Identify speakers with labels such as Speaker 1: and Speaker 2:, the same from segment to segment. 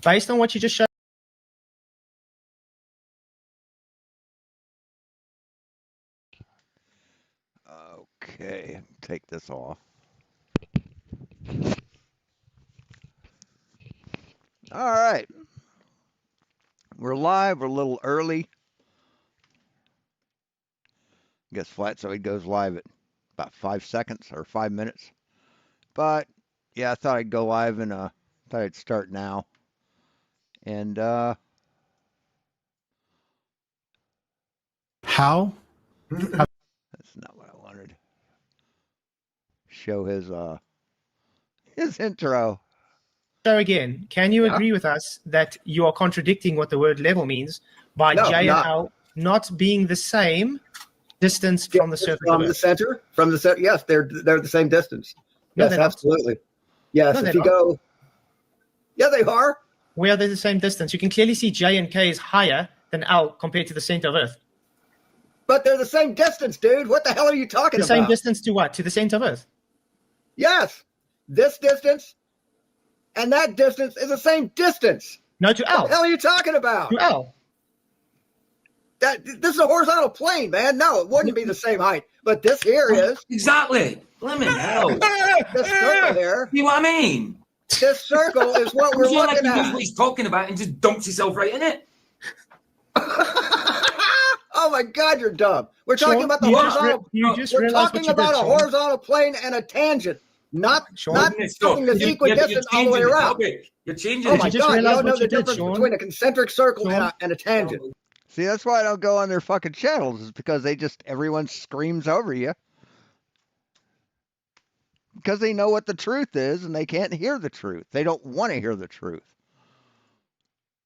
Speaker 1: based on what you just showed.
Speaker 2: Okay, take this off. All right. We're live. We're a little early. I guess FKATZOID goes live at about 5 seconds or 5 minutes. But yeah, I thought I'd go live and thought I'd start now. And
Speaker 1: How?
Speaker 2: that's not what I wanted. Show his intro.
Speaker 1: So again, can you agree with us that you are contradicting what the word level means by J and L not being the same distance from the surface
Speaker 3: from
Speaker 1: of
Speaker 3: the
Speaker 1: Earth?
Speaker 3: center? From the center, yes, they're the same distance.
Speaker 1: No,
Speaker 3: Yes,
Speaker 1: they're not.
Speaker 3: absolutely. Yes,
Speaker 1: No,
Speaker 3: if you go, yeah, they are.
Speaker 1: Where they're the same distance, you can clearly see J and K is higher than L compared to the center of Earth.
Speaker 3: But they're the same distance, dude. What the hell are you talking
Speaker 1: The
Speaker 3: about?
Speaker 1: same distance to what? To the center of Earth.
Speaker 3: Yes, this distance and that distance is the same distance.
Speaker 1: No, to L.
Speaker 3: What the hell are you talking about?
Speaker 1: To L.
Speaker 3: This is a horizontal plane, man. No, it wouldn't be the same height. But this here is.
Speaker 4: Exactly. Blimey hell.
Speaker 3: This circle here.
Speaker 4: See what I mean?
Speaker 3: This circle is what we're
Speaker 4: It's not like
Speaker 3: looking
Speaker 4: he knows
Speaker 3: at.
Speaker 4: what he's talking about and just dumps himself right in it.
Speaker 3: Oh my God, you're dumb. We're talking
Speaker 1: Sean,
Speaker 3: about the
Speaker 1: you
Speaker 3: horizontal.
Speaker 1: just
Speaker 3: We're
Speaker 1: realized
Speaker 3: talking
Speaker 1: what you
Speaker 3: about
Speaker 1: did,
Speaker 3: a
Speaker 1: Sean.
Speaker 3: horizontal plane and a tangent, not
Speaker 1: Sean,
Speaker 3: something that's equidistant all the way around.
Speaker 4: You're changing
Speaker 3: Oh
Speaker 4: it.
Speaker 3: my
Speaker 1: just
Speaker 3: God, you
Speaker 1: realize
Speaker 3: don't know
Speaker 1: what
Speaker 3: the
Speaker 1: you did,
Speaker 3: difference
Speaker 1: Sean?
Speaker 3: between a concentric circle
Speaker 1: Sean?
Speaker 3: and a tangent.
Speaker 2: See, that's why I don't go on their fucking channels, is because everyone screams over you. Because they know what the truth is and they can't hear the truth. They don't want to hear the truth.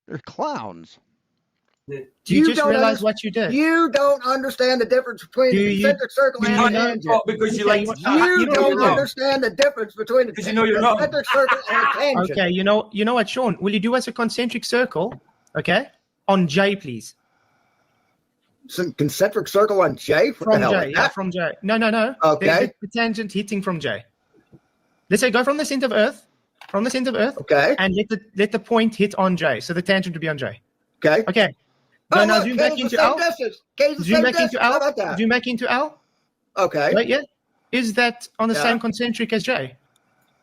Speaker 2: They're clowns.
Speaker 1: Do you just
Speaker 3: don't
Speaker 1: realize
Speaker 3: understand-
Speaker 1: what you did?
Speaker 3: You don't understand the difference between
Speaker 1: Do
Speaker 3: a
Speaker 1: you-
Speaker 3: concentric circle
Speaker 1: do
Speaker 3: and
Speaker 1: you
Speaker 3: a
Speaker 1: know-
Speaker 3: tangent.
Speaker 4: Because you
Speaker 1: Okay,
Speaker 4: like
Speaker 3: You
Speaker 1: know
Speaker 3: don't
Speaker 1: you're wrong.
Speaker 3: understand the difference between a
Speaker 4: Because you know you're wrong.
Speaker 3: concentric circle and a tangent.
Speaker 1: Okay, you know what, Sean? Will you do us a concentric circle? Okay, on J, please.
Speaker 3: Some concentric circle on J? What
Speaker 1: From
Speaker 3: the hell
Speaker 1: J,
Speaker 3: is
Speaker 1: yeah,
Speaker 3: that?
Speaker 1: from J. No.
Speaker 3: Okay.
Speaker 1: The tangent hitting from J. Let's say go from the center of Earth,
Speaker 3: Okay.
Speaker 1: and let the point hit on J. So the tangent to be on J.
Speaker 3: Okay.
Speaker 1: Okay.
Speaker 3: Oh,
Speaker 1: Go now
Speaker 3: look,
Speaker 1: zoom
Speaker 3: K
Speaker 1: back
Speaker 3: is the
Speaker 1: into
Speaker 3: same
Speaker 1: L.
Speaker 3: distance. K is the
Speaker 1: Zoom
Speaker 3: same
Speaker 1: back
Speaker 3: distance.
Speaker 1: into
Speaker 3: How
Speaker 1: L.
Speaker 3: about that?
Speaker 1: Zoom back into L.
Speaker 3: Okay.
Speaker 1: Right, yeah. Is that on the
Speaker 3: Yeah.
Speaker 1: same concentric as J?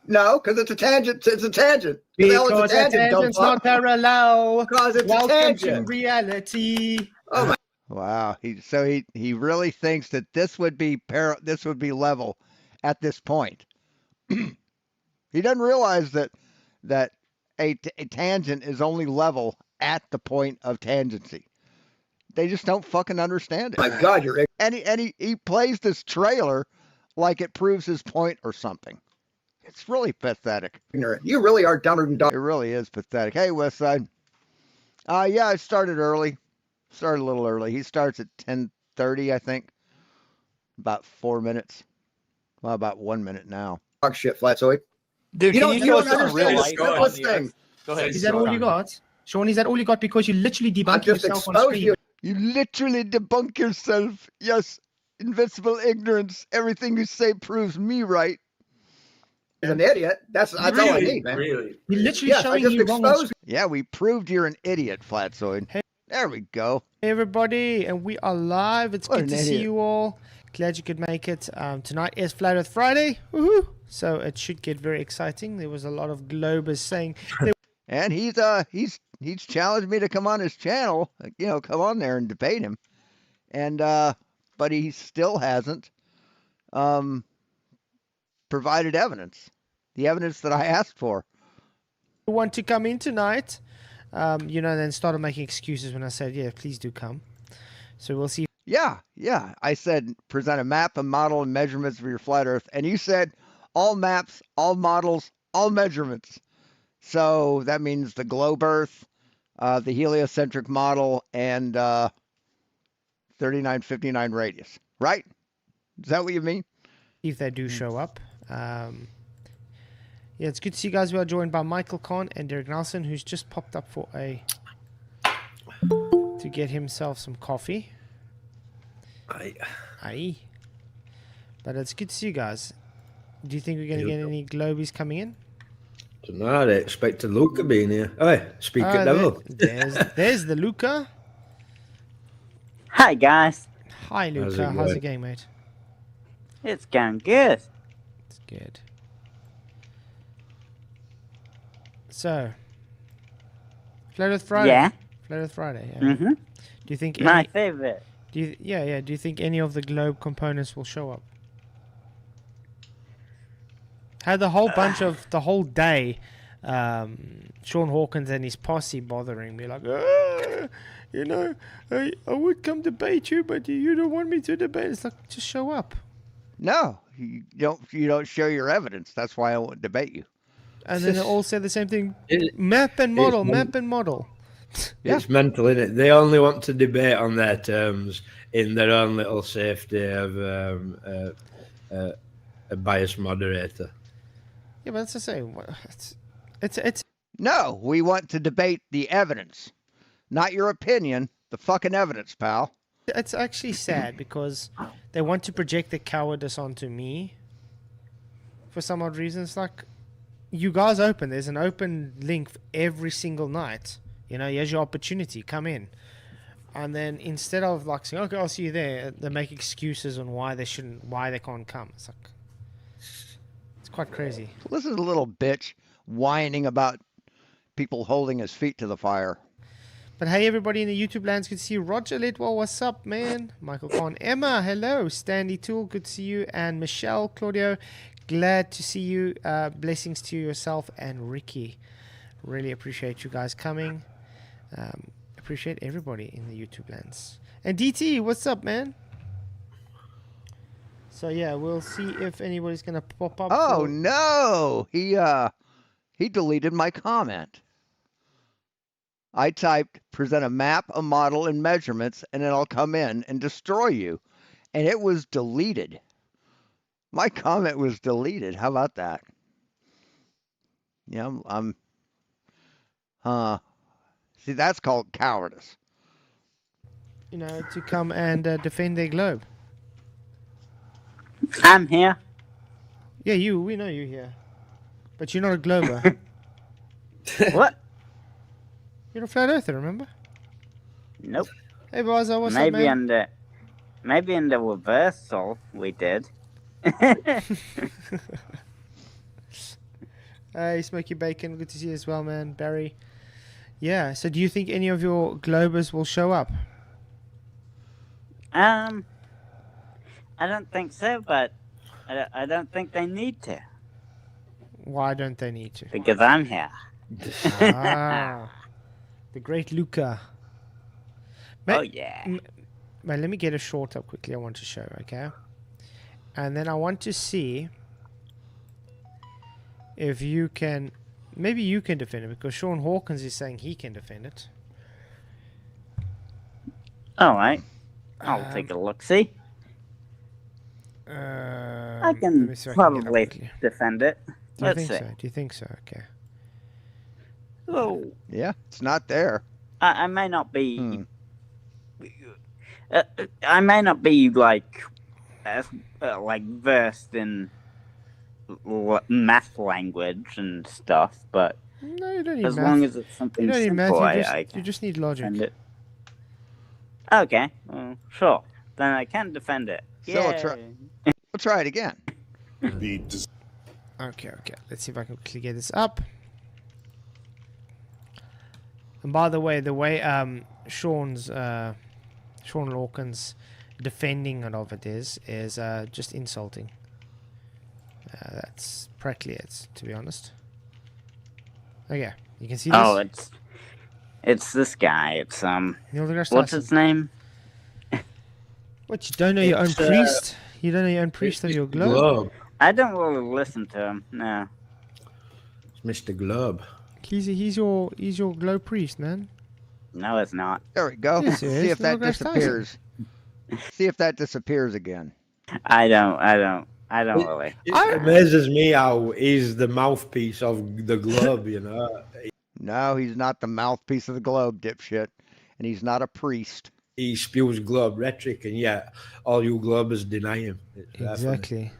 Speaker 3: No, because it's a tangent. It's a tangent. The hell is
Speaker 1: Because
Speaker 3: a
Speaker 1: the
Speaker 3: tangent,
Speaker 1: tangent's
Speaker 3: dumb
Speaker 1: not
Speaker 3: fuck?
Speaker 1: parallel.
Speaker 3: Because it's a
Speaker 1: Welcome to
Speaker 3: tangent.
Speaker 1: reality.
Speaker 3: Oh my.
Speaker 2: Wow. He really thinks that this would be level at this point. He doesn't realize that a tangent is only level at the point of tangency. They just don't fucking understand it.
Speaker 3: My God, you're
Speaker 2: And he plays this trailer like it proves his point or something. It's really pathetic.
Speaker 3: ignorant. You really are dumber than dumb.
Speaker 2: It really is pathetic. Hey, Westside. Yeah, I started early. Started a little early. He starts at 10:30, I think. About 4 minutes. Well, about 1 minute now.
Speaker 3: Dog shit, Flatzoid.
Speaker 5: Dude,
Speaker 3: You
Speaker 5: can
Speaker 3: don't,
Speaker 5: you
Speaker 3: you
Speaker 5: show
Speaker 3: don't
Speaker 5: us some real
Speaker 3: understand the
Speaker 5: life?
Speaker 3: simplest thing.
Speaker 5: Go ahead.
Speaker 1: Is that all you got? Sean, is that all you got? Because you literally
Speaker 3: I
Speaker 1: debunked
Speaker 3: just
Speaker 1: yourself on
Speaker 3: exposed
Speaker 1: screen.
Speaker 3: you.
Speaker 2: You literally debunk yourself. Yes, invincible ignorance. Everything you say proves me right.
Speaker 3: As an idiot. That's all I need, man.
Speaker 4: Really?
Speaker 1: You're literally
Speaker 3: Yes, I
Speaker 1: showing
Speaker 3: just
Speaker 1: you wrong on
Speaker 3: exposed.
Speaker 1: screen.
Speaker 2: Yeah, we proved you're an idiot, Flatzoid.
Speaker 1: Hey.
Speaker 2: There we go.
Speaker 1: Hey everybody, and we are live. It's
Speaker 2: What
Speaker 1: good
Speaker 2: an
Speaker 1: to see
Speaker 2: idiot.
Speaker 1: you all. Glad you could make it. Tonight is Flat Earth Friday. Woohoo! So it should get very exciting. There was a lot of Globers saying they
Speaker 2: And he's challenged me to come on his channel, come on there and debate him. And but he still hasn't provided evidence. The evidence that I asked for.
Speaker 1: want to come in tonight. Then started making excuses when I said, yeah, please do come. So we'll see.
Speaker 2: Yeah. I said present a map, a model, and measurements for your flat Earth. And you said all maps, all models, all measurements. So that means the globe Earth, the heliocentric model, and 3959 radius. Right? Is that what you mean?
Speaker 1: If they do show up. Yeah, it's good to see you guys. We are joined by Michael Kahn and Derek Nelson, who's just popped up to get himself some coffee. Aye. But it's good to see you guys. Do you think we're going to get any Globies coming in?
Speaker 5: Don't know. I expected Luke to be in here. Hey, speak at devil.
Speaker 1: There's the Luca.
Speaker 6: Hi guys,
Speaker 1: Hi, Luca. How's it going, mate?
Speaker 6: it's going good.
Speaker 1: It's good. So, Flat Earth Friday.
Speaker 6: Yeah.
Speaker 1: Flat Earth Friday. Yeah.
Speaker 6: Mm-hmm.
Speaker 1: Do you think
Speaker 6: My
Speaker 1: any?
Speaker 6: favorite.
Speaker 1: Do you? Yeah. Do you think any of the globe components will show up? Had the whole bunch of the whole day, Sean Hawkins and his posse bothering me like, you know, I would come debate you, but you don't want me to debate. It's like, just show up.
Speaker 2: No, you don't show your evidence. That's why I won't debate you.
Speaker 1: And then they all said the same thing.
Speaker 5: It-
Speaker 1: Map and model,
Speaker 5: it's-
Speaker 1: map and model.
Speaker 5: It's mental, isn't it? They only want to debate on their terms in their own little safety of a biased moderator.
Speaker 1: Yeah, but that's the same. It's
Speaker 2: No, we want to debate the evidence, not your opinion. The fucking evidence, pal.
Speaker 1: it's actually sad because they want to project the cowardice onto me for some odd reason. It's like, you guys open. There's an open link for every single night. You know, here's your opportunity. Come in. And then instead of like saying, okay, I'll see you there, they make excuses on why they can't come. It's like, it's quite crazy.
Speaker 2: This is a little bitch whining about people holding his feet to the fire.
Speaker 1: But hey, everybody in the YouTube lands, good to see you. Roger Litwell, what's up, man? Michael Khan, Emma, hello. Stanley Tool, good to see you. And Michelle, Claudio, glad to see you. Blessings to yourself and Ricky. Really appreciate you guys coming. Appreciate everybody in the YouTube lands. And DT, what's up, man? So yeah, we'll see if anybody's gonna pop up.
Speaker 2: Oh no, he deleted my comment. I typed present a map, a model, and measurements, and then I'll come in and destroy you, and it was deleted. My comment was deleted. How about that? Yeah, see, that's called cowardice.
Speaker 1: You know, to come and defend their globe.
Speaker 6: I'm here.
Speaker 1: Yeah, we know you're here, but you're not a glober.
Speaker 6: What?
Speaker 1: You're a flat earther, remember?
Speaker 6: Nope.
Speaker 1: Hey, Baza, what's up,
Speaker 6: Maybe
Speaker 1: man?
Speaker 6: in the reversal we did.
Speaker 1: Hey, Smoky Bacon, good to see you as well, man. Barry. Yeah, so do you think any of your globers will show up?
Speaker 6: I don't think so, but I don't think they need to
Speaker 1: Why don't they need to?
Speaker 6: because I'm here.
Speaker 1: Ah, the great Luca.
Speaker 6: Oh yeah.
Speaker 1: Man, let me get a short up quickly I want to show, okay? And then I want to see if you can... Maybe you can defend it, because Sean Hawkins is saying he can defend it.
Speaker 6: All right. I'll take a look. See, I
Speaker 1: Let
Speaker 6: can
Speaker 1: me see if I can get it up
Speaker 6: probably
Speaker 1: quickly.
Speaker 6: defend it.
Speaker 1: Do you
Speaker 6: Let's
Speaker 1: think
Speaker 6: see.
Speaker 1: so? Do you think so? Okay.
Speaker 6: Oh,
Speaker 2: Yeah, it's not there.
Speaker 6: I may not be. I may not be like versed in math language and stuff, but
Speaker 1: No, you don't need
Speaker 6: as
Speaker 1: math.
Speaker 6: long as it's something
Speaker 1: You don't need
Speaker 6: simple,
Speaker 1: math,
Speaker 6: I
Speaker 1: you
Speaker 6: can
Speaker 1: just need logic.
Speaker 6: defend it. Okay, well, sure. Then I can defend it.
Speaker 2: So let's try-
Speaker 6: Yay.
Speaker 2: We'll try it again.
Speaker 1: Okay. Let's see if I can quickly get this up. And by the way Sean Hawkins defending it of it is just insulting. That's practically it, to be honest. Okay, you can see this.
Speaker 6: Oh, it's this guy. It's
Speaker 1: Neil deGrasse
Speaker 6: what's
Speaker 1: Tyson.
Speaker 6: his name?
Speaker 1: What, you don't know your own
Speaker 5: It's,
Speaker 1: priest? You don't know your own priest of your globe?
Speaker 5: Globe.
Speaker 6: I don't really listen to him. No.
Speaker 5: It's Mr. Globe.
Speaker 1: He's your globe priest, man.
Speaker 6: No, it's not.
Speaker 2: There we go.
Speaker 1: Yes, it
Speaker 2: See
Speaker 1: is.
Speaker 2: if that
Speaker 1: Neil deGrasse Tyson.
Speaker 2: disappears. See if that disappears again.
Speaker 6: I don't really.
Speaker 5: It amazes me how he's the mouthpiece of the globe, you know.
Speaker 2: No, he's not the mouthpiece of the globe, dipshit. And he's not a priest.
Speaker 5: He spews globe rhetoric, and yet all you globers deny him. It's that funny.
Speaker 1: Exactly.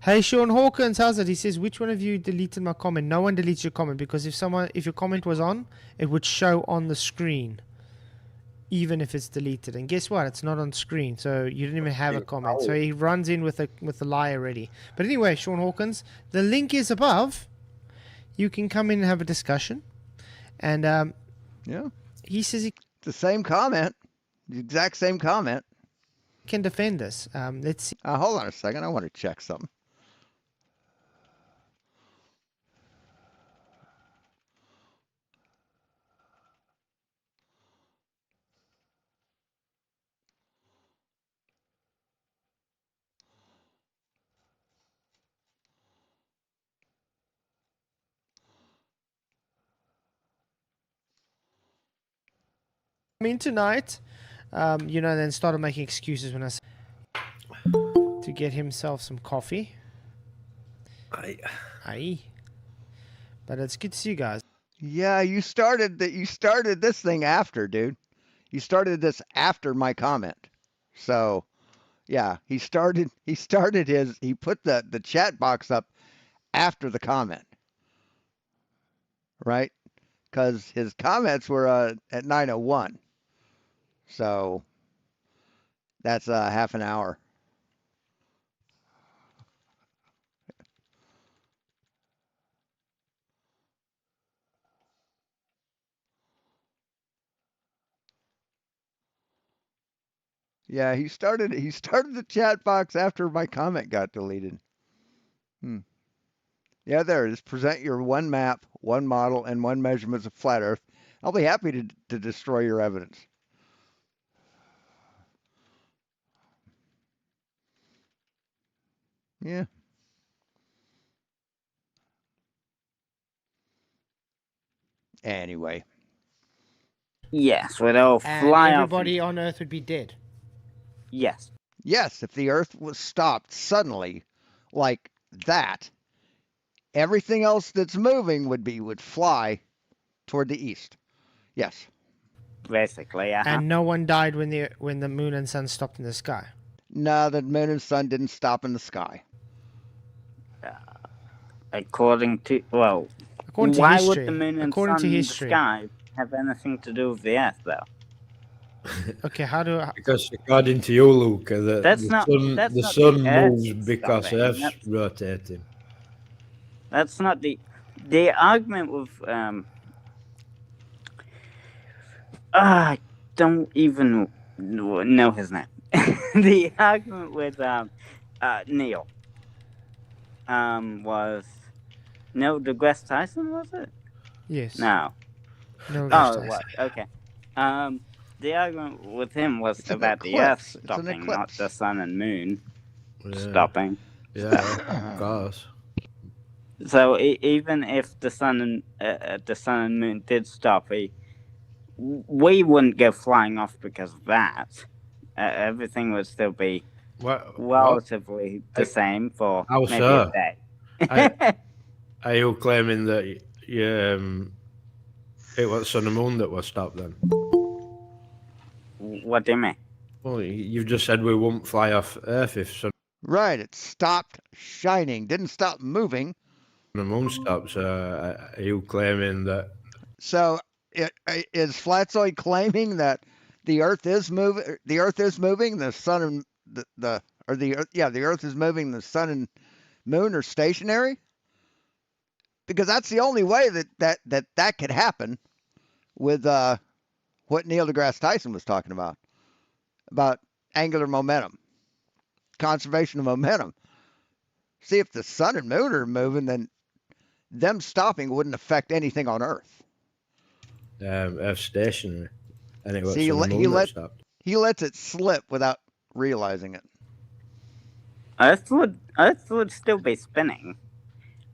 Speaker 1: Hey, Sean Hawkins, how's it? He says, which one of you deleted my comment? No one deletes your comment because if your comment was on, it would show on the screen, even if it's deleted. And guess what? It's not on screen, so you didn't even have a comment. So he runs in with a lie already. But anyway, Sean Hawkins, the link is above. You can come in and have a discussion. And
Speaker 2: Yeah.
Speaker 1: he says he
Speaker 2: It's the same comment. The exact same comment.
Speaker 1: can defend us. Let's see.
Speaker 2: Hold on a second. I want to check something.
Speaker 1: In tonight, then started making excuses when I said to get himself some coffee. Aye. But it's good to see you guys.
Speaker 2: Yeah, you started this thing after, dude. You started this after my comment. So, yeah, he put the chat box up after the comment. Right? Cuz his comments were at 9:01. So, that's half an hour. Yeah, he started the chat box after my comment got deleted. Yeah, there it is. Present your one map, one model, and one measurements of flat Earth. I'll be happy to destroy your evidence. Yeah. Anyway.
Speaker 6: Yes, we'd all
Speaker 1: And
Speaker 6: fly off.
Speaker 1: everybody on Earth would be dead.
Speaker 6: Yes.
Speaker 2: Yes, if the Earth was stopped suddenly, like that, everything else that's moving would fly toward the east. Yes.
Speaker 6: Basically, yeah.
Speaker 1: And no one died when the moon and sun stopped in the sky.
Speaker 2: No, the moon and sun didn't stop in the sky.
Speaker 6: According to
Speaker 1: According to
Speaker 6: why
Speaker 1: history.
Speaker 6: would the moon and
Speaker 1: According
Speaker 6: sun
Speaker 1: to
Speaker 6: in the
Speaker 1: history.
Speaker 6: sky have anything to do with the Earth, though?
Speaker 1: Okay, how do I...
Speaker 5: Because according to you, Luke, the sun
Speaker 6: not
Speaker 5: moves
Speaker 6: the Earth
Speaker 5: because
Speaker 6: stopping.
Speaker 5: Earth's rotating.
Speaker 6: That's not the argument with I don't even know his name. The argument with Neil was Neil deGrasse Tyson, was it?
Speaker 1: Yes.
Speaker 6: No.
Speaker 1: No.
Speaker 6: Oh, what? Okay. The argument with him was
Speaker 2: It's an
Speaker 6: about the
Speaker 2: eclipse.
Speaker 6: Earth
Speaker 2: It's an
Speaker 6: stopping, not
Speaker 2: eclipse.
Speaker 6: the sun and moon
Speaker 5: Yeah.
Speaker 6: stopping.
Speaker 5: Yeah, of course.
Speaker 6: So even if the sun and moon did stop, we wouldn't go flying off because of that. Everything would still be
Speaker 5: What?
Speaker 6: relatively the same for
Speaker 5: How
Speaker 6: maybe
Speaker 5: so?
Speaker 6: a day.
Speaker 5: Are you claiming that it was sun and moon that was stopped then?
Speaker 6: What do you mean?
Speaker 5: Well, you've just said we won't fly off Earth if sun
Speaker 2: Right, it stopped shining, didn't stop moving.
Speaker 5: and moon stops. Are you claiming that?
Speaker 2: So, is Flatzoid claiming that the Earth is moving? The Earth is moving. The sun and the Earth is moving. The sun and moon are stationary. Because that's the only way that could happen with what Neil deGrasse Tyson was talking about angular momentum, conservation of momentum. See, if the sun and moon are moving, then them stopping wouldn't affect anything on Earth.
Speaker 5: Earth's stationary, and it was
Speaker 2: See,
Speaker 5: sun and moon that stopped.
Speaker 2: he lets it slip without realizing it.
Speaker 6: Earth would still be spinning.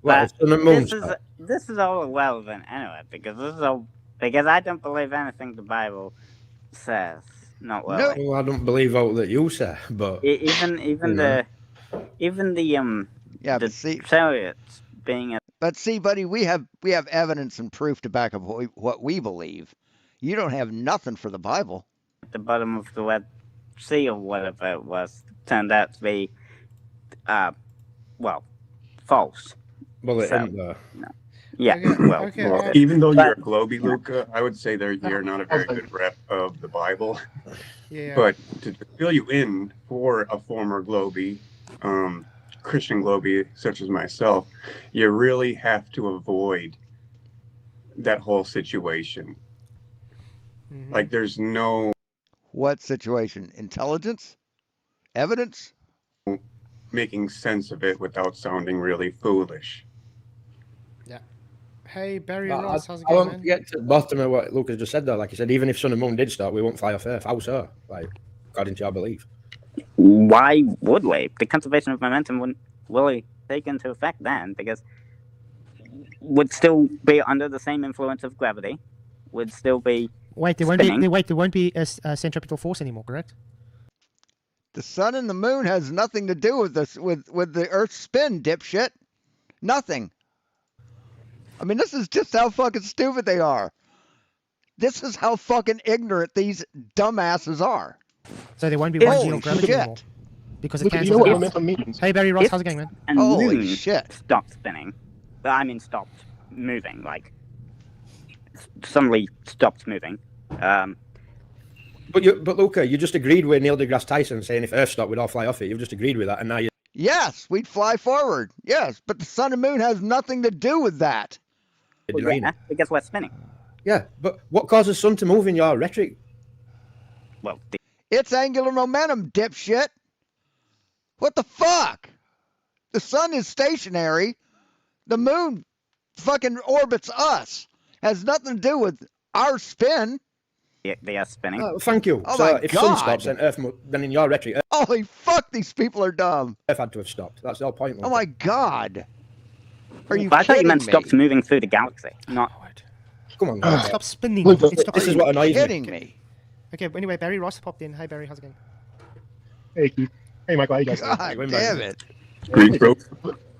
Speaker 5: Well,
Speaker 6: But
Speaker 5: sun and moon stopped.
Speaker 6: this is all irrelevant anyway, because I don't believe anything the Bible says. Not
Speaker 2: No.
Speaker 6: really.
Speaker 5: Well, I don't believe all that you say, but
Speaker 6: Even the
Speaker 2: Yeah,
Speaker 6: the
Speaker 2: but see,
Speaker 6: chariots being
Speaker 2: buddy, we have evidence and proof to back up what we believe. You don't have nothing for the Bible.
Speaker 6: at the bottom of the Red Sea or whatever it was turned out to be well, false.
Speaker 5: Well, it
Speaker 6: So-
Speaker 5: isn't though.
Speaker 6: Yeah,
Speaker 1: Okay,
Speaker 6: well,
Speaker 1: okay,
Speaker 7: Well,
Speaker 1: I-
Speaker 7: even though you're a
Speaker 6: But-
Speaker 7: Globy, Luca, I would say that you're not a very good rep of the Bible.
Speaker 1: yeah.
Speaker 7: But to fill you in for a former Globy, Christian Globy, such as myself, you really have to avoid that whole situation.
Speaker 1: Mhm.
Speaker 7: Like, there's no
Speaker 2: What situation? Intelligence? Evidence?
Speaker 7: making sense of it without sounding really foolish.
Speaker 1: Hey, Barry
Speaker 5: I,
Speaker 1: Ross, how's it
Speaker 5: I
Speaker 1: going,
Speaker 5: want to
Speaker 1: man?
Speaker 5: get to the bottom of what Lucas just said, though. Like he said, even if Sun and Moon did start, we won't fly off Earth. How so? Like, according to your belief.
Speaker 6: why would we? The conservation of momentum wouldn't really take into effect then, because would still be under the same influence of gravity, would still be
Speaker 1: Wait, there won't be.
Speaker 6: spinning.
Speaker 1: There won't be a centripetal force anymore, correct?
Speaker 2: The sun and the moon has nothing to do with this with the Earth's spin, dipshit. Nothing. I mean, this is just how fucking stupid they are. This is how fucking ignorant these dumbasses are.
Speaker 1: So there won't be
Speaker 6: Yeah.
Speaker 1: one G
Speaker 2: Holy
Speaker 1: of gravity
Speaker 2: shit.
Speaker 1: anymore because it
Speaker 8: Look, you
Speaker 1: cancels
Speaker 8: know what
Speaker 1: out.
Speaker 8: momentum means.
Speaker 1: Hey, Barry Ross,
Speaker 6: If-
Speaker 1: how's it going, man?
Speaker 6: and
Speaker 2: Holy
Speaker 6: moon
Speaker 2: shit.
Speaker 6: stopped spinning. I mean, stopped moving. Like suddenly stopped moving.
Speaker 5: But Luca, you just agreed with Neil deGrasse Tyson saying if Earth stopped, we'd all fly off it. You've just agreed with that, and now you're
Speaker 2: Yes, we'd fly forward. Yes, but the sun and moon has nothing to do with that.
Speaker 5: denying
Speaker 6: Yeah,
Speaker 5: it.
Speaker 6: because we're spinning.
Speaker 5: Yeah, but what causes Sun to move in your rhetoric?
Speaker 6: Well,
Speaker 2: It's angular momentum, dipshit. What the fuck? The sun is stationary. The moon fucking orbits us. Has nothing to do with our spin.
Speaker 6: they are spinning.
Speaker 5: Oh, thank you.
Speaker 2: Oh
Speaker 5: so
Speaker 2: my
Speaker 5: if
Speaker 2: God.
Speaker 5: Sun stops, then then in your rhetoric,
Speaker 2: Holy fuck, these people are dumb.
Speaker 5: Earth had to have stopped. That's the whole point.
Speaker 2: Oh my God. Are you
Speaker 6: But I thought you
Speaker 2: kidding
Speaker 6: meant
Speaker 2: me?
Speaker 6: stopped moving through the galaxy, not.
Speaker 5: Come on, guys.
Speaker 1: Stop spinning.
Speaker 8: Look,
Speaker 1: It stopped
Speaker 5: This is
Speaker 1: spinning.
Speaker 5: what annoys me.
Speaker 2: Kidding me.
Speaker 1: Okay, but anyway, Barry Ross popped in. Hey, Barry, how's it going?
Speaker 8: Hey, Keith. Hey, Michael. How you guys doing?
Speaker 2: God
Speaker 5: Wait,
Speaker 2: damn
Speaker 5: wait.
Speaker 2: it.
Speaker 7: Greek, bro.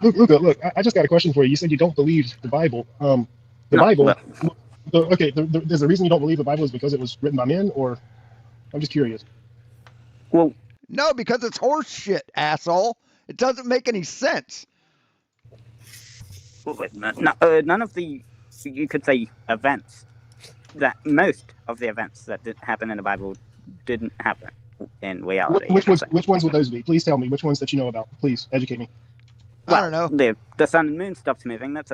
Speaker 8: Luca, look, I just got a question for you. You said you don't believe the Bible. The
Speaker 6: No,
Speaker 8: Bible.
Speaker 6: well-
Speaker 8: Okay, there's a reason you don't believe the Bible is because it was written by men, or I'm just curious.
Speaker 6: Well,
Speaker 2: No, because it's horse shit, asshole. It doesn't make any sense.
Speaker 6: none of the, you could say, events that most of the events that did happen in the Bible didn't happen in reality.
Speaker 8: Which ones would those be? Please tell me which ones that you know about. Please educate me.
Speaker 2: I don't know.
Speaker 6: The sun and moon stopped moving. That's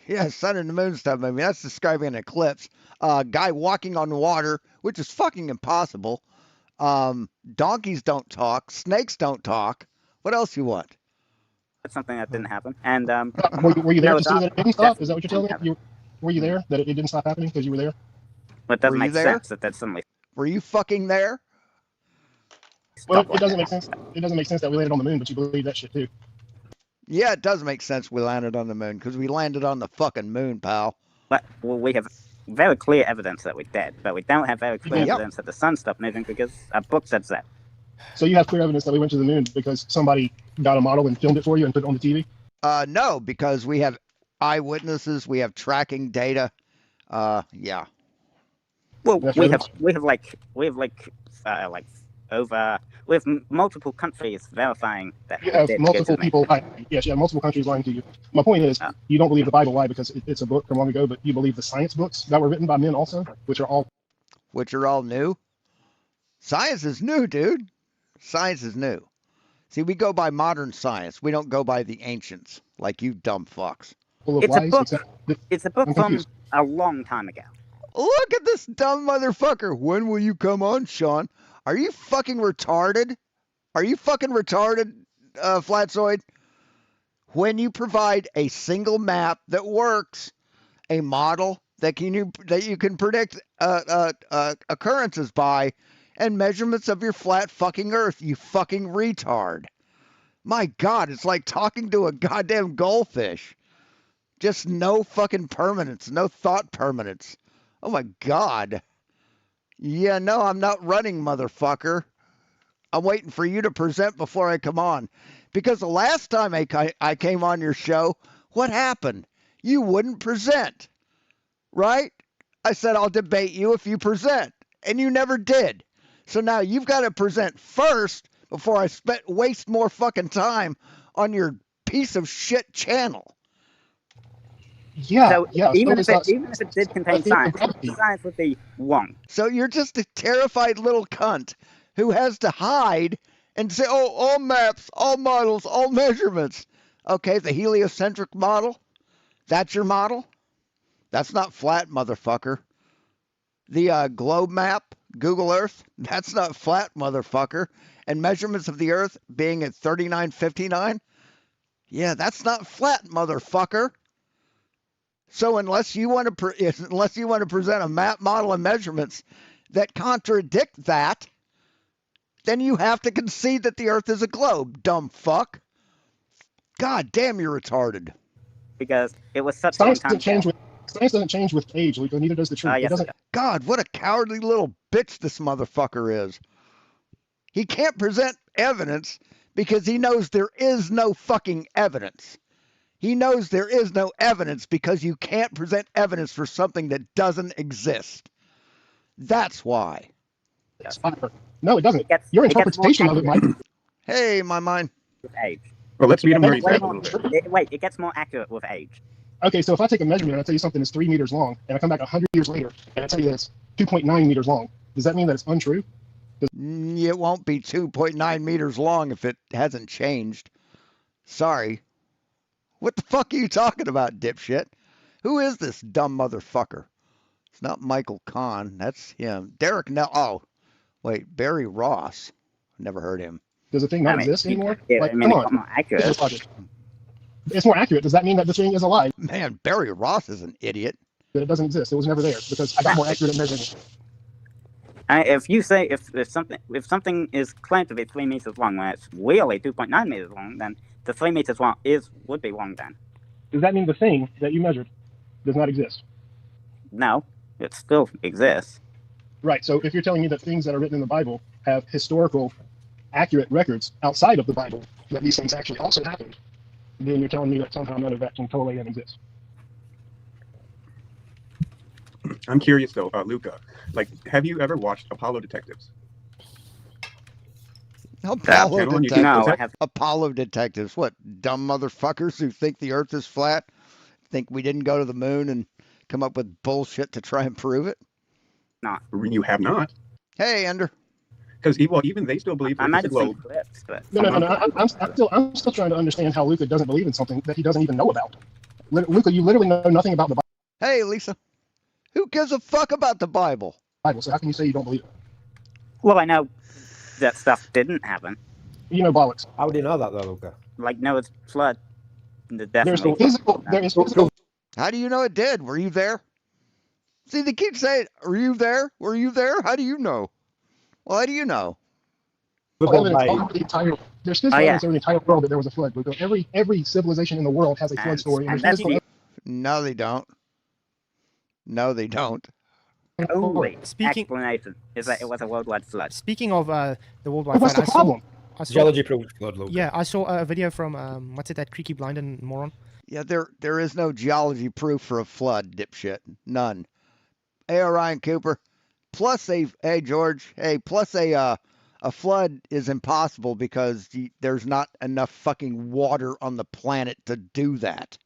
Speaker 2: Yeah, sun and the moon stuff. I mean, that's describing an eclipse. Guy walking on water, which is fucking impossible. Donkeys don't talk. Snakes don't talk. What else you want?
Speaker 6: something that didn't happen. And
Speaker 8: Were you there
Speaker 6: No,
Speaker 8: to see
Speaker 6: that-
Speaker 8: that it didn't stop? Is that what you're
Speaker 6: didn't
Speaker 8: telling me? Were you there that it didn't stop happening because you were there?
Speaker 6: but it doesn't
Speaker 2: Were you
Speaker 6: make
Speaker 2: there?
Speaker 6: sense that suddenly
Speaker 2: Were you fucking there?
Speaker 8: Well,
Speaker 6: stopped.
Speaker 8: it doesn't make sense. It doesn't make sense that we landed on the moon, but you believe that shit too.
Speaker 2: Yeah, it does make sense we landed on the moon because we landed on the fucking moon, pal.
Speaker 6: Well, we have very clear evidence that we did, but we don't have very clear
Speaker 2: Yep.
Speaker 6: evidence that the sun stopped moving because a book says that.
Speaker 8: So you have clear evidence that we went to the moon because somebody got a model and filmed it for you and put it on the TV?
Speaker 2: No, because we have eyewitnesses. We have tracking data. Yeah.
Speaker 6: Well,
Speaker 8: That's
Speaker 6: we
Speaker 8: right.
Speaker 6: have multiple countries verifying that
Speaker 8: You
Speaker 6: we
Speaker 8: have
Speaker 6: did go
Speaker 8: multiple
Speaker 6: to the moon.
Speaker 8: people lying. Yes, you have multiple countries lying to you. My point is,
Speaker 6: Oh.
Speaker 8: you don't believe the Bible. Why? Because it's a book from long ago, but you believe the science books that were written by men also, which are all.
Speaker 2: Which are all new. Science is new, dude. Science is new. See, we go by modern science. We don't go by the ancients, like you dumb fucks.
Speaker 8: Full of
Speaker 6: It's a
Speaker 8: lies,
Speaker 6: book.
Speaker 8: except
Speaker 6: It's a book
Speaker 8: I'm
Speaker 6: from
Speaker 8: confused.
Speaker 6: a long time ago.
Speaker 2: Look at this dumb motherfucker. When will you come on, Sean? Are you fucking retarded? Are you fucking retarded, Flatzoid? When you provide a single map that works, a model that you can predict occurrences by, and measurements of your flat fucking Earth, you fucking retard. My God, it's like talking to a goddamn goldfish. Just no fucking permanence, no thought permanence. Oh my God. Yeah, no, I'm not running, motherfucker. I'm waiting for you to present before I come on. Because the last time I came on your show, what happened? You wouldn't present, right? I said, I'll debate you if you present, and you never did. So now you've got to present first before I waste more fucking time on your piece of shit channel.
Speaker 8: Yeah,
Speaker 6: So
Speaker 8: yeah.
Speaker 6: even
Speaker 8: so
Speaker 6: if it did contain science, the science would be wrong.
Speaker 2: So you're just a terrified little cunt who has to hide and say, oh, all maps, all models, all measurements. Okay, the heliocentric model, that's your model? That's not flat, motherfucker. The globe map, Google Earth, that's not flat, motherfucker. And measurements of the Earth being at 3959, yeah, that's not flat, motherfucker. So unless you want to present a map, model, and measurements that contradict that, then you have to concede that the Earth is a globe, dumb fuck. God damn, you're retarded.
Speaker 6: Because it was such a long
Speaker 8: science
Speaker 6: time ago.
Speaker 8: Science doesn't change with age, Luca. Neither does the truth.
Speaker 6: Yes,
Speaker 8: it doesn't.
Speaker 2: God, what a cowardly little bitch this motherfucker is. He can't present evidence because he knows there is no fucking evidence. He knows there is no evidence because you can't present evidence for something that doesn't exist. That's why.
Speaker 8: No, it doesn't. Your interpretation of it might.
Speaker 2: Hey, my mind.
Speaker 6: With age.
Speaker 7: Well, let's meet him where he's
Speaker 6: Wait,
Speaker 7: at.
Speaker 6: wait, it gets more accurate with age.
Speaker 8: Okay, so if I take a measurement and I tell you something is 3 meters long, and I come back 100 years later and I tell you that it's 2.9 meters long, does that mean that it's untrue?
Speaker 2: It won't be 2.9 meters long if it hasn't changed. Sorry. What the fuck are you talking about, dipshit? Who is this dumb motherfucker? It's not Michael Kahn. That's him. Derek Nell. Oh, wait, Barry Ross. Never heard him.
Speaker 8: Does the thing not exist anymore?
Speaker 6: Yeah,
Speaker 8: Like,
Speaker 6: I mean,
Speaker 8: come
Speaker 6: it's
Speaker 8: on.
Speaker 6: more accurate.
Speaker 8: It's more accurate. Does that mean that the thing is alive?
Speaker 2: Man, Barry Ross is an idiot.
Speaker 8: That it doesn't exist. It was never there because I got more accurate at measuring it.
Speaker 6: If you say if something is claimed to be 3 meters long when it's really 2.9 meters long, then the 3 meters long would be wrong then.
Speaker 8: Does that mean the thing that you measured does not exist?
Speaker 6: No, it still exists.
Speaker 8: Right. So if you're telling me that things that are written in the Bible have historical, accurate records outside of the Bible, that these things actually also happened, then you're telling me that somehow none of that can totally exist.
Speaker 7: I'm curious though, Luca. Like, have you ever watched Apollo Detectives?
Speaker 2: Apollo
Speaker 7: channel on YouTube?
Speaker 2: Detectives.
Speaker 6: No, I have.
Speaker 2: Apollo Detectives. What, dumb motherfuckers who think the Earth is flat? Think we didn't go to the moon and come up with bullshit to try and prove it?
Speaker 6: Not.
Speaker 7: You have not.
Speaker 2: Hey, Ender.
Speaker 7: Because even they still believe
Speaker 6: I
Speaker 7: that
Speaker 6: might
Speaker 7: it's a
Speaker 6: have seen
Speaker 7: globe.
Speaker 6: clips, but
Speaker 8: No. I'm still trying to understand how Luca doesn't believe in something that he doesn't even know about. Luca, you literally know nothing about the
Speaker 2: Hey, Lisa. Who gives a fuck about the Bible?
Speaker 8: Bible, so how can you say you don't believe it?
Speaker 6: well, I know that stuff didn't happen.
Speaker 8: You know bollocks.
Speaker 5: How do you know that, though, Luca?
Speaker 6: Like Noah's flood.
Speaker 8: There's
Speaker 6: Definitely.
Speaker 8: physical.
Speaker 2: How do you know it did? Were you there? See, they keep saying, "Were you there? Were you there?" How do you know? Well, how do you know?
Speaker 8: Evidence all over the entire. There's physical
Speaker 6: yeah.
Speaker 8: evidence over the entire world that there was a flood. Luca. Every civilization in the world has a flood story.
Speaker 6: And
Speaker 8: there's
Speaker 6: that's
Speaker 8: physical
Speaker 6: the
Speaker 2: No, they don't. No, they don't.
Speaker 6: only
Speaker 1: Speaking-
Speaker 6: explanation is that it was a worldwide flood.
Speaker 1: Speaking of the worldwide
Speaker 8: What's
Speaker 1: flood,
Speaker 8: the problem?
Speaker 1: I saw,
Speaker 5: Geology proves flood, Luca.
Speaker 1: yeah, I saw a video from what's it, that creaky blind and moron.
Speaker 2: Yeah, there is no geology proof for a flood, dipshit. None. Hey, Ryan Cooper. Plus hey George. Hey, plus a flood is impossible because there's not enough fucking water on the planet to do that.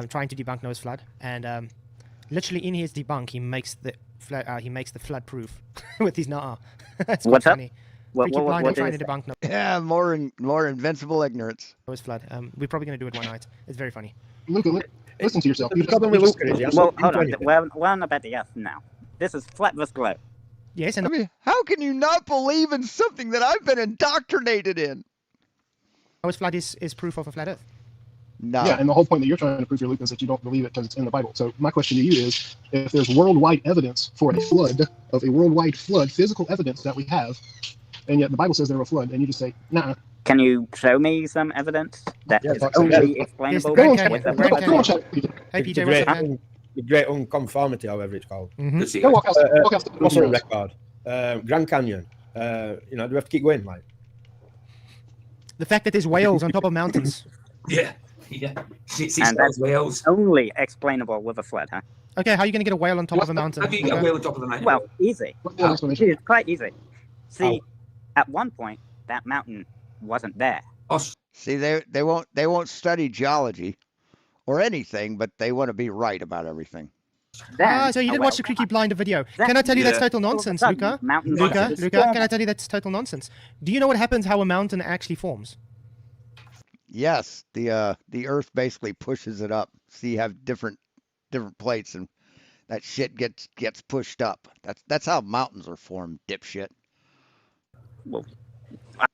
Speaker 1: Trying to debunk Noah's flood, and literally in his debunk, he makes the flood proof with his nah. It's quite
Speaker 6: What's up?
Speaker 1: funny.
Speaker 6: What,
Speaker 1: Freaky
Speaker 6: what,
Speaker 1: blind
Speaker 6: what
Speaker 1: and trying
Speaker 6: did
Speaker 1: to
Speaker 6: it say?
Speaker 1: debunk
Speaker 2: Yeah, more invincible ignorance.
Speaker 1: Noah's flood. We're probably gonna do it one night. It's very funny.
Speaker 8: Luca, listen to yourself.
Speaker 5: The problem with Luca is he hasn't
Speaker 6: Well,
Speaker 5: looked
Speaker 6: hold
Speaker 5: into
Speaker 6: on.
Speaker 5: anything.
Speaker 6: We're on about the yes now. This is flat versus globe.
Speaker 1: Yes,
Speaker 2: I
Speaker 1: and
Speaker 2: mean, how can you not believe in something that I've been indoctrinated in?
Speaker 1: Noah's flood is proof of a flat Earth.
Speaker 2: No.
Speaker 8: Yeah, and the whole point that you're trying to prove here, Luca, is that you don't believe it because it's in the Bible. So my question to you is, if there's worldwide evidence for a flood, physical evidence that we have, and yet the Bible says there was a flood, and you just say, nah.
Speaker 6: Can you show me some evidence that
Speaker 5: Yeah,
Speaker 6: is
Speaker 5: fuck,
Speaker 6: only
Speaker 5: yeah.
Speaker 6: explainable
Speaker 1: Yes,
Speaker 6: with
Speaker 1: Grand
Speaker 6: with
Speaker 1: Canyon,
Speaker 6: the
Speaker 1: Grand
Speaker 8: Go on,
Speaker 1: Canyon.
Speaker 8: check.
Speaker 1: Hey,
Speaker 5: The
Speaker 1: PJ,
Speaker 5: great,
Speaker 1: what's up, man?
Speaker 5: the great unconformity, however it's called.
Speaker 4: Good see
Speaker 8: Go
Speaker 4: you.
Speaker 8: walk outside.
Speaker 5: Also a record. Grand Canyon. Do we have to keep going, like?
Speaker 1: The fact that there's whales on top of mountains.
Speaker 4: Yeah. Yeah. See
Speaker 6: And that's
Speaker 4: whales.
Speaker 6: only explainable with a flood, huh?
Speaker 1: Okay, how are you gonna get a whale on top of a mountain?
Speaker 4: How do you get a
Speaker 1: Okay.
Speaker 4: whale on top of the mountain?
Speaker 6: Well, easy.
Speaker 8: What's the explanation?
Speaker 6: It's quite easy. See, at one point, that mountain wasn't there.
Speaker 4: Oh,
Speaker 2: See, they won't study geology or anything, but they want to be right about everything.
Speaker 1: So you did watch the Creaky Blinder video.
Speaker 6: That-
Speaker 1: Can I tell you that's
Speaker 4: Yeah.
Speaker 1: total nonsense,
Speaker 6: All of a
Speaker 1: Luca?
Speaker 6: sudden, mountains
Speaker 1: Luca,
Speaker 6: just
Speaker 1: Luca,
Speaker 6: form.
Speaker 1: can I tell you that's total nonsense? Do you know what happens how a mountain actually forms?
Speaker 2: Yes, the Earth basically pushes it up. So you have different plates, and that shit gets pushed up. That's how mountains are formed, dipshit.
Speaker 6: Well,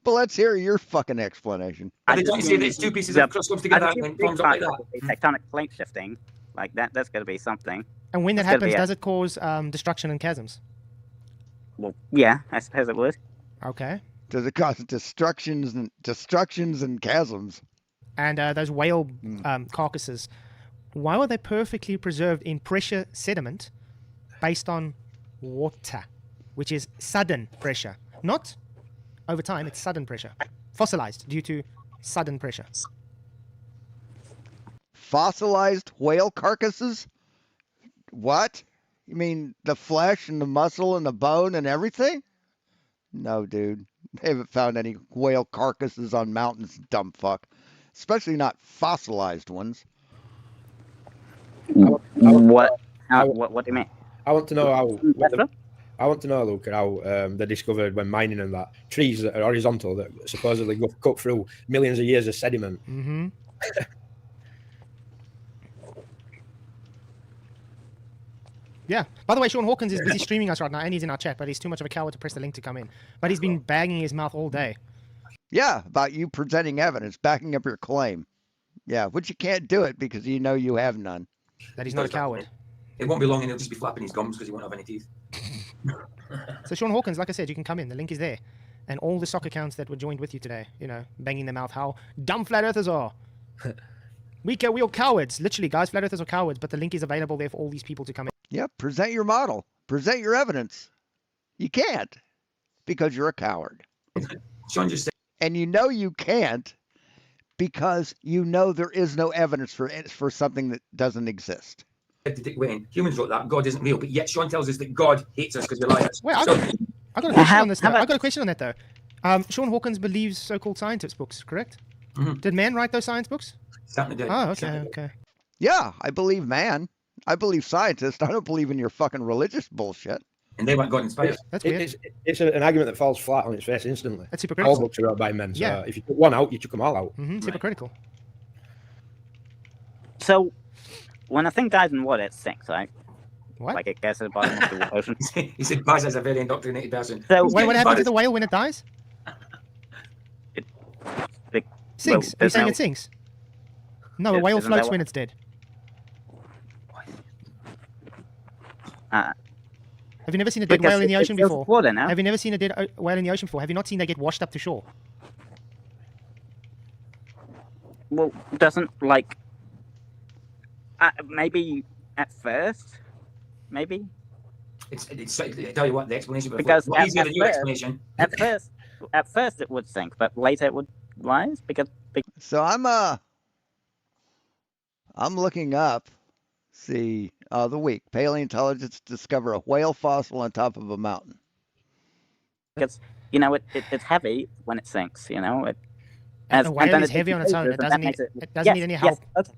Speaker 2: But let's hear your fucking explanation.
Speaker 4: Are they trying to say that it's two pieces of crust comes together and then forms up like that?
Speaker 6: Tectonic plate shifting, like that's got to be something.
Speaker 1: And when that
Speaker 6: It's gotta
Speaker 1: happens,
Speaker 6: be
Speaker 1: does it cause destruction and chasms?
Speaker 6: Well, yeah, I suppose it would.
Speaker 1: Okay.
Speaker 2: Does it cause destructions and chasms?
Speaker 1: And those whale carcasses, why were they perfectly preserved in pressure sediment based on water, which is sudden pressure? Not over time, it's sudden pressure. Fossilized due to sudden pressure.
Speaker 2: Fossilized whale carcasses? What? You mean the flesh and the muscle and the bone and everything? No, dude. They haven't found any whale carcasses on mountains, dumb fuck. Especially not fossilized ones.
Speaker 6: What? What do you mean?
Speaker 5: I want to know how.
Speaker 6: That's right.
Speaker 5: I want to know, Luke, how they discovered when mining and that trees that are horizontal that supposedly go cut through millions of years of sediment.
Speaker 1: Mm-hmm. Yeah. By the way, Sean Hawkins is busy streaming us right now, and he's in our chat, but he's too much of a coward to press the link to come in. But he's been bagging his mouth all day.
Speaker 2: Yeah, about you presenting evidence, backing up your claim. Yeah, which you can't do it because you know you have none.
Speaker 1: That he's not a coward.
Speaker 4: It won't be long and he'll just be flapping his gums because he won't have any teeth.
Speaker 1: So Sean Hawkins, like I said, you can come in. The link is there. And all the soccer accounts that were joined with you today, you know, banging their mouth how dumb flat earthers are. We are cowards. Literally, guys, flat earthers are cowards, but the link is available there for all these people to come in.
Speaker 2: Yeah, present your model. Present your evidence. You can't because you're a coward.
Speaker 4: Sean just said,
Speaker 2: And you know you can't because you know there is no evidence for something that doesn't exist.
Speaker 4: to Dick Wayne, humans wrote that, God isn't real, but yet Sean tells us that God hates us because we're liars.
Speaker 1: Wait,
Speaker 4: So,
Speaker 1: I got a question on this. I got a question on that though. Sean Hawkins believes so-called scientist books, correct?
Speaker 4: Mhm.
Speaker 1: Did man write those science books?
Speaker 4: certainly did.
Speaker 1: Oh, okay,
Speaker 4: Certainly did.
Speaker 1: okay.
Speaker 2: Yeah, I believe man. I believe scientists. I don't believe in your fucking religious bullshit.
Speaker 4: And they weren't God inspired.
Speaker 1: That's weird.
Speaker 5: It's an argument that falls flat on its face instantly.
Speaker 1: That's
Speaker 5: All
Speaker 1: hypocritical.
Speaker 5: books are wrote by men, so
Speaker 1: Yeah.
Speaker 5: if you took one out, you took them all out.
Speaker 1: Mm-hmm, it's
Speaker 4: Right.
Speaker 1: hypocritical.
Speaker 6: So, when a thing dies in water, it sinks, right?
Speaker 1: What?
Speaker 6: Like it goes to the bottom of the ocean.
Speaker 4: He said Baz is a very indoctrinated person.
Speaker 6: So,
Speaker 1: Wait, what happens to the
Speaker 4: way?
Speaker 1: whale when it dies?
Speaker 6: the-
Speaker 1: Sinks.
Speaker 6: well,
Speaker 1: Are you
Speaker 6: there's
Speaker 1: saying
Speaker 6: no-
Speaker 1: it sinks? No, a
Speaker 6: Isn't
Speaker 1: whale
Speaker 6: that
Speaker 1: floats
Speaker 6: what-
Speaker 1: when it's dead.
Speaker 6: Uh,
Speaker 1: Have you never seen a dead
Speaker 6: because
Speaker 1: whale in the
Speaker 6: it
Speaker 1: ocean
Speaker 6: fills
Speaker 1: before?
Speaker 6: Water now.
Speaker 1: Have you never seen a dead whale in the ocean before? Have you not seen they get washed up to shore?
Speaker 6: Well, doesn't like maybe at first, maybe
Speaker 4: It's I tell you what, the explanation before.
Speaker 6: Because
Speaker 4: Well,
Speaker 6: at-
Speaker 4: easier
Speaker 6: at
Speaker 4: than your
Speaker 6: first-
Speaker 4: explanation.
Speaker 6: at first it would sink, but later it would rise because
Speaker 2: So I'm looking up. See, the week paleontologists discover a whale fossil on top of a mountain.
Speaker 6: you know it's heavy when it sinks. You know it.
Speaker 1: And the whale
Speaker 6: then
Speaker 1: is
Speaker 6: it
Speaker 1: heavy on its own. It
Speaker 6: decomposes, and
Speaker 1: doesn't
Speaker 6: that makes
Speaker 1: need. It doesn't need any help.
Speaker 6: Yes, okay.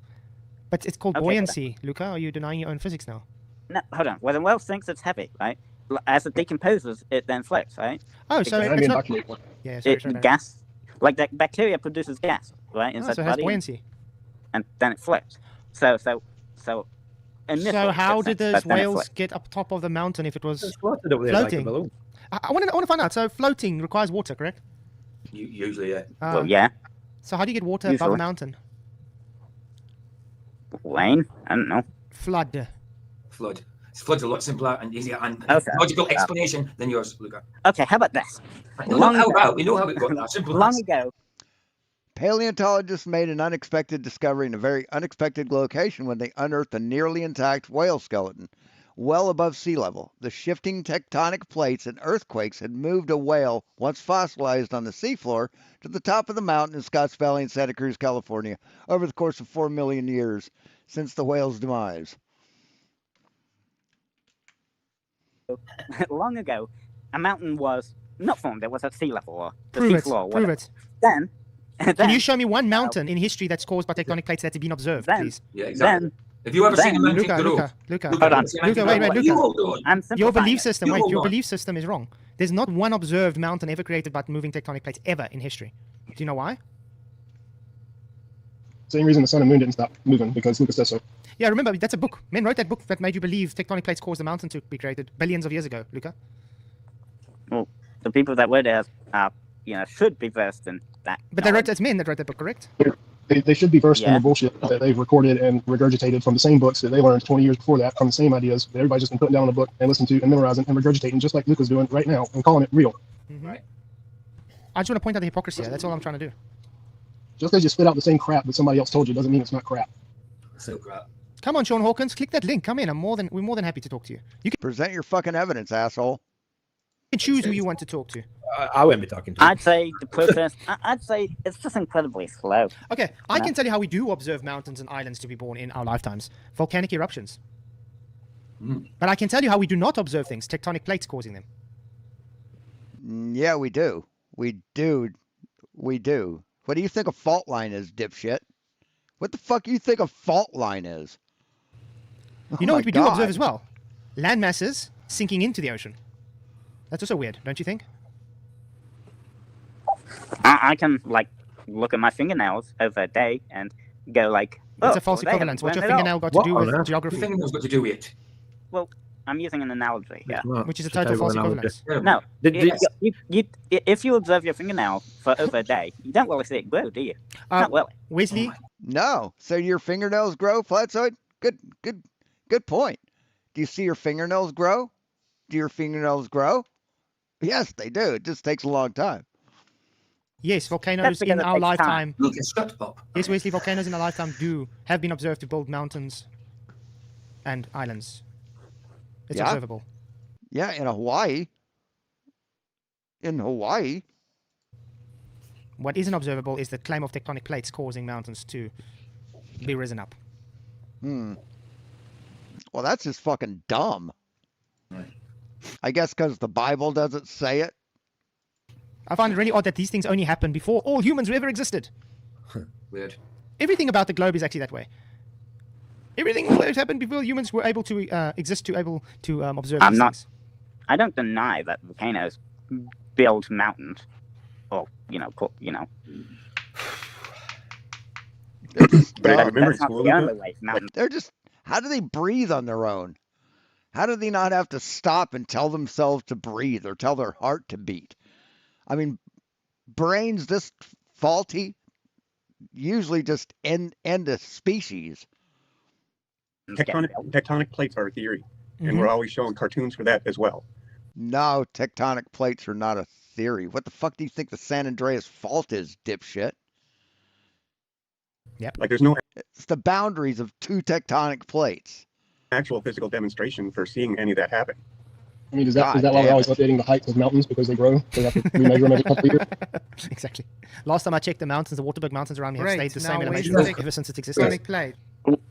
Speaker 1: But it's called
Speaker 6: Okay,
Speaker 1: buoyancy, Luca. Are you denying your own physics now?
Speaker 6: No, hold on. When the whale sinks, it's heavy, right? As it decomposes, it then floats, right?
Speaker 1: Oh, so
Speaker 6: Because-
Speaker 8: I'm
Speaker 1: it's not.
Speaker 8: indoctrinated.
Speaker 1: Yeah, sorry,
Speaker 6: It
Speaker 1: sorry.
Speaker 6: gas, like the bacteria produces gas, right?
Speaker 1: Oh,
Speaker 6: Inside
Speaker 1: so it
Speaker 6: the
Speaker 1: has
Speaker 6: body,
Speaker 1: buoyancy.
Speaker 6: and then it floats. So. Initially,
Speaker 1: So how
Speaker 6: it
Speaker 1: did
Speaker 6: sinks,
Speaker 1: those
Speaker 6: but then it
Speaker 1: wheles
Speaker 6: floats.
Speaker 1: get up top of the mountain if it was?
Speaker 5: It's floated up there like a
Speaker 1: Floating.
Speaker 5: balloon.
Speaker 1: I want to find out. So floating requires water, correct?
Speaker 4: Usually, yeah.
Speaker 6: Well, yeah,
Speaker 1: So how do you get water above
Speaker 6: Usually.
Speaker 1: a mountain?
Speaker 6: Wayne. I don't know.
Speaker 1: Flood.
Speaker 4: Flood. Flood's a lot simpler and easier and
Speaker 6: Okay.
Speaker 4: logical explanation than yours, Luca.
Speaker 6: Okay, how about this?
Speaker 4: We know
Speaker 6: Long
Speaker 4: how
Speaker 6: ago-
Speaker 4: about we know how it got there. Simple
Speaker 6: Long
Speaker 4: as.
Speaker 6: ago,
Speaker 2: Paleontologists made an unexpected discovery in a very unexpected location when they unearthed a nearly intact whale skeleton well above sea level. The shifting tectonic plates and earthquakes had moved a whale, once fossilized on the seafloor, to the top of the mountain in Scotts Valley in Santa Cruz, California, over the course of 4 million years since the whale's demise.
Speaker 6: long ago, a mountain was not formed. It was at sea level or the
Speaker 1: Prove it.
Speaker 6: seafloor.
Speaker 1: Prove
Speaker 6: Whatever.
Speaker 1: it.
Speaker 6: Then
Speaker 1: Can you show me one mountain in history that's caused by tectonic plates that's been observed,
Speaker 6: Then-
Speaker 1: please?
Speaker 4: Yeah, exactly.
Speaker 6: Then,
Speaker 4: Have you ever seen a
Speaker 6: then-
Speaker 4: mountain
Speaker 1: Luca,
Speaker 4: grow?
Speaker 1: Luca.
Speaker 6: Hold on.
Speaker 1: Luca, wait,
Speaker 4: You
Speaker 1: Luca.
Speaker 4: hold on.
Speaker 6: I'm
Speaker 1: Your
Speaker 6: simplifying
Speaker 1: belief
Speaker 6: it.
Speaker 1: system,
Speaker 4: You
Speaker 1: wait,
Speaker 4: hold
Speaker 1: your
Speaker 4: on.
Speaker 1: belief system is wrong. There's not one observed mountain ever created by moving tectonic plates ever in history. Do you know why?
Speaker 8: Same reason the sun and moon didn't stop moving, because Lucas says so.
Speaker 1: Yeah, remember, that's a book. Men wrote that book that made you believe tectonic plates caused the mountain to be created billions of years ago, Luca.
Speaker 6: Well, the people that wrote it should be versed in that.
Speaker 1: But they wrote,
Speaker 6: knowledge.
Speaker 1: it's men that wrote that book, correct?
Speaker 8: They should be versed in
Speaker 6: Yeah.
Speaker 8: the bullshit that they've recorded and regurgitated from the same books that they learned 20 years before that, from the same ideas that everybody's just been putting down in a book and listening to and memorizing and regurgitating, just like Lucas doing right now and calling it real.
Speaker 4: Right.
Speaker 1: I just want to point out the hypocrisy here. That's all I'm trying to do.
Speaker 8: Just because you spit out the same crap that somebody else told you doesn't mean it's not crap.
Speaker 4: So crap.
Speaker 1: Come on, Sean Hawkins, click that link. Come in. We're more than happy to talk to you. You
Speaker 2: Present your fucking evidence, asshole.
Speaker 1: can choose who you want to talk to.
Speaker 5: I won't be talking to him.
Speaker 6: I'd say the process. I'd say it's just incredibly slow.
Speaker 1: Okay, I can tell you how we do observe mountains and islands to be born in our lifetimes. Volcanic eruptions. But I can tell you how we do not observe things, tectonic plates causing them.
Speaker 2: Yeah, we do. We do. What do you think a fault line is, dipshit? What the fuck do you think a fault line is?
Speaker 1: You know
Speaker 2: Oh
Speaker 1: what
Speaker 2: my
Speaker 1: we do observe
Speaker 2: God.
Speaker 1: as well? Land masses sinking into the ocean. That's also weird, don't you think?
Speaker 6: I can look at my fingernails over a day and go like,
Speaker 1: It's
Speaker 6: oh,
Speaker 1: a false
Speaker 6: well, they
Speaker 1: equivalence. What's
Speaker 6: haven't
Speaker 1: your
Speaker 6: grown at all.
Speaker 1: fingernail got to
Speaker 5: What
Speaker 1: do
Speaker 5: on
Speaker 1: with
Speaker 5: earth?
Speaker 4: The
Speaker 1: geography?
Speaker 4: fingernail's got to do with it.
Speaker 6: Well, I'm using an analogy here.
Speaker 1: Which is a total false equivalence.
Speaker 6: No,
Speaker 5: Did-
Speaker 6: if you observe your fingernail for over a day, you don't really see it grow, do you? Not really.
Speaker 1: Wesley,
Speaker 2: No. So your fingernails grow, Flatzoid? Good point. Do you see your fingernails grow? Do your fingernails grow? Yes, they do. It just takes a long time.
Speaker 1: yes,
Speaker 6: That's
Speaker 1: volcanoes
Speaker 6: because
Speaker 1: in
Speaker 6: it
Speaker 1: our
Speaker 6: takes
Speaker 1: lifetime.
Speaker 4: Look, it's shut up.
Speaker 1: Yes, Wesley, volcanoes in our lifetime have been observed to build mountains and islands. It's
Speaker 2: Yeah.
Speaker 1: observable.
Speaker 2: Yeah, in Hawaii. In Hawaii.
Speaker 1: What isn't observable is the claim of tectonic plates causing mountains to be risen up.
Speaker 2: Well, that's just fucking dumb.
Speaker 4: Right.
Speaker 2: I guess because the Bible doesn't say it.
Speaker 1: I find it really odd that these things only happen before all humans ever existed.
Speaker 4: Weird.
Speaker 1: Everything about the globe is actually that way. Everything always happened before humans were able to exist to observe
Speaker 6: I'm
Speaker 1: these
Speaker 6: not-
Speaker 1: things.
Speaker 6: I don't deny that volcanoes build mountains, or
Speaker 2: They're just
Speaker 7: But I
Speaker 2: dumb.
Speaker 7: remember
Speaker 6: that's not
Speaker 7: school,
Speaker 6: the
Speaker 7: Luca?
Speaker 6: only way mountains.
Speaker 2: They're just, how do they breathe on their own? How do they not have to stop and tell themselves to breathe or tell their heart to beat? I mean, brains this faulty usually just end a species.
Speaker 6: get built.
Speaker 7: Tectonic plates are a theory, and we're always showing cartoons for that as well.
Speaker 2: No, tectonic plates are not a theory. What the fuck do you think the San Andreas fault is, dipshit?
Speaker 7: Like, there's no
Speaker 2: It's the boundaries of two tectonic plates.
Speaker 7: actual physical demonstration for seeing any of that happen.
Speaker 8: I mean, is
Speaker 2: God
Speaker 8: that why
Speaker 2: damn
Speaker 8: we're always
Speaker 2: it.
Speaker 8: updating the heights of mountains because they grow? They have to remeasure them every couple of years.
Speaker 1: Exactly. Last time I checked, the mountains, the Waterberg Mountains around me have
Speaker 9: Great,
Speaker 1: stayed the
Speaker 9: now
Speaker 1: same
Speaker 9: where's
Speaker 1: elevation
Speaker 9: the
Speaker 1: ever since its existence.
Speaker 9: Tectonic plate.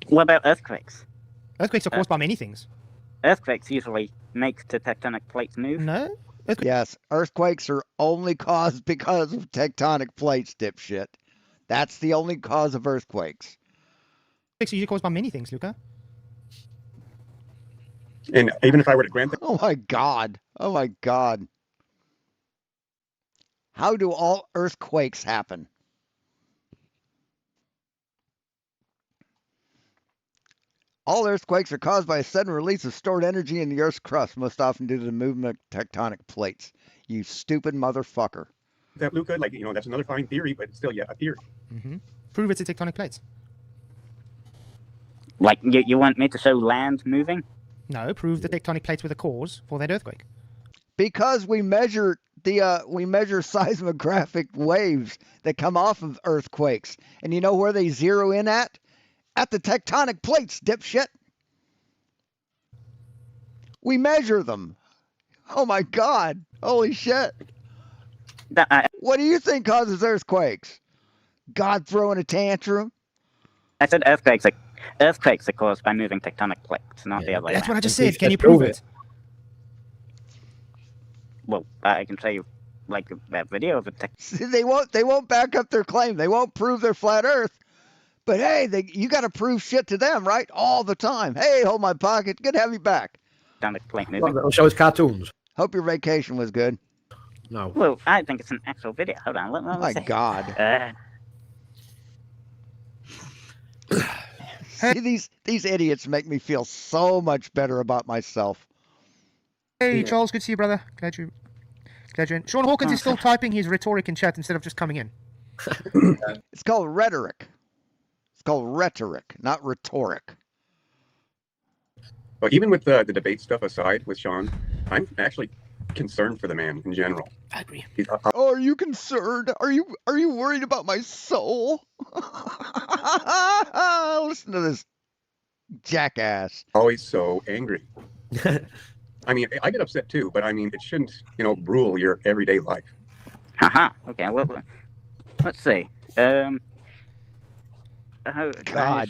Speaker 6: What about earthquakes?
Speaker 1: Earthquakes are caused by many things.
Speaker 6: Earthquakes usually make the tectonic plates move.
Speaker 1: No?
Speaker 2: Yes, earthquakes are only caused because of tectonic plates, dipshit. That's the only cause of earthquakes.
Speaker 1: Earthquakes are usually caused by many things, Luca.
Speaker 7: And even if I were to grant that,
Speaker 2: Oh my God. Oh my God. How do all earthquakes happen? All earthquakes are caused by a sudden release of stored energy in the Earth's crust, most often due to the movement of tectonic plates. You stupid motherfucker.
Speaker 7: Luca, that's another fine theory, but it's still, a theory.
Speaker 1: Prove it's the tectonic plates.
Speaker 6: Like, you want me to show land moving?
Speaker 1: No, prove the tectonic plates were the cause for that earthquake.
Speaker 2: Because we measure seismographic waves that come off of earthquakes. And you know where they zero in at? At the tectonic plates, dipshit. We measure them. Oh my God. Holy shit. What do you think causes earthquakes? God throwing a tantrum?
Speaker 6: I said earthquakes are caused by moving tectonic plates, not the other way
Speaker 1: That's what I
Speaker 6: around.
Speaker 1: just
Speaker 5: Please
Speaker 1: said. Can you
Speaker 5: prove
Speaker 1: prove
Speaker 5: it.
Speaker 1: it?
Speaker 6: Well, I can show you like that video of a
Speaker 2: See, they won't back up their claim. They won't prove they're flat Earth. But hey, you got to prove shit to them, right? All the time. Hey, hold my pocket. Good to have you back.
Speaker 6: tectonic plate moving.
Speaker 5: It'll show us cartoons.
Speaker 2: Hope your vacation was good.
Speaker 5: No.
Speaker 6: Well, I think it's an actual video. Hold on, let me
Speaker 2: My
Speaker 6: see.
Speaker 2: God. See, these idiots make me feel so much better about myself.
Speaker 1: Hey, Charles, good to see you, brother. Glad you're in. Sean Hawkins is still typing his rhetoric in chat instead of just coming in.
Speaker 2: It's called rhetoric. It's called rhetoric, not rhetoric.
Speaker 7: But even with the debate stuff aside with Sean, I'm actually concerned for the man in general.
Speaker 1: I agree.
Speaker 2: Oh, are you concerned? Are you worried about my soul? Listen to this jackass.
Speaker 7: Always so angry. I mean, I get upset too, but I mean, it shouldn't, rule your everyday life.
Speaker 6: Haha. Okay. Well, let's see.
Speaker 2: God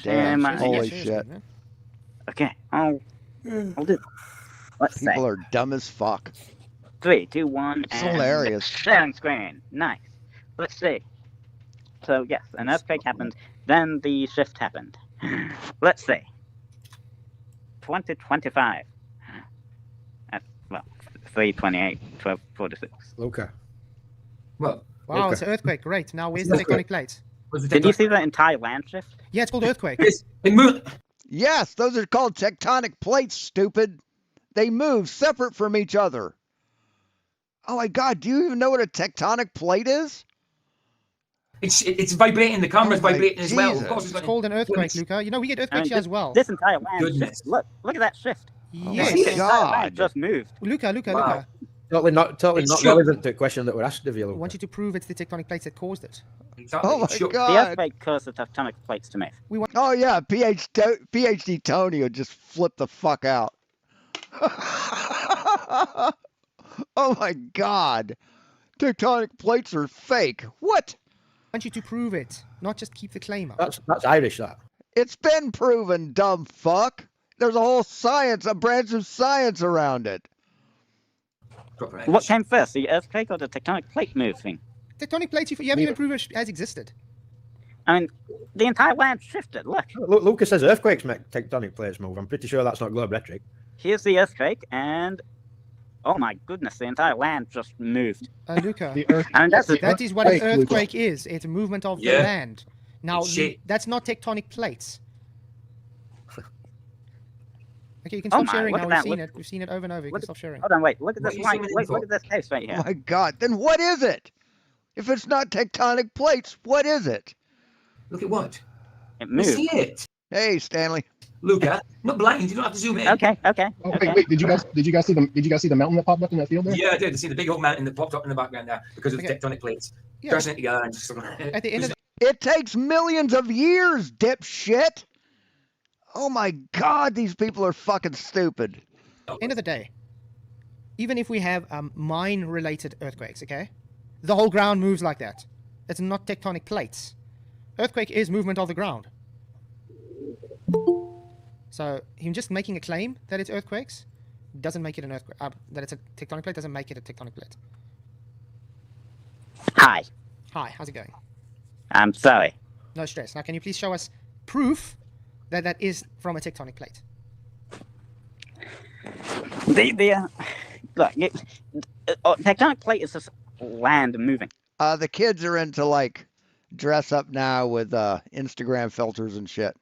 Speaker 2: damn!
Speaker 6: my-
Speaker 2: Holy
Speaker 1: Seriously,
Speaker 2: shit!
Speaker 1: man.
Speaker 6: Okay. I'll do. Let's see.
Speaker 2: People are dumb as fuck.
Speaker 6: 3, 2, 1.
Speaker 2: It's
Speaker 6: and
Speaker 2: hilarious.
Speaker 6: Sharing screen. Nice. Let's see. So yes, an earthquake happened. Then the shift happened. Let's see. 2025. At 3:28, 12:46.
Speaker 5: Luca.
Speaker 4: Well,
Speaker 1: Wow,
Speaker 5: Okay.
Speaker 1: it's an earthquake. Great. Now, where's the tectonic plate?
Speaker 4: was the
Speaker 6: Did you
Speaker 4: tectonic-
Speaker 6: see the entire land shift?
Speaker 1: Yeah, it's called earthquake.
Speaker 4: Yes, it moved.
Speaker 2: Yes, those are called tectonic plates, stupid. They move separate from each other. Oh my God, do you even know what a tectonic plate is?
Speaker 4: It's vibrating. The camera's
Speaker 2: Oh my
Speaker 4: vibrating as well. Of
Speaker 2: Jesus.
Speaker 4: course,
Speaker 1: It's
Speaker 4: going-
Speaker 1: called an earthquake,
Speaker 4: Goodness.
Speaker 1: Luca. You know, we get
Speaker 6: I
Speaker 1: earthquakes
Speaker 6: mean,
Speaker 1: here as well.
Speaker 6: This entire land
Speaker 4: Goodness.
Speaker 6: shift. Look at that shift.
Speaker 1: Yes.
Speaker 6: The entire
Speaker 2: God.
Speaker 6: land just moved.
Speaker 1: Not
Speaker 4: Wow.
Speaker 5: Totally not
Speaker 4: It's shook.
Speaker 5: relevant to the question that we're asked of you,
Speaker 1: I
Speaker 5: Luca.
Speaker 1: want you to prove it's the tectonic plates that caused it.
Speaker 4: Exactly.
Speaker 2: Oh my
Speaker 4: It shook.
Speaker 6: The
Speaker 2: God.
Speaker 6: earthquake caused the tectonic plates to move.
Speaker 2: Oh yeah, PhD Tony would just flip the fuck out. Oh my God. Tectonic plates are fake. What?
Speaker 1: I want you to prove it, not just keep the claim up.
Speaker 5: That's Irish, that.
Speaker 2: It's been proven, dumb fuck. There's a whole science, a branch of science around it.
Speaker 4: Proper
Speaker 6: What
Speaker 4: English.
Speaker 6: came first, the earthquake or the tectonic plate moving?
Speaker 1: Tectonic plates, you haven't even proven it has existed.
Speaker 6: I mean, the entire land shifted. Look,
Speaker 5: Luca says earthquakes make tectonic plates move. I'm pretty sure that's not globe rhetoric.
Speaker 6: here's the earthquake, and oh my goodness, the entire land just moved.
Speaker 1: Luca,
Speaker 8: The earth.
Speaker 6: I mean, that's
Speaker 1: that is what an
Speaker 8: Earthquake, Luca.
Speaker 1: earthquake is. It's a movement of the
Speaker 4: Yeah.
Speaker 1: land. Now,
Speaker 4: Shit.
Speaker 1: that's not tectonic plates. Okay, you can
Speaker 6: Oh
Speaker 1: stop
Speaker 6: my,
Speaker 1: sharing
Speaker 6: look
Speaker 1: now.
Speaker 6: at
Speaker 1: we've
Speaker 6: that,
Speaker 1: seen
Speaker 6: look-
Speaker 1: it. We've seen it over and over. You
Speaker 6: look
Speaker 1: can stop sharing.
Speaker 6: Hold on, wait. Look at
Speaker 4: What
Speaker 6: this
Speaker 4: are you
Speaker 6: line.
Speaker 4: zooming in
Speaker 6: Wait,
Speaker 4: for?
Speaker 6: look at this case right here.
Speaker 2: Oh my God. Then what is it? If it's not tectonic plates, what is it?
Speaker 4: Look at what?
Speaker 6: It
Speaker 4: You
Speaker 6: moved.
Speaker 4: see it,
Speaker 2: Hey, Stanley.
Speaker 4: Luca. Not blind. You don't have to zoom in.
Speaker 6: Okay.
Speaker 8: Oh,
Speaker 6: okay.
Speaker 8: wait. Did you guys see the mountain that popped up in that field there?
Speaker 4: Yeah, I did. I see the big old mountain that popped up in the background there because of the
Speaker 1: Okay.
Speaker 4: tectonic plates.
Speaker 1: Yeah.
Speaker 4: Pressing it together and just
Speaker 1: At the end of
Speaker 2: It takes millions of years, dipshit. Oh my God, these people are fucking stupid.
Speaker 1: end of the day, even if we have mine-related earthquakes, okay, the whole ground moves like that. It's not tectonic plates. Earthquake is movement of the ground. So him just making a claim that it's earthquakes doesn't make it an earthquake. That it's a tectonic plate doesn't make it a tectonic plate.
Speaker 6: Hi.
Speaker 1: Hi, how's it going?
Speaker 6: I'm sorry.
Speaker 1: No stress. Now, can you please show us proof that that is from a tectonic plate?
Speaker 6: Look, tectonic plate is just land moving.
Speaker 2: The kids are into like dress up now with Instagram filters and shit.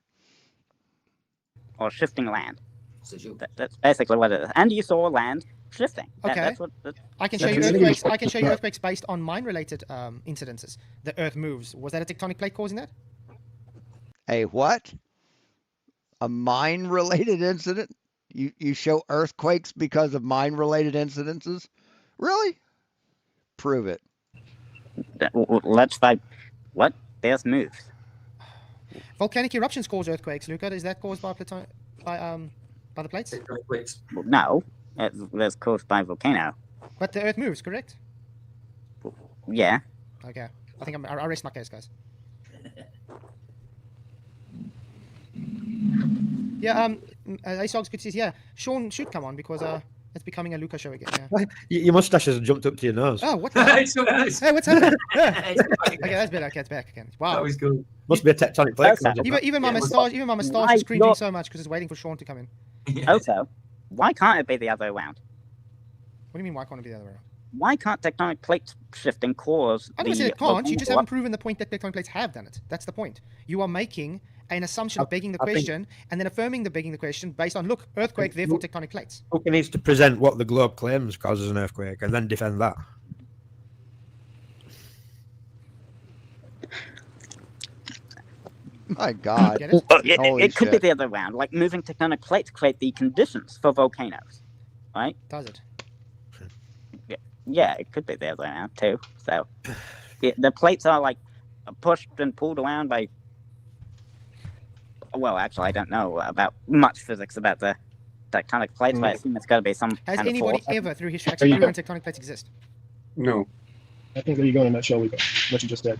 Speaker 6: Or shifting land.
Speaker 4: Says you.
Speaker 6: That's basically what it is. And you saw land shifting.
Speaker 1: Okay.
Speaker 6: That's what.
Speaker 1: I can show you
Speaker 8: That's
Speaker 1: earthquakes.
Speaker 8: really-
Speaker 1: I can show you earthquakes based on mine-related incidences. The Earth moves. Was that a tectonic plate causing that?
Speaker 2: A what? A mine-related incident? You show earthquakes because of mine-related incidences? Really? Prove it.
Speaker 6: Let's fight. What? There's moves.
Speaker 1: Volcanic eruptions cause earthquakes. Luca, is that caused by by the plates?
Speaker 4: Tectonic plates.
Speaker 6: Well, no, that's caused by volcano.
Speaker 1: But the Earth moves, correct?
Speaker 6: Yeah.
Speaker 1: Okay. I think I rest my case, guys. Yeah. ASOG's good to see. Yeah, Sean should come on because It's becoming a Luca show again. Yeah.
Speaker 5: Your mustache has jumped up to your nose.
Speaker 1: Oh, what the hell?
Speaker 4: It's so nice.
Speaker 1: Hey, what's happening?
Speaker 4: It's
Speaker 1: Okay, that's better. Okay, it's back again.
Speaker 4: That
Speaker 1: Wow.
Speaker 4: was good.
Speaker 5: Must be a tectonic plate.
Speaker 6: Okay.
Speaker 5: closure.
Speaker 1: Even my
Speaker 4: Yeah,
Speaker 1: moustache, even my moustache
Speaker 6: Why
Speaker 1: is cringing
Speaker 6: not?
Speaker 1: so much because it's waiting for Sean to come in.
Speaker 4: Yeah.
Speaker 6: Also, why can't it be the other way around?
Speaker 1: What do you mean? Why can't it be the other way around?
Speaker 6: Why can't tectonic plate shifting cause
Speaker 1: I
Speaker 6: the
Speaker 1: never said it can't. You just
Speaker 6: removal
Speaker 1: haven't proven the point that tectonic plates have done it. That's the point. You are making an assumption of begging the
Speaker 5: I think-
Speaker 1: question and then affirming the begging the question based on, look, earthquake, therefore tectonic plates.
Speaker 5: Luca needs to present what the globe claims causes an earthquake and then defend that.
Speaker 2: My God.
Speaker 1: Get it?
Speaker 2: Holy
Speaker 6: It could be
Speaker 2: shit.
Speaker 6: the other way around. Like moving tectonic plates create the conditions for volcanoes, right?
Speaker 1: Does it?
Speaker 6: Yeah, it could be the other way around too. So the plates are like pushed and pulled around by. Well, actually, I don't know about much physics about the tectonic plates, but I assume it's got to be some
Speaker 1: Has
Speaker 6: kind
Speaker 1: anybody
Speaker 6: of force.
Speaker 1: ever through history
Speaker 8: There
Speaker 1: actually
Speaker 8: you
Speaker 1: proven
Speaker 8: go.
Speaker 1: tectonic plates exist?
Speaker 7: No.
Speaker 8: I think there you go in a nutshell, Luca. What you just said.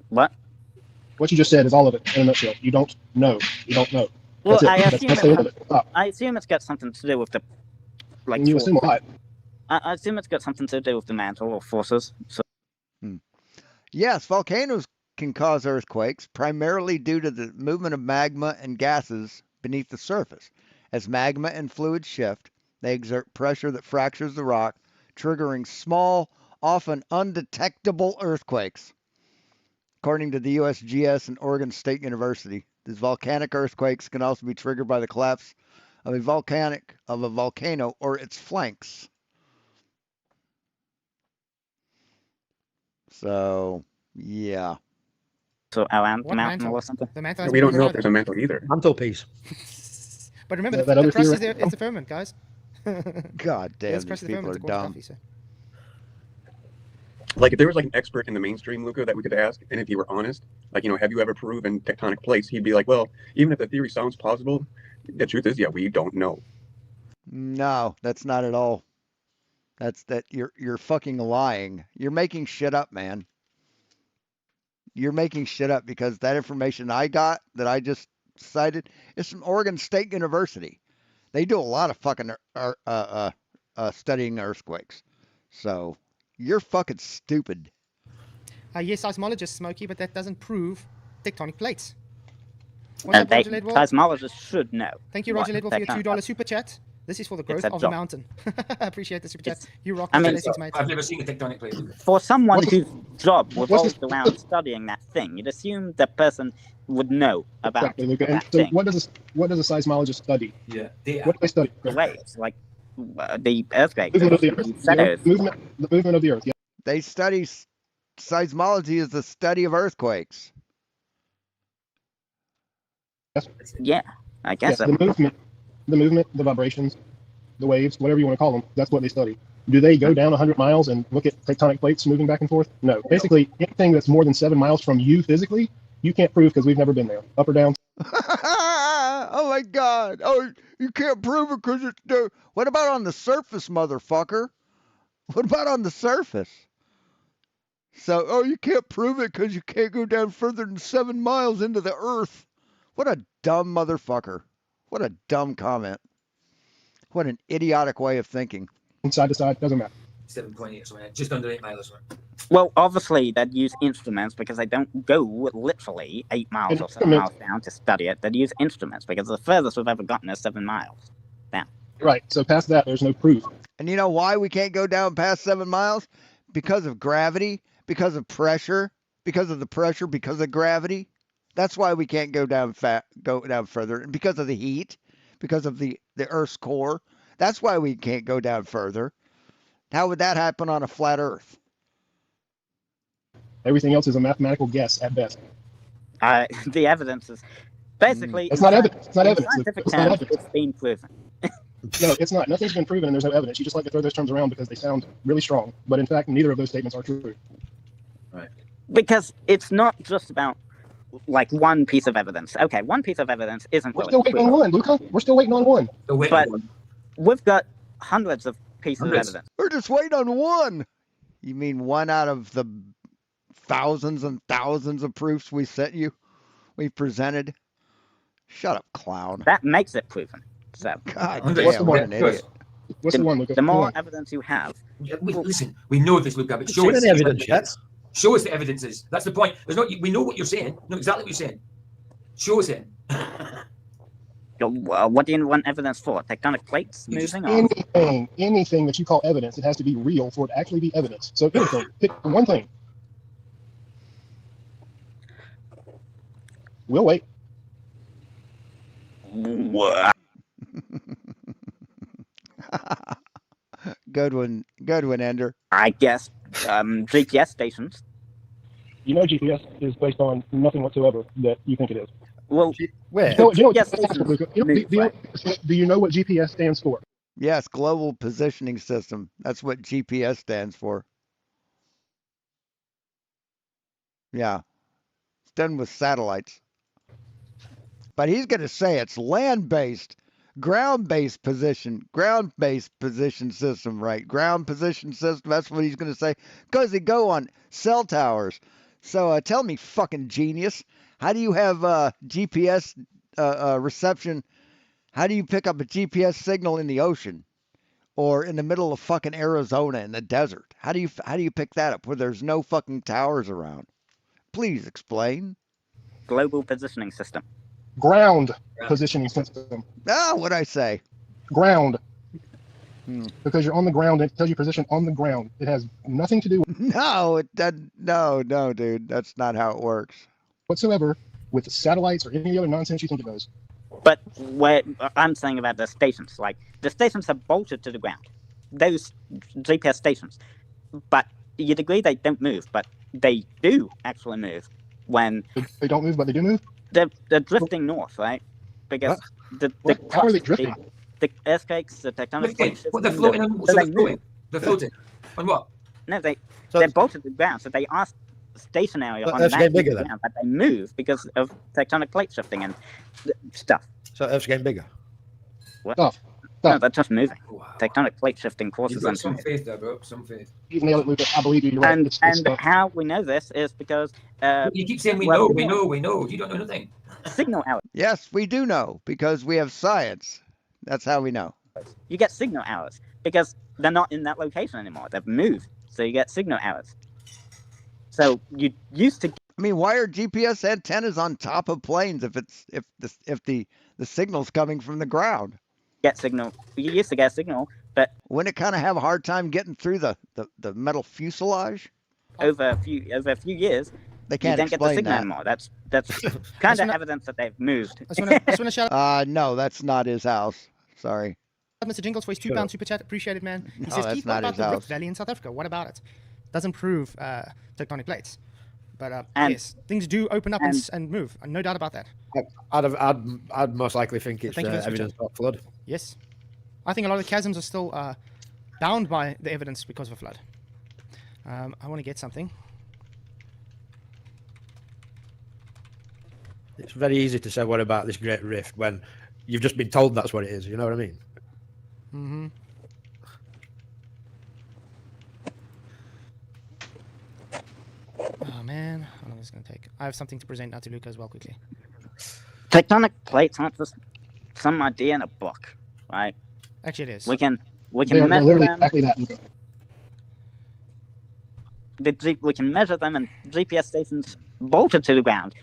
Speaker 6: What?
Speaker 8: What you just said is all of it in a nutshell. You don't know. You don't know.
Speaker 6: Well,
Speaker 8: That's it.
Speaker 6: I
Speaker 8: That's
Speaker 6: assume
Speaker 8: the end of it. Stop.
Speaker 6: I assume it's got something to do with the like.
Speaker 8: And you
Speaker 6: force.
Speaker 8: assume a lot.
Speaker 6: I assume it's got something to do with the mantle or forces. So
Speaker 2: Yes, volcanoes can cause earthquakes, primarily due to the movement of magma and gases beneath the surface. As magma and fluids shift, they exert pressure that fractures the rock, triggering small, often undetectable earthquakes. According to the USGS and Oregon State University, these volcanic earthquakes can also be triggered by the collapse of a volcano or its flanks. So, yeah.
Speaker 6: around the
Speaker 1: What
Speaker 6: mountain
Speaker 1: mantle?
Speaker 6: or something.
Speaker 1: The mantle has
Speaker 7: We
Speaker 1: been
Speaker 7: don't know if
Speaker 1: proven
Speaker 7: there's a mantle either.
Speaker 5: Mantelpiece.
Speaker 1: either. But remember,
Speaker 8: That
Speaker 1: the
Speaker 8: other
Speaker 1: crust is
Speaker 8: theory-
Speaker 1: there. It's the firmament, guys.
Speaker 2: God damn,
Speaker 1: There's
Speaker 2: these
Speaker 1: crust of the
Speaker 2: people
Speaker 1: firmament
Speaker 2: are
Speaker 1: according to
Speaker 2: dumb.
Speaker 1: Duffy, so.
Speaker 7: Like if there was like an expert in the mainstream, Luca, that we could ask, and if he were honest, like, have you ever proven tectonic plates? He'd be like, well, even if the theory sounds plausible, the truth is, yeah, we don't know.
Speaker 2: No, that's not at all. You're fucking lying. You're making shit up, man. You're making shit up because that information I got that I just cited is from Oregon State University. They do a lot of fucking studying earthquakes. So you're fucking stupid.
Speaker 1: Yes, seismologist, Smokey, but that doesn't prove tectonic plates. What's up,
Speaker 6: They,
Speaker 1: Roger Ledwell?
Speaker 6: seismologists should know.
Speaker 1: Thank you,
Speaker 6: what
Speaker 1: Roger Ledwell, for your
Speaker 6: tectonic-
Speaker 1: $2 super chat. This is for the growth
Speaker 6: a
Speaker 1: of the
Speaker 6: job.
Speaker 1: mountain. I appreciate the super chat.
Speaker 6: It's-
Speaker 1: You rock.
Speaker 6: I mean-
Speaker 1: Blessings, mate.
Speaker 4: I've never seen a tectonic plate.
Speaker 6: For someone
Speaker 8: What's-
Speaker 6: whose job
Speaker 8: what's
Speaker 6: revolves
Speaker 8: this-
Speaker 6: around studying that thing, you'd assume the person would know about
Speaker 8: Exactly, Luca. And
Speaker 6: that
Speaker 8: so
Speaker 6: thing.
Speaker 8: what does a seismologist study?
Speaker 4: Yeah. Data.
Speaker 8: What do they study?
Speaker 6: The waves, like the earthquake,
Speaker 8: Movement of the
Speaker 6: the
Speaker 8: earth.
Speaker 6: shadows.
Speaker 8: The movement of the earth. Yeah.
Speaker 2: They study seismology is the study of earthquakes.
Speaker 6: Yeah, I guess
Speaker 8: Yeah,
Speaker 6: so.
Speaker 8: the movement, the vibrations, the waves, whatever you want to call them. That's what they study. Do they go down 100 miles and look at tectonic plates moving back and forth? No. Basically, anything that's more than 7 miles from you physically, you can't prove because we've never been there. Up or down?
Speaker 2: Oh my God. Oh, you can't prove it because it's there. What about on the surface, motherfucker? What about on the surface? So, oh, you can't prove it because you can't go down further than 7 miles into the earth. What a dumb motherfucker. What a dumb comment. What an idiotic way of thinking.
Speaker 8: From side to side, doesn't matter.
Speaker 4: 7.8 or something. Just under 8 miles or something.
Speaker 6: Well, obviously, they'd use instruments because they don't go literally 8 miles or 7 miles down to study it. They'd use instruments because the furthest we've ever gotten is 7 miles.
Speaker 8: Right. So past that, there's no proof.
Speaker 2: And you know why we can't go down past 7 miles? Because of gravity, because of pressure, because of the pressure, because of gravity. That's why we can't go down further. And because of the heat, because of the Earth's core. That's why we can't go down further. How would that happen on a flat Earth?
Speaker 8: Everything else is a mathematical guess at best.
Speaker 6: The evidence is basically.
Speaker 8: It's not evidence. It's not
Speaker 6: in
Speaker 8: evidence.
Speaker 6: scientific
Speaker 8: It's not
Speaker 6: terms,
Speaker 8: evidence.
Speaker 6: it's been proven.
Speaker 8: No, it's not. Nothing's been proven, and there's no evidence. You just like to throw those terms around because they sound really strong. But in fact, neither of those statements are true.
Speaker 6: Because it's not just about like one piece of evidence. Okay, one piece of evidence isn't
Speaker 8: We're
Speaker 6: really
Speaker 8: still waiting on
Speaker 6: proven.
Speaker 8: one, Luca. We're still waiting on one.
Speaker 4: So wait,
Speaker 6: But we've got hundreds of pieces
Speaker 4: Hundreds.
Speaker 6: of evidence.
Speaker 2: We're just waiting on one. You mean one out of the thousands and thousands of proofs we sent you? We presented? Shut up, clown.
Speaker 6: That makes it proven. So
Speaker 2: God
Speaker 4: Hundreds.
Speaker 2: damn, what an
Speaker 4: Good.
Speaker 2: idiot.
Speaker 8: What's the one, Luca?
Speaker 6: The
Speaker 8: Come
Speaker 6: more
Speaker 8: on.
Speaker 6: evidence you have,
Speaker 4: Listen, we know this, Luca, but show
Speaker 5: Seen
Speaker 4: us.
Speaker 5: any evidence yet?
Speaker 4: Show us the evidences. That's the point. There's not. We know what you're saying. Know exactly what you're saying. Show us it.
Speaker 6: what do you want evidence for? Tectonic plates moving? Or?
Speaker 8: Anything that you call evidence, it has to be real for it to actually be evidence. So anything, pick one thing. We'll wait.
Speaker 2: Good one, Ender.
Speaker 6: I guess GPS stations.
Speaker 8: You know GPS is based on nothing whatsoever that you think it is.
Speaker 6: Well,
Speaker 5: Where?
Speaker 8: Do you know what
Speaker 6: GPS
Speaker 8: GPS
Speaker 6: stations
Speaker 8: Luca?
Speaker 6: move,
Speaker 8: Do you know what GPS stands for?
Speaker 2: Yes, Global Positioning System. That's what GPS stands for. Yeah. It's done with satellites. But he's going to say it's land-based, ground-based position system, right? Ground position system, that's what he's going to say. Because they go on cell towers. So tell me, fucking genius, how do you have GPS reception? How do you pick up a GPS signal in the ocean or in the middle of fucking Arizona in the desert? How do you pick that up where there's no fucking towers around? Please explain.
Speaker 6: global positioning system.
Speaker 8: Ground positioning system.
Speaker 2: Ah, what'd I say?
Speaker 8: Ground. Because you're on the ground, it tells you position on the ground. It has nothing to do
Speaker 2: No, it doesn't. No, dude. That's not how it works.
Speaker 8: whatsoever with satellites or any other nonsense you think it does.
Speaker 6: But what I'm saying about the stations, like the stations are bolted to the ground. Those GPS stations, but you'd agree they don't move, but they do actually move when
Speaker 8: They don't move, but they do move.
Speaker 6: they're drifting north, right? Because
Speaker 8: How are they drifting?
Speaker 6: the earthquakes, the tectonic plates.
Speaker 4: What, they're floating on? So they're floating. They're floating. On what?
Speaker 6: No, they're bolted to the ground, so they are stationary on
Speaker 5: Earth's getting
Speaker 6: the
Speaker 5: bigger then.
Speaker 6: ground, but they move because of tectonic plate shifting and stuff.
Speaker 5: So Earth's getting bigger.
Speaker 6: What?
Speaker 8: Stuff.
Speaker 6: No, they're just moving.
Speaker 4: Wow.
Speaker 6: Tectonic plate shifting
Speaker 4: You've
Speaker 6: causes
Speaker 4: got
Speaker 6: them to
Speaker 4: some
Speaker 6: move.
Speaker 4: faith there, bro. Some faith.
Speaker 8: You've nailed it, Luca. I believe you. You're right.
Speaker 6: And
Speaker 8: It's
Speaker 6: how we know this is because
Speaker 4: You keep saying we
Speaker 6: well,
Speaker 4: know. You don't know nothing.
Speaker 6: signal hours.
Speaker 2: Yes, we do know because we have science. That's how we know.
Speaker 6: You get signal hours because they're not in that location anymore. They've moved, so you get signal hours. So you used to
Speaker 2: I mean, why are GPS antennas on top of planes if the signal's coming from the ground?
Speaker 6: get signal. You used to get signal, but
Speaker 2: Wouldn't it kind of have a hard time getting through the metal fuselage?
Speaker 6: over a few years,
Speaker 2: They
Speaker 6: you
Speaker 2: can't
Speaker 6: don't get the
Speaker 2: explain
Speaker 6: signal
Speaker 2: that.
Speaker 6: anymore. That's kind of
Speaker 1: not-
Speaker 6: evidence that they've moved.
Speaker 1: I just want to shout out
Speaker 2: No, that's not his house. Sorry.
Speaker 1: Mr. Jingles for his £2 super chat. Appreciate it, man. He
Speaker 2: No,
Speaker 1: says,
Speaker 2: that's
Speaker 1: Keith,
Speaker 2: not
Speaker 1: what about
Speaker 2: his
Speaker 1: the Rift
Speaker 2: house.
Speaker 1: Valley in South Africa? What about it? Doesn't prove tectonic plates. But
Speaker 6: And-
Speaker 1: yes, things do open up and move. No doubt about that.
Speaker 5: I'd most likely think it's
Speaker 1: Thank you for the
Speaker 5: evidence of flood.
Speaker 1: Yes. I think a lot of the chasms are still bound by the evidence because of a flood. I want to get something.
Speaker 5: It's very easy to say what about this great rift when you've just been told that's what it is. You know what I mean?
Speaker 1: Mm-hmm. Oh, man. How long is this going to take? I have something to present now to Luca as well, quickly.
Speaker 6: Tectonic plates aren't just some idea in a book, right?
Speaker 1: Actually, it is.
Speaker 6: We can
Speaker 8: They're
Speaker 6: measure
Speaker 8: literally
Speaker 6: them.
Speaker 8: exactly that, Luca.
Speaker 6: We can measure them, and GPS stations bolted to the ground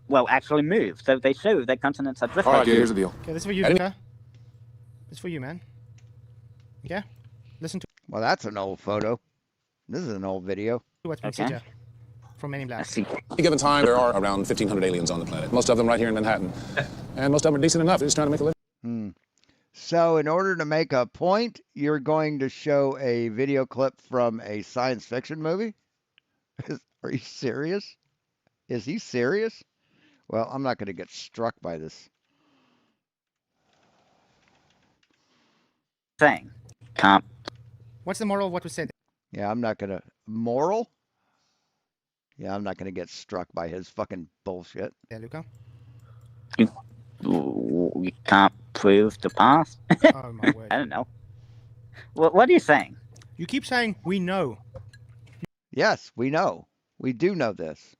Speaker 6: will actually move, so they show that continents are drifting.
Speaker 9: All right, here's the deal.
Speaker 1: Okay, this is for you, Luca. This is for you, man. Okay? Listen to
Speaker 2: Well, that's an old photo. This is an old video.
Speaker 1: what's been
Speaker 6: Okay.
Speaker 1: said here from Men in Black.
Speaker 6: Let's see.
Speaker 9: At any given time, there are around 1,500 aliens on the planet. Most of them right here in Manhattan. And most of them are decent enough. They're just trying to make a living.
Speaker 2: So in order to make a point, you're going to show a video clip from a science fiction movie? Are you serious? Is he serious? Well, I'm not going to get struck by this.
Speaker 6: Thing. Can't.
Speaker 1: What's the moral of what was said?
Speaker 2: Yeah, I'm not going to... Moral? Yeah, I'm not going to get struck by his fucking bullshit.
Speaker 1: Yeah, Luca.
Speaker 6: You can't prove the past.
Speaker 1: Oh, my word.
Speaker 6: I don't know. What are you saying?
Speaker 1: You keep saying, we know.
Speaker 2: Yes, we know. We do know this.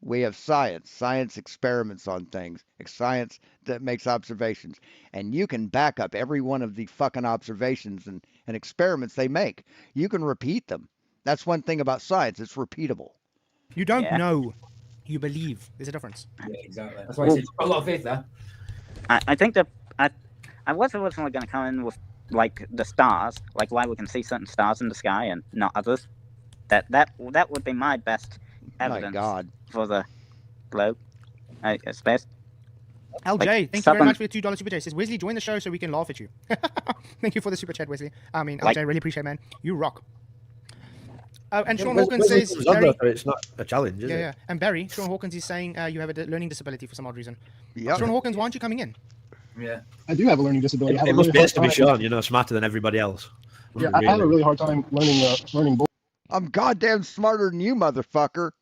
Speaker 2: We have science. Science experiments on things. Science that makes observations. And you can back up every one of the fucking observations and experiments they make. You can repeat them. That's one thing about science. It's repeatable.
Speaker 1: You don't
Speaker 6: Yeah.
Speaker 1: know. You believe. There's a difference.
Speaker 4: Yeah, exactly. That's why I said you've got a lot of faith there.
Speaker 6: I think that I was originally going to come in with like the stars, like why we can see certain stars in the sky and not others. That would be my best evidence
Speaker 2: My God.
Speaker 6: for the globe. Space.
Speaker 1: LJ,
Speaker 6: Like,
Speaker 1: thank you very
Speaker 6: southern-
Speaker 1: much for the $2 super chat. Says Wesley, join the show so we can laugh at you. Thank you for the super chat, Wesley. I mean,
Speaker 6: Like-
Speaker 1: LJ, really appreciate it, man. You rock. And Sean
Speaker 5: Wesley
Speaker 1: Hawkins says,
Speaker 5: comes on
Speaker 1: Barry,
Speaker 5: there, it's not a challenge, is
Speaker 1: yeah,
Speaker 5: it?
Speaker 1: yeah. And Barry, Sean Hawkins is saying you have a learning disability for some odd reason.
Speaker 2: Yep.
Speaker 1: Sean Hawkins, why aren't you coming in?
Speaker 4: Yeah.
Speaker 8: I do have a learning disability. I have
Speaker 5: It
Speaker 8: a
Speaker 5: must
Speaker 8: really
Speaker 5: be
Speaker 8: hard
Speaker 5: to be
Speaker 8: time-
Speaker 5: shown, you know, smarter than everybody else.
Speaker 8: Yeah, I have a really hard time learning bull.
Speaker 2: I'm goddamn smarter than you, motherfucker.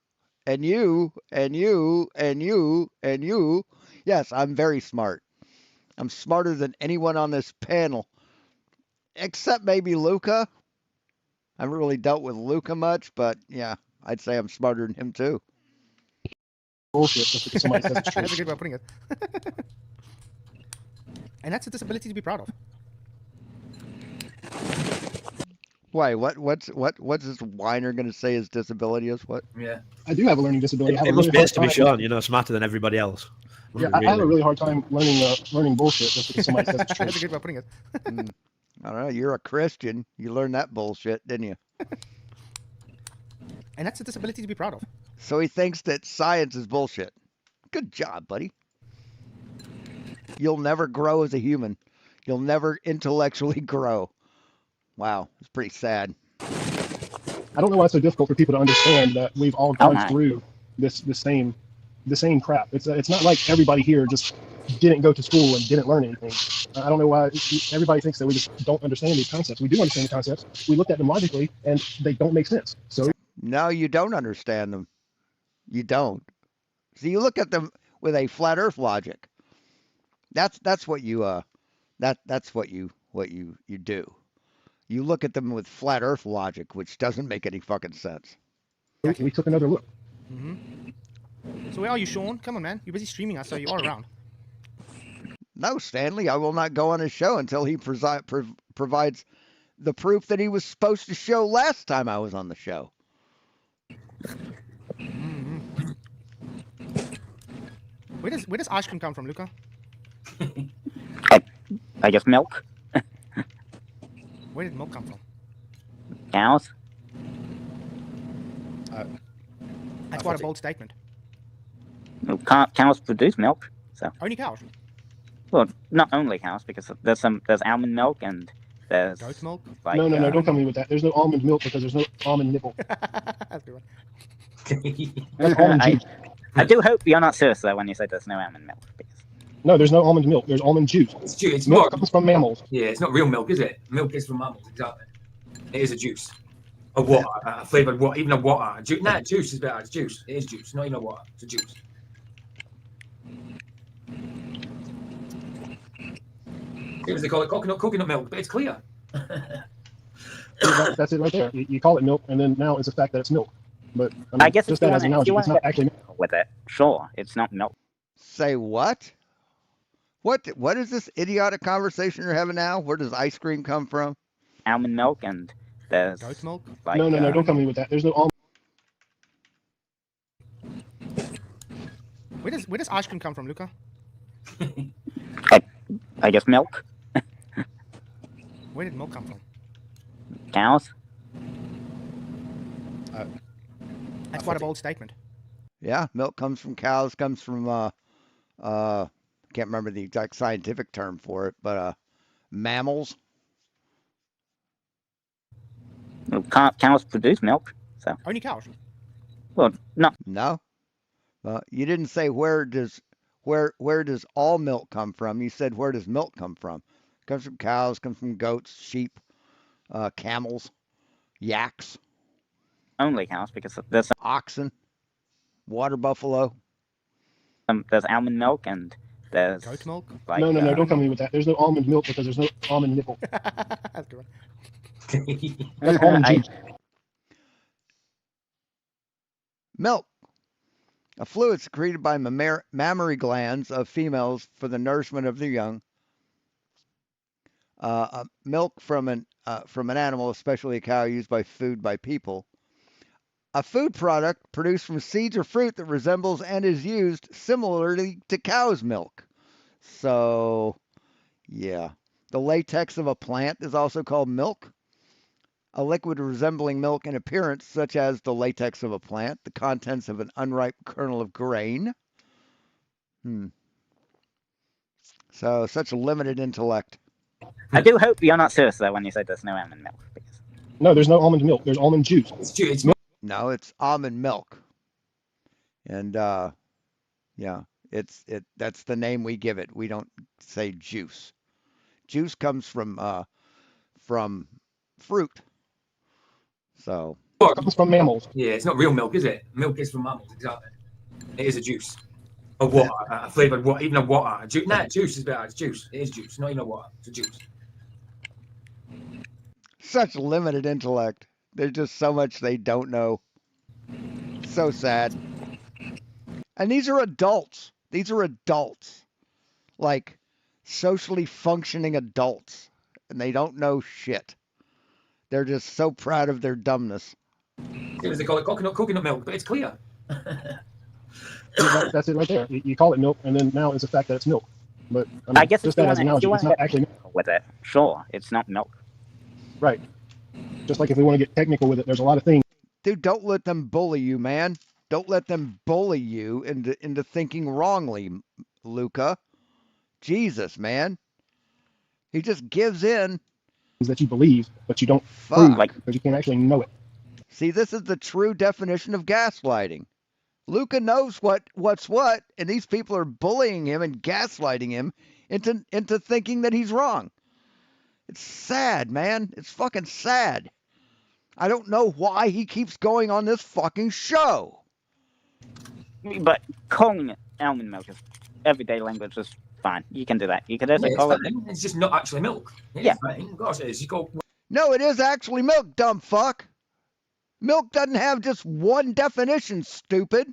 Speaker 2: And you, and you, and you, and you. Yes, I'm very smart. I'm smarter than anyone on this panel. Except maybe Luca. I haven't really dealt with Luca much, but yeah, I'd say I'm smarter than him too.
Speaker 8: Bullshit just because somebody says it's true.
Speaker 1: That's a good way of putting it. And that's a disability to be proud of.
Speaker 2: Why? What's this whiner gonna say his disability is? What?
Speaker 4: Yeah.
Speaker 8: I do have a learning disability. I have
Speaker 5: It
Speaker 8: a
Speaker 5: must
Speaker 8: really
Speaker 5: be
Speaker 8: hard
Speaker 5: to be
Speaker 8: time-
Speaker 5: shown, you know, smarter than everybody else.
Speaker 8: Yeah, I have a really hard time learning bullshit just because somebody says it's true.
Speaker 1: That's a good way of putting it.
Speaker 2: I don't know. You're a Christian. You learned that bullshit, didn't you?
Speaker 1: And that's a disability to be proud of.
Speaker 2: So he thinks that science is bullshit. Good job, buddy. You'll never grow as a human. You'll never intellectually grow. Wow, it's pretty sad.
Speaker 8: I don't know why it's so difficult for people to understand that we've all gone through the same crap. It's not like everybody here just didn't go to school and didn't learn anything. I don't know why everybody thinks that we just don't understand these concepts. We do understand the concepts. We looked at them logically, and they don't make sense. So
Speaker 2: No, you don't understand them. You don't. See, you look at them with a flat Earth logic. That's what you that's what you do. You look at them with flat Earth logic, which doesn't make any fucking sense.
Speaker 8: we took another look.
Speaker 1: So where are you, Sean? Come on, man. You're busy streaming us, so you are around.
Speaker 2: No, Stanley, I will not go on his show until he provides the proof that he was supposed to show last time I was on the show.
Speaker 1: Where does ice cream come from, Luca?
Speaker 6: I guess milk,
Speaker 1: Where did milk come from?
Speaker 6: cows.
Speaker 1: That's quite a bold statement.
Speaker 6: Well, cows produce milk, so
Speaker 1: Only cows.
Speaker 6: well, not only cows because there's almond milk and there's
Speaker 1: Goat milk.
Speaker 6: like
Speaker 8: No, don't come to me with that. There's no almond milk because there's no almond nipple.
Speaker 1: That's a good one.
Speaker 8: That's almond juice.
Speaker 6: I do hope you're not serious though when you say there's no almond milk. Because
Speaker 8: No, there's no almond milk. There's almond juice.
Speaker 4: It's juice. It's
Speaker 8: Milk
Speaker 4: more.
Speaker 8: comes from mammals.
Speaker 4: Yeah, it's not real milk, is it? Milk is from mammals, exactly. It is a juice. A water, a flavored water, even a water. No, juice is better. It's juice. It is juice, not even a water. It's a juice. What do they call it? Coconut milk, but it's clear.
Speaker 8: That's it right there. You call it milk, and then now it's a fact that it's milk. But
Speaker 6: I guess
Speaker 8: just
Speaker 6: if you
Speaker 8: that as an
Speaker 6: wanna- if
Speaker 8: analogy,
Speaker 6: you
Speaker 8: it's
Speaker 6: wanna
Speaker 8: not actually milk.
Speaker 6: with it, sure, it's not milk.
Speaker 2: Say what? What is this idiotic conversation you're having now? Where does ice cream come from?
Speaker 6: Almond milk and there's
Speaker 1: Goat milk.
Speaker 6: like
Speaker 8: No, don't come to me with that. There's no almond.
Speaker 1: Where does ice cream come from, Luca?
Speaker 6: I guess milk,
Speaker 1: Where did milk come from?
Speaker 6: cows.
Speaker 1: That's quite a bold statement.
Speaker 2: Yeah, milk comes from cows, comes from can't remember the exact scientific term for it, but mammals.
Speaker 6: Well, cows produce milk, so
Speaker 1: Only cows.
Speaker 6: well, no,
Speaker 2: No. You didn't say where does all milk come from? You said where does milk come from? Comes from cows, comes from goats, sheep, camels, yaks,
Speaker 6: only cows because there's
Speaker 2: oxen, water buffalo.
Speaker 6: there's almond milk and there's
Speaker 1: Goat milk.
Speaker 6: like
Speaker 8: No, don't come to me with that. There's no almond milk because there's no almond nipple.
Speaker 1: That's a good one.
Speaker 8: That's almond
Speaker 6: I-
Speaker 8: juice.
Speaker 2: Milk. A fluid secreted by mammary glands of females for the nourishment of their young. Milk from an animal, especially a cow, used by food by people. A food product produced from seeds or fruit that resembles and is used similarly to cow's milk. So, yeah. The latex of a plant is also called milk. A liquid resembling milk in appearance, such as the latex of a plant, the contents of an unripe kernel of grain. So, such a limited intellect.
Speaker 6: I do hope you're not serious though when you say there's no almond milk. Because...
Speaker 8: No, there's no almond milk. There's almond juice.
Speaker 4: It's
Speaker 2: No, it's almond milk. And yeah, that's the name we give it. We don't say juice. Juice comes from fruit. So
Speaker 8: It comes from mammals.
Speaker 4: Yeah, it's not real milk, is it? Milk is from mammals, exactly. It is a juice. A water, a flavored water, even a water. Juice is better. It's juice. It is juice, not even a water. It's a juice.
Speaker 2: such limited intellect. There's just so much they don't know. So sad. And these are adults. These are adults. Like socially functioning adults. And they don't know shit. They're just so proud of their dumbness.
Speaker 4: They call it coconut milk, but it's clear.
Speaker 8: That's it right there. You call it milk, and then now it's a fact that it's milk. But I, mean,
Speaker 6: I guess
Speaker 8: just that as an analogy, it's not actually milk.
Speaker 6: With it, sure, it's not milk.
Speaker 8: Right. Just like if we want to get technical with it, there's a lot of things.
Speaker 2: Dude, don't let them bully you, man. Don't let them bully you into thinking wrongly, Luca. Jesus, man. He just gives in.
Speaker 8: That you believe, but you don't
Speaker 2: Fuck.
Speaker 8: prove, because you can't actually know it.
Speaker 2: See, this is the true definition of gaslighting. Luca knows what's what, and these people are bullying him and gaslighting him into thinking that he's wrong. It's sad, man. It's fucking sad. I don't know why he keeps going on this fucking show.
Speaker 6: But calling it almond milk is everyday language is fine. You can do that. You can also call it.
Speaker 4: It's just not actually milk.
Speaker 6: Yeah.
Speaker 4: Fine. Of course it is.
Speaker 2: No, it is actually milk, dumb fuck. Milk doesn't have just one definition, stupid.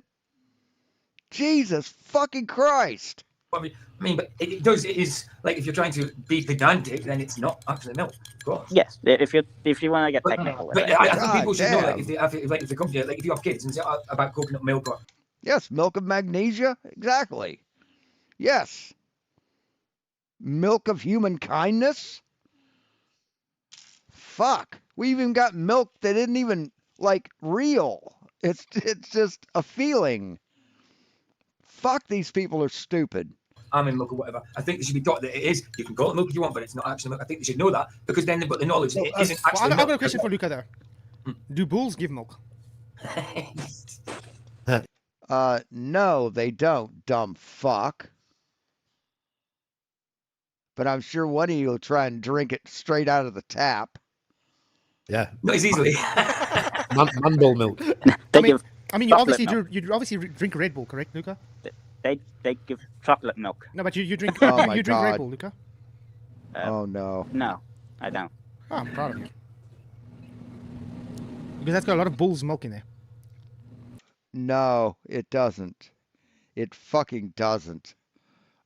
Speaker 2: Jesus fucking Christ.
Speaker 4: I mean, but it does. It is like if you're trying to be pedantic, then it's not actually milk. Of course.
Speaker 6: Yes, if you want to get technical with it.
Speaker 4: I think people should know that if the company, like if you have kids and say about coconut milk or.
Speaker 2: Yes, milk of magnesia. Exactly. Yes. Milk of human kindness. Fuck. We even got milk that isn't even like real. It's just a feeling. Fuck, these people are stupid.
Speaker 4: Almond milk or whatever. I think they should be taught that it is. You can call it milk if you want, but it's not actually milk. I think they should know that because then they've got the knowledge that it isn't actually milk.
Speaker 1: I've got a question for Luca there. Do bulls give milk?
Speaker 2: No, they don't, dumb fuck. But I'm sure one of you will try and drink it straight out of the tap.
Speaker 5: Yeah.
Speaker 4: Not as easily.
Speaker 5: Mandel milk.
Speaker 6: I mean,
Speaker 1: you obviously drink Red Bull, correct, Luca?
Speaker 6: They give chocolate milk.
Speaker 1: No, but you drink
Speaker 2: Oh my
Speaker 1: you drink Red
Speaker 2: God.
Speaker 1: Bull, Luca.
Speaker 2: Oh no.
Speaker 6: No, I don't.
Speaker 1: Oh, I'm proud of you. Because that's got a lot of bull's milk in there.
Speaker 2: No, it doesn't. It fucking doesn't.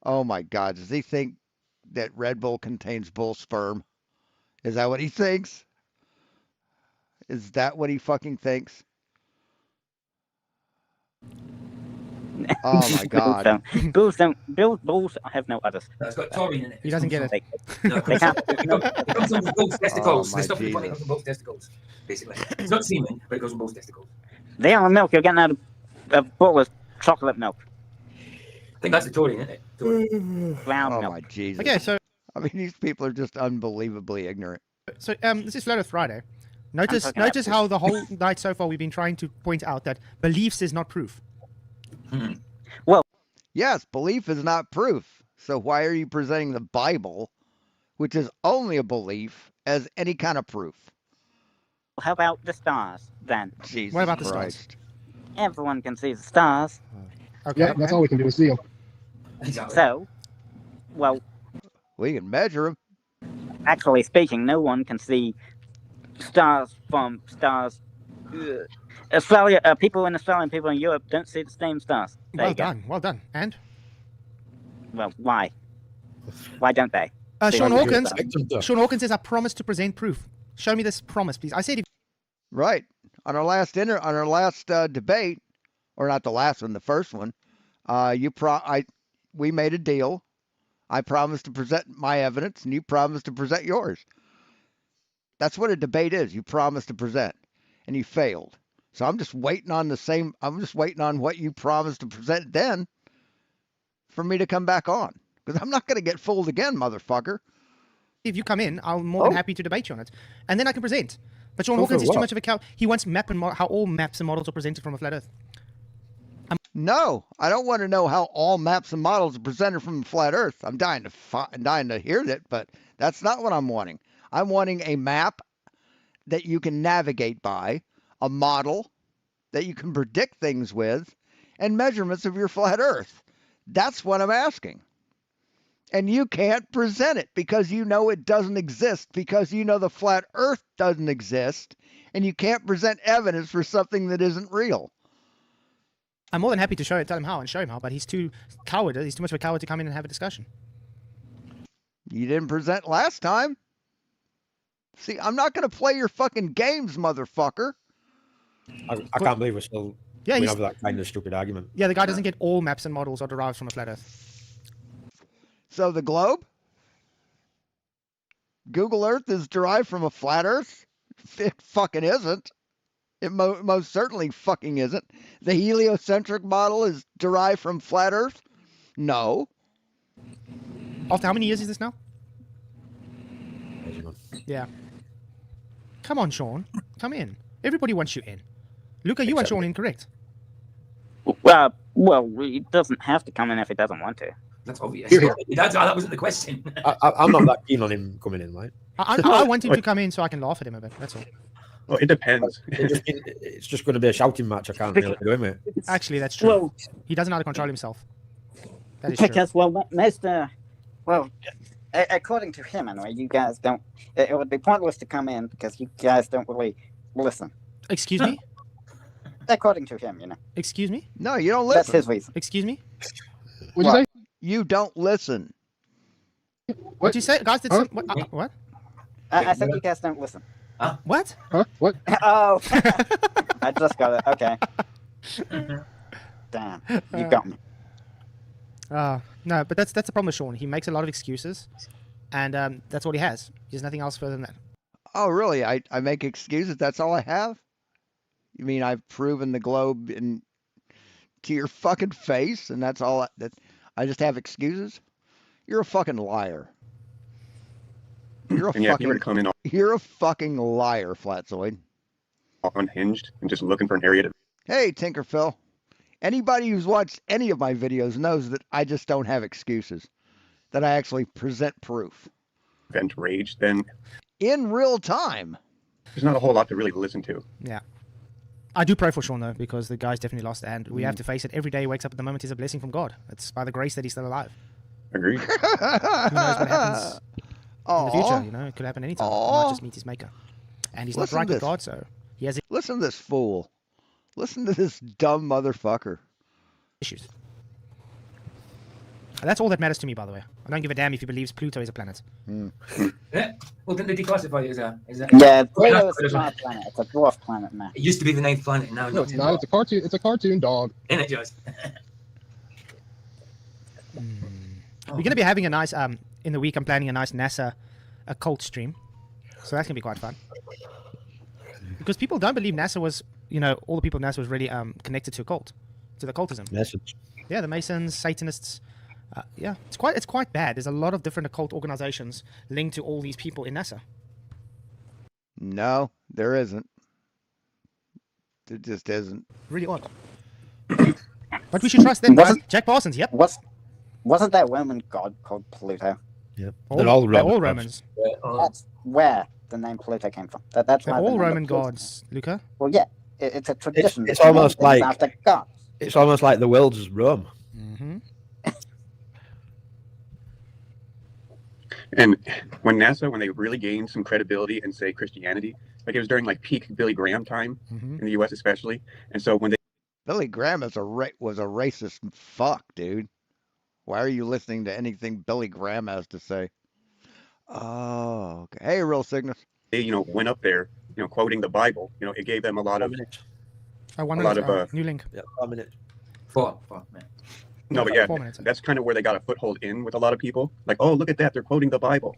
Speaker 2: Oh my God. Does he think that Red Bull contains bull sperm? Is that what he thinks? Is that what he fucking thinks? Oh my God.
Speaker 6: Bulls have no udders.
Speaker 4: It's got taurine in it.
Speaker 1: He doesn't get it.
Speaker 4: No,
Speaker 6: They can't.
Speaker 4: it comes from both testicles.
Speaker 2: Oh, my
Speaker 4: The stuff in the body
Speaker 2: Jesus.
Speaker 4: comes from both testicles, basically. It's not semen, but it goes from both testicles.
Speaker 6: The almond milk you're getting out of a bowl of chocolate milk.
Speaker 4: I think that's the taurine, isn't it? Taurine.
Speaker 6: Brown
Speaker 2: Oh
Speaker 6: milk.
Speaker 2: my Jesus.
Speaker 1: Okay, so
Speaker 2: I mean, these people are just unbelievably ignorant.
Speaker 1: this is Flat Earth Friday. Notice
Speaker 6: talking
Speaker 1: how the whole night so far we've been trying to point out that beliefs is not proof.
Speaker 2: Yes, belief is not proof. So why are you presenting the Bible, which is only a belief, as any kind of proof?
Speaker 6: How about the stars then?
Speaker 2: Jesus
Speaker 1: What about the
Speaker 2: Christ.
Speaker 1: stars?
Speaker 6: Everyone can see the stars.
Speaker 1: Okay.
Speaker 8: Yeah, that's all we can do is see them.
Speaker 4: Exactly.
Speaker 6: So, well,
Speaker 2: We can measure them.
Speaker 6: actually speaking, no one can see stars from stars Australia, people in Australia and people in Europe don't see the same stars. There
Speaker 1: Well
Speaker 6: you go.
Speaker 1: done. Well done. And
Speaker 6: Well, why? Why don't they?
Speaker 1: Sean
Speaker 6: Well,
Speaker 1: Hawkins.
Speaker 5: Spectrum,
Speaker 1: Sean Hawkins says, "I promise to present proof. Show me this promise, please." I said,
Speaker 2: Right. On our last debate, or not the last one, the first one, we made a deal. I promised to present my evidence, and you promised to present yours. That's what a debate is. You promised to present, and you failed. So I'm just waiting on what you promised to present then for me to come back on. Because I'm not going to get fooled again, motherfucker.
Speaker 1: if you come in, I'm more than happy to debate you on it, and then I can present. But Sean Hawkins is too much of a cow. He wants how all maps and models are presented from a flat Earth.
Speaker 2: No, I don't want to know how all maps and models are presented from a flat Earth. I'm dying to hear that, but that's not what I'm wanting. I'm wanting a map that you can navigate by, a model that you can predict things with, and measurements of your flat Earth. That's what I'm asking. And you can't present it because you know it doesn't exist, because you know the flat Earth doesn't exist, and you can't present evidence for something that isn't real.
Speaker 1: I'm more than happy to tell him how, but he's too coward. He's too much of a coward to come in and have a discussion.
Speaker 2: You didn't present last time. See, I'm not going to play your fucking games, motherfucker.
Speaker 5: I can't believe we have that kind of stupid argument.
Speaker 1: Yeah, the guy doesn't get all maps and models are derived from a flat Earth.
Speaker 2: So the globe? Google Earth is derived from a flat Earth? It fucking isn't. It most certainly fucking isn't. The heliocentric model is derived from flat Earth? No.
Speaker 1: After how many years is this now? Yeah. Come on, Sean. Come in. Everybody wants you in. Luca, you want Sean in, correct?
Speaker 6: Well, he doesn't have to come in if he doesn't want to.
Speaker 4: That's obvious. That wasn't the question.
Speaker 5: I'm not that keen on him coming in, right?
Speaker 1: I want him to come in so I can laugh at him a bit. That's all.
Speaker 7: Well, it depends.
Speaker 5: It's just going to be a shouting match. I can't really do it, mate.
Speaker 1: Actually, that's true.
Speaker 6: Well,
Speaker 1: he doesn't know how to control himself. That is true.
Speaker 6: Because, according to him anyway, you guys don't. It would be pointless to come in because you guys don't really listen.
Speaker 1: Excuse me?
Speaker 6: According to him,
Speaker 1: Excuse me?
Speaker 2: No, you don't listen.
Speaker 6: That's his reason.
Speaker 1: Excuse me?
Speaker 8: What'd you say?
Speaker 2: You don't listen.
Speaker 1: What'd you say? Guys, did what?
Speaker 6: I said you guys don't listen.
Speaker 1: What?
Speaker 8: Huh? What?
Speaker 6: Oh, I just got it. Okay. Damn, you got me.
Speaker 1: No, but that's the problem with Sean. He makes a lot of excuses, and that's all he has. There's nothing else further than that.
Speaker 2: Oh, really? I make excuses? That's all I have? You mean I've proven the globe to your fucking face, and that's all? I just have excuses? You're a fucking liar. You're a fucking liar, Flatzoid.
Speaker 7: Unhinged and just looking for an area to.
Speaker 2: Hey, Tinkerphil. Anybody who's watched any of my videos knows that I just don't have excuses. That I actually present proof.
Speaker 7: Vent rage, then.
Speaker 2: In real time.
Speaker 7: There's not a whole lot to really listen to.
Speaker 1: Yeah. I do pray for Sean, though, because the guy's definitely lost, and we have to face it. Every day he wakes up at the moment is a blessing from God. It's by the grace that he's still alive.
Speaker 7: Agreed.
Speaker 1: Who knows what happens in the future, It could happen anytime. He might just meet his maker. And he's not right with God, so he has
Speaker 2: Listen to this fool. Listen to this dumb motherfucker.
Speaker 1: issues. And that's all that matters to me, by the way. I don't give a damn if he believes Pluto is a planet.
Speaker 4: Yeah. Well, didn't they declassify it as a?
Speaker 6: Yeah, Pluto is not a planet. It's a dwarf planet now.
Speaker 4: It used to be the 9th planet. Now
Speaker 8: No, it's not. It's a cartoon. It's a cartoon dog.
Speaker 4: And it just.
Speaker 1: We're going to be having a nice, in the week, I'm planning a nice NASA occult stream. So that's going to be quite fun. Because people don't believe NASA was, all the people in NASA was really connected to occult, to the occultism.
Speaker 5: Message.
Speaker 1: Yeah, the Masons, Satanists. Yeah, it's quite bad. There's a lot of different occult organizations linked to all these people in NASA.
Speaker 2: No, there isn't. There just isn't.
Speaker 1: Really odd. But we should trust them. Jack Parsons, yep.
Speaker 6: Wasn't that Roman god called Pluto?
Speaker 5: Yep. They're all
Speaker 1: Romans.
Speaker 6: That's where the name Pluto came from. That's
Speaker 1: They're all Roman gods, Luca.
Speaker 6: Well, yeah, it's a tradition.
Speaker 5: It's almost like
Speaker 6: after gods.
Speaker 5: It's almost like the world's Rome.
Speaker 1: Mm-hmm.
Speaker 7: And when NASA, when they really gained some credibility in, say, Christianity, like it was during like peak Billy Graham time in the U.S. especially. And so when they
Speaker 2: Billy Graham was a racist fuck, dude. Why are you listening to anything Billy Graham has to say? Oh, okay. Hey, Real Cygnus.
Speaker 7: they went up there, quoting the Bible, it gave them a lot of
Speaker 1: Oh, 1
Speaker 7: a
Speaker 1: minute.
Speaker 7: lot of
Speaker 1: New link.
Speaker 5: Yeah, 1 minute.
Speaker 4: Four, man.
Speaker 7: no, but yeah,
Speaker 1: 4 minutes.
Speaker 7: that's kind of where they got a foothold in with a lot of people. Like, oh, look at that, they're quoting the Bible.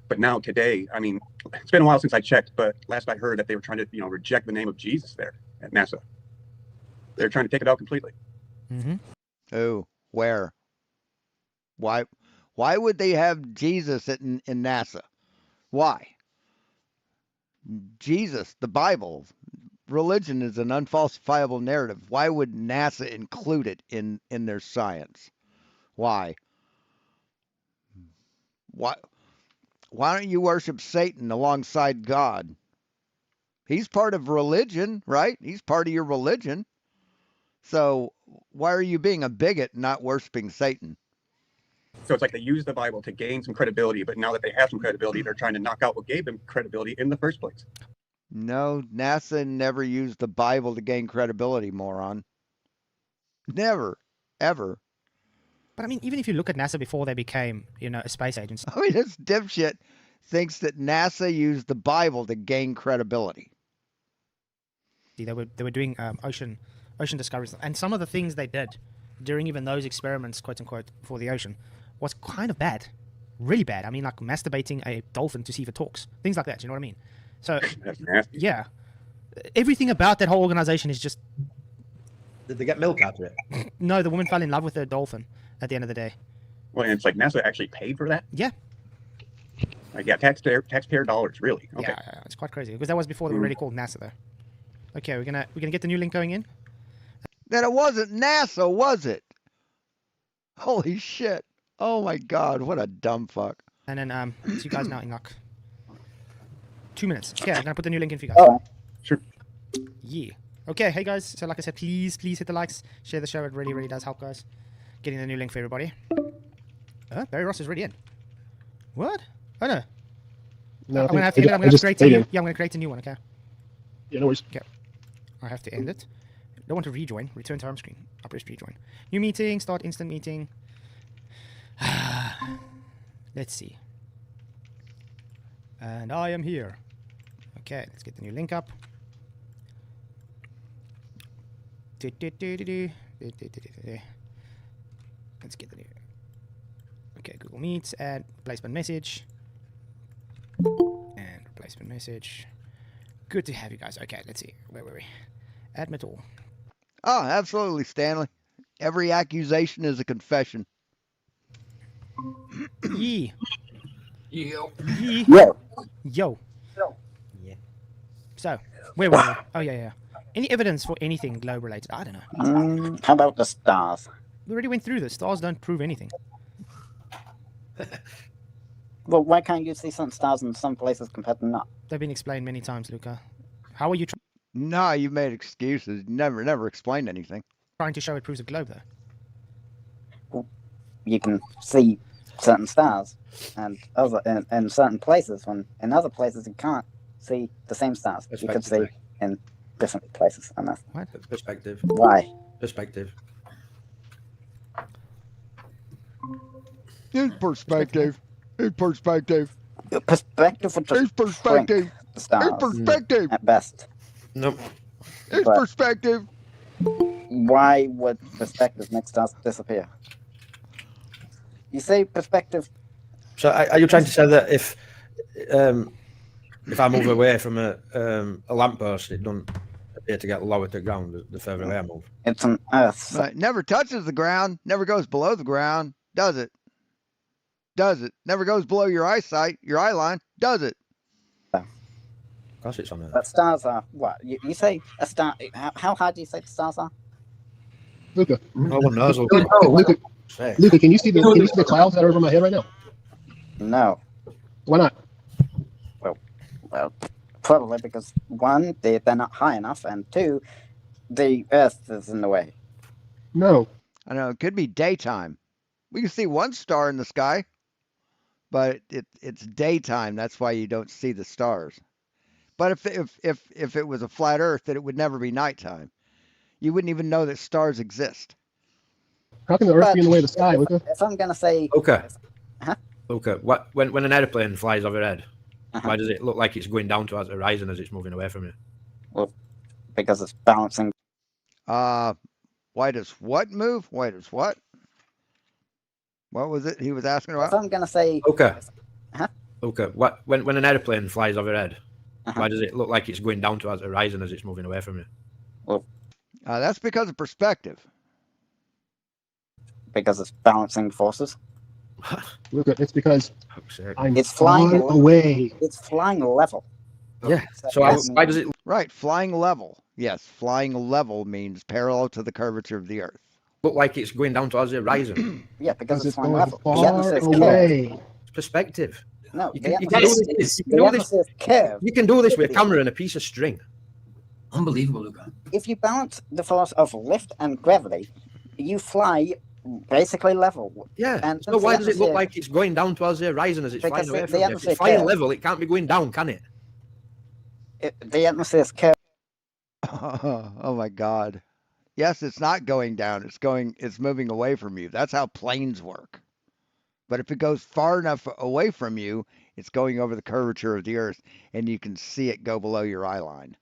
Speaker 7: But now today, I mean, it's been a while since I checked, but last I heard that they were trying to, reject the name of Jesus there at NASA. They're trying to take it out completely.
Speaker 1: Mm-hmm.
Speaker 2: Oh, where? Why would they have Jesus in NASA? Why? Jesus, the Bible, religion is an unfalsifiable narrative. Why would NASA include it in their science? Why? Why don't you worship Satan alongside God? He's part of religion, right? He's part of your religion. So why are you being a bigot and not worshiping Satan?
Speaker 7: So it's like they use the Bible to gain some credibility, but now that they have some credibility, they're trying to knock out what gave them credibility in the first place.
Speaker 2: No, NASA never used the Bible to gain credibility, moron. Never, ever.
Speaker 1: But I mean, even if you look at NASA before they became, a space agency,
Speaker 2: I mean, this dipshit thinks that NASA used the Bible to gain credibility.
Speaker 1: they were doing ocean discoveries, and some of the things they did during even those experiments, quote unquote, for the ocean, was kind of bad, really bad. I mean, like masturbating a dolphin to see if it talks, things like that. You know what I mean? So,
Speaker 7: That's nasty.
Speaker 1: yeah, everything about that whole organization is just.
Speaker 5: Did they get milk out of it?
Speaker 1: No, the woman fell in love with the dolphin at the end of the day.
Speaker 7: Well, and it's like NASA actually paid for that?
Speaker 1: Yeah.
Speaker 7: Like, yeah, taxpayer dollars, really. Okay.
Speaker 1: Yeah, it's quite crazy because that was before they were really called NASA, though. Okay, we're gonna get the new link going in.
Speaker 2: Then it wasn't NASA, was it? Holy shit! Oh my God, what a dumb fuck.
Speaker 1: And then see you guys now in like 2 minutes. Okay, I'm gonna put the new link in for you guys.
Speaker 6: Oh,
Speaker 7: Sure.
Speaker 1: Yeah. Okay, hey guys. So like I said, please hit the likes, share the show. It really does help, guys. Getting the new link for everybody. Barry Ross is already in. What? Oh no.
Speaker 8: No,
Speaker 1: I'm gonna have
Speaker 8: I
Speaker 1: to
Speaker 8: just
Speaker 1: create a
Speaker 8: stayed
Speaker 1: new.
Speaker 8: in.
Speaker 1: Yeah, I'm gonna create a new one. Okay.
Speaker 8: Yeah, no worries.
Speaker 1: I have to end it. Don't want to rejoin. Return to home screen. I'll press rejoin. New meeting. Start instant meeting. Let's see. And I am here. Okay, let's get the new link up. Let's get the new. Okay, Google Meets. Add replacement message. And replacement message. Good to have you guys. Okay, let's see. Where were we? Admit all.
Speaker 2: Oh, absolutely, Stanley. Every accusation is a confession.
Speaker 1: Yee.
Speaker 4: Yo.
Speaker 1: Yee.
Speaker 6: yo.
Speaker 1: Yo.
Speaker 5: Yeah.
Speaker 1: So, where were we? Oh, yeah. Any evidence for anything globe related? I don't know.
Speaker 6: How about the stars?
Speaker 1: We already went through this. Stars don't prove anything.
Speaker 6: Well, why can't you see some stars in some places compared to not?
Speaker 1: They've been explained many times, Luca. How are you
Speaker 2: No, you made excuses. Never explained anything.
Speaker 1: trying to show it proves a globe, though?
Speaker 6: You can see certain stars and other in certain places. When in other places you can't see the same stars. You could see in different places. And that's
Speaker 5: Perspective.
Speaker 6: why.
Speaker 5: Perspective.
Speaker 2: In perspective. In perspective.
Speaker 6: Perspective would
Speaker 2: In
Speaker 6: just
Speaker 2: perspective.
Speaker 6: shrink the stars
Speaker 2: In perspective.
Speaker 6: at best.
Speaker 5: Nope.
Speaker 2: In
Speaker 6: But-
Speaker 2: perspective.
Speaker 6: Why would perspective make stars disappear? You say perspective.
Speaker 5: So are you trying to say that if I move away from a lamppost, it doesn't appear to get lower to the ground the further away I move?
Speaker 6: It's an Earth.
Speaker 2: Right. Never touches the ground. Never goes below the ground. Does it? Does it? Never goes below your eyesight, your eye line. Does it?
Speaker 5: Of course it's on Earth.
Speaker 6: But stars are what? You say a star. How high do you say the stars are?
Speaker 8: Luca,
Speaker 5: No one knows.
Speaker 8: Luca, Luca, can you see the clouds that are over my head right now?
Speaker 6: No.
Speaker 8: Why not?
Speaker 6: Well, probably because one, they're not high enough, and two, the Earth is in the way.
Speaker 8: No.
Speaker 2: I know. It could be daytime. We can see one star in the sky. but it's daytime. That's why you don't see the stars. But if it was a flat Earth, then it would never be nighttime. You wouldn't even know that stars exist.
Speaker 8: How can the Earth be in the way of the sky, Luca?
Speaker 10: If I'm gonna say,
Speaker 5: Okay.
Speaker 10: Huh?
Speaker 5: Okay. What when an airplane flies overhead,
Speaker 10: Uh-huh.
Speaker 5: why does it look like it's going down towards the horizon as it's moving away from you?
Speaker 10: well, because it's balancing.
Speaker 2: Why does what move? Why does what? What was it he was asking
Speaker 10: If
Speaker 2: about?
Speaker 10: I'm gonna say,
Speaker 5: Okay.
Speaker 10: Huh?
Speaker 5: Okay. What when an airplane flies overhead,
Speaker 10: Uh-huh.
Speaker 5: why does it look like it's going down towards the horizon as it's moving away from you?
Speaker 2: That's because of perspective.
Speaker 10: because it's balancing forces.
Speaker 8: Luca, it's because
Speaker 5: Fuck's sake.
Speaker 8: I'm
Speaker 10: It's flying
Speaker 8: far away.
Speaker 10: It's flying level.
Speaker 5: Yeah. So
Speaker 10: that
Speaker 5: why does it?
Speaker 2: Right, flying level. Yes, flying level means parallel to the curvature of the Earth.
Speaker 5: Look like it's going down towards the horizon?
Speaker 10: Yeah, because
Speaker 8: Because
Speaker 10: it's
Speaker 8: it's
Speaker 10: flying
Speaker 8: going
Speaker 10: level. The
Speaker 8: far
Speaker 10: atmosphere is curved.
Speaker 8: away.
Speaker 5: It's perspective.
Speaker 10: No,
Speaker 5: You
Speaker 10: the
Speaker 5: can, you
Speaker 10: atmosphere
Speaker 5: can do this. You can
Speaker 10: the
Speaker 5: do this.
Speaker 10: atmosphere is curved.
Speaker 5: You can do this with a camera and a piece of string.
Speaker 4: Unbelievable, Luca.
Speaker 10: If you balance the force of lift and gravity, you fly basically level.
Speaker 5: Yeah.
Speaker 10: And
Speaker 5: So
Speaker 10: since
Speaker 5: why
Speaker 10: the
Speaker 5: does it look
Speaker 10: atmosphere-
Speaker 5: like it's going down towards the horizon as it's
Speaker 10: Because
Speaker 5: flying away
Speaker 10: the
Speaker 5: from you? If
Speaker 10: atmosphere
Speaker 5: it's flying
Speaker 10: curves.
Speaker 5: level, it can't be going down, can it?
Speaker 10: The atmosphere is curved.
Speaker 2: Oh my God. Yes, it's not going down. It's moving away from you. That's how planes work. But if it goes far enough away from you, it's going over the curvature of the Earth, and you can see it go below your eye line.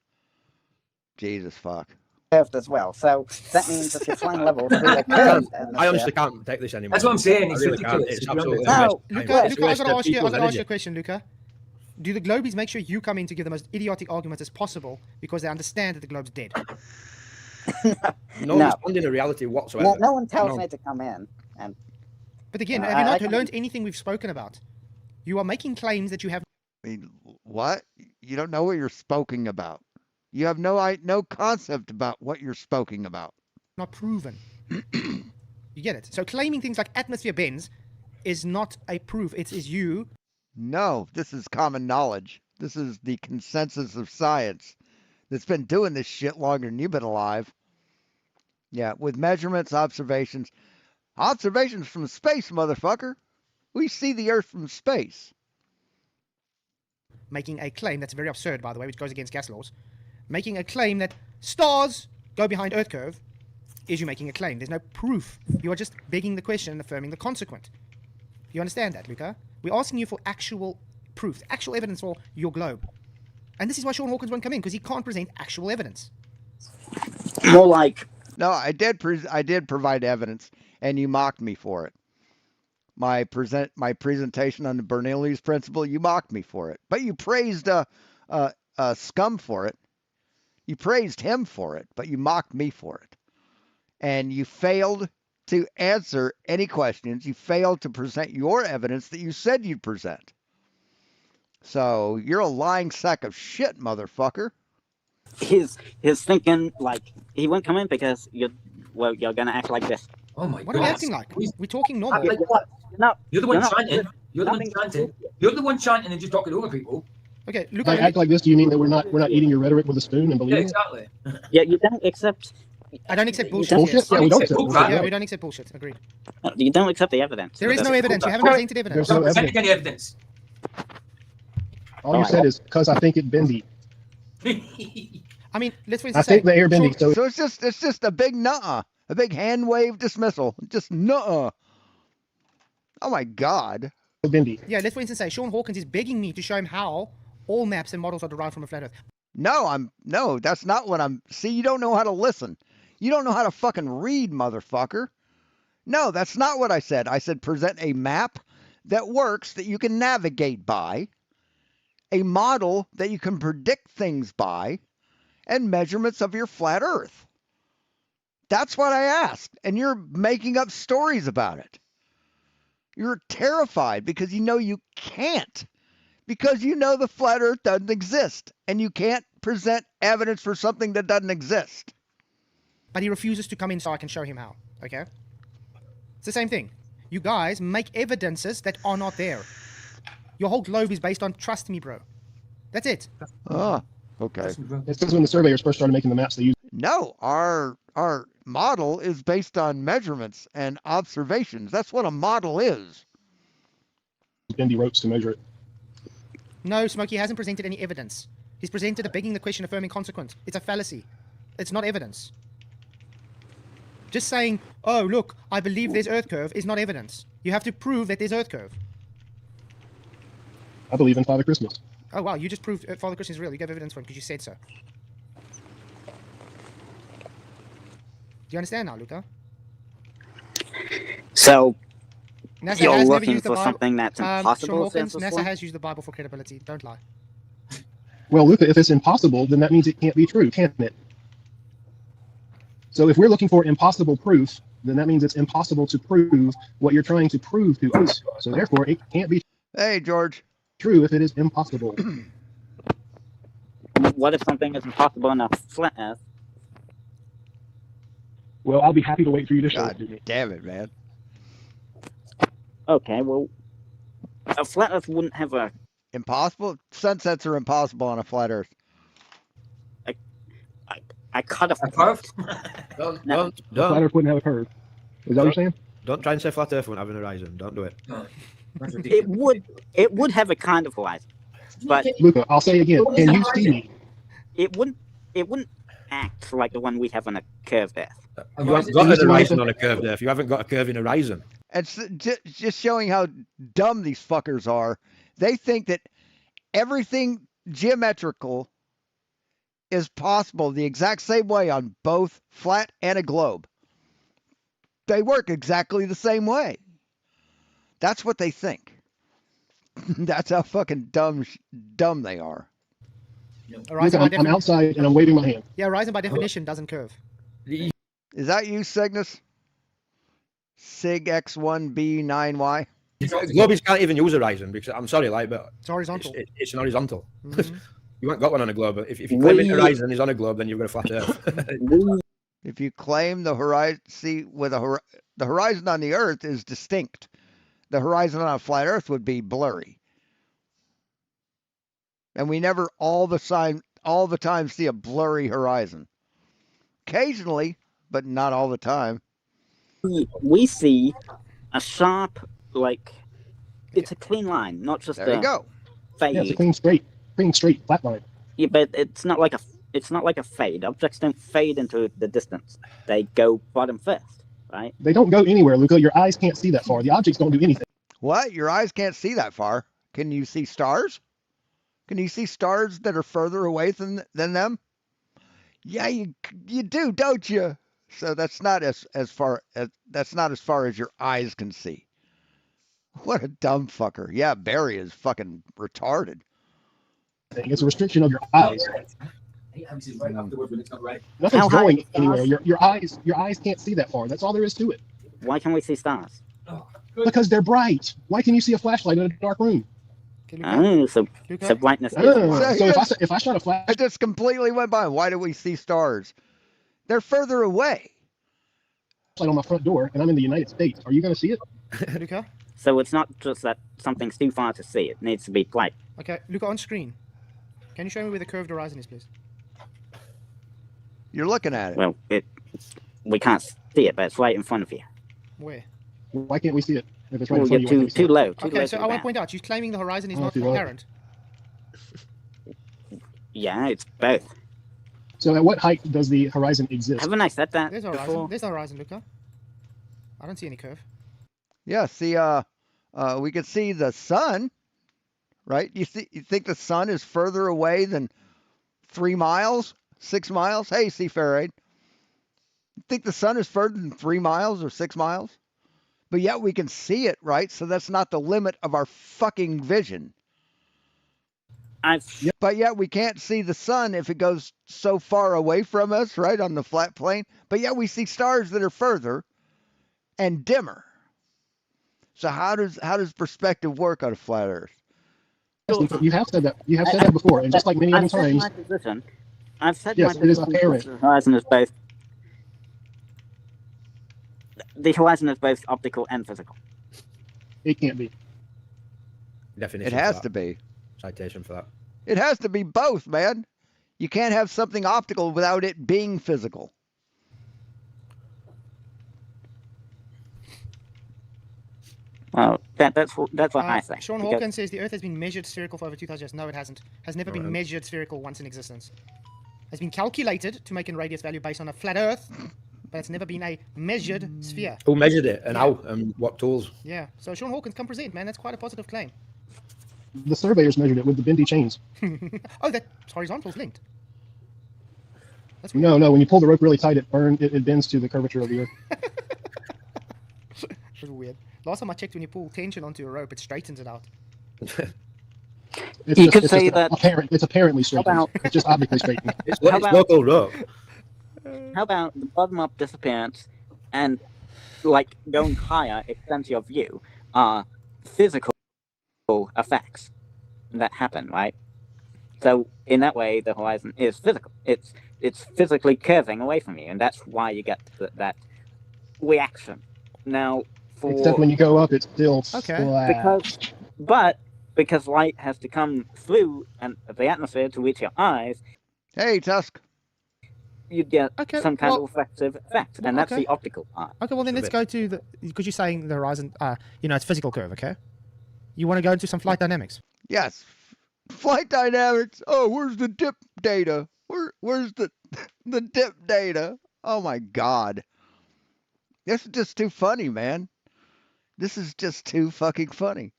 Speaker 2: Jesus fuck.
Speaker 10: Curved as well. So that means if you're flying level through a curved
Speaker 5: I honestly
Speaker 10: atmosphere,
Speaker 5: can't take this anymore.
Speaker 4: That's what I'm saying.
Speaker 5: I
Speaker 4: It's
Speaker 5: really
Speaker 4: ridiculous.
Speaker 5: can't. It's
Speaker 4: to be
Speaker 5: absolutely
Speaker 4: honest.
Speaker 10: No,
Speaker 5: a waste of
Speaker 1: Luca,
Speaker 5: time. It's a
Speaker 1: Luca, I
Speaker 5: waste
Speaker 1: gotta
Speaker 5: of
Speaker 1: ask you. I
Speaker 5: people's
Speaker 1: gotta ask you a
Speaker 5: energy.
Speaker 1: question, Luca. Do the Globies make sure you come in to give the most idiotic arguments as possible because they understand that the globe's dead?
Speaker 5: No
Speaker 10: No.
Speaker 5: understanding of reality whatsoever.
Speaker 10: no one tells
Speaker 5: No.
Speaker 10: me to come in. And
Speaker 1: But again,
Speaker 10: No,
Speaker 1: have you
Speaker 10: I
Speaker 1: not
Speaker 10: can-
Speaker 1: learned anything we've spoken about? You are making claims that you have
Speaker 2: I mean, what? You don't know what you're spoken about. You have no concept about what you're spoken about.
Speaker 1: not proven. You get it? So claiming things like atmosphere bends is not a proof. It is you.
Speaker 2: No, this is common knowledge. This is the consensus of science that's been doing this shit longer than you've been alive. Yeah, with measurements, observations. Observations from space, motherfucker. We see the Earth from space.
Speaker 1: Making a claim that's very absurd, by the way, which goes against gas laws. Making a claim that stars go behind Earth curve is you making a claim. There's no proof. You are just begging the question and affirming the consequent. You understand that, Luca? We're asking you for actual proof, actual evidence for your globe. And this is why Sean Hawkins won't come in, because he can't present actual evidence.
Speaker 10: more like
Speaker 2: No, I did provide evidence, and you mocked me for it. My presentation on the Bernoulli's principle, you mocked me for it, but you praised Scum for it. You praised him for it, but you mocked me for it, and you failed to answer any questions. You failed to present your evidence that you said you'd present. So you're a lying sack of shit, motherfucker.
Speaker 6: He's thinking like he won't come in because you're gonna act like this.
Speaker 4: Oh my
Speaker 1: What
Speaker 4: God.
Speaker 1: are we acting like? We're talking normal.
Speaker 4: Like, You're the one chanting. You're the one chanting. You're the one chanting and just talking over people.
Speaker 1: Okay,
Speaker 8: If
Speaker 1: Luca,
Speaker 8: I act like this, do you mean that we're not eating your rhetoric with a spoon and
Speaker 4: Yeah,
Speaker 8: believing it?
Speaker 4: exactly.
Speaker 6: Yeah, you don't accept.
Speaker 1: I don't accept bullshit.
Speaker 8: Bullshit?
Speaker 1: Yes.
Speaker 8: Yeah, we don't
Speaker 4: accept
Speaker 8: accept
Speaker 4: bullshit.
Speaker 8: bullshit.
Speaker 1: Yeah,
Speaker 8: right.
Speaker 1: we don't accept bullshit. Agreed.
Speaker 6: You don't accept the evidence.
Speaker 1: There is no
Speaker 6: That's-
Speaker 1: evidence. You haven't
Speaker 4: There's
Speaker 1: presented evidence.
Speaker 8: There's no
Speaker 4: Don't present
Speaker 8: evidence.
Speaker 4: any evidence.
Speaker 8: All you said is because I think it bendy.
Speaker 1: I mean, let's for
Speaker 8: I
Speaker 1: instance
Speaker 8: think
Speaker 1: say,
Speaker 8: the air bendy.
Speaker 1: Sean-
Speaker 8: So
Speaker 2: So it's just a big nuh-uh, a big hand wave dismissal. Just nuh-uh. Oh my God.
Speaker 8: bendy.
Speaker 1: yeah, let's for instance say Sean Hawkins is begging me to show him how all maps and models are derived from a flat Earth.
Speaker 2: No, that's not what I'm. See, you don't know how to listen. You don't know how to fucking read, motherfucker. No, that's not what I said. I said present a map that works, that you can navigate by, a model that you can predict things by, and measurements of your flat Earth. That's what I asked, and you're making up stories about it. You're terrified because you know you can't. Because you know the flat Earth doesn't exist, and you can't present evidence for something that doesn't exist.
Speaker 1: But he refuses to come in so I can show him how. Okay? It's the same thing. You guys make evidences that are not there. Your whole globe is based on trust me, bro. That's it.
Speaker 2: Oh, okay.
Speaker 8: It's because when the surveyors first started making the maps, they used
Speaker 2: No, our model is based on measurements and observations. That's what a model is.
Speaker 8: bendy ropes to measure it.
Speaker 1: No, Smokey hasn't presented any evidence. He's presented a begging the question, affirming consequent. It's a fallacy. It's not evidence. Just saying, oh, look, I believe there's Earth curve is not evidence. You have to prove that there's Earth curve.
Speaker 8: I believe in Father Christmas.
Speaker 1: Oh, wow, you just proved Father Christmas is real. You gave evidence for him because you said so. Do you understand now, Luca?
Speaker 6: So
Speaker 1: NASA
Speaker 6: you're
Speaker 1: has never
Speaker 6: looking
Speaker 1: used the
Speaker 6: for
Speaker 1: Bible.
Speaker 6: something that's impossible.
Speaker 1: Sean Hawkins,
Speaker 6: since
Speaker 1: NASA
Speaker 6: Islam?
Speaker 1: has used the Bible for credibility. Don't lie.
Speaker 8: Well, Luca, if it's impossible, then that means it can't be true, can't it? So if we're looking for impossible proof, then that means it's impossible to prove what you're trying to prove to us. So therefore, it can't be
Speaker 2: Hey, George.
Speaker 8: true if it is impossible.
Speaker 6: What if something is impossible in a flat Earth?
Speaker 8: Well, I'll be happy to wait for you to show
Speaker 2: God
Speaker 8: it to me.
Speaker 2: damn it, man.
Speaker 6: Okay, well, a flat Earth wouldn't have a.
Speaker 2: Impossible? Sunsets are impossible on a flat Earth.
Speaker 6: I cut
Speaker 4: A curve?
Speaker 5: Don't,
Speaker 6: No.
Speaker 8: The flat Earth wouldn't have a curve. Is that what you're saying?
Speaker 5: don't try and say flat Earth won't have an horizon. Don't do it.
Speaker 4: No. That's
Speaker 6: It
Speaker 4: ridiculous.
Speaker 6: would have a kind of horizon, but
Speaker 8: Luca, I'll say again. Can you see me?
Speaker 6: it wouldn't act like the one we have on a curved Earth.
Speaker 5: You haven't got an horizon on a curved Earth. You haven't got a curving horizon.
Speaker 2: It's just showing how dumb these fuckers are. They think that everything geometrical is possible the exact same way on both flat and a globe. They work exactly the same way. That's what they think. That's how fucking dumb they are.
Speaker 1: Horizon
Speaker 8: Luca,
Speaker 1: by
Speaker 8: I'm
Speaker 1: definition.
Speaker 8: outside and I'm waving my hand.
Speaker 1: Yeah, horizon by definition doesn't curve.
Speaker 2: Is that you, Cygnus? Sig X1B9Y?
Speaker 5: Globies can't even use horizon because I'm sorry, like, but
Speaker 1: It's horizontal.
Speaker 5: it's an horizontal.
Speaker 1: Mhm.
Speaker 5: You haven't got one on a globe. If you claim it horizon is on a globe, then you've got a flat Earth.
Speaker 2: If you claim the horizon, see, with the horizon on the Earth is distinct. The horizon on a flat Earth would be blurry. And we never all the time see a blurry horizon. Occasionally, but not all the time.
Speaker 6: We see a sharp, like, it's a clean line, not just
Speaker 2: There you go.
Speaker 6: fade.
Speaker 8: Yeah, it's a clean straight, flat line.
Speaker 6: Yeah, but it's not like a fade. Objects don't fade into the distance. They go bottom first, right?
Speaker 8: They don't go anywhere, Luca. Your eyes can't see that far. The objects don't do anything.
Speaker 2: What? Your eyes can't see that far. Can you see stars? Can you see stars that are further away than them? Yeah, you do, don't you? So that's not as far as your eyes can see. What a dumb fucker. Yeah, Barry is fucking retarded.
Speaker 8: It's a restriction of your eyes. Nothing's
Speaker 6: How high
Speaker 8: going
Speaker 6: is
Speaker 8: anywhere.
Speaker 6: stars?
Speaker 8: Your eyes can't see that far. That's all there is to it.
Speaker 6: Why can we see stars?
Speaker 8: Because they're bright. Why can you see a flashlight in a dark room?
Speaker 1: Okay, Luca.
Speaker 6: Oh, so
Speaker 1: Luca?
Speaker 6: brightness is
Speaker 8: Ah, so if I shot a flash,
Speaker 2: I just completely went by. Why do we see stars? They're further away.
Speaker 8: on my front door and I'm in the United States, are you going to see it?
Speaker 1: Luca?
Speaker 6: So it's not just that something's too far to see. It needs to be bright.
Speaker 1: Okay, Luca, on screen. Can you show me where the curved horizon is, please?
Speaker 2: You're looking at it.
Speaker 6: Well, we can't see it, but it's right in front of you.
Speaker 1: Where?
Speaker 8: Why can't we see it? If it's right
Speaker 6: Well,
Speaker 8: in front
Speaker 6: you're
Speaker 8: of you, why can't we see
Speaker 6: too
Speaker 8: it?
Speaker 6: low. Too
Speaker 1: Okay,
Speaker 6: low
Speaker 1: so
Speaker 6: to
Speaker 1: I
Speaker 6: the
Speaker 1: want to
Speaker 6: ground.
Speaker 1: point out, you're claiming the horizon is
Speaker 8: Oh,
Speaker 1: not
Speaker 8: too low.
Speaker 1: apparent.
Speaker 6: Yeah, it's both.
Speaker 8: So at what height does the horizon exist?
Speaker 6: Haven't I said that
Speaker 1: There's no horizon.
Speaker 6: before?
Speaker 1: There's no horizon, Luca. I don't see any curve.
Speaker 2: Yeah, see, we could see the sun, right? You think the sun is further away than 3 miles, 6 miles? Hey, Seafair, you think the sun is further than 3 miles or 6 miles? But yet we can see it, right? So that's not the limit of our fucking vision. But yet we can't see the sun if it goes so far away from us, right, on the flat plane. But yet we see stars that are further and dimmer. So how does perspective work on a flat Earth?
Speaker 8: You have said that. You have said that before, and just like many other
Speaker 6: I've said
Speaker 8: times.
Speaker 6: my position. I've said
Speaker 8: Yes,
Speaker 6: my
Speaker 8: it is
Speaker 6: position.
Speaker 8: apparent.
Speaker 6: The horizon is both. The horizon is both optical and physical.
Speaker 8: It can't be.
Speaker 5: Definition.
Speaker 2: It has to be.
Speaker 5: Citation for that.
Speaker 2: It has to be both, man. You can't have something optical without it being physical.
Speaker 6: That's what I say.
Speaker 1: Sean
Speaker 6: because-
Speaker 1: Hawkins says the Earth has been measured spherical for over 2,000 years. No, it hasn't. Has never been measured spherical once in existence. Has been calculated to make a radius value based on a flat Earth, but it's never been a measured sphere.
Speaker 5: Who measured it and how and what tools?
Speaker 1: Yeah. So Sean Hawkins, come present, man. That's quite a positive claim.
Speaker 8: The surveyors measured it with the bendy chains.
Speaker 1: Oh, that horizontal's linked. That's
Speaker 8: No, when you pull the rope really tight, it bends to the curvature of the Earth.
Speaker 1: That's weird. Last time I checked, when you pull tension onto a rope, it straightens it out.
Speaker 6: You could say that.
Speaker 8: It's apparently straightened. It's just obviously straightened.
Speaker 5: It's local rope.
Speaker 6: How about the bottom-up disappearance and, like, going higher extends your view are physical effects that happen, right? So in that way, the horizon is physical. It's physically curving away from you, and that's why you get that reaction. Now,
Speaker 8: Except when you go up, it's still flat.
Speaker 6: Because light has to come through and the atmosphere to reach your eyes.
Speaker 2: Hey, Tusk.
Speaker 6: You get some kind of reflective effect, and that's the optical part.
Speaker 1: Okay, well then let's go to the, because you're saying the horizon, it's physical curve, okay? You want to go into some flight dynamics?
Speaker 2: Yes. Flight dynamics. Oh, where's the dip data? Where's the dip data? Oh my God. This is just too funny, man. This is just too fucking funny.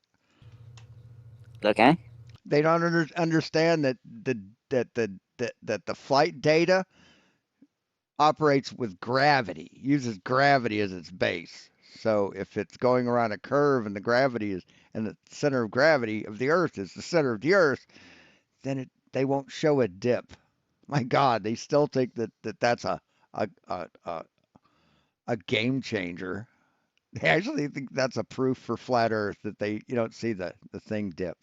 Speaker 6: Okay.
Speaker 2: They don't understand that the flight data operates with gravity, uses gravity as its base. So if it's going around a curve and the gravity is, and the center of gravity of the Earth is the center of the Earth, then they won't show a dip. My God, they still think that's a game changer. They actually think that's a proof for flat Earth that you don't see the thing dip.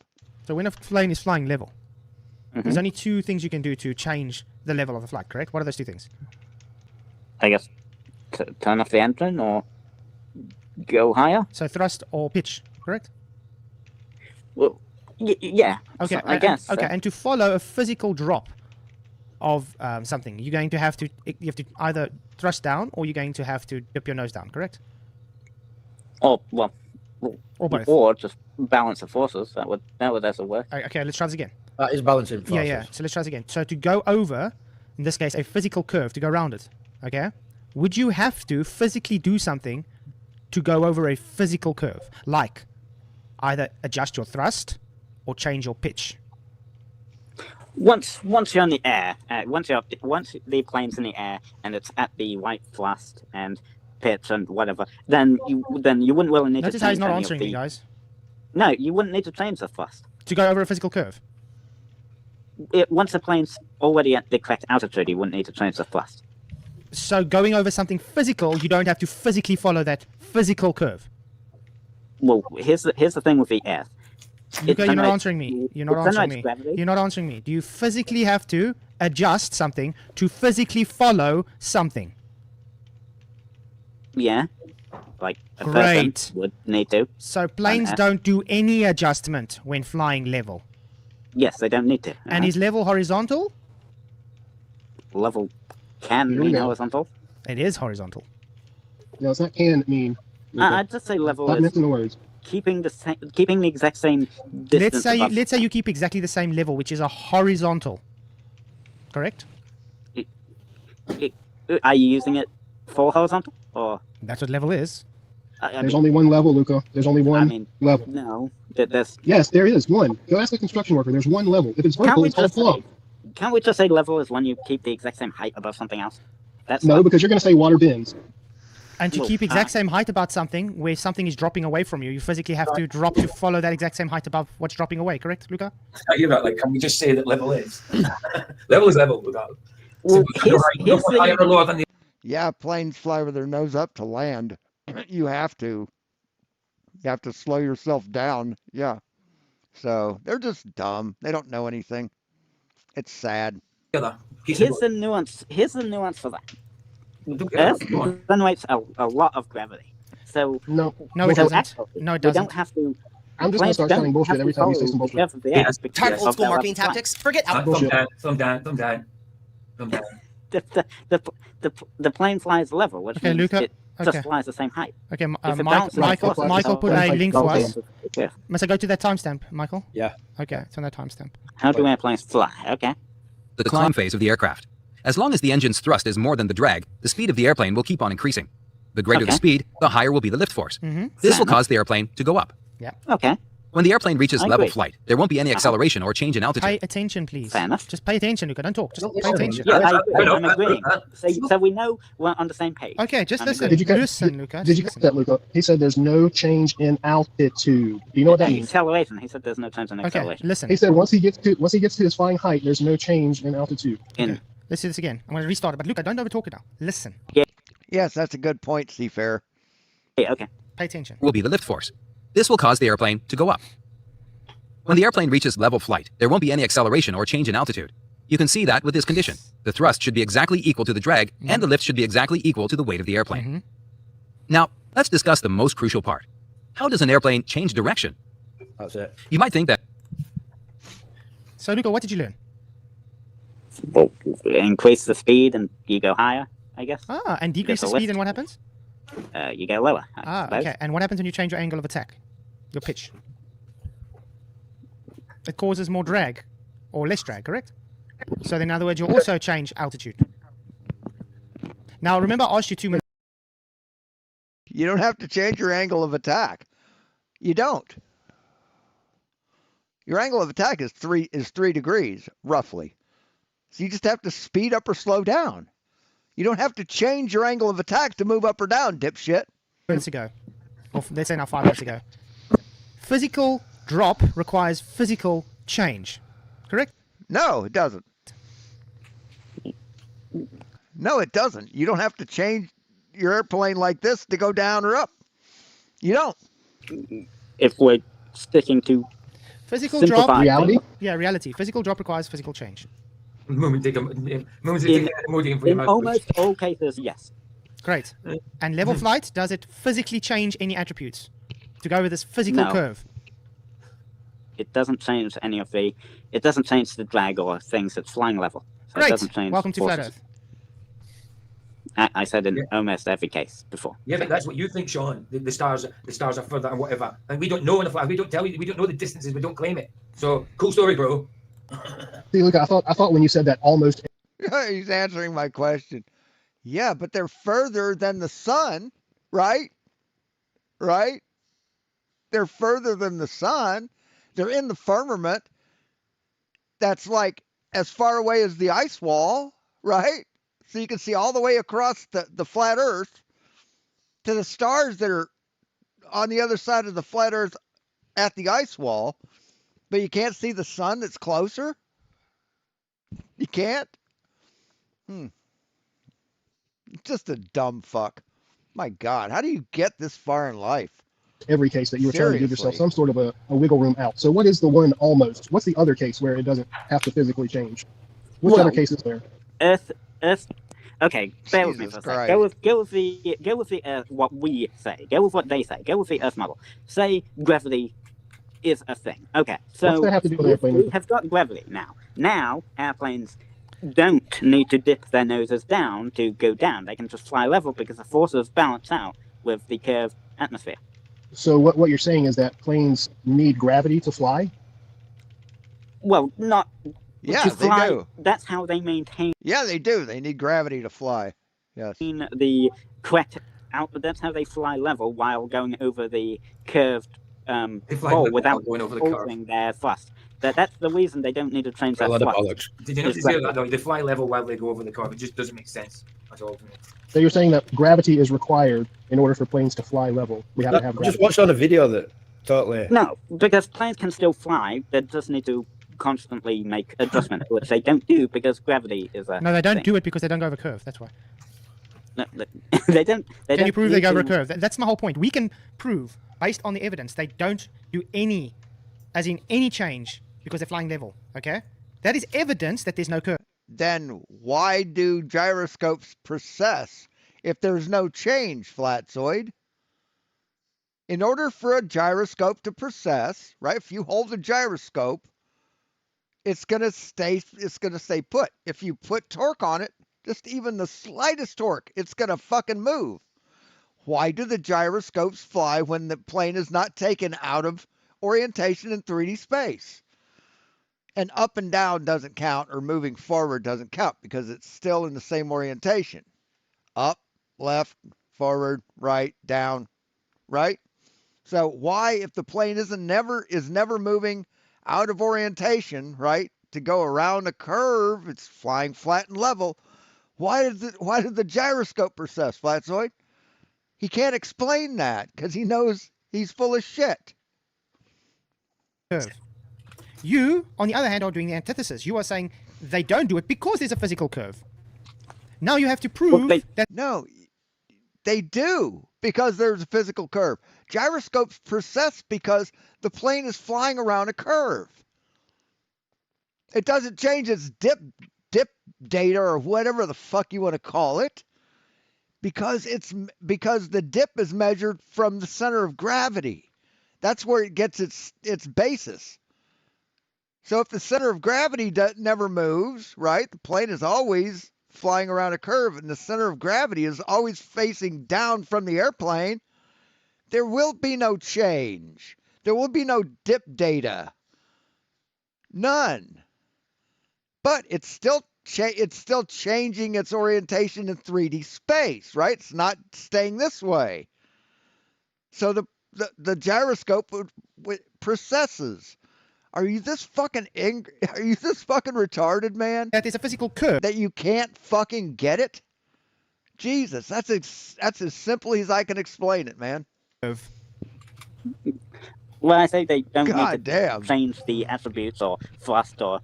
Speaker 1: So when a plane is flying level, there's only two things you can do to change the level of the flight, correct? What are those two things?
Speaker 6: I guess turn off the engine or go higher.
Speaker 1: So thrust or pitch, correct?
Speaker 6: Well, yeah.
Speaker 1: Okay,
Speaker 6: so I guess.
Speaker 1: Okay, and to follow a physical drop of something, you have to either thrust down or you're going to have to dip your nose down, correct?
Speaker 6: Or
Speaker 1: both.
Speaker 6: Or just balance the forces. That would also work.
Speaker 1: Okay, let's try this again.
Speaker 5: That is balancing forces.
Speaker 1: Yeah. So let's try this again. So to go over, in this case, a physical curve, to go around it, okay? Would you have to physically do something to go over a physical curve? Like either adjust your thrust or change your pitch?
Speaker 6: Once you're in the air, once the plane's in the air and it's at the right thrust and pitch and whatever, then you wouldn't really need to change.
Speaker 1: Notice how he's not answering me, guys.
Speaker 6: No, you wouldn't need to change the thrust.
Speaker 1: To go over a physical curve?
Speaker 6: Once the plane's already at the correct altitude, you wouldn't need to change the thrust.
Speaker 1: So going over something physical, you don't have to physically follow that physical curve.
Speaker 6: Well, here's the thing with the Earth.
Speaker 1: Okay, you're not answering me. You're not answering me.
Speaker 6: Gravity.
Speaker 1: You're not answering me. Do you physically have to adjust something to physically follow something?
Speaker 6: Yeah, like a
Speaker 1: Great.
Speaker 6: person would need to.
Speaker 1: So planes don't do any adjustment when flying level.
Speaker 6: Yes, they don't need to.
Speaker 1: And is level horizontal?
Speaker 6: Level can mean horizontal.
Speaker 1: It is horizontal.
Speaker 8: No, it's not can mean.
Speaker 6: I'd just say level
Speaker 8: Stop
Speaker 6: is
Speaker 8: mixing the words.
Speaker 6: keeping the exact same distance.
Speaker 1: Let's say you keep exactly the same level, which is a horizontal. Correct?
Speaker 6: Are you using it for horizontal or?
Speaker 1: That's what level is.
Speaker 8: There's only one level, Luca. There's only one level.
Speaker 6: No, there's.
Speaker 8: Yes, there is one. Go ask a construction worker. There's one level. If it's vertical, it's called flow.
Speaker 6: Can't we just say level is when you keep the exact same height above something else? That's
Speaker 8: no, because you're going to say water bends.
Speaker 1: And to keep exact same height about something, where something is dropping away from you, you physically have to drop to follow that exact same height above what's dropping away, correct, Luca?
Speaker 4: You're right, can we just say that level is? Level is level, regardless.
Speaker 6: Well,
Speaker 2: yeah, planes fly with their nose up to land. You have to slow yourself down. Yeah. So they're just dumb. They don't know anything. It's sad.
Speaker 6: Here's the nuance for that. Earth generates a lot of gravity. So
Speaker 1: no, it doesn't.
Speaker 6: Actually,
Speaker 1: no, it doesn't.
Speaker 6: We don't have to.
Speaker 8: I'm just going to start telling bullshit every time you say some bullshit.
Speaker 11: Time for old school marketing tactics. Forget
Speaker 8: bullshit.
Speaker 4: Thumb down.
Speaker 6: The plane flies level. Which
Speaker 1: okay,
Speaker 6: means
Speaker 1: Luca.
Speaker 6: just
Speaker 1: Okay.
Speaker 6: flies the same height.
Speaker 1: Okay,
Speaker 6: If it
Speaker 1: Michael,
Speaker 6: bounces off the
Speaker 1: Michael put a link for us.
Speaker 6: Yeah.
Speaker 1: Must I go to that timestamp, Michael?
Speaker 5: Yeah.
Speaker 1: Okay, it's on that timestamp.
Speaker 6: How do airplanes fly? Okay.
Speaker 12: The climb phase of the aircraft. As long as the engine's thrust is more than the drag, the speed of the airplane will keep on increasing. The greater the speed, the higher will be the lift force. This will cause the airplane to go up.
Speaker 1: Yeah.
Speaker 6: Okay.
Speaker 12: When the airplane reaches
Speaker 6: I
Speaker 12: level
Speaker 6: agree.
Speaker 12: flight, there won't be any acceleration or change in altitude.
Speaker 1: Pay attention, please.
Speaker 6: Fair enough.
Speaker 1: Just pay attention, Luca. Don't talk. Just pay attention.
Speaker 6: Yeah, I'm agreeing. So we know we're on the same page.
Speaker 1: Okay, just
Speaker 6: I'm
Speaker 1: listen.
Speaker 6: agreeing.
Speaker 8: Did you catch,
Speaker 1: Listen, Luca.
Speaker 8: Did you catch that, Luca? He said there's no change in altitude. Do you know what that means?
Speaker 6: Acceleration. He said there's no change in
Speaker 1: Okay,
Speaker 6: acceleration.
Speaker 1: listen.
Speaker 8: He said once he gets to his flying height, there's no change in altitude.
Speaker 1: Okay. Let's do this again. I'm going to restart it, but Luca, don't overtalk it now. Listen.
Speaker 2: Yes, that's a good point, Seafarer.
Speaker 6: Okay.
Speaker 1: Pay attention.
Speaker 12: Will be the lift force. This will cause the airplane to go up. When the airplane reaches level flight, there won't be any acceleration or change in altitude. You can see that with this condition. The thrust should be exactly equal to the drag, and the lift should be exactly equal to the weight of the airplane. Now, let's discuss the most crucial part. How does an airplane change direction?
Speaker 5: That's it.
Speaker 12: You might think that...
Speaker 1: So, Luca, what did you learn?
Speaker 6: Well, increase the speed and you go higher, I guess.
Speaker 1: Ah, and decrease the
Speaker 6: There's a
Speaker 1: speed, and what happens?
Speaker 6: You go lower. I
Speaker 1: Ah,
Speaker 6: suppose.
Speaker 1: okay. And what happens when you change your angle of attack? Your pitch? It causes more drag, or less drag, correct? So, in other words, you'll also change altitude. Now, remember I asked you 2 minutes.
Speaker 2: You don't have to change your angle of attack. You don't. Your angle of attack is 3 degrees, roughly. So you just have to speed up or slow down. You don't have to change your angle of attack to move up or down, dipshit.
Speaker 1: Minutes ago, or let's say now 5 minutes ago. Physical drop requires physical change, correct?
Speaker 2: No, it doesn't. No, it doesn't. You don't have to change your airplane like this to go down or up. You don't.
Speaker 6: If we're sticking to
Speaker 1: Physical drop.
Speaker 6: simplified
Speaker 8: Reality?
Speaker 6: things.
Speaker 1: Yeah, reality. Physical drop requires physical change.
Speaker 6: In almost all cases, yes.
Speaker 1: Great. And level flight, does it physically change any attributes to go with this physical
Speaker 6: No.
Speaker 1: curve?
Speaker 6: It doesn't change any of the. It doesn't change the drag or things at flying level. So it
Speaker 1: Great.
Speaker 6: doesn't change
Speaker 1: Welcome to Flat
Speaker 6: forces.
Speaker 1: Earth.
Speaker 6: I said in almost every case before.
Speaker 4: Yeah, but that's what you think, Sean. The stars are further and whatever, and we don't know enough. We don't tell you. We don't know the distances. We don't claim it. So cool story, bro.
Speaker 8: See, Luca, I thought when you said that almost
Speaker 2: He's answering my question. Yeah, but they're further than the sun, right? Right? They're further than the sun. They're in the firmament. That's like as far away as the ice wall, right? So you can see all the way across the flat Earth to the stars that are on the other side of the flat Earth at the ice wall, but you can't see the sun that's closer? You can't? Just a dumb fuck. My God, how do you get this far in life?
Speaker 8: every case that you were trying to give yourself
Speaker 2: Seriously.
Speaker 8: some sort of a wiggle room out. So what is the one almost? What's the other case where it doesn't have to physically change? Which
Speaker 6: Well,
Speaker 8: other case is there?
Speaker 6: Earth. Okay, bear with me
Speaker 2: Jesus
Speaker 6: for a second.
Speaker 2: Christ.
Speaker 6: Go with the what we say. Go with what they say. Go with the Earth model. Say gravity is a thing. Okay, so
Speaker 8: What's that have to do with
Speaker 6: if
Speaker 8: airplane?
Speaker 6: we have got gravity now. Now airplanes don't need to dip their noses down to go down. They can just fly level because the forces balance out with the curved atmosphere.
Speaker 8: So what you're saying is that planes need gravity to fly?
Speaker 6: Well, not
Speaker 2: Yeah,
Speaker 6: to
Speaker 2: they
Speaker 6: fly.
Speaker 2: do.
Speaker 6: That's how they maintain
Speaker 2: Yeah, they do. They need gravity to fly. Yes.
Speaker 6: the correct out. That's how they fly level while going over the curved
Speaker 4: They fly
Speaker 6: pole
Speaker 4: level
Speaker 6: without
Speaker 4: while going over the curve.
Speaker 6: altering their thrust. That's the reason they don't need to change
Speaker 5: A
Speaker 6: their
Speaker 5: lot of
Speaker 6: thrust.
Speaker 5: bollocks.
Speaker 4: Did you notice that though? They fly level while they go over the curve. It just doesn't make sense at all to me.
Speaker 8: So you're saying that gravity is required in order for planes to fly level. We have to have
Speaker 5: I just
Speaker 8: gravity.
Speaker 5: watched on a video that totally.
Speaker 6: No, because planes can still fly. They just need to constantly make adjustments, which they don't do because gravity is a
Speaker 1: No, they don't
Speaker 6: thing.
Speaker 1: do it because they don't go over curve. That's why.
Speaker 6: No, they don't. They
Speaker 1: Can you
Speaker 6: don't
Speaker 1: prove they
Speaker 6: need
Speaker 1: go over
Speaker 6: to-
Speaker 1: curve? That's my whole point. We can prove, based on the evidence, they don't do any, as in any change, because they're flying level. Okay? That is evidence that there's no curve.
Speaker 2: Then why do gyroscopes precess if there's no change, FKATZOID? In order for a gyroscope to precess, right? If you hold a gyroscope, it's gonna stay put. If you put torque on it, just even the slightest torque, it's gonna fucking move. why do the gyroscopes fly when the plane is not taken out of orientation in 3D space? And up and down doesn't count, or moving forward doesn't count, because it's still in the same orientation. Up, left, forward, right, down, right? So why, if the plane is never moving out of orientation, right, to go around a curve, it's flying flat and level, why did the gyroscope persist, Flatzoid? He can't explain that because he knows he's full of shit.
Speaker 1: Curve. You, on the other hand, are doing the antithesis. You are saying they don't do it because there's a physical curve. Now you have to prove that...
Speaker 2: No, they do because there's a physical curve. Gyroscopes persist because the plane is flying around a curve. It doesn't change its dip data or whatever the fuck you want to call it, because the dip is measured from the center of gravity. That's where it gets its basis. So if the center of gravity never moves, right, the plane is always flying around a curve, and the center of gravity is always facing down from the airplane, there will be no change. There will be no dip data. None. But it's still changing its orientation in 3D space, right? It's not staying this way. So the gyroscope processes. Are you this fucking retarded, man?
Speaker 1: That is a physical curve.
Speaker 2: That you can't fucking get it? Jesus, that's as simply as I can explain it, man.
Speaker 6: Well, I say they don't
Speaker 2: God
Speaker 6: need to
Speaker 2: damn.
Speaker 6: change the attributes or thrust or,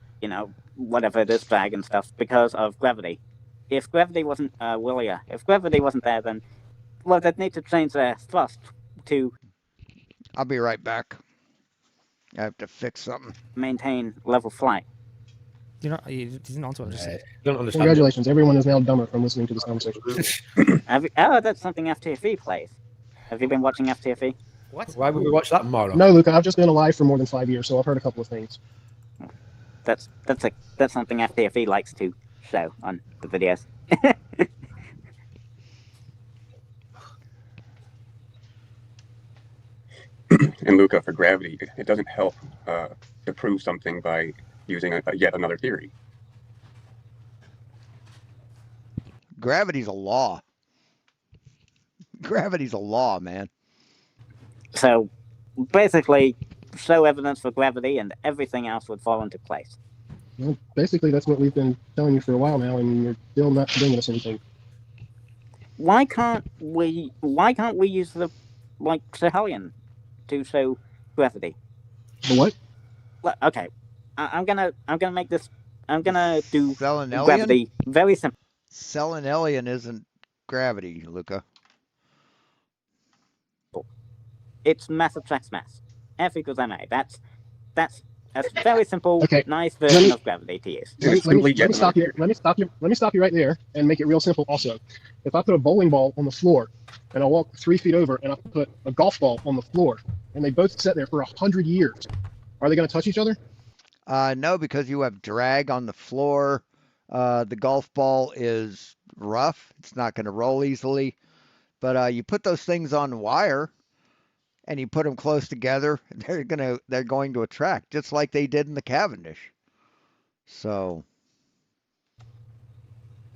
Speaker 6: whatever it is, drag and stuff because of gravity. If gravity wasn't, if gravity wasn't there, then, well, they'd need to change their thrust to...
Speaker 2: I'll be right back. I have to fix something.
Speaker 6: Maintain level flight.
Speaker 1: You didn't answer what I just said.
Speaker 5: Don't understand.
Speaker 8: Congratulations, everyone is now dumber from listening to this conversation.
Speaker 6: That's something FTFE plays. Have you been watching FTFE?
Speaker 1: What?
Speaker 5: Why would we watch that tomorrow?
Speaker 8: No, Luca, I've just been alive for more than 5 years, so I've heard a couple of things.
Speaker 6: That's something FTFE likes to show on the videos.
Speaker 7: And Luca, for gravity, it doesn't help to prove something by using yet another theory.
Speaker 2: Gravity's a law. Gravity's a law, man.
Speaker 6: So, basically, show evidence for gravity and everything else would fall into place.
Speaker 8: Well, basically, that's what we've been telling you for a while now, and you're still not bringing us anything.
Speaker 6: Why can't we use the, Sahelian to show gravity?
Speaker 8: The what?
Speaker 6: Well, okay, I'm gonna make this. I'm gonna do
Speaker 2: Selenelian?
Speaker 6: gravity very simple.
Speaker 2: Selenelian isn't gravity, Luca.
Speaker 6: It's mass attracts mass. F equals ma. That's a very simple, nice version of gravity to use.
Speaker 8: Let me stop you. Let me stop you right there and make it real simple. Also, if I put a bowling ball on the floor and I walk 3 feet over and I put a golf ball on the floor and they both sit there for 100 years, are they going to touch each other?
Speaker 2: No, because you have drag on the floor. The golf ball is rough. It's not going to roll easily. But you put those things on wire and you put them close together, they're going to attract, just like they did in the Cavendish. So,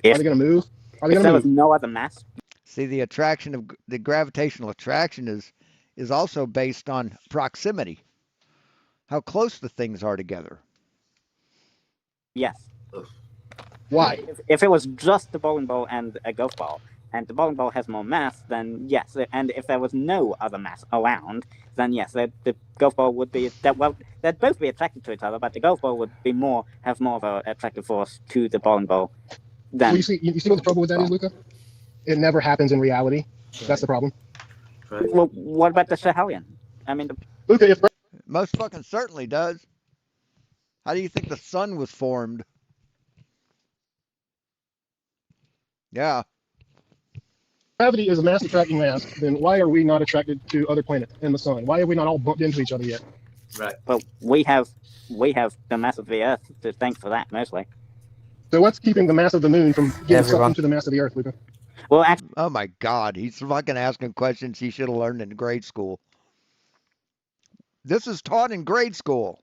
Speaker 8: Are they going to move? Are they
Speaker 6: If
Speaker 8: going
Speaker 6: there
Speaker 8: to
Speaker 6: was
Speaker 8: move?
Speaker 6: no other mass,
Speaker 2: see, the attraction of the gravitational attraction is also based on proximity, how close the things are together.
Speaker 6: yes.
Speaker 8: Why?
Speaker 6: If it was just the bowling ball and a golf ball, and the bowling ball has more mass, then yes. And if there was no other mass around, then yes, the golf ball would be they'd both be attracted to each other, but the golf ball would have more of an attractive force to the bowling ball. Than
Speaker 8: Well, you see what the trouble with that is, Luca? It never happens in reality. That's the problem.
Speaker 6: Well, what about the Sahelian? I mean,
Speaker 8: Luca, if
Speaker 2: Most fucking certainly does. How do you think the sun was formed? Yeah.
Speaker 8: gravity is a mass attracting mass, then why are we not attracted to other planets and the sun? Why have we not all bumped into each other yet?
Speaker 4: Right.
Speaker 6: Well, we have the mass of the Earth to thank for that mostly.
Speaker 8: So what's keeping the mass of the moon from getting sucked into the mass of the Earth, Luca?
Speaker 6: Well, actually,
Speaker 2: Oh my God, he's fucking asking questions he should have learned in grade school. This is taught in grade school.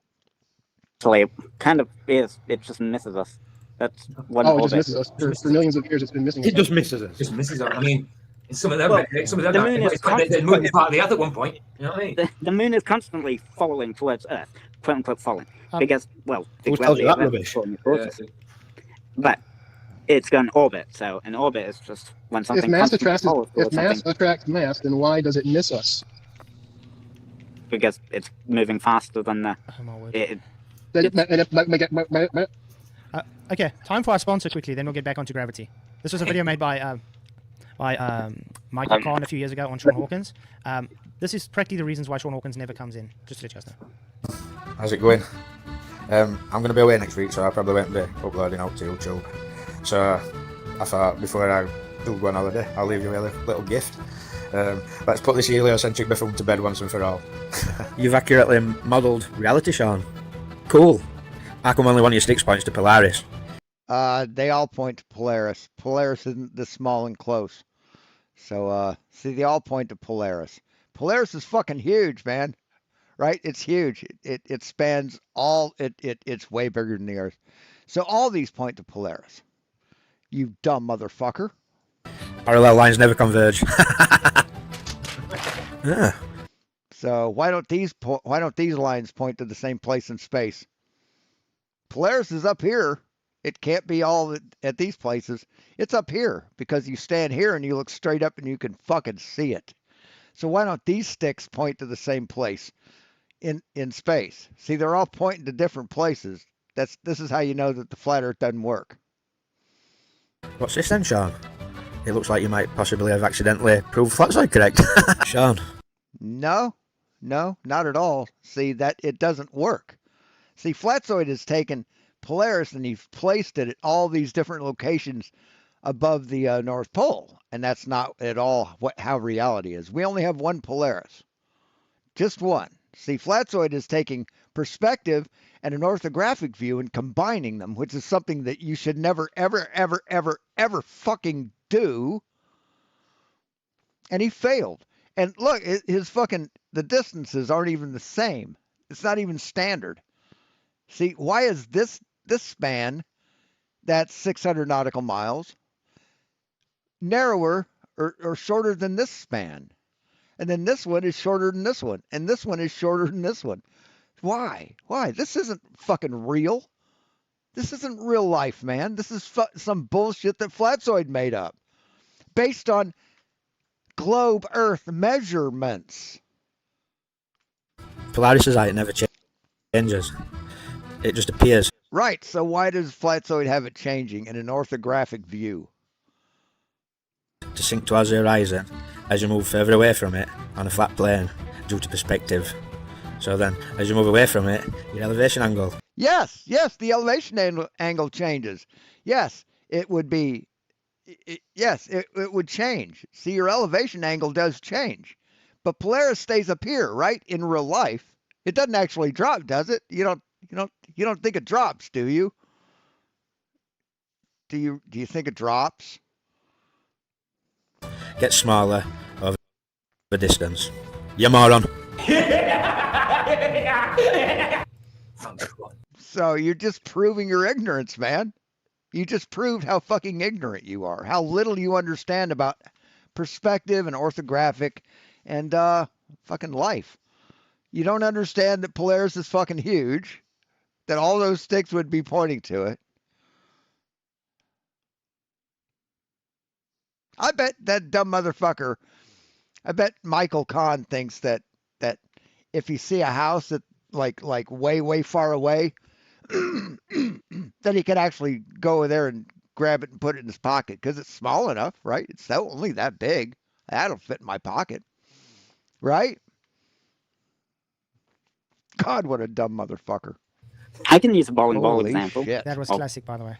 Speaker 6: it kind of is. It just misses us. That's one
Speaker 8: Oh, it just
Speaker 6: orbit.
Speaker 8: misses us. For millions of years, it's been missing us.
Speaker 5: It just misses us.
Speaker 4: Just misses us. I mean, in some of them,
Speaker 6: Well,
Speaker 4: some of them,
Speaker 6: the moon is
Speaker 4: the moon was part of the earth at one point. You know what I mean?
Speaker 6: The moon is constantly falling towards Earth, quote unquote falling, because, well, the
Speaker 5: Who tells
Speaker 6: gravity
Speaker 5: you
Speaker 6: of
Speaker 5: that
Speaker 6: Earth is
Speaker 5: rubbish?
Speaker 6: pulling it towards us. But it's going orbit, so an orbit is just when
Speaker 8: If
Speaker 6: something
Speaker 8: mass
Speaker 6: constantly
Speaker 8: attracts
Speaker 6: follows
Speaker 8: if
Speaker 6: towards
Speaker 8: mass
Speaker 6: something,
Speaker 8: attracts mass, then why does it miss us?
Speaker 6: because it's moving faster than the.
Speaker 1: Oh my word. Okay, time for our sponsor quickly, then we'll get back onto gravity. This was a video made by Michael Kahn a few years ago on Sean Hawkins. This is practically the reasons why Sean Hawkins never comes in, just to let you guys know.
Speaker 5: How's it going? I'm going to be away next week, so I probably won't be uploading out to YouTube. So I thought before I do go on holiday, I'll leave you with a little gift. Let's put this heliocentric buffoon to bed once and for all. You've accurately modelled reality, Sean. Cool. How come only one of your sticks points to Polaris?
Speaker 2: They all point to Polaris. Polaris isn't this small and close. So, see, they all point to Polaris. Polaris is fucking huge, man. Right? It's huge. It spans all. It's way bigger than the Earth. So all these point to Polaris. You dumb motherfucker.
Speaker 5: Parallel lines never converge. Yeah.
Speaker 2: So why don't these lines point to the same place in space? Polaris is up here. It can't be all at these places. It's up here because you stand here and you look straight up and you can fucking see it. So why don't these sticks point to the same place in space? See, they're all pointing to different places. This is how you know that the flat Earth doesn't work.
Speaker 5: What's this then, Sean? It looks like you might possibly have accidentally proved FKATZOID correct. Sean.
Speaker 2: No, not at all. See, that it doesn't work. See, FKATZOID has taken Polaris and he's placed it at all these different locations above the North Pole, and that's not at all how reality is. We only have one Polaris, just one. See, FKATZOID is taking perspective and an orthographic view and combining them, which is something that you should never, ever, ever, ever, ever fucking do. And he failed. And look, the distances aren't even the same. It's not even standard. See, why is this span, that's 600 nautical miles, narrower or shorter than this span? And then this one is shorter than this one. And this one is shorter than this one. Why? This isn't fucking real. This isn't real life, man. This is some bullshit that FKATZOID made up based on globe Earth measurements.
Speaker 5: Polaris' height never changes. It just appears.
Speaker 2: Right, so why does FKATZOID have it changing in an orthographic view?
Speaker 5: To sink towards the horizon as you move further away from it on a flat plane due to perspective. So then, as you move away from it, your elevation angle.
Speaker 2: Yes, the elevation angle changes. Yes, it would be. It would change. See, your elevation angle does change, but Polaris stays up here, right? In real life, it doesn't actually drop, does it? You don't think it drops, do you? Do you think it drops?
Speaker 5: Gets smaller over the distance. You moron.
Speaker 2: So you're just proving your ignorance, man. You just proved how fucking ignorant you are, how little you understand about perspective and orthographic and fucking life. You don't understand that Polaris is fucking huge, that all those sticks would be pointing to it. I bet that dumb motherfucker, I bet Michael Kahn thinks that if you see a house that like way far away, that he could actually go there and grab it and put it in his pocket because it's small enough, right? It's only that big. That'll fit in my pocket, right? God, what a dumb motherfucker.
Speaker 6: I can use a bowling ball example.
Speaker 2: Shit.
Speaker 1: That was classic, by the way.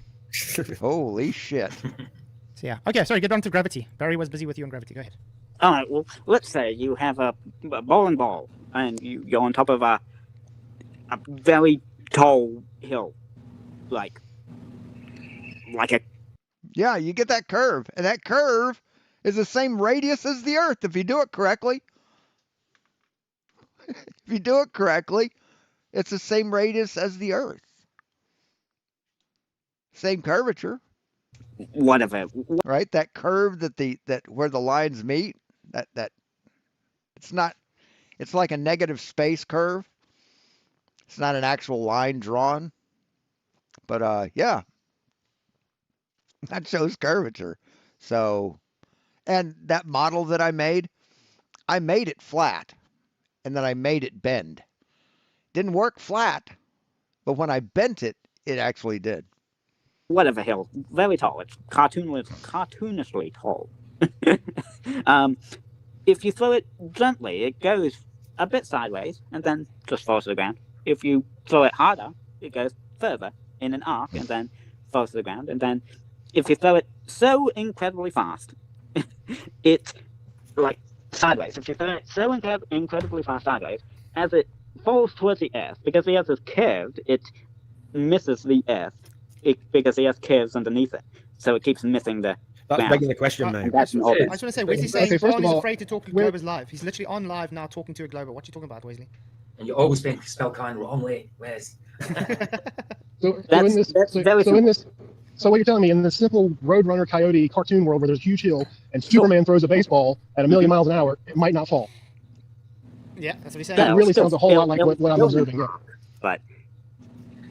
Speaker 2: Holy shit.
Speaker 1: So yeah. Okay, sorry, get on to gravity. Barry was busy with you on gravity. Go ahead.
Speaker 6: All right, well, let's say you have a bowling ball and you're on top of a very tall hill, like a.
Speaker 2: Yeah, you get that curve, and that curve is the same radius as the Earth if you do it correctly. If you do it correctly, it's the same radius as the Earth. Same curvature.
Speaker 6: Whatever.
Speaker 2: Right? That curve that where the lines meet, that it's not, it's like a negative space curve. It's not an actual line drawn. But yeah. That shows curvature. So, and that model that I made it flat, and then I made it bend. Didn't work flat, but when I bent it, it actually did.
Speaker 6: Whatever hill, very tall. It's cartoonishly tall. If you throw it gently, it goes a bit sideways and then just falls to the ground. If you throw it harder, it goes further in an arc and then falls to the ground. And then if you throw it so incredibly fast, it's like sideways. If you throw it so incredibly fast sideways, as it falls towards the earth, because the earth is curved, it misses the earth because the earth curves underneath it. So it keeps missing the
Speaker 13: That's
Speaker 6: ground.
Speaker 13: begging the question now.
Speaker 1: I just want to say, Wesley's saying
Speaker 8: Okay, first
Speaker 1: Paul
Speaker 8: of
Speaker 1: is
Speaker 8: all,
Speaker 1: afraid to talk to Glober's live. He's literally on live now talking to a Glober. What are you talking about, Wesley?
Speaker 4: And you always spell kind wrong way. Where's?
Speaker 8: So what you're telling me, in the simple Roadrunner Coyote cartoon world where there's a huge hill and Superman throws a baseball at 1,000,000 miles an hour, it might not fall.
Speaker 1: Yeah, that's what he's saying.
Speaker 8: That really sounds a whole lot like what I'm observing. Yeah.
Speaker 6: But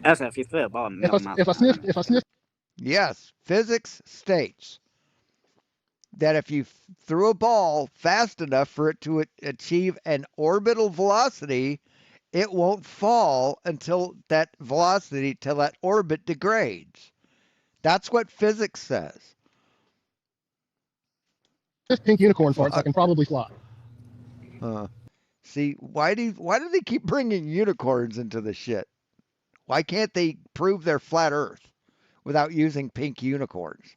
Speaker 6: also, if you throw a ball,
Speaker 8: if I sniff.
Speaker 2: Yes, physics states that if you threw a ball fast enough for it to achieve an orbital velocity, it won't fall until that velocity, till that orbit degrades. That's what physics says.
Speaker 8: If pink unicorn farts, I can probably fly.
Speaker 2: See, why do they keep bringing unicorns into the shit? Why can't they prove they're flat Earth without using pink unicorns?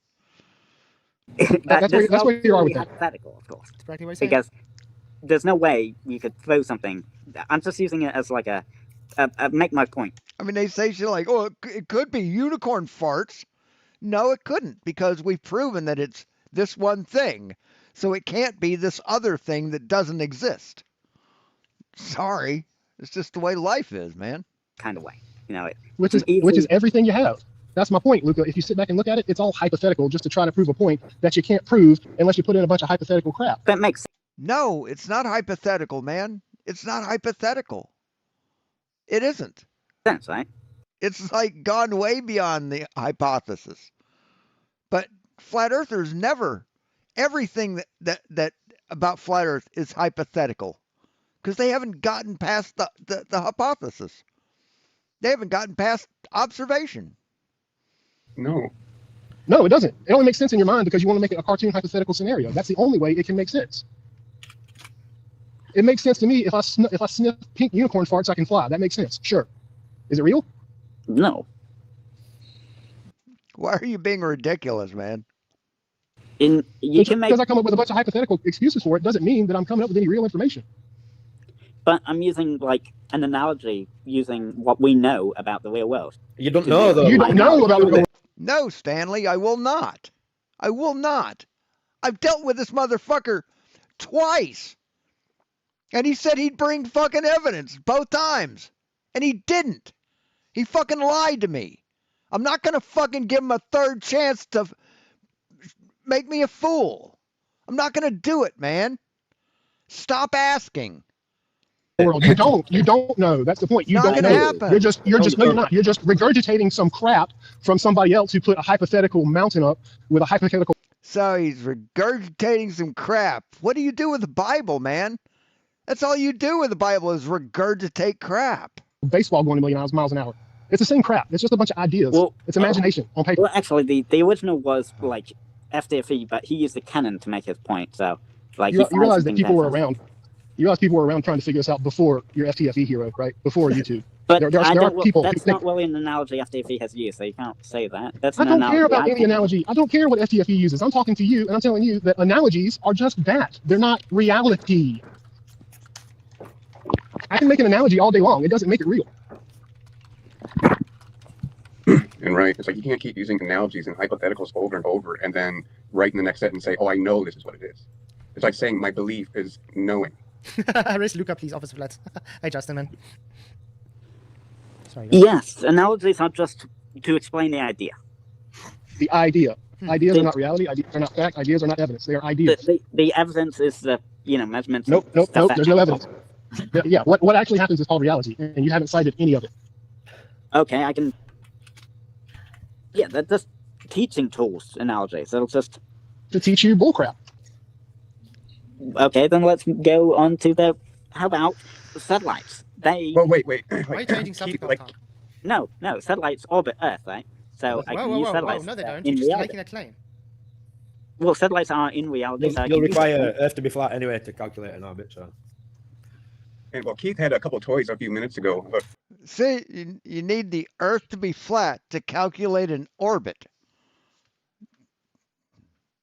Speaker 8: That's where you are with that.
Speaker 6: Hypothetical, of course.
Speaker 1: Because
Speaker 6: there's no way you could throw something. I'm just using it as like a make my point.
Speaker 2: I mean, they say shit like, oh, it could be unicorn farts. No, it couldn't, because we've proven that it's this one thing. So it can't be this other thing that doesn't exist. Sorry. It's just the way life is, man.
Speaker 6: Kind of way. You know,
Speaker 8: which is everything you have. That's my point, Luca. If you sit back and look at it, it's all hypothetical just to try to prove a point that you can't prove unless you put in a bunch of hypothetical crap.
Speaker 6: That makes sense.
Speaker 2: No, it's not hypothetical, man. It's not hypothetical. It isn't.
Speaker 6: Sense, right?
Speaker 2: It's like gone way beyond the hypothesis. But flat earthers never, everything that about flat earth is hypothetical, because they haven't gotten past the hypothesis. They haven't gotten past observation.
Speaker 7: No,
Speaker 8: it doesn't. It only makes sense in your mind because you want to make it a cartoon hypothetical scenario. That's the only way it can make sense. It makes sense to me if I sniff pink unicorn farts, I can fly. That makes sense. Sure. Is it real?
Speaker 6: No.
Speaker 2: Why are you being ridiculous, man?
Speaker 8: Because I come up with a bunch of hypothetical excuses for it doesn't mean that I'm coming up with any real information.
Speaker 6: But I'm using like an analogy using what we know about the real world.
Speaker 13: You don't know though.
Speaker 8: You don't know about the real world.
Speaker 2: No, Stanley, I will not. I will not. I've dealt with this motherfucker twice. And he said he'd bring fucking evidence both times. And he didn't. He fucking lied to me. I'm not going to fucking give him a third chance to make me a fool. I'm not going to do it, man. Stop asking.
Speaker 8: You don't know. That's the point. You don't know.
Speaker 2: Happen.
Speaker 8: You're just regurgitating some crap from somebody else who put a hypothetical mountain up with a hypothetical.
Speaker 2: So he's regurgitating some crap. What do you do with the Bible, man? That's all you do with the Bible is regurgitate crap.
Speaker 8: Baseball going 1,000,000 miles an hour. It's the same crap. It's just a bunch of ideas. It's imagination on paper.
Speaker 6: Well, actually, the original was like FDFE, but he used the canon to make his point. So, like,
Speaker 8: you realize that people were around. You realize people were around trying to figure this out before your FTFE hero, right? Before YouTube.
Speaker 6: But
Speaker 8: there are people.
Speaker 6: That's not really an analogy FTFE has used, so you can't say that.
Speaker 8: I don't care about any analogy. I don't care what FTFE uses. I'm talking to you, and I'm telling you that analogies are just that. They're not reality. I can make an analogy all day long. It doesn't make it real.
Speaker 7: And right, it's like you can't keep using analogies and hypotheticals over and over, and then right in the next sentence say, "Oh, I know this is what it is." It's like saying my belief is knowing.
Speaker 1: Raise Luca, please. Officer Flats. Hey, Justin, man. Sorry.
Speaker 6: Yes, analogies are just to explain the idea.
Speaker 8: The idea. Ideas are not reality. Ideas are not fact. Ideas are not evidence. They are ideas.
Speaker 6: The evidence is the measurements.
Speaker 8: Nope.
Speaker 6: And stuff
Speaker 8: There's no evidence. Yeah. What actually happens is called reality, and you haven't cited any of it.
Speaker 6: Okay, I can. Yeah, that's just teaching tools, analogies. It'll just
Speaker 8: to teach you bullcrap.
Speaker 6: Okay, then let's go on to the. How about satellites? They.
Speaker 7: Well, wait.
Speaker 1: Why are you changing subject all the time?
Speaker 6: No, satellites orbit Earth, right? So I can use satellites.
Speaker 1: No, they don't.
Speaker 6: In
Speaker 1: You're just
Speaker 6: reality.
Speaker 1: making a claim.
Speaker 6: Well, satellites are in reality.
Speaker 13: You'll require Earth to be flat anyway to calculate an orbit. So.
Speaker 7: And well, Keith had a couple toys a few minutes ago. But...
Speaker 2: See, you need the Earth to be flat to calculate an orbit.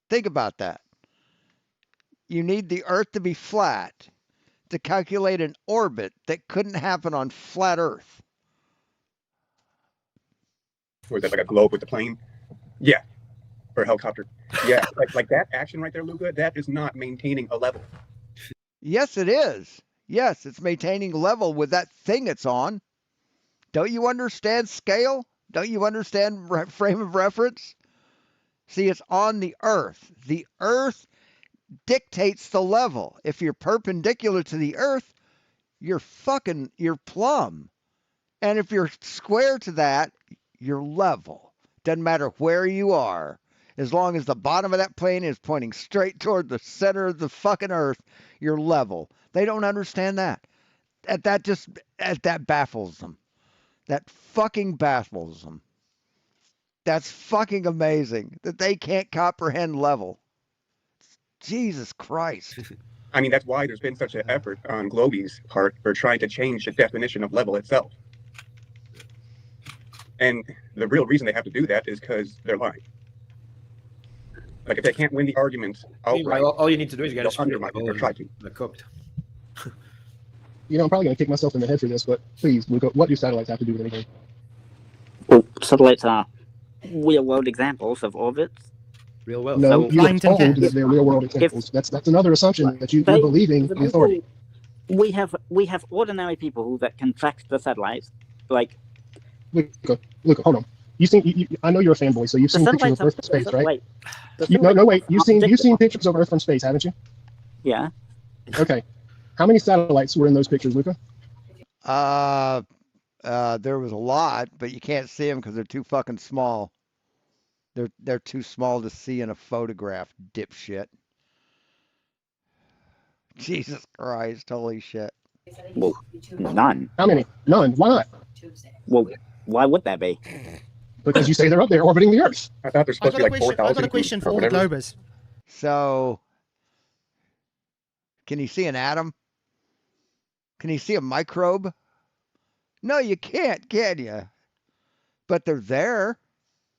Speaker 2: Think about that. You need the Earth to be flat to calculate an orbit that couldn't happen on flat Earth.
Speaker 7: Or is that like a globe with the plane? Yeah. Or a helicopter. Yeah. like that action right there, Luca, that is not maintaining a level.
Speaker 2: Yes, it is. Yes, it's maintaining level with that thing it's on. Don't you understand scale? Don't you understand frame of reference? See, it's on the Earth. The Earth dictates the level. If you're perpendicular to the Earth, you're plumb. And if you're square to that, you're level. Doesn't matter where you are. As long as the bottom of that plane is pointing straight toward the center of the fucking Earth, you're level. They don't understand that. That baffles them. That fucking baffles them. That's fucking amazing that they can't comprehend level. Jesus Christ.
Speaker 7: I mean, that's why there's been such an effort on Globey's part for trying to change the definition of level itself. And the real reason they have to do that is because they're lying. Like, if they can't win the argument outright,
Speaker 13: all you need to do is get a
Speaker 7: undermine it or try to.
Speaker 13: They're cooked.
Speaker 8: You know, I'm probably going to kick myself in the head for this, but please, Luca, what do satellites have to do with anything?
Speaker 6: Well, satellites are real-world examples of orbits.
Speaker 13: Real world.
Speaker 8: No,
Speaker 6: So,
Speaker 8: you are told that they're real-world examples. That's another assumption that you're believing the authority.
Speaker 6: We have ordinary people that can track the satellites, like.
Speaker 8: Luca, hold on. I know you're a fanboy, so you've seen pictures of Earth from space, right?
Speaker 6: Wait.
Speaker 8: Wait. You've seen pictures of Earth from space, haven't you?
Speaker 6: Yeah.
Speaker 8: Okay. How many satellites were in those pictures, Luca?
Speaker 2: There was a lot, but you can't see them because they're too fucking small. They're too small to see in a photograph, dipshit. Jesus Christ, holy shit.
Speaker 6: Well, none.
Speaker 8: How many? None. Why not?
Speaker 6: Well, why would that be?
Speaker 8: Because you say they're up there orbiting the Earth.
Speaker 7: I thought there's supposed to be like 4,000.
Speaker 1: I've got a question for all the Globers.
Speaker 2: So, can you see an atom? Can you see a microbe? No, you can't, can you? But they're there,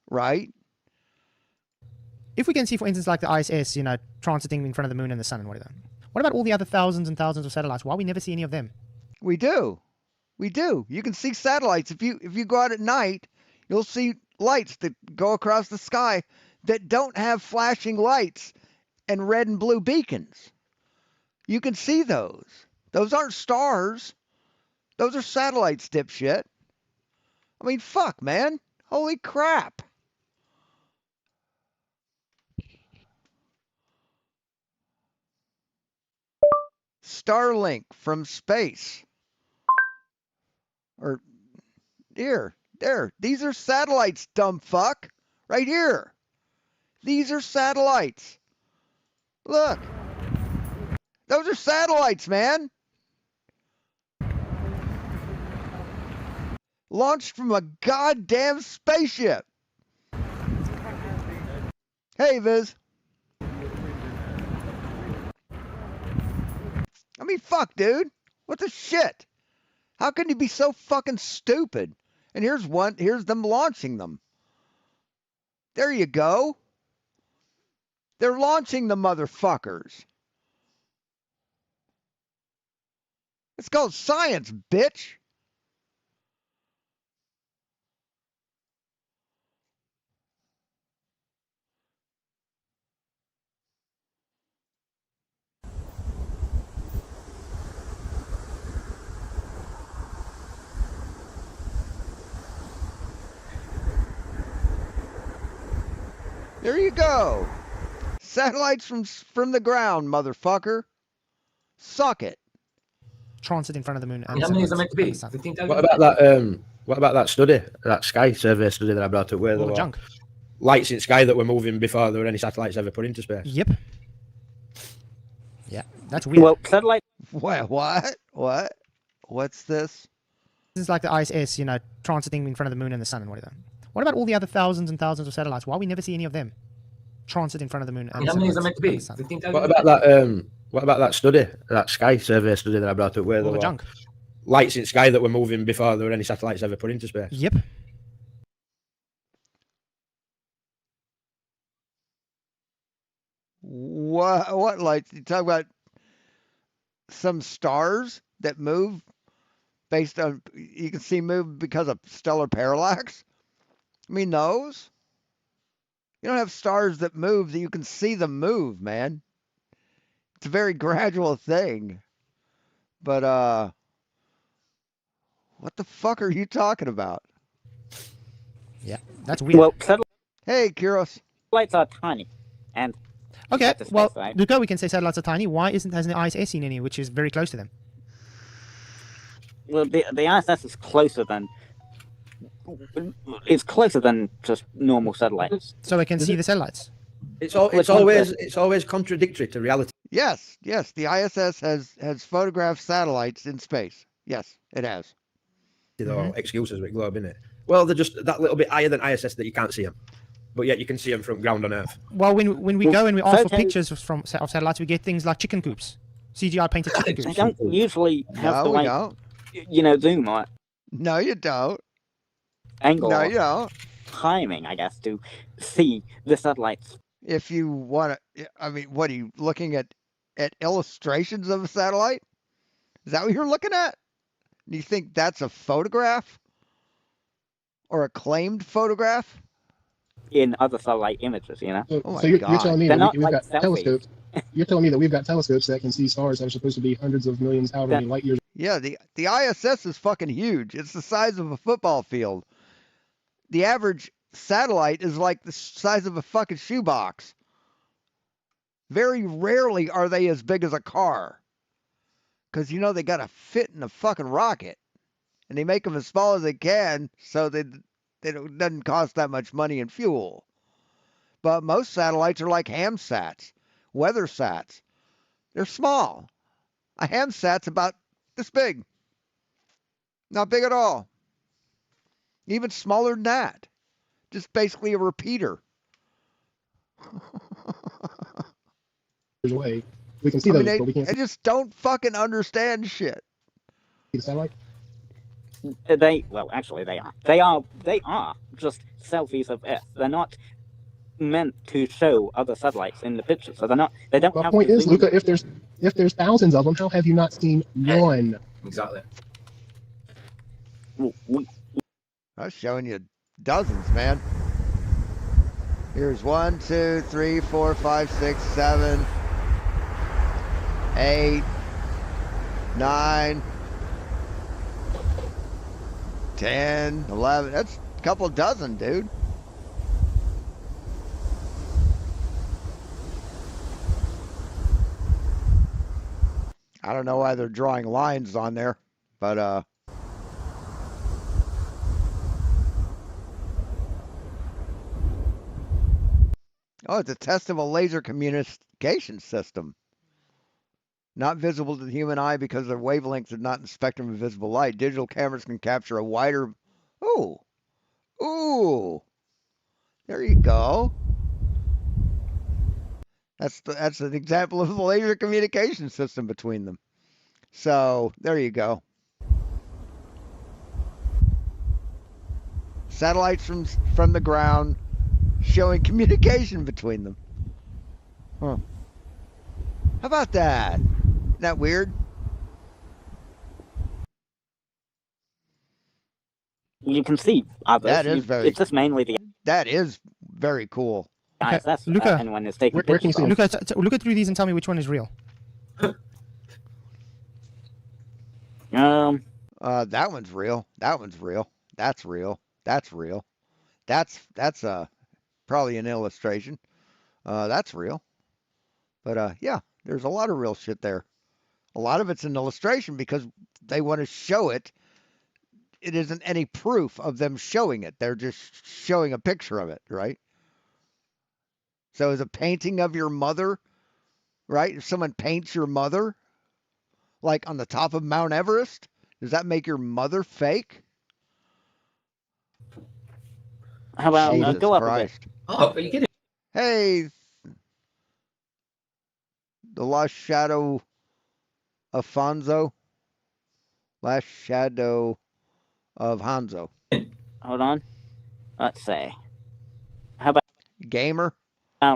Speaker 2: right?
Speaker 1: If we can see, for instance, like the ISS, transiting in front of the moon and the sun and whatever. What about all the other thousands and thousands of satellites? Why we never see any of them?
Speaker 2: We do. You can see satellites. If you go out at night, you'll see lights that go across the sky that don't have flashing lights and red and blue beacons. You can see those. Those aren't stars. Those are satellites, dipshit. I mean, fuck, man. Holy crap. Starlink from space. Or here, there. These are satellites, dumb fuck. Right here. These are satellites. Look. Those are satellites, man. Launched from a goddamn spaceship. Hey, Viz. I mean, fuck, dude. What the shit? How can you be so fucking stupid? And here's them launching them. There you go. They're launching the motherfuckers. It's called science, bitch. There you go. Satellites from the ground, motherfucker. Suck it.
Speaker 1: Transit in front of the moon.
Speaker 4: How
Speaker 1: And
Speaker 4: many is it
Speaker 1: satellites
Speaker 4: meant to be?
Speaker 1: and the sun.
Speaker 4: 15,000?
Speaker 13: What about that? What about that study, that sky survey study that I brought up, where
Speaker 1: All
Speaker 13: there
Speaker 1: the
Speaker 13: were
Speaker 1: junk.
Speaker 13: lights in sky that were moving before there were any satellites ever put into space?
Speaker 1: Yep. Yeah, that's weird.
Speaker 10: Well, satellite.
Speaker 2: What? What's this?
Speaker 1: This is like the ISS, you know, transiting in front of the moon and the sun and whatever. What about all the other thousands and thousands of satellites? Why we never see any of them transit in front of the moon? And
Speaker 4: How many is it
Speaker 1: satellites
Speaker 4: meant to
Speaker 1: and
Speaker 4: be?
Speaker 1: the sun?
Speaker 4: 15,000?
Speaker 13: What about that? What about that study, that sky survey study that I brought up, where
Speaker 1: All
Speaker 13: there
Speaker 1: the
Speaker 13: were
Speaker 1: junk.
Speaker 13: lights in sky that were moving before there were any satellites ever put into space?
Speaker 1: Yep.
Speaker 2: What lights? You talk about some stars that move based on, you can see move because of stellar parallax? I mean, those? You don't have stars that move that you can see them move, man. It's a very gradual thing. But, what the fuck are you talking about?
Speaker 1: Yeah, that's weird.
Speaker 10: Well, satellites
Speaker 2: Hey, Kuros.
Speaker 10: are tiny, and
Speaker 1: Okay,
Speaker 10: at the space,
Speaker 1: well,
Speaker 10: right?
Speaker 1: Luca, we can say satellites are tiny. Why hasn't the ISS seen any, which is very close to them?
Speaker 10: Well, the ISS is closer than just normal satellites.
Speaker 1: So we can see the satellites.
Speaker 13: It's always contradictory to reality.
Speaker 2: Yes. The ISS has photographed satellites in space. Yes, it has.
Speaker 13: Though excuses with globe, innit? Well, they're just that little bit higher than ISS that you can't see them, but yet you can see them from ground on Earth.
Speaker 1: Well, when we go and we ask for
Speaker 10: photos-
Speaker 1: pictures of satellites, we get things like chicken coops, CGI painted chicken
Speaker 10: They
Speaker 1: coops.
Speaker 10: don't usually have
Speaker 2: No,
Speaker 10: the
Speaker 2: we
Speaker 10: right,
Speaker 2: don't.
Speaker 10: zoom or
Speaker 2: No, you don't.
Speaker 10: angle
Speaker 2: No,
Speaker 10: or
Speaker 2: you don't.
Speaker 10: timing, I guess, to see the satellites.
Speaker 2: If you want to, I mean, what are you looking at illustrations of a satellite? Is that what you're looking at? Do you think that's a photograph or a claimed photograph?
Speaker 10: In other satellite images, you know.
Speaker 8: So,
Speaker 2: Oh my
Speaker 8: so you're
Speaker 2: God.
Speaker 8: telling me
Speaker 10: They're
Speaker 8: that
Speaker 10: not
Speaker 8: we've
Speaker 10: like
Speaker 8: got
Speaker 10: selfies.
Speaker 8: telescopes. You're telling me that we've got telescopes that can see stars that are supposed to be hundreds of millions, however many light years.
Speaker 2: Yeah, the ISS is fucking huge. It's the size of a football field. The average satellite is like the size of a fucking shoebox. Very rarely are they as big as a car. Because, they got to fit in a fucking rocket. And they make them as small as they can so it doesn't cost that much money in fuel. But most satellites are like hamsats, weather sats. They're small. A hamsat's about this big. Not big at all. Even smaller than that. Just basically a repeater.
Speaker 8: Away. We can see
Speaker 2: I
Speaker 8: those,
Speaker 2: mean,
Speaker 8: but we can't
Speaker 2: they
Speaker 8: see
Speaker 2: just don't fucking understand shit.
Speaker 8: the satellite.
Speaker 10: Actually, they are. They are just selfies of Earth. They're not meant to show other satellites in the picture, so they're not. They don't
Speaker 8: My
Speaker 10: have.
Speaker 8: point
Speaker 10: to
Speaker 8: is,
Speaker 10: zoom.
Speaker 8: Luca, if there's thousands of them, how have you not seen one?
Speaker 4: Exactly.
Speaker 2: I was showing you dozens, man. Here's 1, 2, 3, 4, 5, 6, 7, 8, 9, 10, 11. That's a couple dozen, dude. I don't know why they're drawing lines on there, but oh, it's a test of a laser communication system. Not visible to the human eye because their wavelengths are not in the spectrum of visible light. Digital cameras can capture a wider. Ooh. There you go. That's an example of the laser communication system between them. So there you go. Satellites from the ground showing communication between them. Huh. How about that? Isn't that weird?
Speaker 10: You can see others.
Speaker 2: That is
Speaker 10: It's just mainly the
Speaker 2: That is very cool.
Speaker 10: ISS,
Speaker 1: Luca,
Speaker 10: and when it's taking
Speaker 8: where can you
Speaker 10: pictures.
Speaker 8: see
Speaker 10: of.
Speaker 8: them?
Speaker 1: Look at through these and tell me which one is real.
Speaker 2: That one's real. That one's real. That's real. That's real. That's probably an illustration. That's real. But yeah, there's a lot of real shit there. A lot of it's an illustration because they want to show it. It isn't any proof of them showing it. They're just showing a picture of it, right? So is a painting of your mother, right? If someone paints your mother, like on the top of Mount Everest, does that make your mother fake?
Speaker 10: How about
Speaker 2: Jesus
Speaker 10: go up a bit?
Speaker 2: Christ.
Speaker 4: Oh, are you kidding?
Speaker 2: Hey, the Lost Shadow Afonso. Last Shadow of Hanzo.
Speaker 10: Hold on. Let's see. How about
Speaker 2: Gamer?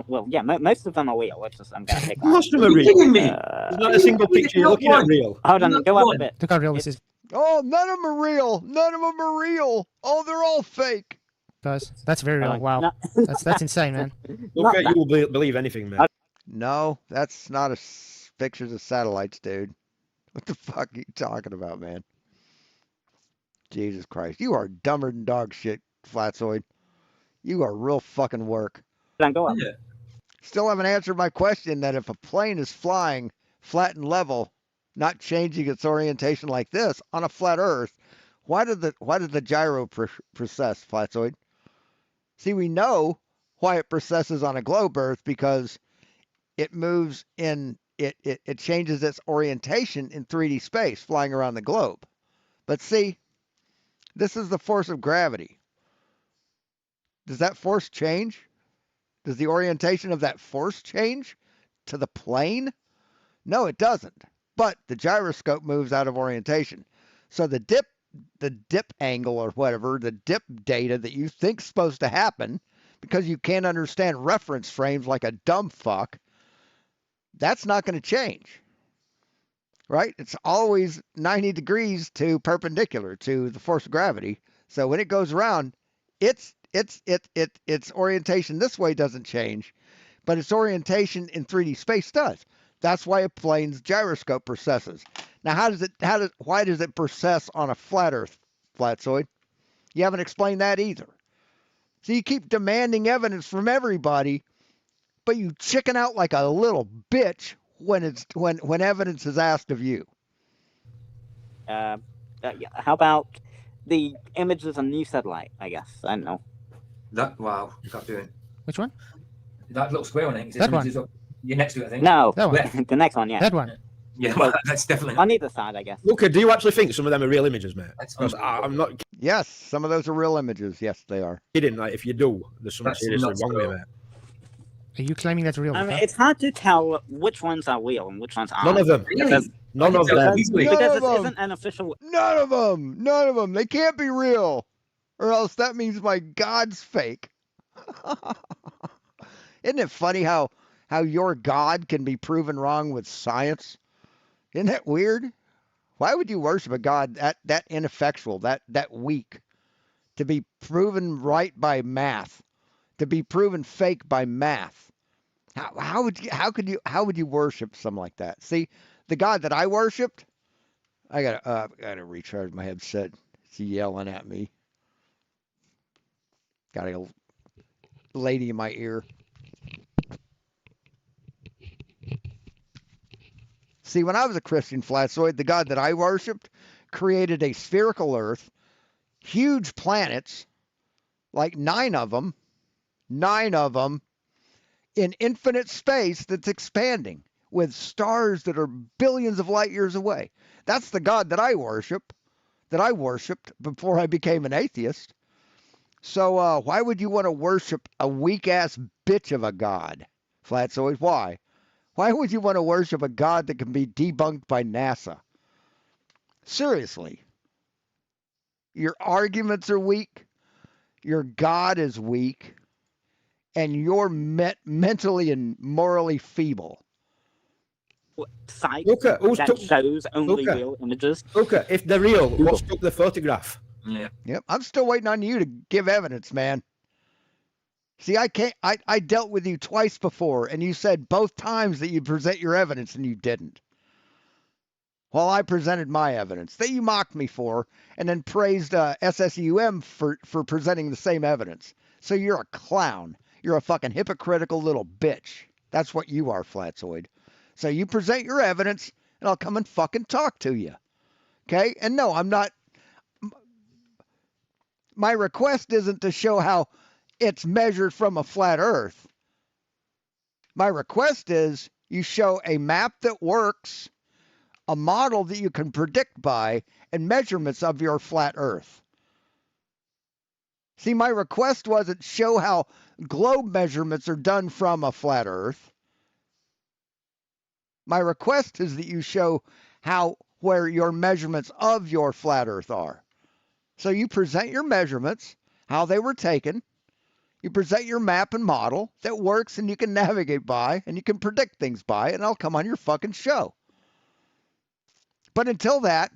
Speaker 10: well, yeah, most of them are real. I'm gonna pick one.
Speaker 13: Most of them are real. There's not a single picture you're looking at real.
Speaker 10: Hold on, go up a bit.
Speaker 1: Look how real this is,
Speaker 2: Oh, none of them are real. None of them are real. Oh, they're all fake.
Speaker 1: guys. That's very real. Wow.
Speaker 10: No.
Speaker 1: That's insane, man.
Speaker 13: Okay, you will believe anything, man.
Speaker 2: No, that's not pictures of satellites, dude. What the fuck are you talking about, man? Jesus Christ. You are dumber than dog shit, Flatzoid. You are real fucking work.
Speaker 10: Go up.
Speaker 4: Yeah.
Speaker 2: Still haven't answered my question that if a plane is flying flat and level, not changing its orientation like this on a flat Earth, why did the gyro precess, Flatzoid? See, we know why it precesses on a globe Earth because it moves in it changes its orientation in 3D space flying around the globe. But see, this is the force of gravity. Does that force change? Does the orientation of that force change to the plane? No, it doesn't. But the gyroscope moves out of orientation. So the dip angle or whatever, the dip data that you think's supposed to happen because you can't understand reference frames like a dumb fuck, that's not going to change. Right? It's always 90 degrees to perpendicular to the force of gravity. So when it goes around, its orientation this way doesn't change, but its orientation in 3D space does. That's why a plane's gyroscope precesses. Now, why does it precess on a flat Earth, Flatzoid? You haven't explained that either. So you keep demanding evidence from everybody, but you chicken out like a little bitch when evidence is asked of you.
Speaker 10: Yeah, how about the image of a new satellite? I guess I don't know.
Speaker 4: Wow, you can't do it.
Speaker 1: Which one?
Speaker 4: That little square on it.
Speaker 1: That one.
Speaker 4: You're next to it, I think.
Speaker 10: No,
Speaker 1: That one.
Speaker 10: the next one, yeah.
Speaker 1: That one.
Speaker 4: Yeah,
Speaker 10: Well,
Speaker 4: that's definitely.
Speaker 10: on either side, I guess.
Speaker 13: Luca, do you actually think some of them are real images, mate?
Speaker 4: That's
Speaker 13: 'Cause I'm not
Speaker 2: Yes, some of those are real images. Yes, they are.
Speaker 13: kidding. Like, if you do, there's something
Speaker 4: That's
Speaker 13: seriously
Speaker 4: nuts,
Speaker 13: wrong with
Speaker 4: bro.
Speaker 13: it, mate.
Speaker 1: Are you claiming that's real?
Speaker 10: I mean,
Speaker 1: Luca?
Speaker 10: it's hard to tell which ones are real and which ones aren't.
Speaker 13: None of them.
Speaker 10: Because,
Speaker 13: None of them.
Speaker 4: Easily.
Speaker 2: None
Speaker 10: because
Speaker 2: of
Speaker 10: this
Speaker 2: them.
Speaker 10: isn't an official.
Speaker 2: None of them. None of them. They can't be real. Or else that means my God's fake. Isn't it funny how your God can be proven wrong with science? Isn't that weird? Why would you worship a God that ineffectual, that weak, to be proven right by math, to be proven fake by math? How would you worship something like that? See, the God that I worshipped, I gotta recharge my headset. It's yelling at me. Got a lady in my ear. See, when I was a Christian, Flatzoid, the God that I worshipped created a spherical Earth, huge planets, like 9 of them, in infinite space that's expanding with stars that are billions of light years away. That's the God that I worshipped before I became an atheist. So why would you want to worship a weak-ass bitch of a God, Flatzoid? Why? Why would you want to worship a God that can be debunked by NASA? Seriously. Your arguments are weak. Your God is weak. And you're mentally and morally feeble.
Speaker 10: Site
Speaker 13: Luca, who's
Speaker 10: that
Speaker 13: took-
Speaker 10: shows only
Speaker 13: Luca.
Speaker 10: real images.
Speaker 13: Luca, if they're real, what's took the photograph?
Speaker 4: Yeah.
Speaker 2: Yep, I'm still waiting on you to give evidence, man. See, I dealt with you twice before, and you said both times that you'd present your evidence, and you didn't. While I presented my evidence that you mocked me for, and then praised SSUM for presenting the same evidence. So you're a clown. You're a fucking hypocritical little bitch. That's what you are, Flatzoid. So you present your evidence, and I'll come and fucking talk to you. Okay? And no, I'm not. My request isn't to show how it's measured from a flat Earth. My request is you show a map that works, a model that you can predict by, and measurements of your flat Earth. See, my request wasn't show how globe measurements are done from a flat Earth. My request is that you show where your measurements of your flat Earth are. So you present your measurements, how they were taken. You present your map and model that works and you can navigate by and you can predict things by, and I'll come on your fucking show. But until that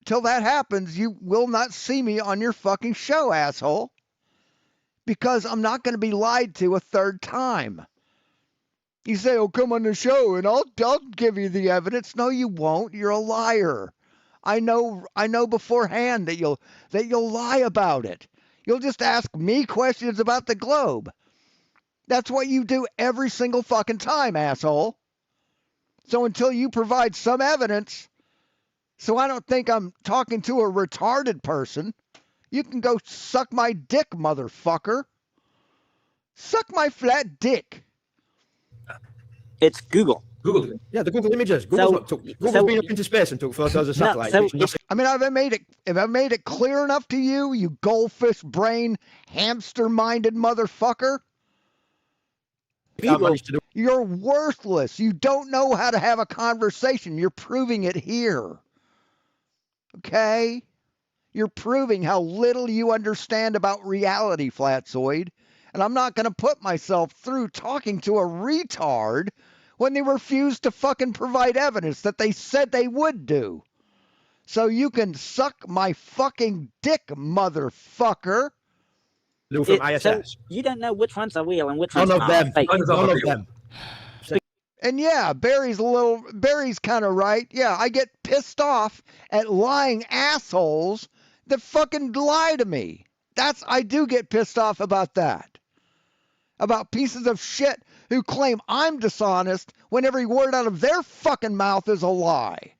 Speaker 2: happens, you will not see me on your fucking show, asshole. Because I'm not going to be lied to a third time. You say, "Oh, come on the show and I'll give you the evidence." No, you won't. You're a liar. I know beforehand that you'll lie about it. You'll just ask me questions about the globe. That's what you do every single fucking time, asshole. So until you provide some evidence, so I don't think I'm talking to a retarded person, you can go suck my dick, motherfucker. Suck my flat dick.
Speaker 10: It's Google.
Speaker 4: Google.
Speaker 13: Yeah, the Google images. Google's been up into space and took photos of satellites.
Speaker 2: I mean, have I made it clear enough to you, you goldfish brain, hamster minded motherfucker? You're worthless. You don't know how to have a conversation. You're proving it here. Okay? You're proving how little you understand about reality, Flatzoid. And I'm not going to put myself through talking to a retard when they refuse to fucking provide evidence that they said they would do. So you can suck my fucking dick, motherfucker.
Speaker 13: From ISS.
Speaker 10: So you don't know which ones are real and which ones
Speaker 13: None of
Speaker 10: are
Speaker 13: them.
Speaker 10: fake.
Speaker 13: None of them.
Speaker 2: And yeah, Barry's kind of right. Yeah, I get pissed off at lying assholes that fucking lie to me. I do get pissed off about that. About pieces of shit who claim I'm dishonest when every word out of their fucking mouth is a lie.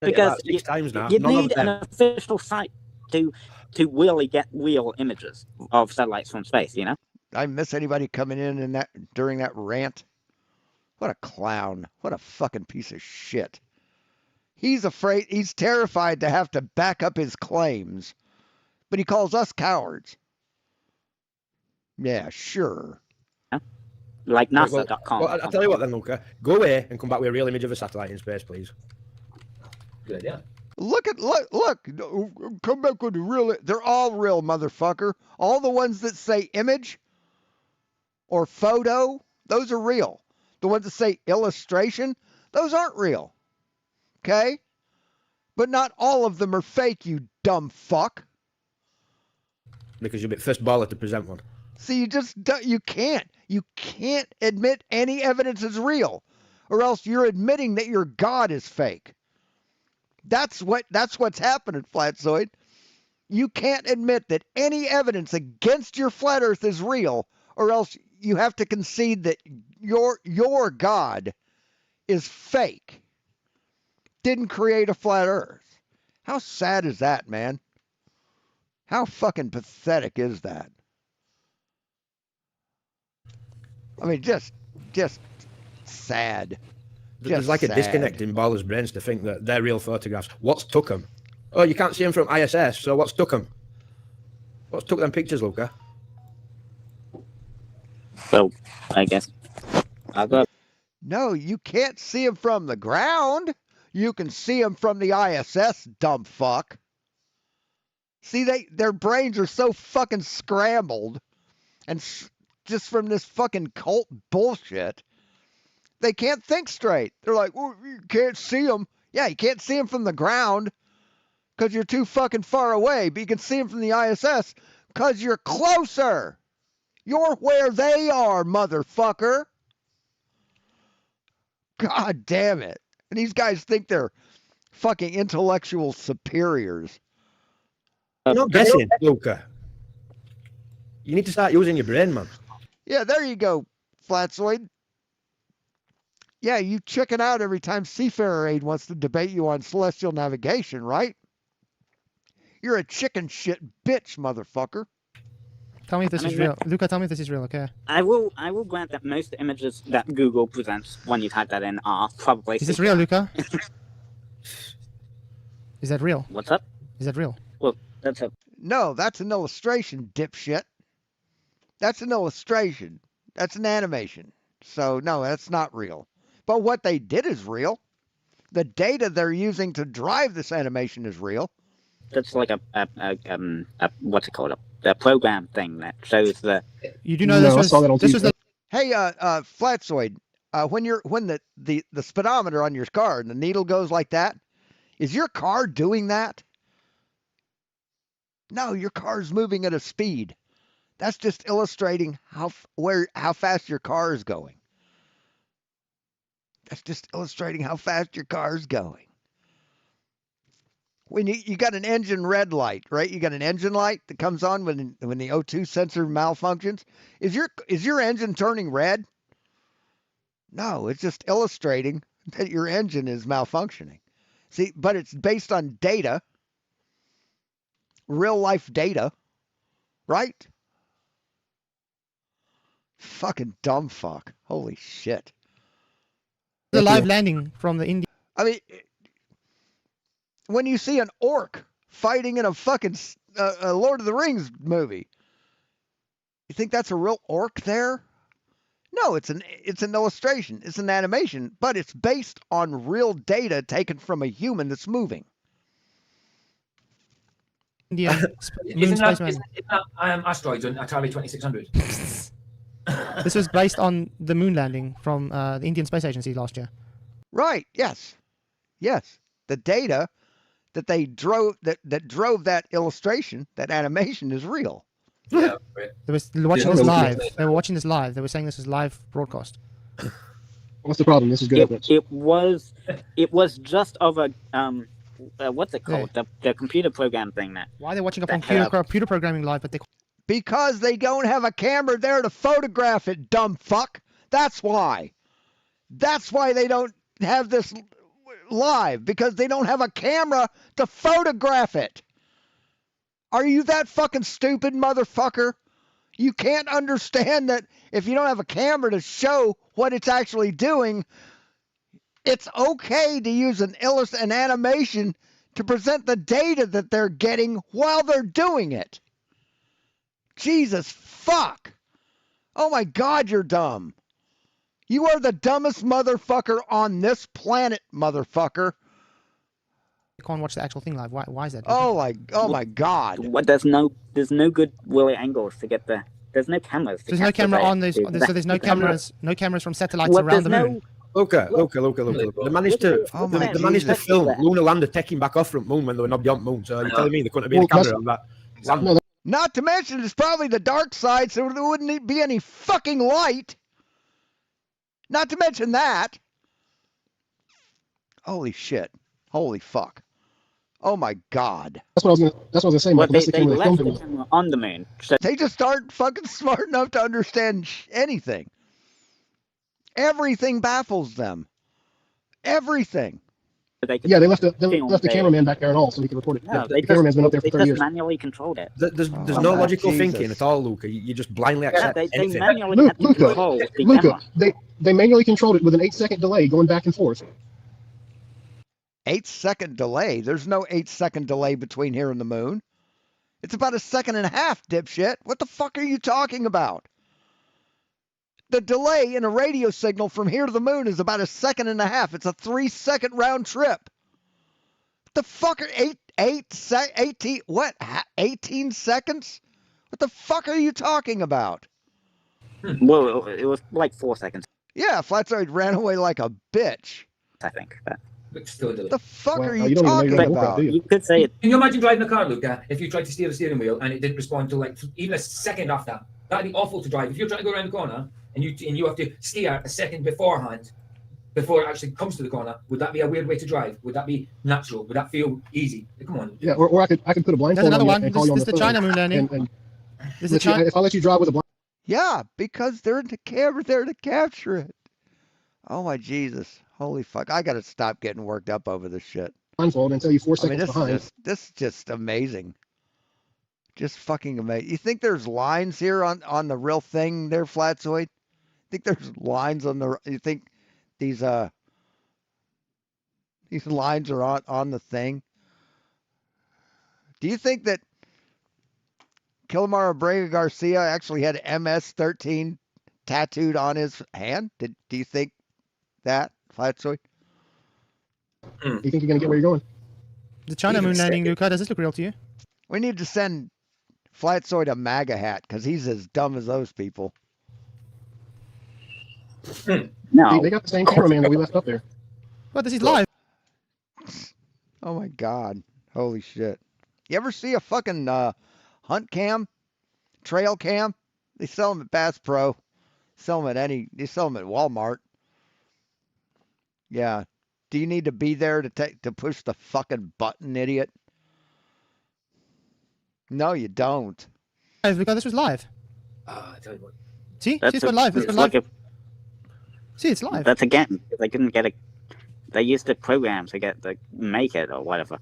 Speaker 10: Because
Speaker 13: six times now.
Speaker 10: You
Speaker 13: None
Speaker 10: need
Speaker 13: of
Speaker 10: an
Speaker 13: them.
Speaker 10: official site to really get real images of satellites from space, you know?
Speaker 2: I miss anybody coming in that during that rant. What a clown. What a fucking piece of shit. He's terrified to have to back up his claims. But he calls us cowards. Yeah, sure.
Speaker 10: Like NASA.com.
Speaker 13: Well, I'll tell you what then, Luca. Go away and come back with a real image of a satellite in space, please.
Speaker 4: Good idea.
Speaker 2: Look. Come back with the real. They're all real, motherfucker. All the ones that say image or photo, those are real. The ones that say illustration, those aren't real. Okay? But not all of them are fake, you dumb fuck.
Speaker 13: Because you're a bit first baller to present one.
Speaker 2: See, you can't admit any evidence is real, or else you're admitting that your God is fake. That's what's happening, Flatzoid. You can't admit that any evidence against your flat Earth is real, or else you have to concede that your God is fake. Didn't create a flat Earth. How sad is that, man? How fucking pathetic is that? I mean, just sad.
Speaker 13: There's like a disconnect in ballers' brains to think that they're real photographs. What's took them? Oh, you can't see them from ISS, so what's took them? What's took them pictures, Luca?
Speaker 10: Well, I guess.
Speaker 2: No, you can't see them from the ground. You can see them from the ISS, dumb fuck. See, their brains are so fucking scrambled, and just from this fucking cult bullshit, they can't think straight. They're like, well, you can't see them. Yeah, you can't see them from the ground because you're too fucking far away, but you can see them from the ISS because you're closer. You're where they are, motherfucker. God damn it. And these guys think they're fucking intellectual superiors.
Speaker 13: You're not guessing, Luca. You need to start using your brain, man.
Speaker 2: Yeah, there you go, Flatzoid. Yeah, you chicken out every time Seafarer Aid wants to debate you on celestial navigation, right? You're a chicken shit bitch, motherfucker.
Speaker 1: Tell me if this is real. Luca, tell me if this is real, okay?
Speaker 10: I will grant that most images that Google presents when you type that in are probably.
Speaker 1: Is this real, Luca? Is that real?
Speaker 10: What's up?
Speaker 1: Is that real?
Speaker 10: Well, that's a.
Speaker 2: No, that's an illustration, dipshit. That's an illustration. That's an animation. So, no, that's not real. But what they did is real. The data they're using to drive this animation is real.
Speaker 10: That's like a what's it called? The program thing that shows the.
Speaker 1: You do know this was the.
Speaker 2: Hey, Flatzoid, when the speedometer on your car and the needle goes like that, is your car doing that? No, your car's moving at a speed. That's just illustrating how fast your car is going. That's just illustrating how fast your car is going. When you got an engine red light, right? You got an engine light that comes on when the O2 sensor malfunctions. Is your engine turning red? No, it's just illustrating that your engine is malfunctioning. See, but it's based on data, real life data, right? Fucking dumb fuck. Holy shit.
Speaker 1: The live landing from the Indian.
Speaker 2: I mean, when you see an orc fighting in a fucking Lord of the Rings movie, you think that's a real orc there? No, it's an illustration. It's an animation, but it's based on real data taken from a human that's moving.
Speaker 1: Indian
Speaker 4: Isn't that asteroids on Atari 2600?
Speaker 1: This was based on the moon landing from the Indian Space Agency last year.
Speaker 2: Right. Yes. Yes. The data that they drove drove that illustration, that animation, is real.
Speaker 4: Yeah.
Speaker 1: They were watching this live. They were watching this live. They were saying this is live broadcast.
Speaker 8: What's the problem? This is good evidence.
Speaker 10: It was just of a what's it called?
Speaker 1: Yeah.
Speaker 10: The computer program thing that.
Speaker 1: Why are they watching it on computer programming live? But they
Speaker 2: because they don't have a camera there to photograph it, dumb fuck. That's why. That's why they don't have this live, because they don't have a camera to photograph it. Are you that fucking stupid, motherfucker? You can't understand that if you don't have a camera to show what it's actually doing, it's okay to use an animation to present the data that they're getting while they're doing it. Jesus fuck. Oh my God, you're dumb. You are the dumbest motherfucker on this planet, motherfucker.
Speaker 1: You can't watch the actual thing live. Why is that?
Speaker 2: Oh my God.
Speaker 10: What? There's no good Willy angles to get the. There's no cameras.
Speaker 1: There's no camera on this. So there's no cameras. No cameras from satellites around the moon.
Speaker 13: Look. They managed to film lunar lander taking back off from moon when they were not beyond moon. So you're telling me there couldn't have been a camera on that lander?
Speaker 2: Not to mention, it's probably the dark side, so there wouldn't be any fucking light. Not to mention that. Holy shit. Holy fuck. Oh my God.
Speaker 8: That's what I was gonna say, Michael.
Speaker 10: They left the camera on the moon. So
Speaker 2: they just aren't fucking smart enough to understand anything. Everything baffles them. Everything.
Speaker 8: Yeah, they left the cameraman back there and all, so he could report it.
Speaker 10: No,
Speaker 8: the cameraman's been up there for 30 years.
Speaker 10: They manually controlled it.
Speaker 13: There's no logical thinking at all, Luca. You just blindly accept
Speaker 10: they
Speaker 13: anything.
Speaker 10: manually had to control the camera.
Speaker 8: They manually controlled it with an 8-second delay going back and forth.
Speaker 2: 8-second delay? There's no 8-second delay between here and the moon. It's about 1.5 seconds, dipshit. What the fuck are you talking about? The delay in a radio signal from here to the moon is about 1.5 seconds. It's a 3-second round trip. The fuck are 18 seconds? What the fuck are you talking about?
Speaker 10: Well, it was like 4 seconds.
Speaker 2: Yeah, Flatzoid ran away like a bitch.
Speaker 10: I think.
Speaker 4: But still do it.
Speaker 2: The fuck are you talking about?
Speaker 10: You could say it.
Speaker 4: Can you imagine driving a car, Luca, if you tried to steer the steering wheel and it didn't respond to like even a second after that? That'd be awful to drive. If you're trying to go around the corner and you have to steer a second beforehand before it actually comes to the corner, would that be a weird way to drive? Would that be natural? Would that feel easy? Come on.
Speaker 8: Yeah, or I could put a blindfold
Speaker 1: There's another
Speaker 8: on you
Speaker 1: one.
Speaker 8: and call you on
Speaker 1: This is the
Speaker 8: phone
Speaker 1: China moon landing.
Speaker 8: If I let you drive with a blind,
Speaker 2: Yeah, because they're in the camera there to capture it. Oh my Jesus. Holy fuck. I gotta stop getting worked up over this shit.
Speaker 8: blindfold and tell you 4
Speaker 2: I mean,
Speaker 8: seconds behind.
Speaker 2: this is just amazing. Just fucking amazing. You think there's lines here on the real thing there, Flatzoid? Think there's lines on the you think these lines are on the thing? Do you think that Kilmar Abrega Garcia actually had MS-13 tattooed on his hand? Do you think that, Flatzoid?
Speaker 8: You think you're gonna get where you're going?
Speaker 1: The China moon landing, Luca, does this look real to you?
Speaker 2: We need to send Flatzoid a MAGA hat because he's as dumb as those people.
Speaker 10: No.
Speaker 8: They got the same cameraman that we left up there.
Speaker 1: What, this is live?
Speaker 2: Oh my God. Holy shit. You ever see a fucking hunt cam? Trail cam? They sell them at Bass Pro. They sell them at Walmart. Yeah. Do you need to be there to push the fucking button, idiot? No, you don't.
Speaker 1: Luca, this was live.
Speaker 4: I tell you what.
Speaker 1: See, it's gone live. It's gone live. See, it's live.
Speaker 10: That's again. They couldn't get they used the program to make it or whatever.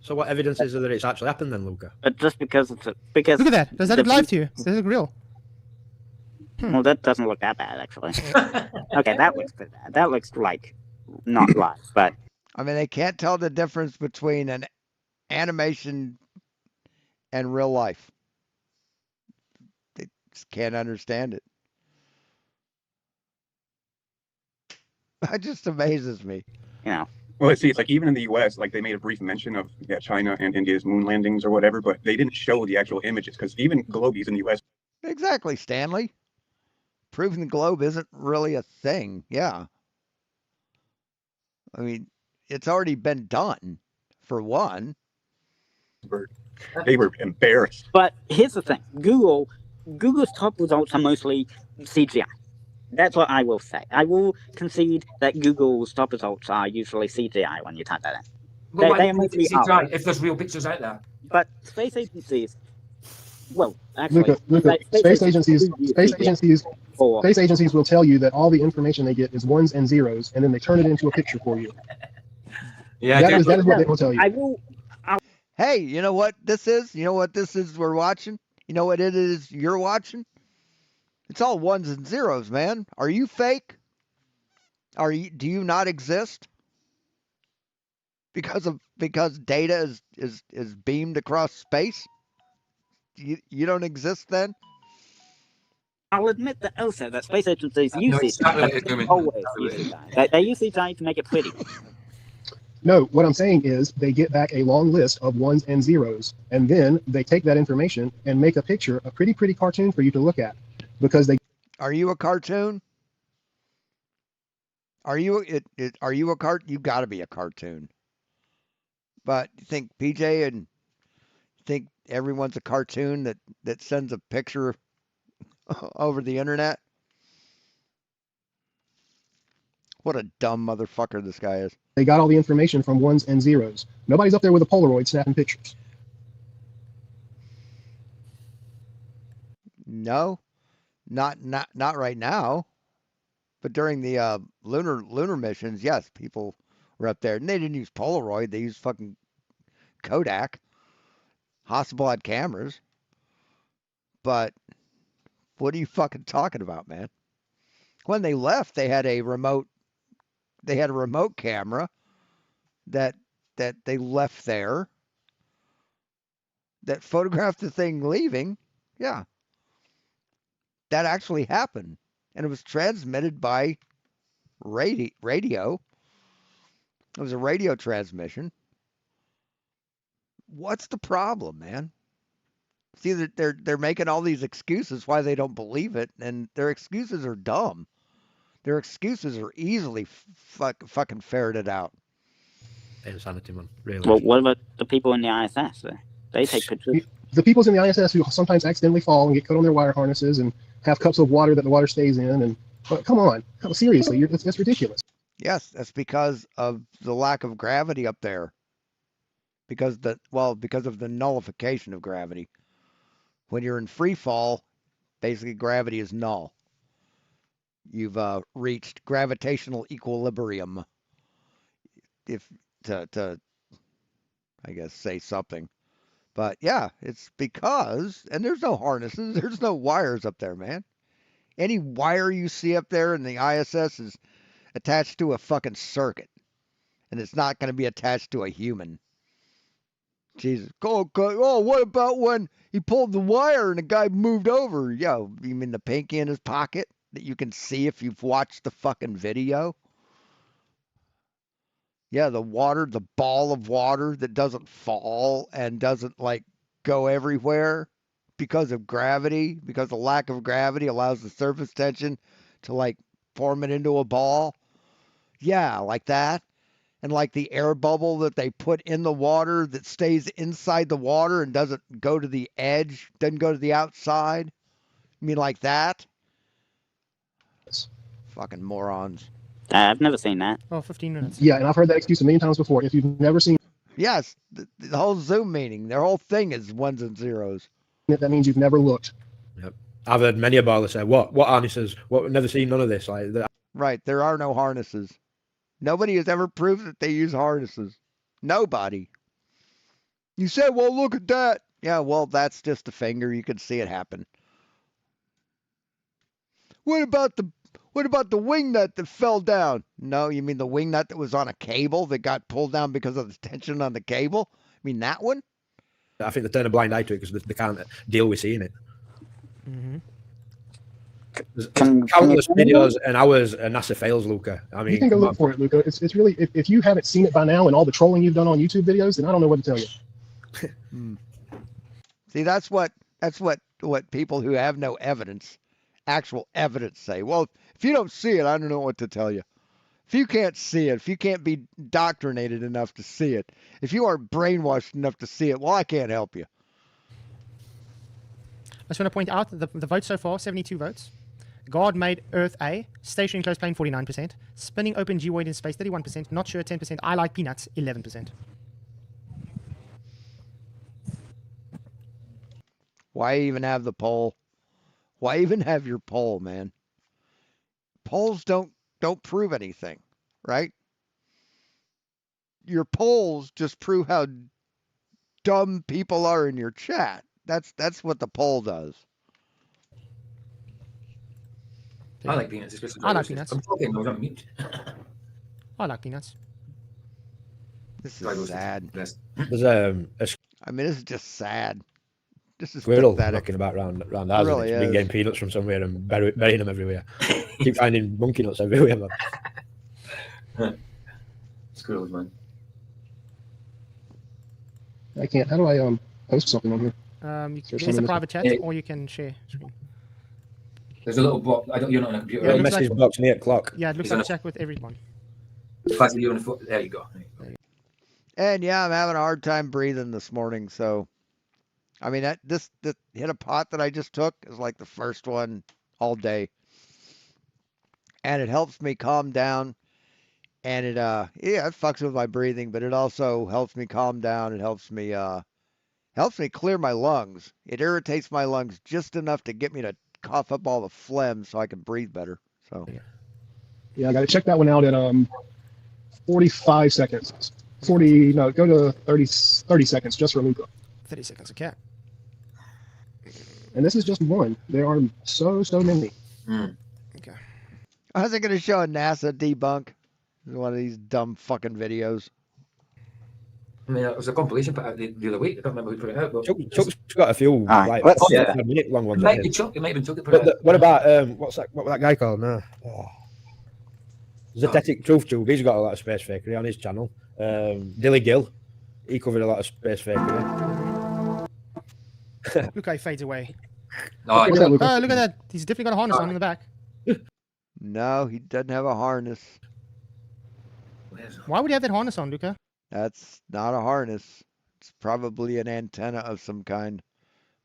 Speaker 13: So what evidence is there that it's actually happened then, Luca?
Speaker 10: But just because because
Speaker 1: look at that. Does that look live to you? Does that look real?
Speaker 10: Well, that doesn't look that bad actually. Okay, that looks pretty bad. That looks like not live, but
Speaker 2: I mean, they can't tell the difference between an animation and real life. They just can't understand it. It just amazes me.
Speaker 10: You know.
Speaker 7: Well, see, it's like even in the U.S., like they made a brief mention of China and India's moon landings or whatever, but they didn't show the actual images because even globies in the U.S.
Speaker 2: Exactly, Stanley. Proving the globe isn't really a thing. Yeah. I mean, it's already been done, for one.
Speaker 7: They were embarrassed.
Speaker 10: But here's the thing: Google's top results are mostly CGI. That's what I will say. I will concede that Google's top results are usually CGI when you type that in.
Speaker 4: But
Speaker 10: They are mostly
Speaker 4: CGI if there's real pictures out there.
Speaker 10: But space agencies, well, actually,
Speaker 8: Luca, space agencies will tell you that all the information they get is ones and zeros, and then they turn it into a picture for you.
Speaker 4: Yeah,
Speaker 8: that is what they will tell you.
Speaker 2: Hey, you know what this is? You know what this is we're watching? You know what it is you're watching? It's all ones and zeros, man. Are you fake? Do you not exist? Because data is beamed across space? You don't exist then?
Speaker 10: I'll admit that also that space agencies use CGI. Always use CGI. They use CGI to make it pretty.
Speaker 8: No, what I'm saying is they get back a long list of ones and zeros, and then they take that information and make a picture, a pretty cartoon for you to look at. Because they
Speaker 2: Are you a cartoon? Are you a cart? You got to be a cartoon. But you think PJ and think everyone's a cartoon that sends a picture over the internet? What a dumb motherfucker this guy is.
Speaker 8: They got all the information from ones and zeros. Nobody's up there with a Polaroid snapping pictures.
Speaker 2: No, not right now. But during the lunar missions, yes, people were up there, and they didn't use Polaroid. They used fucking Kodak, Hasselblad cameras. But what are you fucking talking about, man? When they left, they had a remote camera that they left there that photographed the thing leaving. Yeah. That actually happened. And it was transmitted by radio. It was a radio transmission. What's the problem, man? See that they're making all these excuses why they don't believe it, and their excuses are dumb. Their excuses are easily fucking ferreted out.
Speaker 13: Insanity, man. Really.
Speaker 10: Well, what about the people in the ISS? They take pictures.
Speaker 8: The people in the ISS who sometimes accidentally fall and get caught on their wire harnesses and have cups of water that the water stays in. And come on, seriously, that's ridiculous.
Speaker 2: Yes, that's because of the lack of gravity up there. Because of the nullification of gravity. When you're in free fall, basically gravity is null. You've reached gravitational equilibrium. If to I guess say something. But yeah, it's because, and there's no harnesses, there's no wires up there, man. Any wire you see up there in the ISS is attached to a fucking circuit, and it's not going to be attached to a human. Jesus. Oh, what about when he pulled the wire and the guy moved over? Yo, you mean the pinky in his pocket that you can see if you've watched the fucking video? Yeah, the water, the ball of water that doesn't fall and doesn't like go everywhere because of gravity, because the lack of gravity allows the surface tension to like form it into a ball. Yeah, like that. And like the air bubble that they put in the water that stays inside the water and doesn't go to the edge, doesn't go to the outside. You mean like that? Fucking morons.
Speaker 10: I've never seen that.
Speaker 1: Oh, 15 minutes.
Speaker 8: Yeah, and I've heard that excuse a million times before. If you've never seen
Speaker 2: Yes, the whole Zoom meeting, their whole thing is ones and zeros.
Speaker 8: it, that means you've never looked.
Speaker 13: Yep. I've heard many a baller say, what harnesses? What, we've never seen none of this. Like that.
Speaker 2: Right, there are no harnesses. Nobody has ever proved that they use harnesses. Nobody. You said, well, look at that. Yeah, well, that's just a finger. You can see it happen. What about the wing nut that fell down? No, you mean the wing nut that was on a cable that got pulled down because of the tension on the cable? I mean that one?
Speaker 13: I think they turn a blind eye to it because they can't deal with seeing it.
Speaker 1: Mm-hmm.
Speaker 13: There's countless videos and hours and NASA fails, Luca. I mean,
Speaker 8: You can go look for it, Luca. It's really, if you haven't seen it by now and all the trolling you've done on YouTube videos, then I don't know what to tell you.
Speaker 2: See, that's what people who have no evidence, actual evidence say. Well, if you don't see it, I don't know what to tell you. If you can't see it, if you can't be indoctrinated enough to see it, if you aren't brainwashed enough to see it, well, I can't help you.
Speaker 1: I just want to point out the votes so far, 72 votes. God made Earth A, stationary closed plane 49%, spinning open geoid in space 31%, not sure 10%, I like peanuts 11%.
Speaker 2: Why even have the poll? Why even have your poll, man? Polls don't prove anything, right? Your polls just prove how dumb people are in your chat. That's what the poll does.
Speaker 4: I like peanuts, especially.
Speaker 1: I like peanuts.
Speaker 4: I'm talking, I was on mute.
Speaker 1: I like peanuts.
Speaker 2: This is sad.
Speaker 13: There's
Speaker 2: I mean, this is just sad. This is
Speaker 13: squirrel
Speaker 2: pathetic.
Speaker 13: knocking about round ours.
Speaker 2: Really
Speaker 13: It's been
Speaker 2: is.
Speaker 13: getting peanuts from somewhere and burying them everywhere. Keep finding monkey nuts everywhere, man.
Speaker 4: Squirrels, man.
Speaker 8: I can't. How do I post something on here?
Speaker 1: There's a private chat, or you can share screen.
Speaker 4: There's a little box. You're not on a computer.
Speaker 1: Yeah,
Speaker 4: right?
Speaker 13: Message box near o'clock.
Speaker 1: Yeah, it looks like a chat with everyone.
Speaker 4: You're on the foot. There you go.
Speaker 2: And yeah, I'm having a hard time breathing this morning. So, I mean, this hit a pot that I just took is like the first one all day, and it helps me calm down. And it it fucks with my breathing, but it also helps me calm down. It helps me clear my lungs. It irritates my lungs just enough to get me to cough up all the phlegm so I can breathe better. So
Speaker 8: Yeah, I got to check that one out at 45 seconds. Go to 30 seconds just for Luca.
Speaker 1: 30 seconds, okay.
Speaker 8: And this is just one. There are so many.
Speaker 1: Okay.
Speaker 2: how's it going to show a NASA debunk? One of these dumb fucking videos.
Speaker 4: I mean, it was a compilation put out the other week. I can't remember who put it out. But
Speaker 13: Chuck's got a few like
Speaker 4: yeah.
Speaker 13: 5-minute long ones.
Speaker 4: It might be Chuck. It might have been Chuck that put it out.
Speaker 13: What about what was that guy called? No. Zetetic Truth Tube. He's got a lot of space fakery on his channel. Dilly Gill. He covered a lot of space fakery.
Speaker 1: Luca fades away.
Speaker 4: Oh,
Speaker 1: look at that. He's definitely got a harness on in the back.
Speaker 2: No, he doesn't have a harness.
Speaker 1: Why would he have that harness on, Luca?
Speaker 2: That's not a harness. It's probably an antenna of some kind,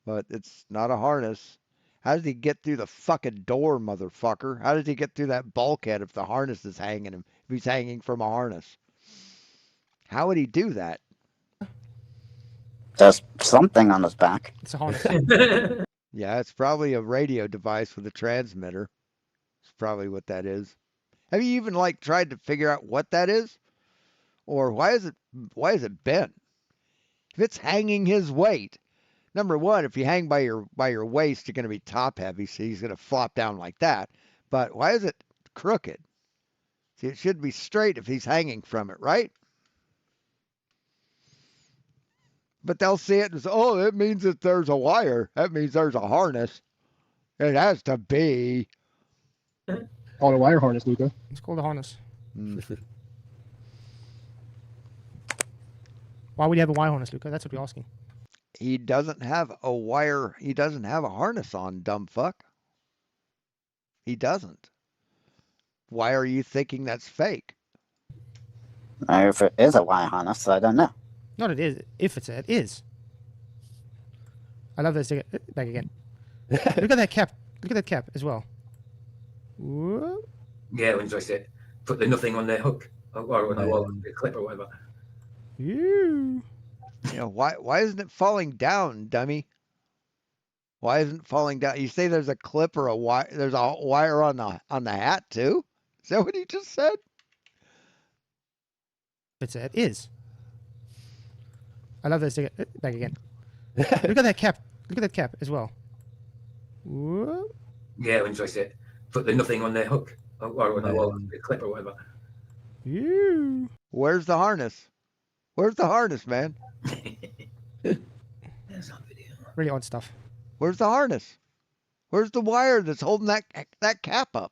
Speaker 2: but it's not a harness. How did he get through the fucking door, motherfucker? How did he get through that bulkhead if the harness is hanging him? If he's hanging from a harness? How would he do that?
Speaker 10: There's something on his back.
Speaker 1: It's a harness.
Speaker 2: Yeah, it's probably a radio device with a transmitter. It's probably what that is. Have you even like tried to figure out what that is? Or why is it bent? If it's hanging his weight, number one, if you hang by your waist, you're going to be top heavy, so he's going to flop down like that. But why is it crooked? See, it should be straight if he's hanging from it, right? But they'll see it as, oh, it means that there's a wire. That means there's a harness. It has to be.
Speaker 8: Called a wire harness, Luca.
Speaker 1: It's called a harness.
Speaker 2: Mm.
Speaker 1: Why would you have a wire harness, Luca? That's what we're asking.
Speaker 2: He doesn't have a wire. He doesn't have a harness on, dumb fuck. He doesn't. Why are you thinking that's fake?
Speaker 10: If it is a wire harness, I don't know.
Speaker 1: Not it is. If it's it is. I love this. Back again. Look at that cap. Look at that cap as well. Whoop.
Speaker 4: Yeah, when Joyce said, put the nothing on the hook or on the wall, the clip or whatever.
Speaker 1: You
Speaker 2: know, why isn't it falling down, dummy? Why isn't it falling down? You say there's a clip or a wire. There's a wire on the hat too. Is that what he just said?
Speaker 1: It is. I love this. Back again. Look at that cap. Look at that cap as well. Whoop.
Speaker 4: Yeah, when Joyce said, put the nothing on the hook or on the wall, the clip or whatever.
Speaker 1: You.
Speaker 2: Where's the harness? Where's the harness, man?
Speaker 1: Really odd stuff.
Speaker 2: Where's the harness? Where's the wire that's holding that cap up?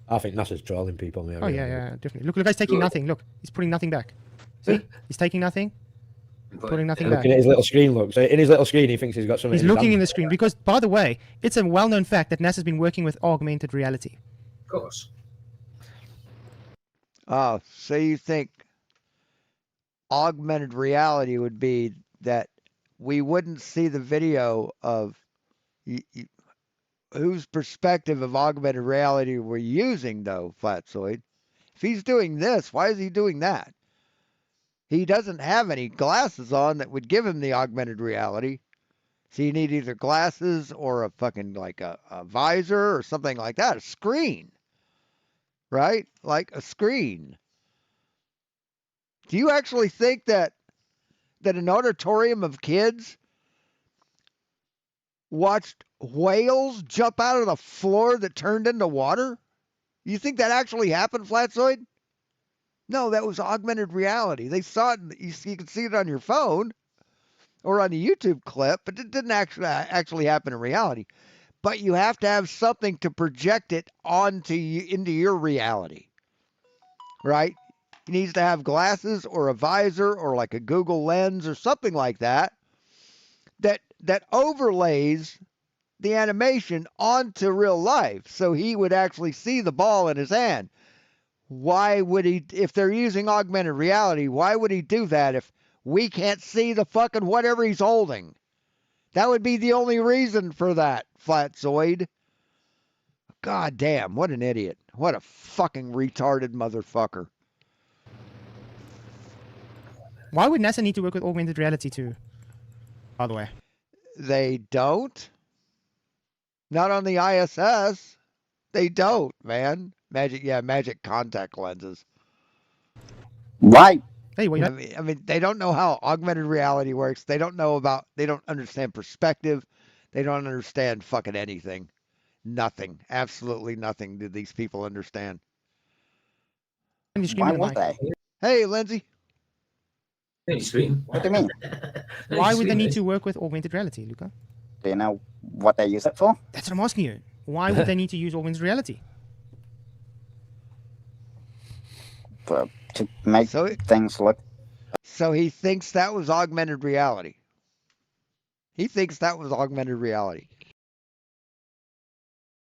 Speaker 13: I think NASA's trolling people.
Speaker 1: Oh yeah, definitely. Look, the guy's taking nothing. Look, he's putting nothing back. See, he's taking nothing, putting nothing back.
Speaker 13: Looking at his little screen. Look, so in his little screen, he thinks he's got something.
Speaker 1: He's looking in the screen because, by the way, it's a well-known fact that NASA's been working with augmented reality.
Speaker 4: Of course.
Speaker 2: Oh, so you think augmented reality would be that we wouldn't see the video of whose perspective of augmented reality we're using, though, Flatzoid? If he's doing this, why is he doing that? He doesn't have any glasses on that would give him the augmented reality. So you need either glasses or a fucking, like a visor or something like that, a screen. Right? Like a screen. Do you actually think that an auditorium of kids watched whales jump out of the floor that turned into water? You think that actually happened, Flatzoid? No, that was augmented reality. They saw it. You can see it on your phone or on the YouTube clip, but it didn't actually happen in reality. But you have to have something to project it onto you, into your reality, right? He needs to have glasses or a visor or like a Google lens or something like that that overlays the animation onto real life so he would actually see the ball in his hand. Why would he, if they're using augmented reality, why would he do that if we can't see the fucking whatever he's holding? That would be the only reason for that, Flatzoid. God damn, what an idiot. What a fucking retarded motherfucker.
Speaker 1: Why would NASA need to work with augmented reality too, by the way?
Speaker 2: They don't. Not on the ISS. They don't, man. Magic contact lenses.
Speaker 10: Right.
Speaker 1: Hey, wait.
Speaker 2: I mean, they don't know how augmented reality works. They don't understand perspective. They don't understand fucking anything. Nothing. Absolutely nothing do these people understand.
Speaker 10: Why would they?
Speaker 2: Hey, Lindsay.
Speaker 4: What do you
Speaker 10: mean?
Speaker 1: Why would they need to work with augmented reality, Luca?
Speaker 10: Do you know what they use it for?
Speaker 1: That's what I'm asking you. Why would they need to use augmented reality?
Speaker 10: To make things look.
Speaker 2: So he thinks that was augmented reality. He thinks that was augmented reality.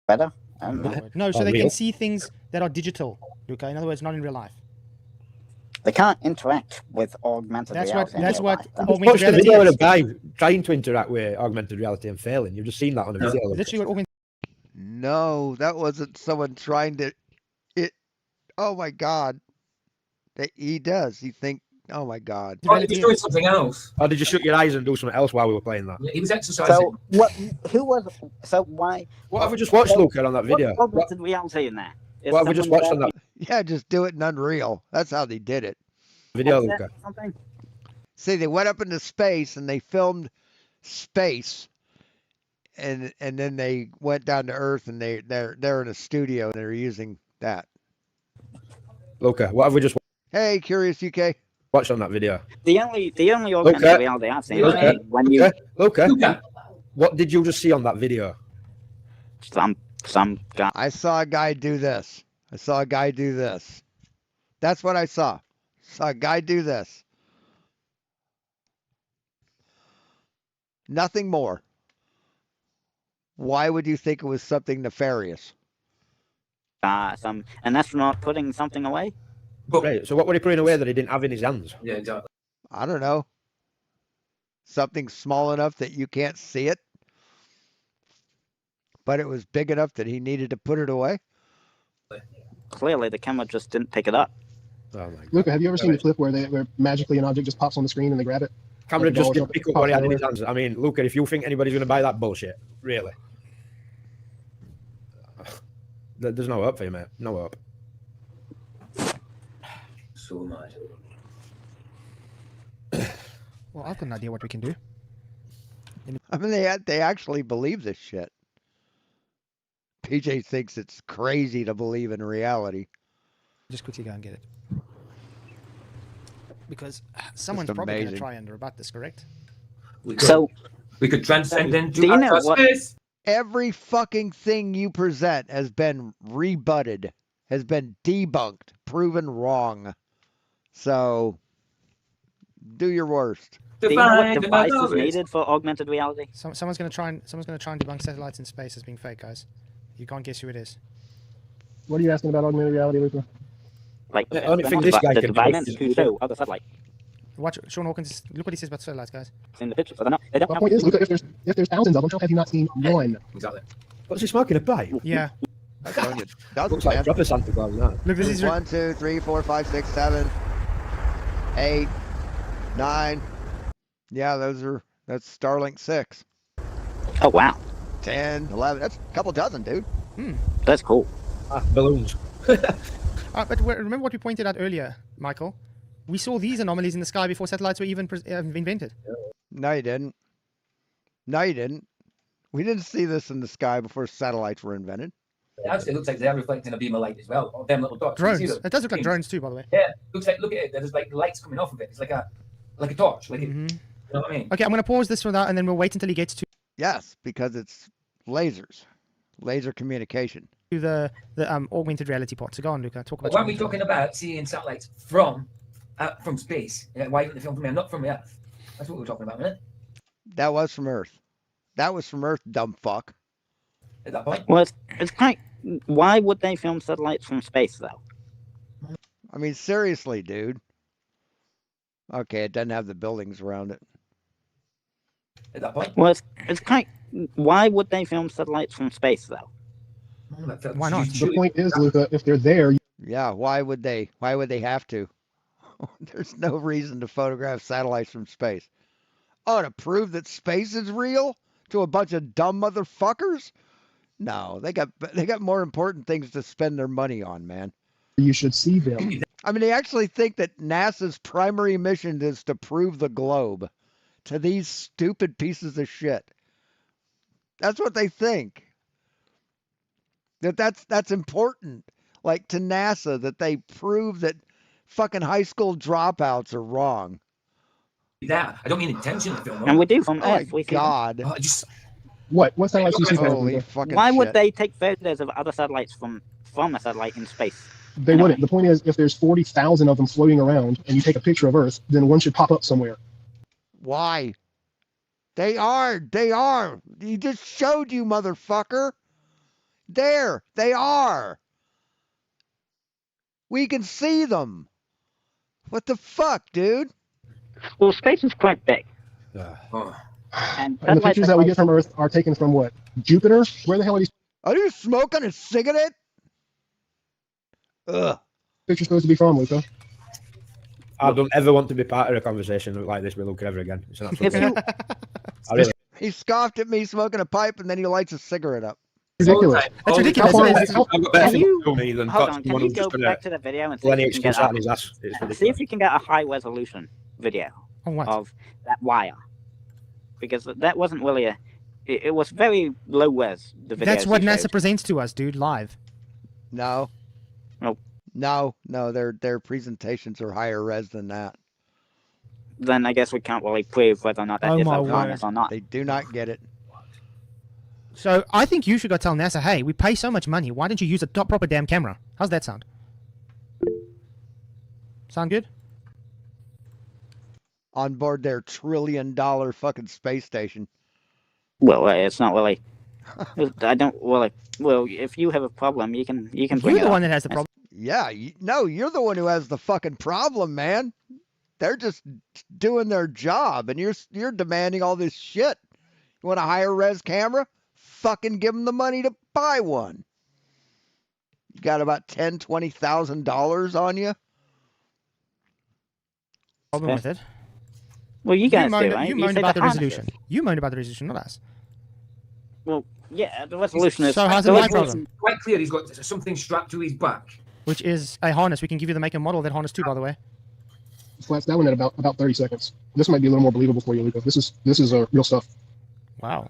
Speaker 10: Better?
Speaker 1: No, so they can see things that are digital, Luca. In other words, not in real life.
Speaker 10: They can't interact with augmented reality.
Speaker 1: That's what
Speaker 13: augmented reality is. Video of a guy trying to interact with augmented reality and failing. You've just seen that on a video.
Speaker 1: Literally what augmented.
Speaker 2: No, that wasn't someone trying to Oh my God. He does. He think. Oh my God.
Speaker 4: Oh, he was doing something else.
Speaker 13: Or did you shut your eyes and do something else while we were playing that?
Speaker 4: Yeah, he was exercising.
Speaker 10: So what? Who was? So why?
Speaker 13: What have we just watched, Luca, on that video?
Speaker 10: What augmented reality in there? Is
Speaker 13: What have we just
Speaker 10: someone
Speaker 13: watched on
Speaker 10: there-
Speaker 13: that
Speaker 2: Yeah, just do it in Unreal. That's how they did it.
Speaker 13: video,
Speaker 10: is there
Speaker 13: Luca?
Speaker 10: something?
Speaker 2: See, they went up into space and they filmed space, and then they went down to Earth and they're in a studio and they're using that.
Speaker 13: Luca, what have we just
Speaker 2: Hey, Curious UK.
Speaker 13: watched on that video?
Speaker 10: The only augmented
Speaker 13: Luca,
Speaker 10: reality I've seen
Speaker 13: Luca,
Speaker 10: is when you
Speaker 13: Luca, what did you just see on that video?
Speaker 10: some guy.
Speaker 2: I saw a guy do this. I saw a guy do this. That's what I saw. Saw a guy do this. Nothing more. Why would you think it was something nefarious?
Speaker 10: An astronaut putting something away.
Speaker 13: Right. So what were he putting away that he didn't have in his hands?
Speaker 4: Yeah, exactly.
Speaker 2: I don't know. Something small enough that you can't see it, but it was big enough that he needed to put it away.
Speaker 10: Clearly, the camera just didn't pick it up.
Speaker 13: Oh my God.
Speaker 8: Luca, have you ever seen the clip where magically an object just pops on the screen and they grab it?
Speaker 13: Cameron
Speaker 8: Like a
Speaker 13: just
Speaker 8: ball or
Speaker 13: didn't
Speaker 8: something,
Speaker 13: pick up
Speaker 8: pops
Speaker 13: what he had in
Speaker 8: everywhere?
Speaker 13: his hands. I mean, Luca, if you think anybody's going to buy that bullshit, really? There's no hope for you, mate. No hope.
Speaker 4: So mad.
Speaker 1: Well, I've got an idea what we can do.
Speaker 2: I mean, they actually believe this shit. PJ thinks it's crazy to believe in reality.
Speaker 1: Just quickly go and get it. Because someone's probably going to
Speaker 2: amazing.
Speaker 1: try and rebut this, correct?
Speaker 4: We could,
Speaker 10: So
Speaker 4: we could transcend into
Speaker 10: do you know
Speaker 4: outer
Speaker 10: what?
Speaker 4: space.
Speaker 2: Every fucking thing you present has been rebutted, has been debunked, proven wrong. So, do your worst.
Speaker 10: do you know what
Speaker 4: Define
Speaker 10: device is
Speaker 4: the
Speaker 10: needed for augmented reality?
Speaker 1: Someone's going to try and debunk satellites in space as being fake, guys. You can't guess who it is.
Speaker 8: What are you asking about augmented reality, Luca?
Speaker 10: Like
Speaker 13: The only thing this guy
Speaker 10: the
Speaker 13: can
Speaker 10: device
Speaker 13: do is-
Speaker 10: to show other satellites
Speaker 1: Watch Sean Hawkins. Look what he says about satellites, guys.
Speaker 10: in the picture. So they don't
Speaker 8: My
Speaker 10: have
Speaker 8: point is, Luca, if there's thousands of them, how have you not seen one?
Speaker 4: Exactly.
Speaker 13: What's he smoking a pipe?
Speaker 1: Yeah.
Speaker 2: Doesn't
Speaker 13: Looks like
Speaker 2: man.
Speaker 13: proper Santa Claus now.
Speaker 1: Look, this is
Speaker 2: 1, 2, 3, 4, 5, 6, 7, 8, 9. Yeah, that's Starlink 6.
Speaker 10: Oh wow,
Speaker 2: 10, 11. That's a couple dozen, dude.
Speaker 10: that's cool.
Speaker 13: Balloons.
Speaker 1: but remember what we pointed out earlier, Michael? We saw these anomalies in the sky before satellites were even invented.
Speaker 2: No, you didn't. No, you didn't. We didn't see this in the sky before satellites were invented.
Speaker 4: It actually looks like they're reflecting a beam of light as well. Or them little dots. You see
Speaker 1: Drones.
Speaker 4: them?
Speaker 1: It does look like
Speaker 4: Beams.
Speaker 1: drones too, by the way.
Speaker 4: Yeah, look at it. There's like lights coming off of it. It's like a torch. Like it,
Speaker 1: Mhm.
Speaker 4: you know what I mean?
Speaker 1: Okay, I'm going to pause this for that, and then we'll wait until he gets to
Speaker 2: Yes, because it's lasers, laser communication.
Speaker 1: the augmented reality part. So go on, Luca. Talk
Speaker 4: But
Speaker 1: about.
Speaker 4: weren't we talking about seeing satellites from space? Yeah, why didn't they film from here, not from the Earth? That's what we were talking about, wasn't it?
Speaker 2: That was from Earth. That was from Earth, dumb fuck.
Speaker 4: At that point.
Speaker 10: Well, it's kind. Why would they film satellites from space though?
Speaker 2: I mean, seriously, dude. Okay, it doesn't have the buildings around it.
Speaker 4: At that point.
Speaker 10: Well, it's kind. Why would they film satellites from space though?
Speaker 1: Why not?
Speaker 8: The point is, Luca, if they're there,
Speaker 2: Yeah, why would they? Why would they have to? There's no reason to photograph satellites from space. Oh, to prove that space is real to a bunch of dumb motherfuckers? No, they got more important things to spend their money on, man.
Speaker 8: you should see them.
Speaker 2: I mean, they actually think that NASA's primary mission is to prove the globe to these stupid pieces of shit. That's what they think. That's important. Like to NASA, that they prove that fucking high school dropouts are wrong.
Speaker 4: That I don't mean intentionally film them.
Speaker 10: And we do from
Speaker 2: Oh my
Speaker 10: Earth. We see them.
Speaker 2: God.
Speaker 4: Oh, just
Speaker 8: What satellites do you see from Earth,
Speaker 2: Holy
Speaker 8: Luca?
Speaker 2: fucking
Speaker 10: Why would
Speaker 2: shit.
Speaker 10: they take photos of other satellites from a satellite in space?
Speaker 8: They wouldn't. The point is, if there's 40,000 of them floating around and you take a picture of Earth, then one should pop up somewhere.
Speaker 2: Why? They are. He just showed you, motherfucker. There, they are. We can see them. What the fuck, dude?
Speaker 10: Well, space is quite big.
Speaker 4: oh.
Speaker 10: And
Speaker 8: And the pictures that we get from Earth are taken from what? Jupiter? Where the hell are these?
Speaker 2: Are you smoking a cigarette? Ugh.
Speaker 8: picture supposed to be from, Luca?
Speaker 13: I don't ever want to be part of a conversation like this with Luca ever again. It's an absolute
Speaker 10: If you,
Speaker 13: I really,
Speaker 2: He scoffed at me smoking a pipe and then he lights a cigarette up.
Speaker 8: Ridiculous.
Speaker 1: That's ridiculous.
Speaker 8: How far
Speaker 1: Isn't
Speaker 8: is
Speaker 1: it?
Speaker 8: how,
Speaker 13: I've got better
Speaker 10: Can
Speaker 13: things
Speaker 10: you-
Speaker 13: to do me than
Speaker 10: hold
Speaker 13: touch
Speaker 10: on, can
Speaker 13: someone
Speaker 10: you
Speaker 13: who's
Speaker 10: go
Speaker 13: just gonna
Speaker 10: back to the video and see
Speaker 13: pull
Speaker 10: if
Speaker 13: any
Speaker 10: you can get
Speaker 13: excuse out of
Speaker 10: a,
Speaker 13: his ass. It's
Speaker 10: see if
Speaker 13: ridiculous.
Speaker 10: you can get a high resolution video
Speaker 1: On what?
Speaker 10: of that wire, because that wasn't really a. It was very low res. The video.
Speaker 1: That's what NASA presents to us, dude, live.
Speaker 2: No.
Speaker 10: Nope.
Speaker 2: No, their presentations are higher res than that.
Speaker 10: Then I guess we can't really prove whether or not that
Speaker 1: Oh
Speaker 10: is
Speaker 1: my
Speaker 10: a
Speaker 1: word.
Speaker 10: harness or not.
Speaker 2: They do not get it.
Speaker 1: So I think you should go tell NASA, hey, we pay so much money. Why don't you use a proper damn camera? How's that sound? Sound good?
Speaker 2: On board their $1 trillion fucking space station.
Speaker 10: Well, it's not really. I don't really. Well, if you have a problem, you can bring
Speaker 1: You're
Speaker 10: it
Speaker 1: the
Speaker 10: up.
Speaker 1: one that has the problem.
Speaker 2: Yeah, no, you're the one who has the fucking problem, man. They're just doing their job, and you're demanding all this shit. You want a higher res camera? Fucking give them the money to buy one. You got about $10,000-$20,000 on you.
Speaker 1: Problem with it.
Speaker 10: Well, you guys
Speaker 1: moaned,
Speaker 10: do, right?
Speaker 1: You
Speaker 10: You
Speaker 1: moaned
Speaker 10: said
Speaker 1: about
Speaker 10: the
Speaker 1: the
Speaker 10: harnesses.
Speaker 1: resolution. You moaned about the resolution, not us.
Speaker 10: Well, yeah, the resolution is.
Speaker 1: So how's
Speaker 10: the
Speaker 1: it my
Speaker 10: resolution-
Speaker 1: problem?
Speaker 4: Quite clear, he's got something strapped to his back.
Speaker 1: Which is a harness. We can give you the make and model of that harness too, by the way.
Speaker 8: Flats that one at about 30 seconds. This might be a little more believable for you, Luca. This is real stuff.
Speaker 1: Wow.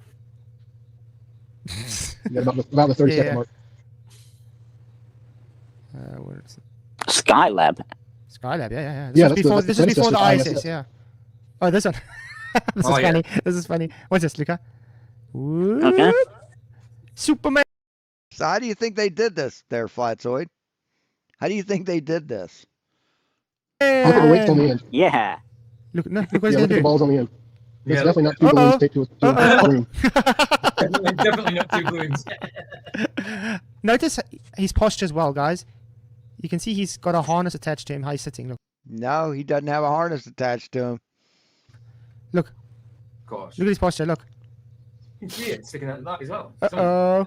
Speaker 8: You got about the 30 second
Speaker 1: Yeah.
Speaker 8: mark.
Speaker 1: Where is it?
Speaker 10: Skylab.
Speaker 1: Skylab, yeah.
Speaker 8: Yeah,
Speaker 1: This
Speaker 8: that's
Speaker 1: is
Speaker 8: the
Speaker 1: before the
Speaker 8: predecessor to
Speaker 1: ISS,
Speaker 8: ISS.
Speaker 1: yeah. Oh, this one. This
Speaker 4: Oh,
Speaker 1: is
Speaker 4: yeah.
Speaker 1: funny. This is funny. What's this, Luca?
Speaker 10: Okay.
Speaker 1: Superman.
Speaker 2: So how do you think they did this there, Flatzoid? How do you think they did this?
Speaker 8: Look at the weights on the end.
Speaker 10: Yeah.
Speaker 1: Look what he's
Speaker 8: Yeah,
Speaker 1: gonna
Speaker 8: look at the
Speaker 1: do.
Speaker 8: balls on the end. It's
Speaker 4: Yeah.
Speaker 8: definitely not two balloons taped to a room.
Speaker 4: Definitely not two balloons.
Speaker 1: Notice his posture as well, guys. You can see he's got a harness attached to him. How he's sitting. Look.
Speaker 2: No, he doesn't have a harness attached to him.
Speaker 1: Look.
Speaker 4: Of course.
Speaker 1: Look at his posture. Look.
Speaker 4: You can see it sticking out of that as well.
Speaker 1: Uh-oh.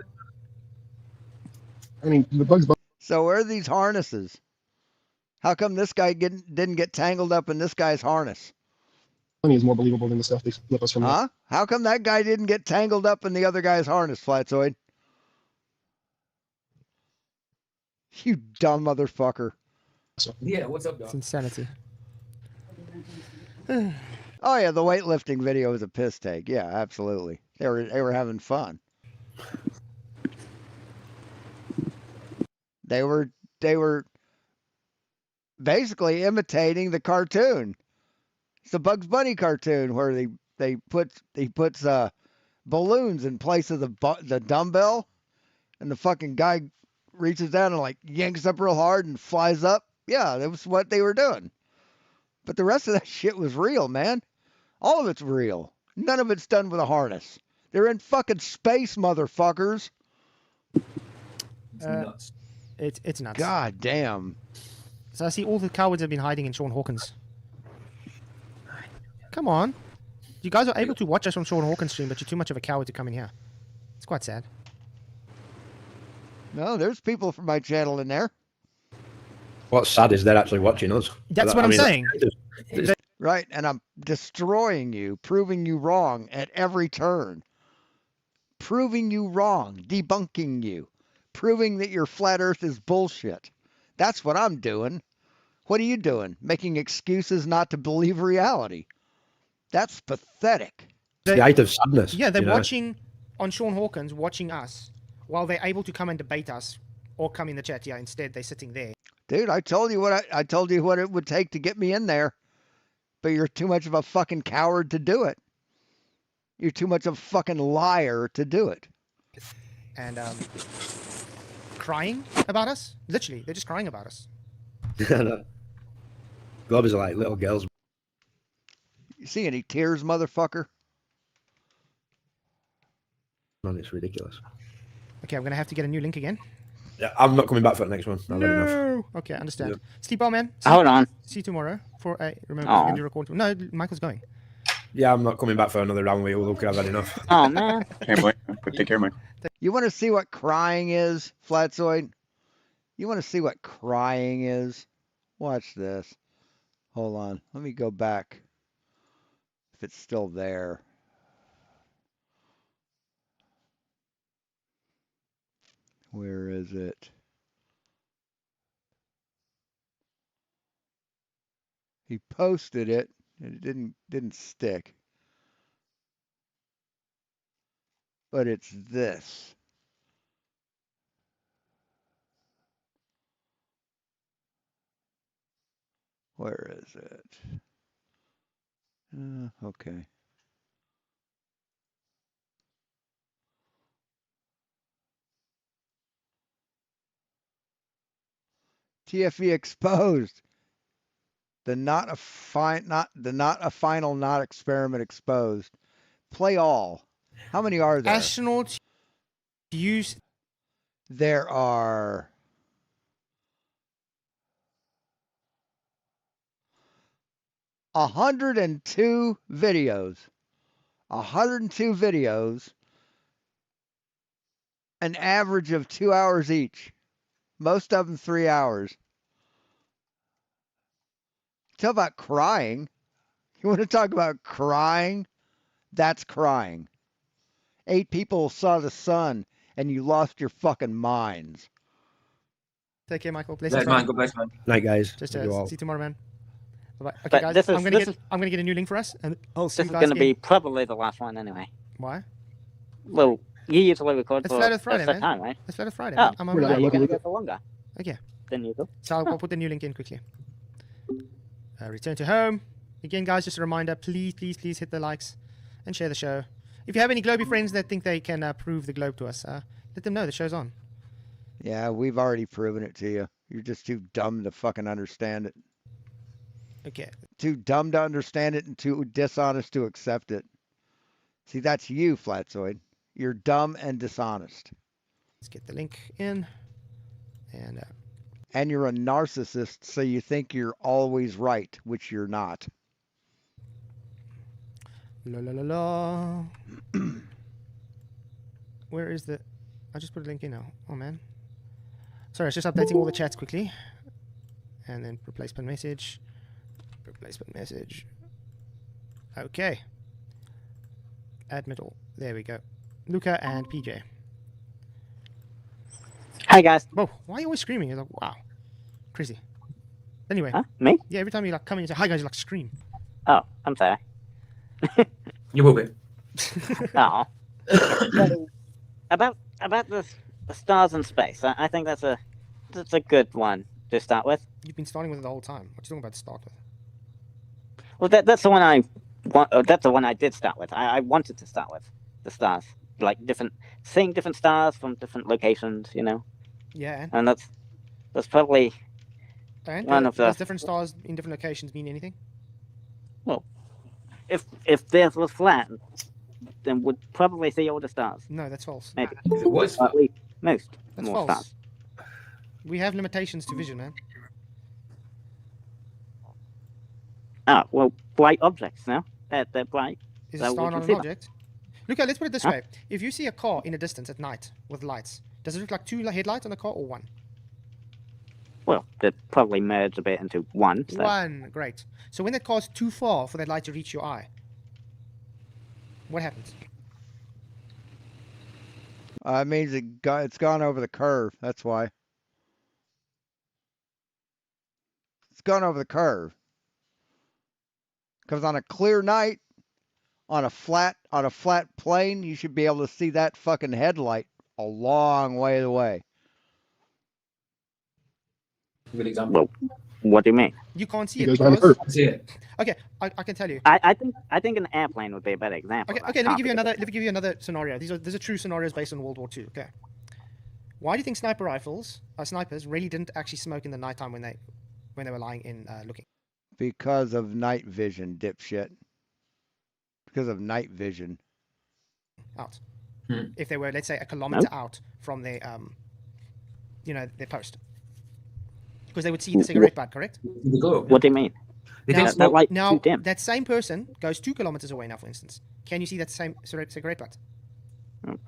Speaker 8: I mean, the Bugs Bunny
Speaker 2: So where are these harnesses? How come this guy didn't get tangled up in this guy's harness?
Speaker 8: is more believable than the stuff they flip us from.
Speaker 2: Huh? How come that guy didn't get tangled up in the other guy's harness, Flatzoid? You dumb motherfucker.
Speaker 4: Yeah, what's up,
Speaker 1: It's
Speaker 4: Doc?
Speaker 1: insanity.
Speaker 2: Oh yeah, the weightlifting video was a piss take. Yeah, absolutely. They were having fun. They were basically imitating the cartoon. It's the Bugs Bunny cartoon where he puts balloons in place of the dumbbell, and the fucking guy reaches down and like yanks up real hard and flies up. Yeah, that was what they were doing. But the rest of that shit was real, man. All of it's real. None of it's done with a harness. They're in fucking space, motherfuckers.
Speaker 4: It's nuts.
Speaker 1: It's nuts.
Speaker 2: God damn.
Speaker 1: So I see all the cowards have been hiding in Sean Hawkins. Come on. You guys are able to watch us on Sean Hawkins' stream, but you're too much of a coward to come in here. It's quite sad.
Speaker 2: No, there's people from my channel in there.
Speaker 13: What's sad is they're actually watching us.
Speaker 1: That's what I'm saying.
Speaker 2: Right, and I'm destroying you, proving you wrong at every turn. Proving you wrong, debunking you, proving that your flat earth is bullshit. That's what I'm doing. What are you doing? Making excuses not to believe reality. That's pathetic.
Speaker 13: It's the height of sadness.
Speaker 1: Yeah, they're
Speaker 13: you know?
Speaker 1: watching on Sean Hawkins, watching us, while they're able to come and debate us or come in the chat. Yeah, instead they're sitting there.
Speaker 2: Dude, I told you what I told you what it would take to get me in there. But you're too much of a fucking coward to do it. You're too much of a fucking liar to do it.
Speaker 1: And crying about us. Literally, they're just crying about us.
Speaker 13: Globbers are like little girls.
Speaker 2: You see any tears, motherfucker?
Speaker 13: Man, it's ridiculous.
Speaker 1: Okay, I'm gonna have to get a new link again.
Speaker 13: Yeah, I'm not coming back for the next one. I've had enough.
Speaker 1: No. Okay, I understand.
Speaker 13: Yeah.
Speaker 1: Sleep well, man.
Speaker 10: Hold on.
Speaker 1: See you tomorrow for a. Remember,
Speaker 10: Oh.
Speaker 1: we're going to record. No, Michael's going.
Speaker 13: Yeah, I'm not coming back for another round with you. Look, I've had enough.
Speaker 10: Oh man.
Speaker 7: Hey, boy. Take care, man.
Speaker 2: You want to see what crying is, Flatzoid? You want to see what crying is? Watch this. Hold on. Let me go back. If it's still there. Where is it? He posted it, and it didn't stick. But it's this. Where is it? Okay. TFE exposed. The not a final not experiment exposed. Play all. How many are there?
Speaker 1: Astronauts use.
Speaker 2: There are 102 videos. 102 videos. An average of 2 hours each. Most of them 3 hours. Tell about crying. You want to talk about crying? That's crying. 8 people saw the sun and you lost your fucking minds.
Speaker 1: Take care, Michael.
Speaker 4: Bless man. God bless man.
Speaker 13: Night, guys.
Speaker 1: Just
Speaker 13: Love you all.
Speaker 1: see you tomorrow, man. Bye. Okay,
Speaker 10: But
Speaker 1: guys.
Speaker 10: this is-
Speaker 1: I'm gonna get a new link for us, and I'll see
Speaker 10: This
Speaker 1: you
Speaker 10: is
Speaker 1: guys
Speaker 10: going to
Speaker 1: again.
Speaker 10: be probably the last one anyway.
Speaker 1: Why?
Speaker 10: Well, you usually record
Speaker 1: It's
Speaker 10: for
Speaker 1: Flat
Speaker 10: a
Speaker 1: Earth Friday,
Speaker 10: set
Speaker 1: man.
Speaker 10: time, right?
Speaker 1: It's Flat Earth Friday.
Speaker 10: Oh,
Speaker 1: Man. I'm on
Speaker 8: We're
Speaker 1: my
Speaker 8: not
Speaker 10: you're
Speaker 8: looking
Speaker 10: going to
Speaker 8: at
Speaker 10: go for longer
Speaker 1: Okay,
Speaker 10: than usual.
Speaker 1: so I'll put the new link in quickly. Return to home. Again, guys, just a reminder, please hit the likes and share the show. If you have any Globey friends that think they can prove the globe to us, let them know the show's on.
Speaker 2: Yeah, we've already proven it to you. You're just too dumb to fucking understand it.
Speaker 1: Okay.
Speaker 2: Too dumb to understand it and too dishonest to accept it. See, that's you, Flatzoid. You're dumb and dishonest.
Speaker 1: Let's get the link in.
Speaker 2: And you're a narcissist, so you think you're always right, which you're not.
Speaker 1: La la la la. Where is the... I just put a link in now. Oh, man. Sorry, I was just updating all the chats quickly. And then replacement message. Replacement message. Okay. Admit all. There we go. Luca and PJ.
Speaker 10: Hi, guys.
Speaker 1: Whoa, why are you always screaming? You're like, wow. Crazy. Anyway.
Speaker 10: Huh? Me?
Speaker 1: Yeah, every time you like come in and say, hi, guys, you like scream.
Speaker 10: Oh, I'm sorry.
Speaker 4: You will be.
Speaker 10: Oh. So, about the stars in space, I think that's a good one to start with.
Speaker 1: You've been starting with it the whole time. What are you talking about to start with?
Speaker 10: Well, that's the one I want. That's the one I did start with. I wanted to start with the stars, like seeing different stars from different locations, you know.
Speaker 1: Yeah.
Speaker 10: And that's probably
Speaker 1: And
Speaker 10: one of the.
Speaker 1: does different stars in different locations mean anything?
Speaker 10: Well, if the Earth was flat, then we'd probably see all the stars.
Speaker 1: No, that's false.
Speaker 10: Maybe.
Speaker 4: If it was
Speaker 10: At least most
Speaker 1: That's
Speaker 10: more
Speaker 1: false.
Speaker 10: stars.
Speaker 1: We have limitations to vision, man.
Speaker 10: Ah, well, bright objects, no? They're bright.
Speaker 1: Is
Speaker 10: So
Speaker 1: a
Speaker 10: we
Speaker 1: star
Speaker 10: can
Speaker 1: not
Speaker 10: see
Speaker 1: an
Speaker 10: them.
Speaker 1: object? Look, let's put it this
Speaker 10: Huh?
Speaker 1: way. If you see a car in a distance at night with lights, does it look like 2 headlights on the car or 1?
Speaker 10: Well, they'd probably merge a bit into one. So.
Speaker 1: 1, great. So when that car's too far for that light to reach your eye, what happens?
Speaker 2: It means it's gone over the curve. That's why. It's gone over the curve. Because on a clear night, on a flat plane, you should be able to see that fucking headlight a long way away.
Speaker 4: Good example.
Speaker 10: Well, what do you mean?
Speaker 1: You can't see
Speaker 8: It
Speaker 1: it
Speaker 8: goes behind the
Speaker 1: because...
Speaker 8: curve.
Speaker 4: See it.
Speaker 1: Okay, I can tell you.
Speaker 10: I think an airplane would be a better example.
Speaker 1: Okay,
Speaker 10: of that.
Speaker 1: okay. Let me
Speaker 10: Can't
Speaker 1: give you another scenario. These are true scenarios based on World War II. Okay. Why do you think snipers really didn't actually smoke in the nighttime when they were lying in looking?
Speaker 2: Because of night vision, dipshit. Because of night vision.
Speaker 1: Out.
Speaker 4: Hmm.
Speaker 1: If they were, let's say, a kilometer out from their their post, because they would see the cigarette butt, correct?
Speaker 4: The globe.
Speaker 10: What do you mean?
Speaker 4: They
Speaker 1: Now,
Speaker 4: think smoke.
Speaker 10: light
Speaker 1: now
Speaker 10: too dim.
Speaker 1: that same person goes 2 kilometers away now, for instance. Can you see that same cigarette butt?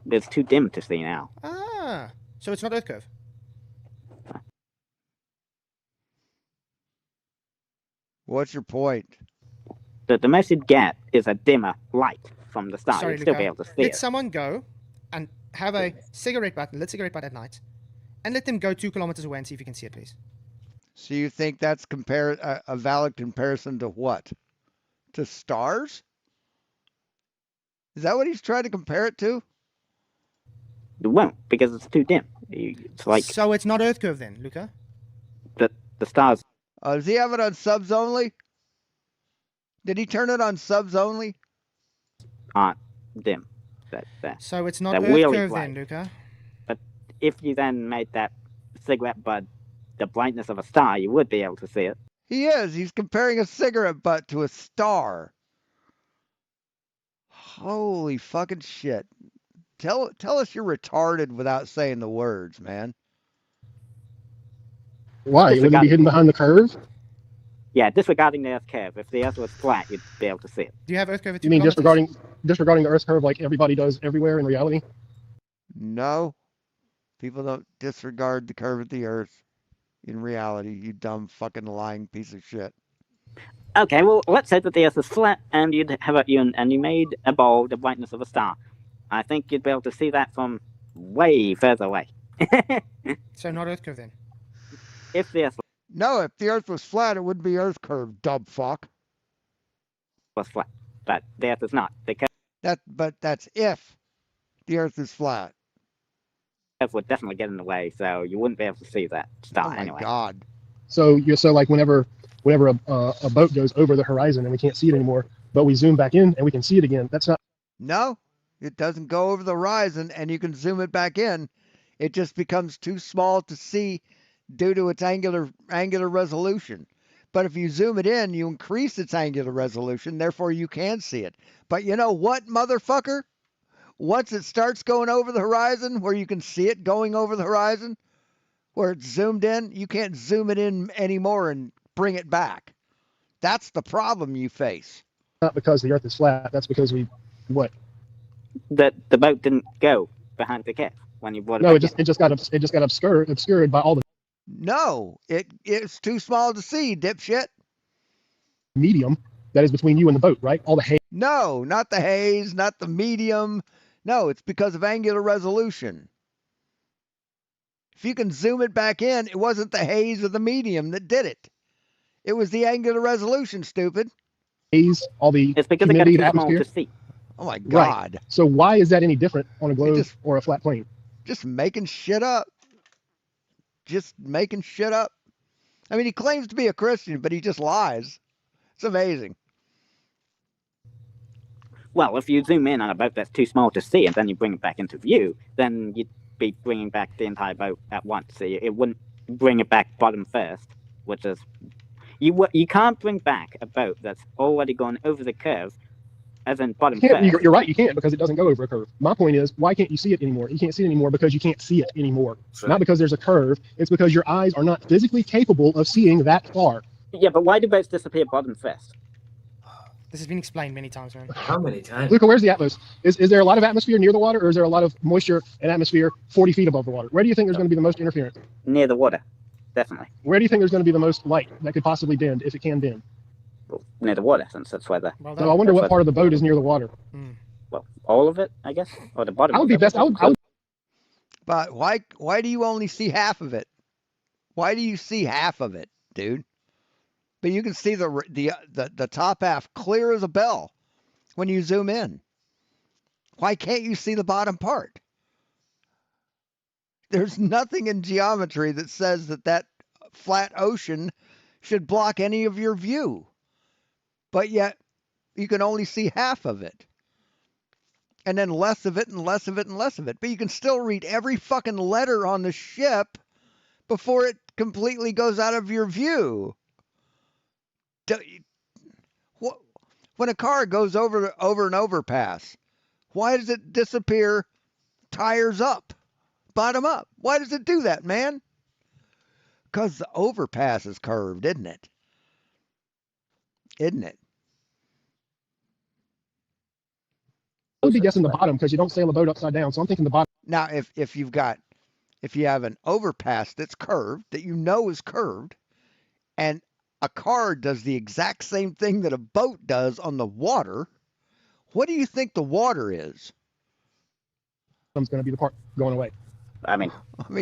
Speaker 10: It's too dim to see now.
Speaker 1: Ah, so it's not Earth curve.
Speaker 2: What's your point?
Speaker 10: The most you'd get is a dimmer light from the star.
Speaker 1: Sorry,
Speaker 10: You'd still
Speaker 1: Luca.
Speaker 10: be able to see
Speaker 1: Let
Speaker 10: it.
Speaker 1: someone go and have a cigarette butt, lit cigarette butt at night, and let them go 2 kilometers away and see if you can see it, please.
Speaker 2: So you think that's a valid comparison to what? To stars? Is that what he's trying to compare it to?
Speaker 10: It won't, because it's too dim. It's like
Speaker 1: So it's not Earth curve then, Luca?
Speaker 10: the stars
Speaker 2: Does he have it on subs only? Did he turn it on subs only?
Speaker 10: aren't dim.
Speaker 1: So it's not
Speaker 10: they're
Speaker 1: Earth
Speaker 10: really
Speaker 1: curve
Speaker 10: bright.
Speaker 1: then, Luca?
Speaker 10: But if you then made that cigarette butt the brightness of a star, you would be able to see it.
Speaker 2: He is. He's comparing a cigarette butt to a star. Holy fucking shit. Tell us you're retarded without saying the words, man.
Speaker 8: Why? It wouldn't be hidden behind the curve?
Speaker 10: Yeah, disregarding the Earth curve. If the Earth was flat, you'd be able to see it.
Speaker 1: Do you have Earth curve at 2
Speaker 8: You mean
Speaker 1: kilometers?
Speaker 8: disregarding the Earth's curve like everybody does everywhere in reality?
Speaker 2: No. People don't disregard the curve of the earth in reality, you dumb fucking lying piece of shit.
Speaker 10: Okay, well, let's say that the Earth is flat and you made a ball the brightness of a star. I think you'd be able to see that from way further away.
Speaker 1: So not Earth curve then?
Speaker 10: If the Earth
Speaker 2: No, if the earth was flat, it wouldn't be earth curve, dumb fuck.
Speaker 10: was flat, but the Earth is not. The
Speaker 2: But that's if the earth is flat.
Speaker 10: curve would definitely get in the way, so you wouldn't be able to see that star
Speaker 2: Oh my
Speaker 10: anyway.
Speaker 2: God.
Speaker 8: So like whenever a boat goes over the horizon and we can't see it anymore, but we zoom back in and we can see it again, that's not.
Speaker 2: No, it doesn't go over the horizon and you can zoom it back in. It just becomes too small to see due to its angular resolution. But if you zoom it in, you increase its angular resolution, therefore you can see it. But you know what, motherfucker? Once it starts going over the horizon, where you can see it going over the horizon, where it's zoomed in, you can't zoom it in anymore and bring it back. That's the problem you face.
Speaker 8: Not because the Earth is flat. That's because what?
Speaker 10: The boat didn't go behind the curve when you brought it.
Speaker 8: No,
Speaker 10: back
Speaker 8: it just got obscured by all the
Speaker 2: No, it's too small to see, dipshit.
Speaker 8: medium that is between you and the boat, right? All the haze.
Speaker 2: No, not the haze, not the medium. No, it's because of angular resolution. If you can zoom it back in, it wasn't the haze or the medium that did it. It was the angular resolution, stupid.
Speaker 8: Haze, all the
Speaker 10: It's because it
Speaker 8: humidity,
Speaker 10: gets
Speaker 8: the
Speaker 10: too small
Speaker 8: atmosphere.
Speaker 10: to see.
Speaker 2: Oh my God.
Speaker 8: Right. So why is that any different on a globe or a flat plane?
Speaker 2: Just making shit up. Just making shit up. I mean, he claims to be a Christian, but he just lies. It's amazing.
Speaker 10: Well, if you zoom in on a boat that's too small to see and then you bring it back into view, then you'd be bringing back the entire boat at once. So it wouldn't bring it back bottom first, which is you can't bring back a boat that's already gone over the curve as in bottom first.
Speaker 8: You're right, you can't, because it doesn't go over a curve. My point is, why can't you see it anymore? You can't see it anymore because you can't see it anymore.
Speaker 4: Right.
Speaker 8: Not because there's a curve. It's because your eyes are not physically capable of seeing that far.
Speaker 10: Yeah, but why do boats disappear bottom first?
Speaker 1: This has been explained many times, man.
Speaker 4: How many times?
Speaker 8: Luca, where's the atmosphere? Is there a lot of atmosphere near the water, or is there a lot of moisture and atmosphere 40 feet above the water? Where do you think there's going to be the most interference?
Speaker 10: Near the water, definitely.
Speaker 8: Where do you think there's going to be the most light that could possibly bend, if it can bend?
Speaker 10: Well, near the water, since that's where the.
Speaker 1: Well
Speaker 8: So I wonder what part of the boat is near the water.
Speaker 10: Well, all of it, I guess, or the bottom.
Speaker 8: I would be best. I would.
Speaker 2: But why do you only see half of it? Why do you see half of it, dude? But you can see the top half clear as a bell when you zoom in. Why can't you see the bottom part? There's nothing in geometry that says that flat ocean should block any of your view. But yet you can only see half of it. And then less of it and less of it and less of it. But you can still read every fucking letter on the ship before it completely goes out of your view. When a car goes over an overpass, why does it disappear tires up, bottom up? Why does it do that, man? Because the overpass is curved, isn't it? Isn't it?
Speaker 8: I would be guessing the bottom, because you don't sail a boat upside down. So I'm thinking the bottom.
Speaker 2: Now, if you have an overpass that's curved, that you know is curved, and a car does the exact same thing that a boat does on the water, what do you think the water is?
Speaker 8: It's going to be the part going away.
Speaker 10: I mean,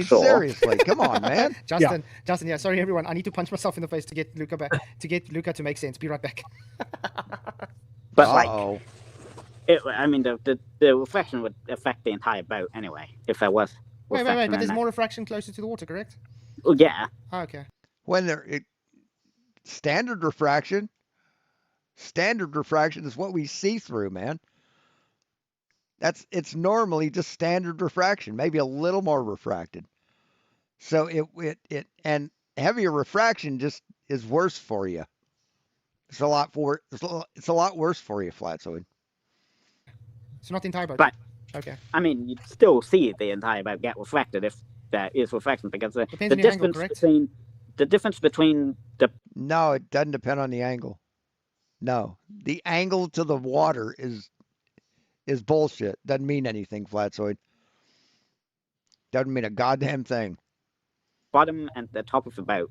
Speaker 2: sure. Seriously, come on, man.
Speaker 1: Justin, yeah, sorry everyone. I need to punch myself in the face to get Luca back, to make sense. Be right back.
Speaker 10: But I mean, the refraction would affect the entire boat anyway, if there was.
Speaker 1: Wait, but there's more refraction closer to the water, correct?
Speaker 10: Well, yeah.
Speaker 1: Oh, okay.
Speaker 2: When standard refraction is what we see through, man. It's normally just standard refraction, maybe a little more refracted. So it and heavier refraction just is worse for you. It's a lot worse for you, Flatzoid.
Speaker 1: So not the entire boat.
Speaker 10: But
Speaker 1: okay.
Speaker 10: I mean, you'd still see the entire boat get refracted if there is refraction, because the difference between the
Speaker 2: No, it doesn't depend on the angle. No, the angle to the water is bullshit. Doesn't mean anything, Flatzoid. Doesn't mean a goddamn thing.
Speaker 10: Bottom and the top of the boat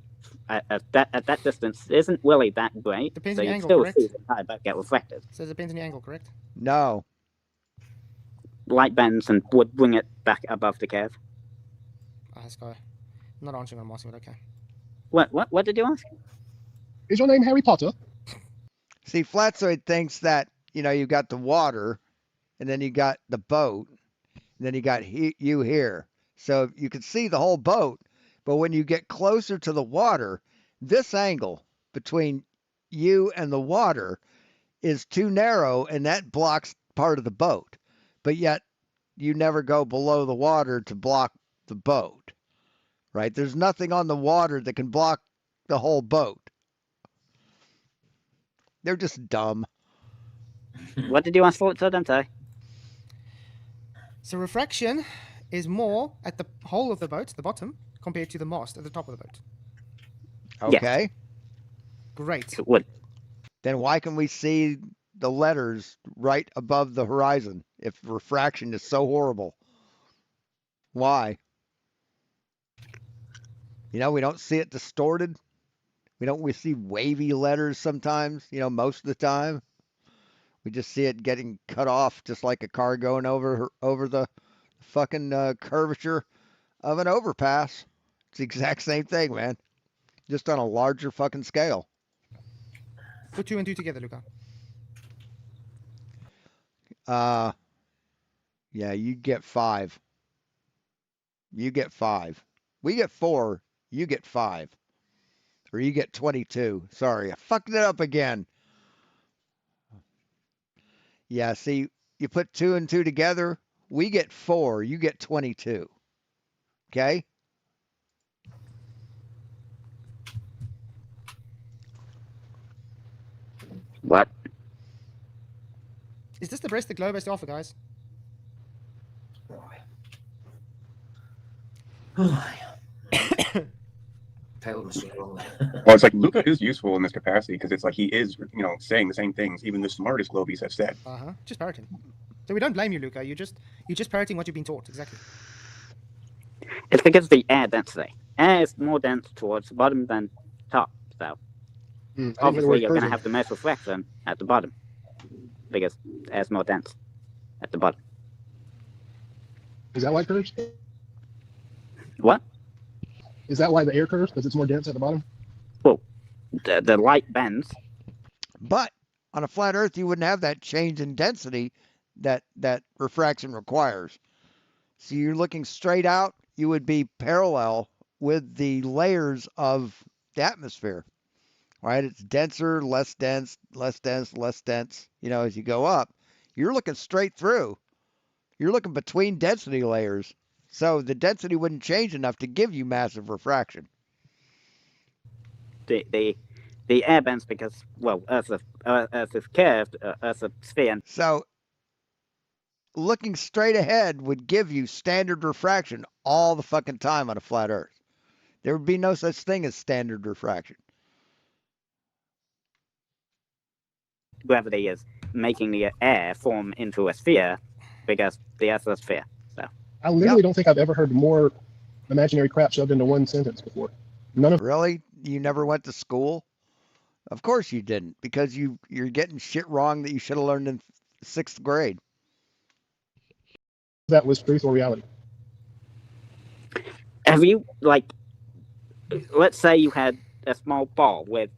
Speaker 10: at that distance isn't really that great.
Speaker 1: Depends
Speaker 10: so
Speaker 1: on the
Speaker 10: you
Speaker 1: angle,
Speaker 10: still
Speaker 1: correct?
Speaker 10: see the entire boat get reflected.
Speaker 1: So it depends on the angle, correct?
Speaker 2: No.
Speaker 10: Light bends and would bring it back above the curve.
Speaker 1: Oh, this guy. I'm not answering what I'm asking, but okay.
Speaker 10: What did you ask?
Speaker 8: Is your name Harry Potter?
Speaker 2: See, Flatzoid thinks that, you've got the water, and then you got the boat, and then you got you here. So you can see the whole boat, but when you get closer to the water, this angle between you and the water is too narrow, and that blocks part of the boat. But yet, you never go below the water to block the boat, right? There's nothing on the water that can block the whole boat. They're just dumb.
Speaker 10: What did you ask for, Dante?
Speaker 1: So refraction is more at the hole of the boat, the bottom, compared to the mast at the top of the boat.
Speaker 2: Okay.
Speaker 10: Yes.
Speaker 1: Great.
Speaker 10: It would.
Speaker 2: Then why can we see the letters right above the horizon if refraction is so horrible? Why? We don't see it distorted. We see wavy letters sometimes, most of the time. We just see it getting cut off just like a car going over the fucking curvature of an overpass. It's the exact same thing, man. Just on a larger fucking scale.
Speaker 1: Put 2 and 2 together, Luca.
Speaker 2: Yeah, you get 5. You get 5. We get 4. You get 5. Or you get 22. Sorry, I fucked it up again. Yeah, see, you put 2 and 2 together, we get 4, you get 22. Okay?
Speaker 10: What?
Speaker 1: Is this the best the globe has to offer, guys?
Speaker 7: Well, it's like Luca is useful in this capacity because it's like he is, saying the same things even the smartest globies have said.
Speaker 1: Just parroting. So we don't blame you, Luca. You're just parroting what you've been taught. Exactly.
Speaker 10: It's because of the air density. Air is more dense towards the bottom than top, so obviously you're going to have the most refraction at the bottom because air is more dense at the bottom.
Speaker 8: Is that why it curves?
Speaker 10: What?
Speaker 8: Is that why the air curves? Because it's more dense at the bottom?
Speaker 10: Well, the light bends.
Speaker 2: But on a flat Earth, you wouldn't have that change in density that refraction requires. So you're looking straight out, you would be parallel with the layers of the atmosphere, right? It's denser, less dense, less dense, less dense. As you go up, you're looking straight through. You're looking between density layers. So the density wouldn't change enough to give you massive refraction.
Speaker 10: The air bends because, well, Earth is curved, Earth's a sphere.
Speaker 2: So looking straight ahead would give you standard refraction all the fucking time on a flat Earth. There would be no such thing as standard refraction.
Speaker 10: Gravity is making the air form into a sphere because the Earth is a sphere. So
Speaker 8: I literally don't think I've ever heard more imaginary crap shoved into one sentence before. None of
Speaker 2: Really? You never went to school? Of course you didn't, because you're getting shit wrong that you should have learned in 6th grade.
Speaker 8: That was truth or reality.
Speaker 10: Have you, like, let's say you had a small ball with,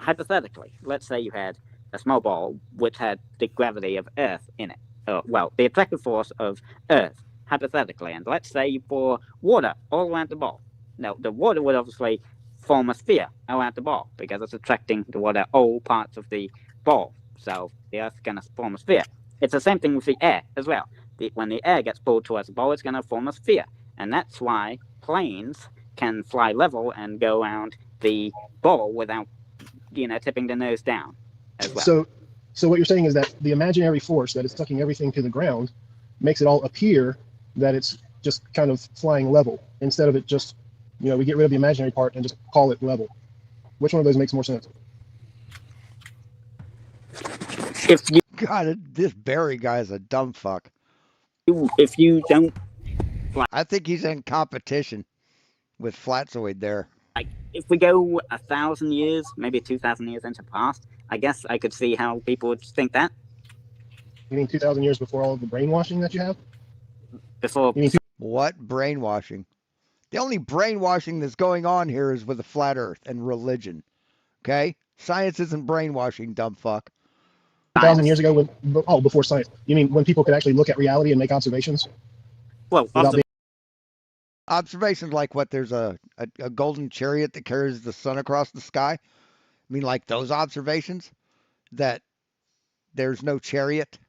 Speaker 10: hypothetically, let's say you had a small ball which had the gravity of Earth in it. Well, the attractive force of Earth, hypothetically. And let's say you pour water all around the ball. Now, the water would obviously form a sphere around the ball because it's attracting the water all parts of the ball. So the Earth's going to form a sphere. It's the same thing with the air as well. When the air gets pulled towards the ball, it's going to form a sphere. And that's why planes can fly level and go around the ball without, tipping the nose down as well.
Speaker 8: So what you're saying is that the imaginary force that is sucking everything to the ground makes it all appear that it's just kind of flying level instead of it just, we get rid of the imaginary part and just call it level. Which one of those makes more sense?
Speaker 10: If you
Speaker 2: God, this Barry guy is a dumb fuck.
Speaker 10: If you don't fly,
Speaker 2: I think he's in competition with FKATZOID there.
Speaker 10: Like, if we go 1,000 years, maybe 2,000 years into the past, I guess I could see how people would think that.
Speaker 8: You mean 2,000 years before all of the brainwashing that you have?
Speaker 10: Before
Speaker 2: what brainwashing? The only brainwashing that's going on here is with the flat Earth and religion. Okay, science isn't brainwashing, dumb fuck.
Speaker 8: 2,000 years ago, before science. You mean when people could actually look at reality and make observations?
Speaker 10: Well,
Speaker 2: observations like what? There's a golden chariot that carries the sun across the sky. I mean, like those observations that there's no chariot.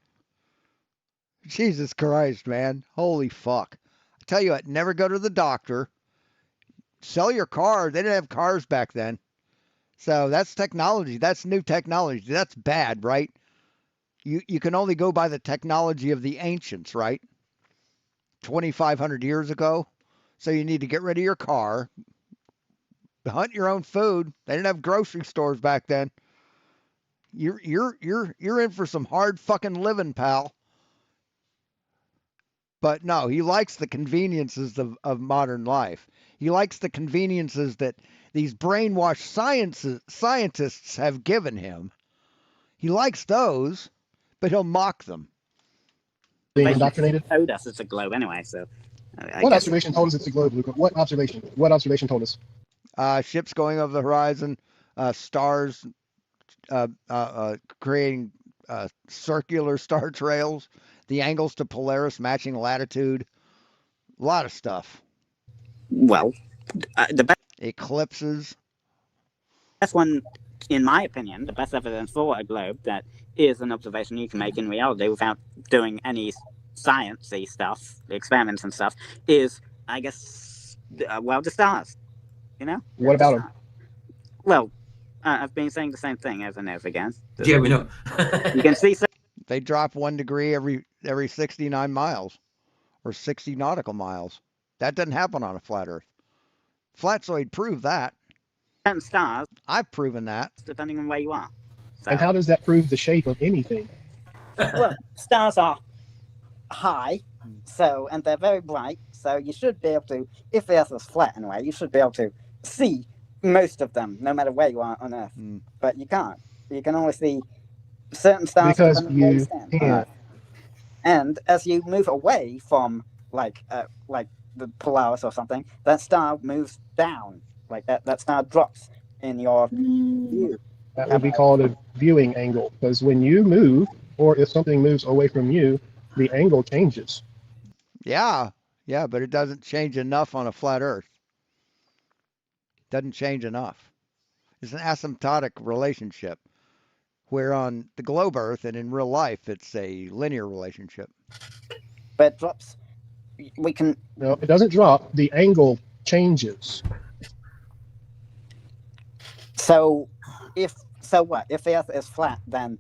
Speaker 2: Jesus Christ, man. Holy fuck. I tell you what, never go to the doctor. Sell your car. They didn't have cars back then. So that's technology. That's new technology. That's bad, right? You can only go by the technology of the ancients, right? 2,500 years ago. So you need to get rid of your car. Hunt your own food. They didn't have grocery stores back then. You're in for some hard fucking living, pal. But no, he likes the conveniences of modern life. He likes the conveniences that these brainwashed scientists have given him. He likes those, but he'll mock them.
Speaker 8: Being indoctrinated?
Speaker 10: Told us it's a globe anyway, so.
Speaker 8: What observation told us it's a globe, Luca? What observation? What observation told us?
Speaker 2: Ships going over the horizon, stars creating circular star trails, the angles to Polaris matching latitude, a lot of stuff.
Speaker 10: Well, the
Speaker 2: eclipses.
Speaker 10: Best one, in my opinion, the best evidence for a globe that is an observation you can make in reality without doing any science-y stuff, experiments and stuff, is, I guess, the stars.
Speaker 8: What about them?
Speaker 10: Well, I've been saying the same thing over and over again.
Speaker 4: Yeah, we know.
Speaker 10: You can see.
Speaker 2: They drop 1 degree every 69 miles, or 60 nautical miles. That doesn't happen on a flat Earth. FKATZOID proved that.
Speaker 10: And stars.
Speaker 2: I've proven that.
Speaker 10: Depending on where you are. So.
Speaker 8: And how does that prove the shape of anything?
Speaker 10: Well, stars are high, and they're very bright, so you should be able to, if the Earth was flat anyway, you should be able to see most of them, no matter where you are on Earth. But you can't. You can only see certain stars
Speaker 8: because you can't.
Speaker 10: And as you move away from like the Polaris or something, that star moves down. Like that star drops in your view.
Speaker 8: That would be called a viewing angle, because when you move, or if something moves away from you, the angle changes.
Speaker 2: Yeah, but it doesn't change enough on a flat Earth. Doesn't change enough. It's an asymptotic relationship, where on the globe Earth and in real life, it's a linear relationship.
Speaker 10: But it drops. We can.
Speaker 8: No, it doesn't drop. The angle changes.
Speaker 10: So, if the Earth is flat, then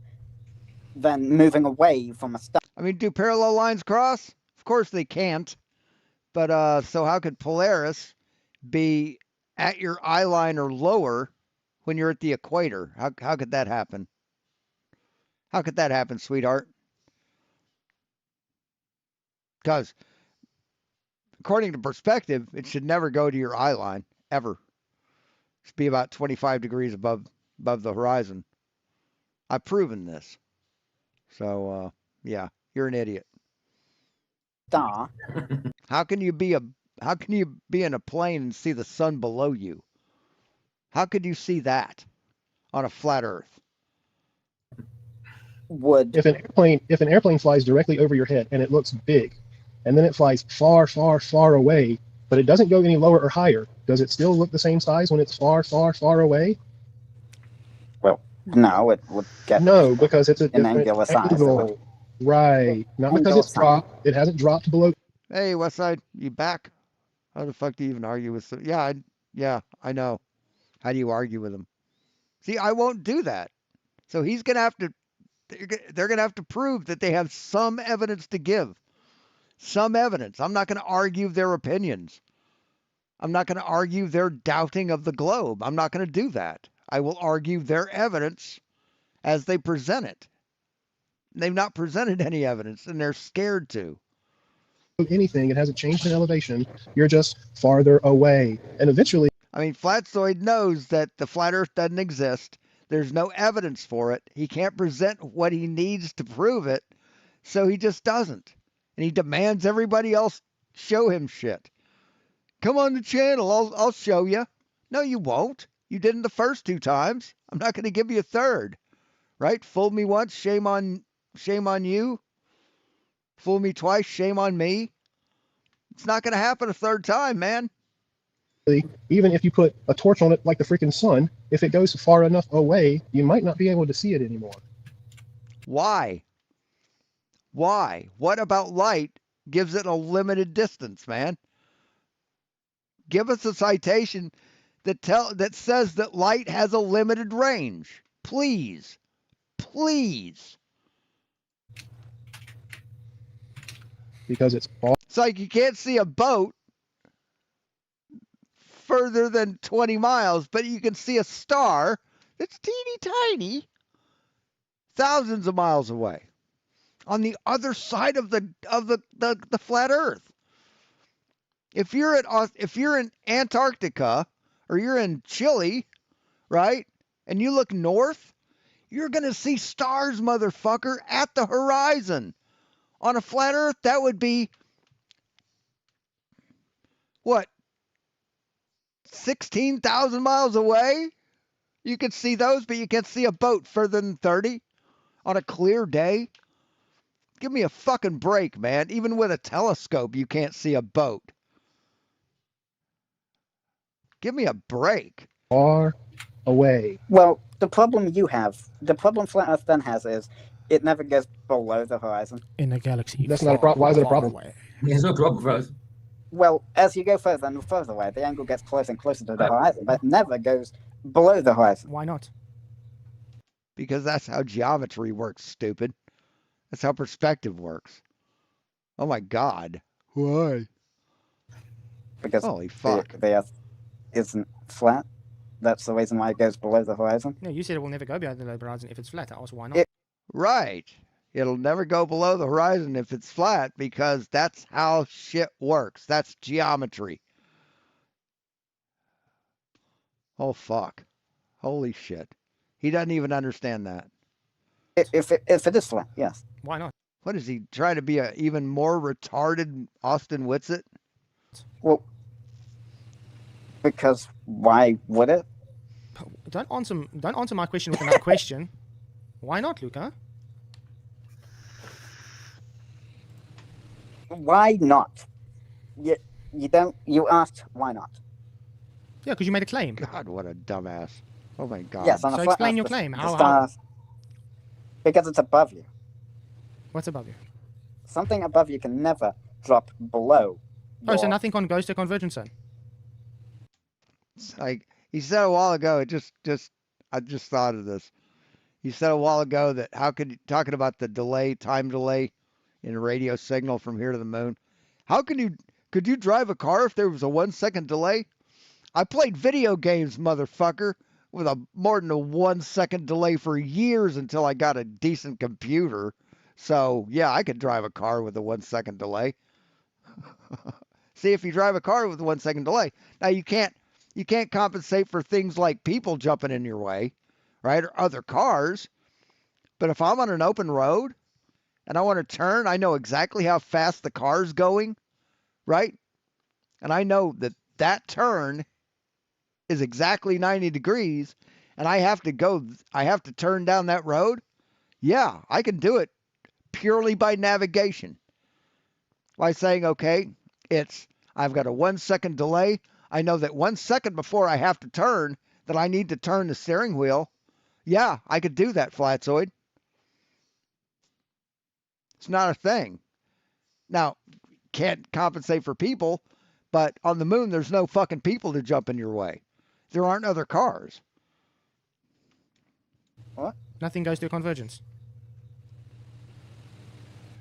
Speaker 10: moving away from a star.
Speaker 2: I mean, do parallel lines cross? Of course they can't. But so how could Polaris be at your eye line or lower when you're at the equator? How could that happen? How could that happen, sweetheart? Because according to perspective, it should never go to your eye line, ever. Should be about 25 degrees above the horizon. I've proven this. So yeah, you're an idiot.
Speaker 10: Star.
Speaker 2: How can you be in a plane and see the sun below you? How could you see that on a flat Earth?
Speaker 10: Would
Speaker 8: If an airplane flies directly over your head and it looks big, and then it flies far, far, far away, but it doesn't go any lower or higher, does it still look the same size when it's far, far, far away?
Speaker 10: Well, no, it would get
Speaker 8: No, because it's a
Speaker 10: an
Speaker 8: different
Speaker 10: angular size.
Speaker 8: angle. Right. Not because
Speaker 10: Angular
Speaker 8: it's dropped. It hasn't dropped below.
Speaker 2: Hey, Westside, you back? How the fuck do you even argue with? Yeah, I know. How do you argue with him? See, I won't do that. So he's gonna have to. They're gonna have to prove that they have some evidence to give. Some evidence. I'm not gonna argue their opinions. I'm not gonna argue their doubting of the globe. I'm not gonna do that. I will argue their evidence as they present it. They've not presented any evidence, and they're scared to.
Speaker 8: Anything, it hasn't changed in elevation. You're just farther away, and eventually.
Speaker 2: I mean, Flatzoid knows that the flat Earth doesn't exist. There's no evidence for it. He can't present what he needs to prove it, so he just doesn't. And he demands everybody else show him shit. Come on the channel, I'll show you. No, you won't. You didn't the first 2 times. I'm not going to give you a third. Right? Fooled me once, shame on you. Fool me twice, shame on me. It's not going to happen a third time, man.
Speaker 8: Even if you put a torch on it like the freaking sun, if it goes far enough away, you might not be able to see it anymore.
Speaker 2: Why? Why? What about light gives it a limited distance, man? Give us a citation that says that light has a limited range. Please. Please.
Speaker 8: Because it's far.
Speaker 2: It's like you can't see a boat further than 20 miles, but you can see a star that's teeny tiny thousands of miles away on the other side of the flat Earth. If you're in Antarctica or you're in Chile, right, and you look north, you're going to see stars, motherfucker, at the horizon. On a flat Earth, that would be what? 16,000 miles away? You can see those, but you can't see a boat further than 30 on a clear day. Give me a fucking break, man. Even with a telescope, you can't see a boat. Give me a break.
Speaker 8: Far away.
Speaker 10: Well, the problem Flat Earth then has is it never goes below the horizon.
Speaker 1: In a galaxy.
Speaker 8: That's not a problem. Why is it a problem?
Speaker 4: There's no problem for us.
Speaker 10: Well, as you go further and further away, the angle gets closer and closer to the horizon, but it never goes below the horizon.
Speaker 1: Why not?
Speaker 2: Because that's how geometry works, stupid. That's how perspective works. Oh my God. Why?
Speaker 10: Because
Speaker 2: holy fuck.
Speaker 10: The Earth isn't flat. That's the reason why it goes below the horizon.
Speaker 1: No, you said it will never go below the horizon if it's flat. I asked why not.
Speaker 2: Right. It'll never go below the horizon if it's flat because that's how shit works. That's geometry. Oh, fuck. Holy shit. He doesn't even understand that.
Speaker 10: If it is flat, yes.
Speaker 1: Why not?
Speaker 2: What is he trying to be, a even more retarded Austin Whitsitt?
Speaker 10: Well, because why would it?
Speaker 1: Don't answer my question with another question. Why not, Luca?
Speaker 10: Why not? You asked why not.
Speaker 1: Yeah, because you made a claim.
Speaker 2: God, what a dumbass. Oh my God.
Speaker 10: Yes, on
Speaker 1: so
Speaker 10: a flat
Speaker 1: explain
Speaker 10: Earth,
Speaker 1: your claim.
Speaker 10: the
Speaker 1: How?
Speaker 10: stars, because it's above you.
Speaker 1: What's above you?
Speaker 10: Something above you can never drop below.
Speaker 1: Oh, so nothing goes to convergence zone.
Speaker 2: It's like he said a while ago. I just thought of this. He said a while ago that talking about the time delay in a radio signal from here to the moon. Could you drive a car if there was a 1 second delay? I played video games, motherfucker, with more than a 1 second delay for years until I got a decent computer. So yeah, I could drive a car with a 1 second delay. See, if you drive a car with a 1 second delay, now you can't You can't compensate for things like people jumping in your way, right, or other cars. But if I'm on an open road and I want to turn, I know exactly how fast the car's going, right? And I know that that turn is exactly 90 degrees and I have to turn down that road. Yeah, I can do it purely by navigation. By saying, okay, I've got a 1 second delay. I know that 1 second before I have to turn that I need to turn the steering wheel. Yeah, I could do that, Flatzoid. It's not a thing. Now, can't compensate for people, but on the moon, there's no fucking people to jump in your way. There aren't other cars.
Speaker 10: What?
Speaker 1: Nothing goes to convergence.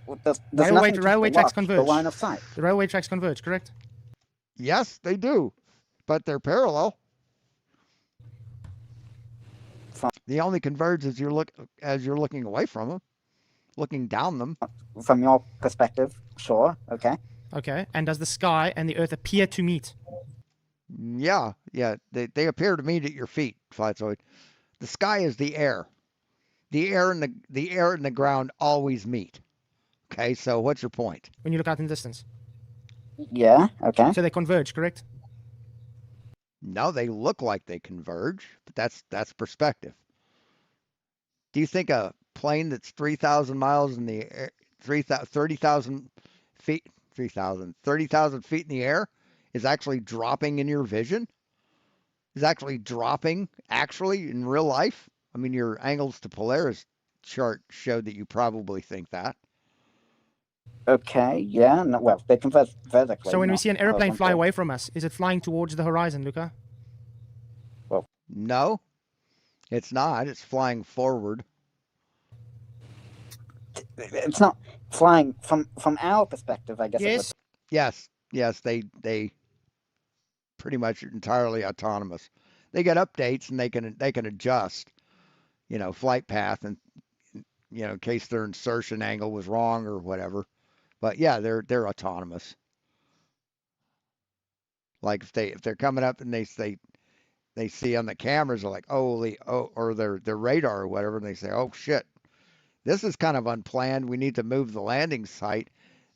Speaker 10: Well, there's
Speaker 1: Railway
Speaker 10: nothing to
Speaker 1: tracks
Speaker 10: watch
Speaker 1: converge.
Speaker 10: the line of sight.
Speaker 1: The railway tracks converge, correct?
Speaker 2: Yes, they do, but they're parallel. The only converge is as you're looking away from them, looking down them.
Speaker 10: From your perspective, sure, okay.
Speaker 1: Okay, and does the sky and the earth appear to meet?
Speaker 2: Yeah, they appear to meet at your feet, Flatzoid. The sky is the air. The air and the ground always meet. Okay, so what's your point?
Speaker 1: When you look out in the distance.
Speaker 10: Yeah, okay.
Speaker 1: So they converge, correct?
Speaker 2: No, they look like they converge, but that's perspective. Do you think a plane that's 3,000 miles in the air, 30,000 feet, 30,000 feet in the air is actually dropping in your vision? Is actually dropping in real life? I mean, your angles to Polaris chart showed that you probably think that.
Speaker 10: Okay, yeah, no, well, they converge vertically.
Speaker 1: So when we see an airplane fly
Speaker 10: horizontal.
Speaker 1: away from us, is it flying towards the horizon, Luca?
Speaker 10: Well,
Speaker 2: no, it's not. It's flying forward.
Speaker 10: It's not flying from our perspective, I guess.
Speaker 1: Yes.
Speaker 2: Yes. They pretty much entirely autonomous. They get updates and they can adjust, flight path and in case their insertion angle was wrong or whatever. But yeah, they're autonomous. Like if they're coming up and they see on the cameras, they're like, or their radar or whatever, and they say, oh shit, this is kind of unplanned. We need to move the landing site.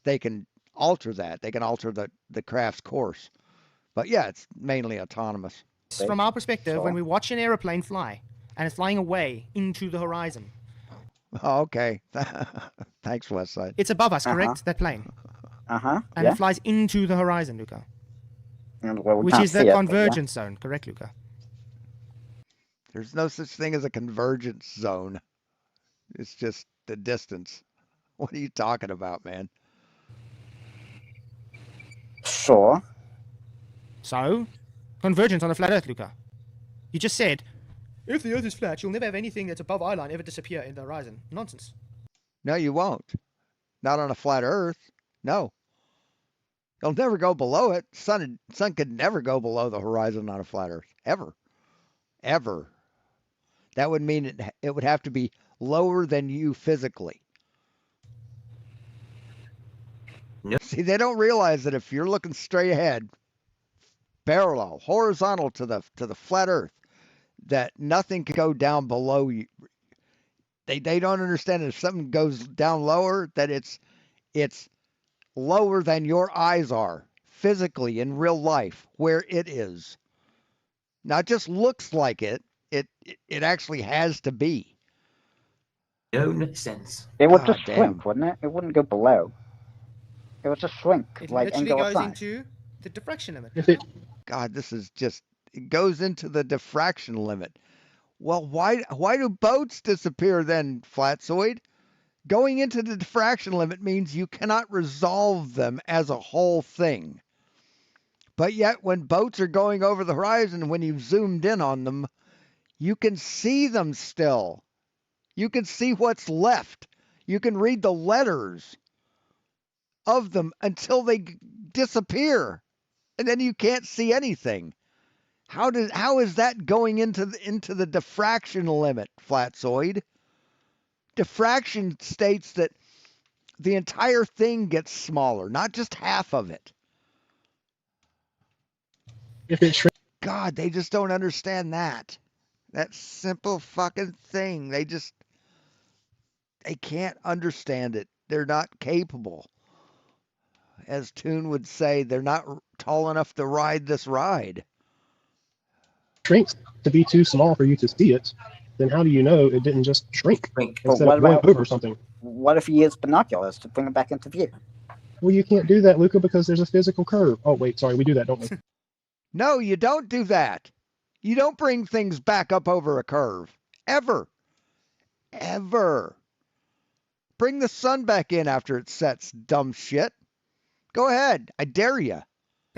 Speaker 2: They can alter that. They can alter the craft's course. But yeah, it's mainly autonomous.
Speaker 1: From our perspective, when we watch an airplane fly and it's flying away into the horizon.
Speaker 2: Oh, okay. Thanks, Westside.
Speaker 1: It's above us, correct? That plane.
Speaker 10: And
Speaker 1: it flies into the horizon, Luca.
Speaker 10: Well,
Speaker 1: which is the convergence zone, correct, Luca?
Speaker 2: There's no such thing as a convergence zone. It's just the distance. What are you talking about, man?
Speaker 10: Sure.
Speaker 1: So, convergence on a flat Earth, Luca. You just said, if the Earth is flat, you'll never have anything that's above eye line ever disappear in the horizon. Nonsense.
Speaker 2: No, you won't. Not on a flat Earth. No. It'll never go below it. Sun could never go below the horizon on a flat Earth. Ever. Ever. That would mean it would have to be lower than you physically. Yep. See, they don't realize that if you're looking straight ahead, parallel, horizontal to the flat Earth, that nothing can go down below you. They don't understand that if something goes down lower, that it's lower than your eyes are physically in real life where it is. Not just looks like it actually has to be.
Speaker 4: No sense.
Speaker 10: It would just shrink, wouldn't it? It wouldn't go below. It would just shrink.
Speaker 1: It
Speaker 10: like
Speaker 1: literally
Speaker 10: and go
Speaker 1: goes
Speaker 10: aside.
Speaker 1: into the diffraction limit.
Speaker 2: God, this is just, it goes into the diffraction limit. Well, why do boats disappear then, Flatzoid? Going into the diffraction limit means you cannot resolve them as a whole thing. But yet when boats are going over the horizon, when you've zoomed in on them, you can see them still. You can see what's left. You can read the letters of them until they disappear. And then you can't see anything. How is that going into the diffraction limit, Flatzoid? Diffraction states that the entire thing gets smaller, not just half of it.
Speaker 8: If it shrinks,
Speaker 2: God, they just don't understand that. That simple fucking thing. They can't understand it. They're not capable. As Toon would say, they're not tall enough to ride this ride.
Speaker 8: Shrinks to be too small for you to see it, then how do you know it didn't just shrink instead
Speaker 10: what
Speaker 8: of going
Speaker 10: about-
Speaker 8: over something?
Speaker 10: What if you use binoculars to bring it back into view?
Speaker 8: Well, you can't do that, Luca, because there's a physical curve. Oh, wait, sorry, we do that, don't we?
Speaker 2: No, you don't do that. You don't bring things back up over a curve. Ever. Ever. Bring the sun back in after it sets, dumb shit. Go ahead. I dare you.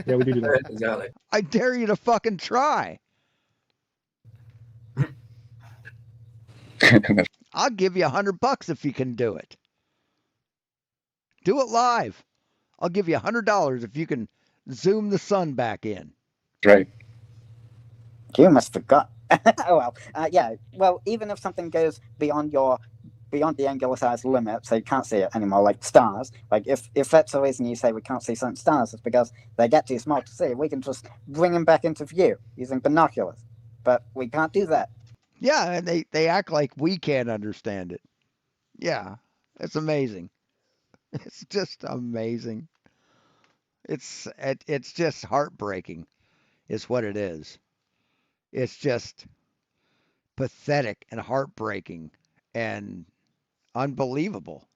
Speaker 8: Yeah, we do that.
Speaker 4: Exactly.
Speaker 2: I dare you to fucking try. I'll give you $100 if you can do it. Do it live. I'll give you $100 if you can zoom the sun back in.
Speaker 7: Right.
Speaker 10: You must forgot. Oh well, yeah. Well, even if something goes beyond the angular size limit, so you can't see it anymore, like stars. Like if that's the reason you say we can't see certain stars, it's because they get too small to see. We can just bring them back into view using binoculars, but we can't do that.
Speaker 2: Yeah, and they act like we can't understand it. Yeah, it's amazing. It's just amazing. It's just heartbreaking, is what it is. It's just pathetic and heartbreaking and unbelievable.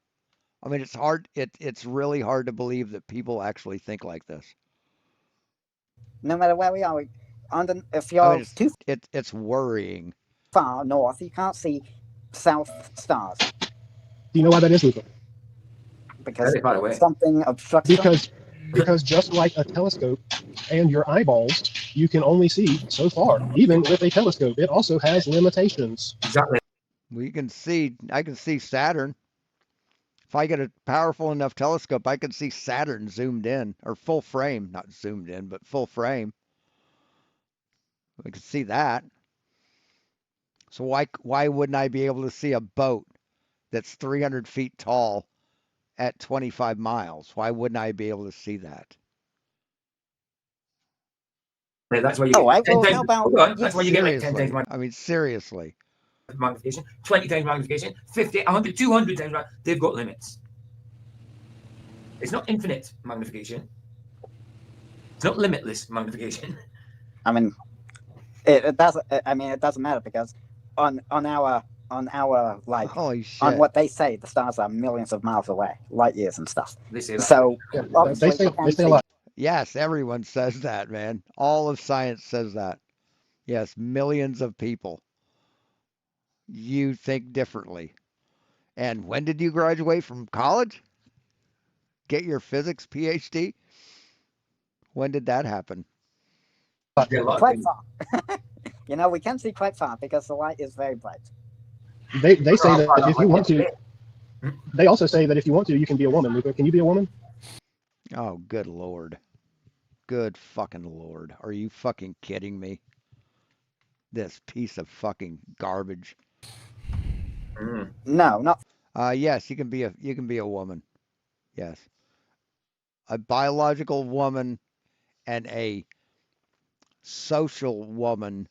Speaker 2: I mean, it's hard. It's really hard to believe that people actually think like this.
Speaker 10: No matter where we are, if you're too
Speaker 2: it's worrying.
Speaker 10: far north, you can't see south stars.
Speaker 8: Do you know why that is, Luca?
Speaker 10: Because
Speaker 4: Very far away.
Speaker 10: something obstructs them.
Speaker 8: Because just like a telescope and your eyeballs, you can only see so far. Even with a telescope, it also has limitations.
Speaker 4: Exactly.
Speaker 2: I can see Saturn. If I get a powerful enough telescope, I can see Saturn zoomed in, or full frame, not zoomed in, but full frame. We can see that. So why wouldn't I be able to see a boat that's 300 feet tall at 25 miles? Why wouldn't I be able to see that?
Speaker 4: Yeah, that's why you get 10 times. Hold on, that's why you get like 10 times
Speaker 2: I mean, seriously.
Speaker 4: magnification, 20 times magnification, 50, 100, 200 times. They've got limits. It's not infinite magnification. It's not limitless magnification.
Speaker 10: I mean, it doesn't. I mean, it doesn't matter because on our like
Speaker 2: holy shit.
Speaker 10: on what they say, the stars are millions of miles away, light years and stuff.
Speaker 4: They say that.
Speaker 10: So
Speaker 8: Yeah,
Speaker 10: obviously
Speaker 8: they say a lot.
Speaker 2: Yes, everyone says that, man. All of science says that. Yes, millions of people. You think differently. And when did you graduate from college? Get your physics PhD? When did that happen?
Speaker 10: quite far. You know, we can see quite far because the light is very bright.
Speaker 8: They say that if you want to, they also say that if you want to, you can be a woman, Luca. Can you be a woman?
Speaker 2: Oh, good Lord. Good fucking Lord. Are you fucking kidding me? This piece of fucking garbage.
Speaker 10: No, not.
Speaker 2: Yes, you can be a woman. Yes. A biological woman and a social woman,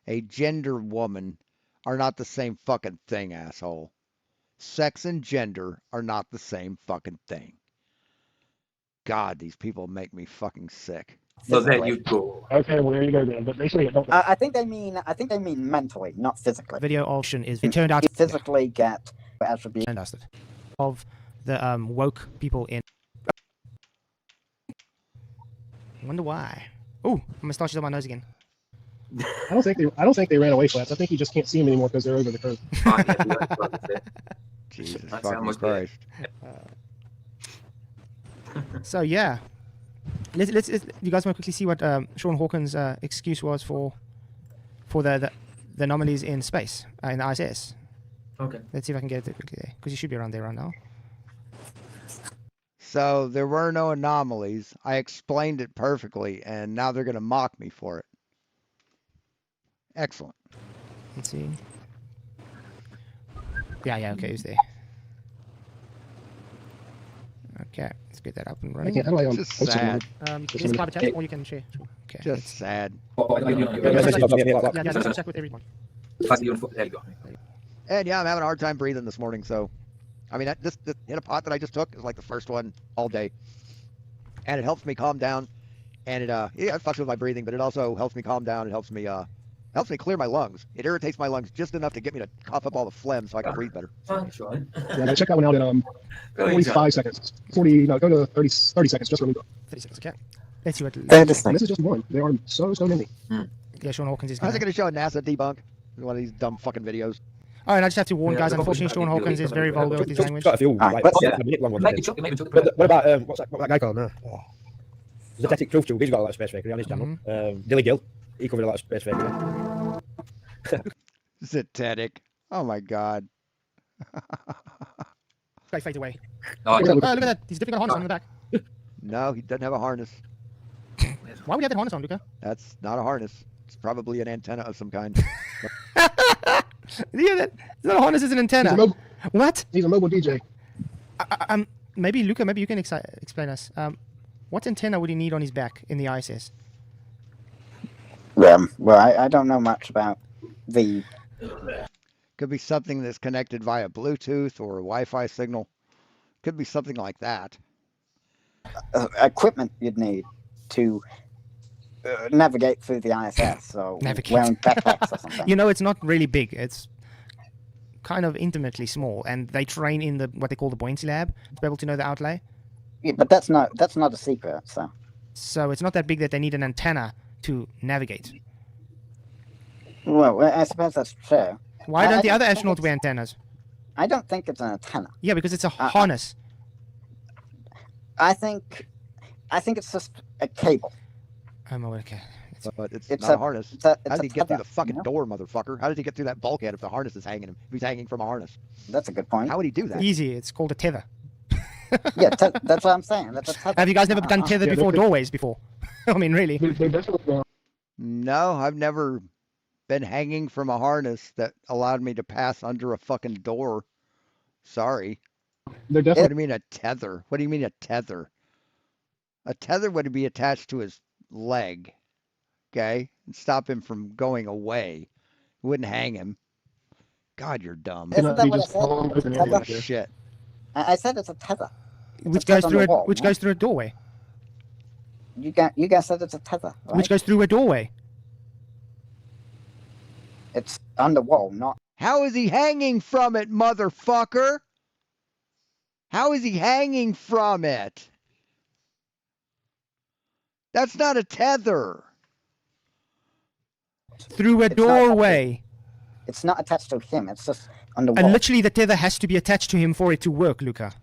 Speaker 2: a gender woman, are not the same fucking thing, asshole. Sex and gender are not the same fucking thing. God, these people make me fucking sick.
Speaker 4: So there you go.
Speaker 8: Okay, well there you go then. But they say it, don't they?
Speaker 10: I think they mean mentally, not physically.
Speaker 1: Video option is it turned out
Speaker 10: You physically get attributes.
Speaker 1: fantastic of the woke people in. I wonder why. Oh, I'm gonna start on my nose again.
Speaker 8: I don't think they ran away, Flats. I think you just can't see them anymore because they're over the curve.
Speaker 2: Jesus
Speaker 4: That's
Speaker 2: fucking
Speaker 4: almost
Speaker 2: Christ.
Speaker 1: So yeah, let's you guys want to quickly see what Sean Hawkins' excuse was for the anomalies in space in the ISS.
Speaker 4: Okay.
Speaker 1: Let's see if I can get it quickly there because you should be around there right now.
Speaker 2: So there were no anomalies. I explained it perfectly, and now they're going to mock me for it. Excellent.
Speaker 1: Let's see. Yeah, okay, it's there. Okay, let's get that up and running.
Speaker 8: I can't. How do I
Speaker 2: Just
Speaker 8: post it?
Speaker 2: sad.
Speaker 1: This is private chat, or you can share. Okay.
Speaker 2: Just sad.
Speaker 4: All
Speaker 1: Check with everyone.
Speaker 4: There you go.
Speaker 2: And yeah, I'm having a hard time breathing this morning. So, I mean, this in a pot that I just took is like the first one all day, and it helps me calm down. And it fucks with my breathing, but it also helps me calm down. It helps me clear my lungs. It irritates my lungs just enough to get me to cough up all the phlegm so I can breathe better.
Speaker 4: Thanks, Ryan.
Speaker 8: Yeah, check that one out in 45 seconds. 40, no, go to 30 seconds just for me.
Speaker 1: 30 seconds, okay. Let's see what.
Speaker 8: And this is just one. There are so many.
Speaker 1: Yeah, Sean Hawkins is
Speaker 2: How's
Speaker 1: going
Speaker 2: it going to show a NASA debunk? One of these dumb fucking videos.
Speaker 1: Oh, and I just have to warn guys, unfortunately, Sean Hawkins is very vulgar with his language.
Speaker 13: Got a few, like,
Speaker 4: What
Speaker 13: about what's that guy called now? Zetetic Proof Tube, he's got a lot of space fakery on his channel. Dilly Gill, he covered a lot of space fakery.
Speaker 2: Zetetic. Oh my god.
Speaker 1: Guy fade away.
Speaker 4: Oh,
Speaker 1: look at that. He's dipping a harness on the back.
Speaker 2: No, he doesn't have a harness.
Speaker 1: Why would you have that harness on, Luca?
Speaker 2: That's not a harness. It's probably an antenna of some kind.
Speaker 1: Yeah, it's not a harness, it's an antenna. What?
Speaker 8: He's a mobile DJ.
Speaker 1: Maybe, Luca, maybe you can explain us. What antenna would he need on his back in the ISS?
Speaker 10: Well, I don't know much about the...
Speaker 2: Could be something that's connected via Bluetooth or a Wi-Fi signal. Could be something like that.
Speaker 10: Equipment you'd need to navigate through the ISS. So wearing backpacks or something.
Speaker 1: You know, it's not really big. It's kind of intimately small, and they train in what they call the buoyancy lab to be able to know the outlay.
Speaker 10: Yeah, but that's not a secret.
Speaker 1: So it's not that big that they need an antenna to navigate.
Speaker 10: Well, I suppose that's true.
Speaker 1: Why don't the other astronauts wear antennas?
Speaker 10: I don't think it's an antenna.
Speaker 1: Yeah, because it's a harness.
Speaker 10: I think it's just a cable.
Speaker 1: Okay.
Speaker 2: But it's not a harness. How did he get through the fucking door, motherfucker? How did he get through that bulkhead if the harness is hanging him? If he's hanging from a harness.
Speaker 10: That's a good point.
Speaker 2: How would he do that?
Speaker 1: Easy. It's called a tether.
Speaker 10: Yeah, that's what I'm saying. That's a tether.
Speaker 1: Have you guys never done tethered before doorways before? I mean, really?
Speaker 2: No, I've never been hanging from a harness that allowed me to pass under a fucking door. Sorry. What do you mean a tether? What do you mean a tether? A tether would be attached to his leg, okay, and stop him from going away. It wouldn't hang him. God, you're dumb.
Speaker 10: Isn't that what I said?
Speaker 2: Shit.
Speaker 10: I said it's a tether.
Speaker 1: Which goes through a doorway.
Speaker 10: You guys said it's a tether, right?
Speaker 1: Which goes through a doorway.
Speaker 10: It's on the wall, not.
Speaker 2: How is he hanging from it, motherfucker? How is he hanging from it? That's not a tether.
Speaker 1: Through a doorway.
Speaker 10: It's not attached to him. It's just on the wall.
Speaker 1: And literally, the tether has to be attached to him for it to work, Luca.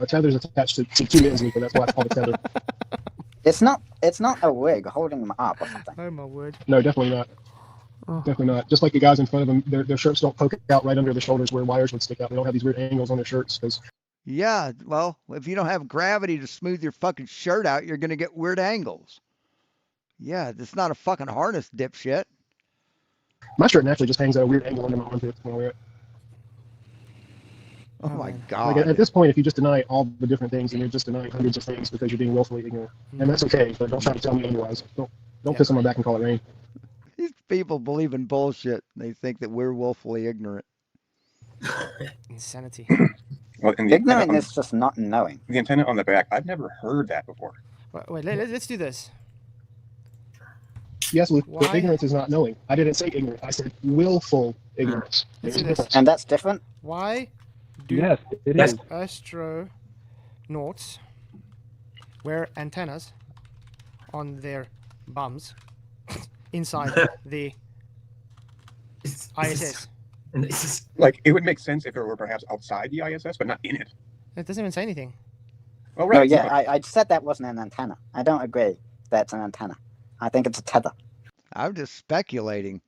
Speaker 8: A tether's attached to two ends, Luca. That's why it's called a tether.
Speaker 10: It's not a rig holding him up or something.
Speaker 1: Oh my word.
Speaker 8: No, definitely not. Oh. Definitely not. Just like the guys in front of them, their shirts don't poke out right under the shoulders where wires would stick out. They don't have these weird angles on their shirts because.
Speaker 2: Yeah, well, if you don't have gravity to smooth your fucking shirt out, you're gonna get weird angles. Yeah, it's not a fucking harness, dipshit.
Speaker 8: My shirt naturally just hangs at a weird angle under my armpit when I wear it.
Speaker 2: Oh my god.
Speaker 8: Like at this point, if you just deny all the different things and you're just denying hundreds of things because you're being willfully ignorant, and that's okay, but don't try to tell me otherwise. Don't piss on my back and call it rain.
Speaker 2: These people believe in bullshit. They think that we're willfully ignorant.
Speaker 1: Insanity.
Speaker 7: Well,
Speaker 10: ignorant is just not knowing.
Speaker 7: The antenna on the back, I've never heard that before.
Speaker 1: Wait, let's do this.
Speaker 8: Yes, Luke, but ignorance is not knowing. I didn't say ignorant. I said willful ignorance.
Speaker 1: Let's do this.
Speaker 10: And that's different?
Speaker 1: Why do astronauts wear antennas on their bums inside the ISS?
Speaker 7: Like, it would make sense if it were perhaps outside the ISS, but not in it.
Speaker 1: It doesn't even say anything.
Speaker 7: Oh, right.
Speaker 10: No, yeah, I said that wasn't an antenna. I don't agree that's an antenna. I think it's a tether.
Speaker 2: I'm just speculating,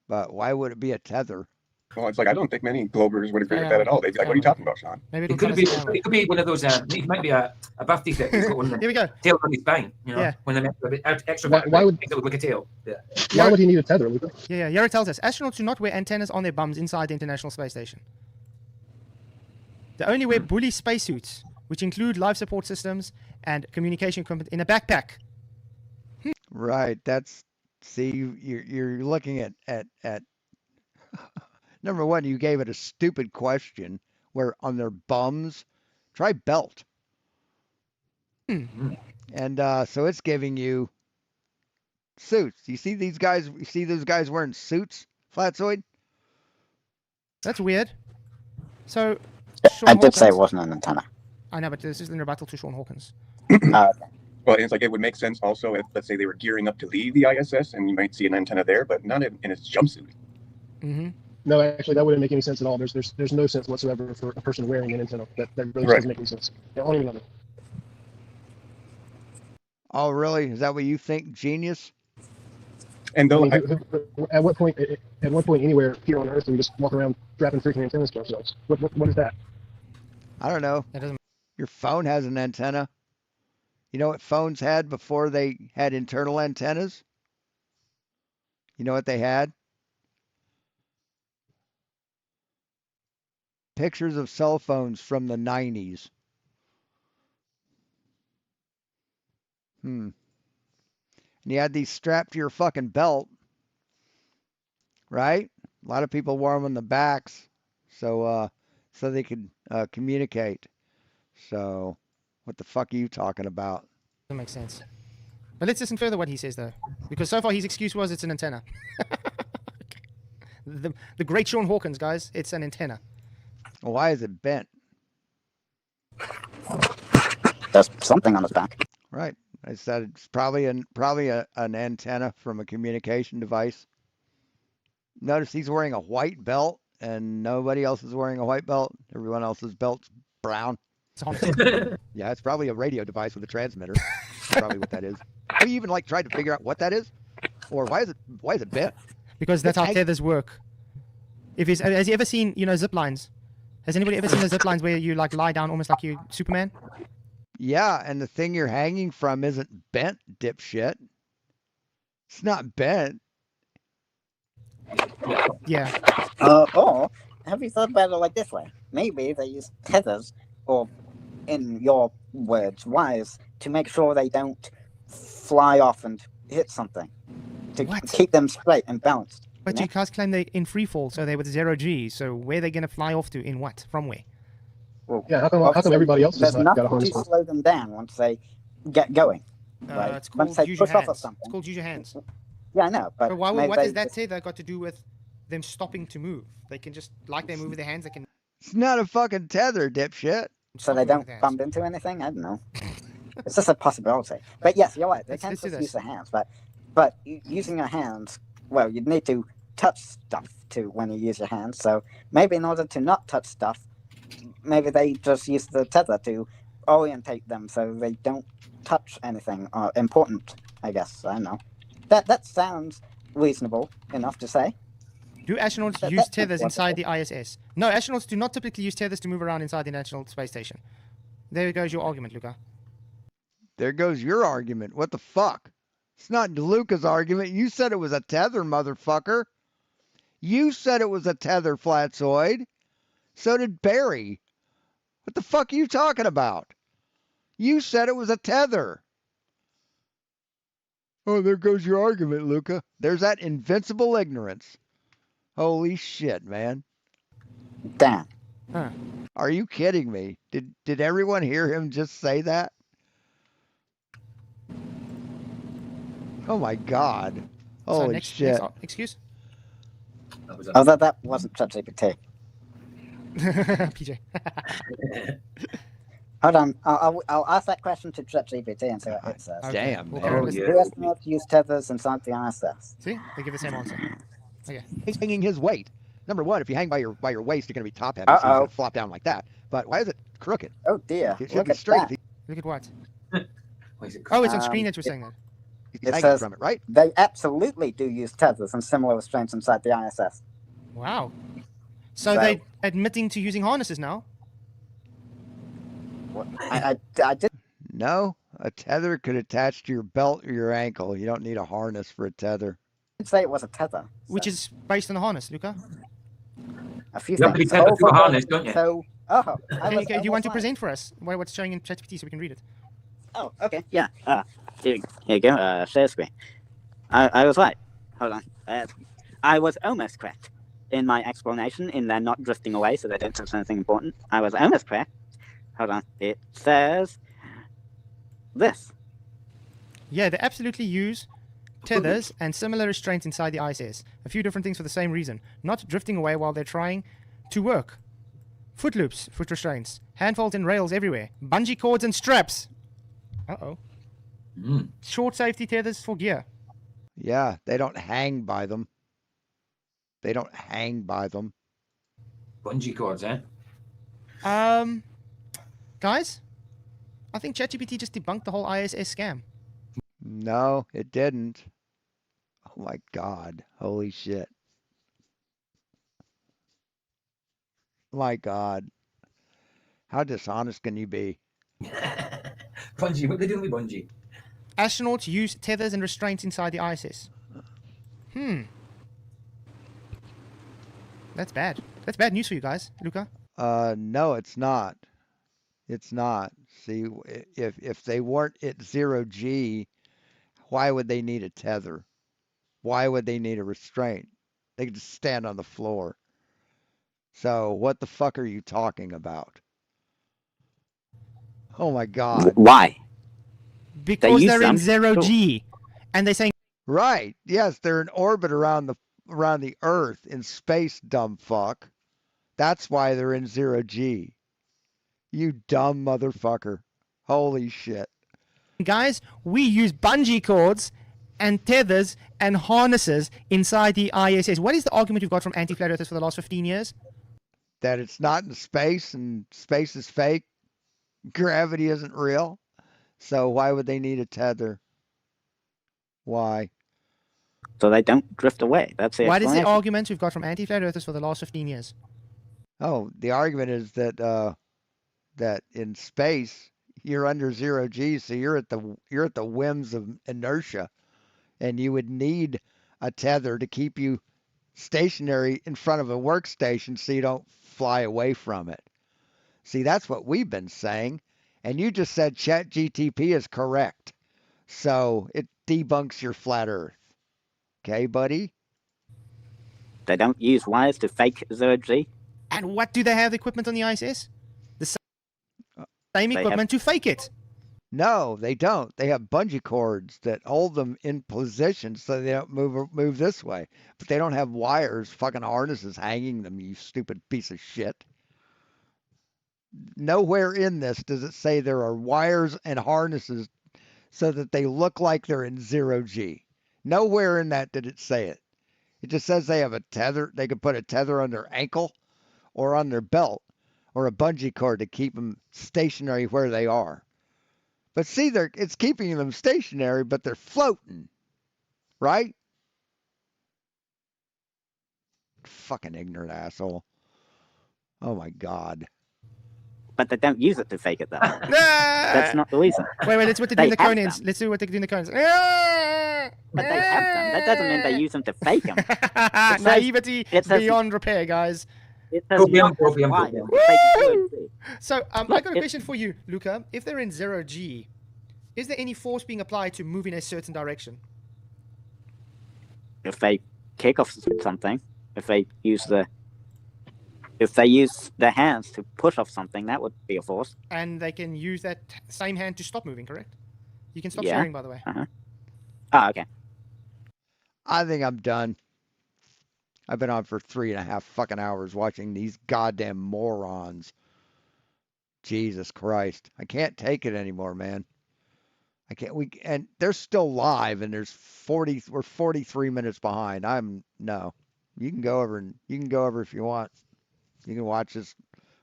Speaker 2: but why would it be a tether?
Speaker 7: Well, it's like, I don't think many Globers would agree with that at all. They'd be like, what are you talking about, Sean?
Speaker 4: Maybe it could be one of those, it might be a birthday thing. Here
Speaker 1: we go.
Speaker 4: Tail on his spine, you know, when they make a bit extra back,
Speaker 8: why would
Speaker 4: it look like a tail. Yeah.
Speaker 8: Why would he need a tether, Luca?
Speaker 1: Yeah, Yara tells us, astronauts do not wear antennas on their bums inside the International Space Station. They only wear bully spacesuits, which include life support systems and communication equipment in a backpack.
Speaker 2: Right, that's See, you're looking at number one, you gave it a stupid question where on their bums, try belt. And so it's giving you suits. You see these guys, you see those guys wearing suits, Flatzoid?
Speaker 1: That's weird. So,
Speaker 10: I did say it wasn't an antenna.
Speaker 1: I know, but this is in rebuttal to Sean Hawkins.
Speaker 7: Well, it's like it would make sense also if, let's say, they were gearing up to leave the ISS, and you might see an antenna there, but not in its jumpsuit.
Speaker 1: Mm-hmm.
Speaker 8: No, actually, that wouldn't make any sense at all. There's no sense whatsoever for a person wearing an antenna. That really doesn't make any sense. I don't even know.
Speaker 2: Oh, really? Is that what you think, genius?
Speaker 7: And though,
Speaker 8: at what point anywhere here on Earth do we just walk around strapping freaking antennas to ourselves? What is that?
Speaker 2: I don't know.
Speaker 1: That doesn't.
Speaker 2: Your phone has an antenna. You know what phones had before they had internal antennas? You know what they had? Pictures of cell phones from the 90s. And you had these strapped to your fucking belt, right? A lot of people wore them on the backs, so they could communicate. So, what the fuck are you talking about?
Speaker 1: Doesn't make sense. But let's listen further what he says though, because so far his excuse was it's an antenna. the great Sean Hawkins, guys, it's an antenna.
Speaker 2: Well, why is it bent?
Speaker 10: There's something on its back.
Speaker 2: Right. I said it's probably an antenna from a communication device. Notice he's wearing a white belt, and nobody else is wearing a white belt. Everyone else's belt's brown. Yeah, it's probably a radio device with a transmitter. That's probably what that is. Have you even tried to figure out what that is, or why is it bent?
Speaker 1: Because that's how tethers work. Has he ever seen zip lines? Has anybody ever seen the zip lines where you lie down almost like you Superman?
Speaker 2: Yeah, and the thing you're hanging from isn't bent, dipshit. It's not bent.
Speaker 1: Yeah.
Speaker 10: Or have you thought about it like this way? Maybe they use tethers, or in your words, wires, to make sure they don't fly off and hit something. To keep them straight and balanced.
Speaker 1: But you guys claim they're in free fall, so they're with 0G. So where are they going to fly off to? In what? From where?
Speaker 10: Well,
Speaker 8: yeah, how come everybody else has got a harness?
Speaker 10: To slow them down once they get going. Right?
Speaker 1: It's called use your hands. It's called use your hands.
Speaker 10: Yeah, I know. But
Speaker 1: what has that tether got to do with them stopping to move? They can just, like they move with their hands, they can...
Speaker 2: It's not a fucking tether, dipshit.
Speaker 10: So they don't bump into anything? I don't know. It's just a possibility. But yes, you're right. They can just use their hands. But using your hands, well, you'd need to touch stuff too when you use your hands. So maybe in order to not touch stuff, maybe they just use the tether to orientate them so they don't touch anything important, I guess. I don't know. That sounds reasonable enough to say.
Speaker 1: Do astronauts use tethers inside the ISS? No, astronauts do not typically use tethers to move around inside the International Space Station. There goes your argument, Luca.
Speaker 2: There goes your argument. What the fuck? It's not Luca's argument. You said it was a tether, motherfucker. You said it was a tether, Flatzoid. So did Barry. What the fuck are you talking about? You said it was a tether. Oh, there goes your argument, Luca. There's that invincible ignorance. Holy shit, man.
Speaker 10: Damn.
Speaker 1: Huh.
Speaker 2: Are you kidding me? Did everyone hear him just say that? Oh my god. Holy shit.
Speaker 1: Next excuse?
Speaker 10: Although that wasn't ChatGPT.
Speaker 1: PJ.
Speaker 10: Hold on. I'll ask that question to ChatGPT and see what it says.
Speaker 2: Okay. Damn, man.
Speaker 10: Do astronauts use tethers inside the ISS?
Speaker 1: See? They give the same answer. Okay.
Speaker 2: He's hanging his weight. Number one, if you hang by your waist, you're going to be top heavy, so you're going to flop down like that. But why is it crooked?
Speaker 10: Oh dear.
Speaker 2: It should be straight.
Speaker 1: Look at what? Oh, it's on screen that you're saying that.
Speaker 2: He's hanging from it, right?
Speaker 10: They absolutely do use tethers and similar restraints inside the ISS.
Speaker 1: Wow. So they're admitting to using harnesses now?
Speaker 10: I did.
Speaker 2: No, a tether could attach to your belt or your ankle. You don't need a harness for a tether.
Speaker 10: I didn't say it was a tether.
Speaker 1: Which is based on the harness, Luca?
Speaker 10: A few
Speaker 4: you have to be tethered to a harness, don't you?
Speaker 10: So,
Speaker 1: do you want to present for us what's showing in ChatGPT so we can read it?
Speaker 10: Oh, okay. Yeah. Here you go. Share screen. I was right. Hold on. I was almost correct in my explanation in they're not drifting away, so they don't touch anything important. I was almost correct. Hold on. It says this.
Speaker 1: Yeah, they absolutely use tethers and similar restraints inside the ISS. A few different things for the same reason. Not drifting away while they're trying to work. Foot loops, foot restraints, handholds and rails everywhere. Bungee cords and straps. Uh-oh. Short safety tethers for gear.
Speaker 2: Yeah, they don't hang by them. They don't hang by them.
Speaker 4: Bungee cords, eh?
Speaker 1: Guys, I think ChatGPT just debunked the whole ISS scam.
Speaker 2: No, it didn't. Oh my God. Holy shit. My God. How dishonest can you be?
Speaker 4: Bungee, what are they doing with bungee?
Speaker 1: Astronauts use tethers and restraints inside the ISS. That's bad. That's bad news for you guys, Luca.
Speaker 2: No, it's not. It's not. See, if they weren't at 0 G, why would they need a tether? Why would they need a restraint? They could just stand on the floor. So what the fuck are you talking about? Oh my God.
Speaker 10: Why?
Speaker 1: Because they're in 0 G. And they're saying
Speaker 2: Right. Yes, they're in orbit around the Earth in space, dumb fuck. That's why they're in 0 G. You dumb motherfucker. Holy shit.
Speaker 1: guys, we use bungee cords and tethers and harnesses inside the ISS. What is the argument you've got from anti-flat earthers for the last 15 years?
Speaker 2: That it's not in space and space is fake. Gravity isn't real. So why would they need a tether? Why?
Speaker 10: So they don't drift away. That's the
Speaker 1: What is the
Speaker 10: explanation.
Speaker 1: argument we've got from anti-flat earthers for the last 15 years?
Speaker 2: Oh, the argument is that that in space you're under 0 G, so you're at the whims of inertia, and you would need a tether to keep you stationary in front of a workstation so you don't fly away from it. See, that's what we've been saying, and you just said ChatGTP is correct, so it debunks your flat Earth. Okay, buddy?
Speaker 10: They don't use wires to fake 0 G.
Speaker 1: And what do they have equipment on the ISS? The same equipment to fake it.
Speaker 2: No, they don't. They have bungee cords that hold them in position so they don't move this way. But they don't have wires, fucking harnesses hanging them, you stupid piece of shit. Nowhere in this does it say there are wires and harnesses so that they look like they're in 0 G. Nowhere in that did it say it. It just says they have a tether. They could put a tether on their ankle or on their belt or a bungee cord to keep them stationary where they are. But see, it's keeping them stationary, but they're floating, right? Fucking ignorant asshole. Oh my God.
Speaker 10: But they don't use it to fake it, though. That's not the reason.
Speaker 1: Wait, let's what they do in the
Speaker 10: have
Speaker 1: Conans.
Speaker 10: them.
Speaker 1: Let's do what they do in the Conans.
Speaker 10: But they have them. That doesn't mean they use them to fake them.
Speaker 1: Naivety beyond repair, guys.
Speaker 10: It says not required to fake 0 G.
Speaker 1: So, I got a question for you, Luca. If they're in 0 G, is there any force being applied to move in a certain direction?
Speaker 10: If they kick off something, if they use their hands to push off something, that would be a force.
Speaker 1: And they can use that same hand to stop moving, correct? You can stop sharing, by the way.
Speaker 10: Oh, okay.
Speaker 2: I think I'm done. I've been on for 3.5 fucking hours watching these goddamn morons. Jesus Christ. I can't take it anymore, man. I can't. And they're still live, and we're 43 minutes behind. No. You can go over if you want. You can watch this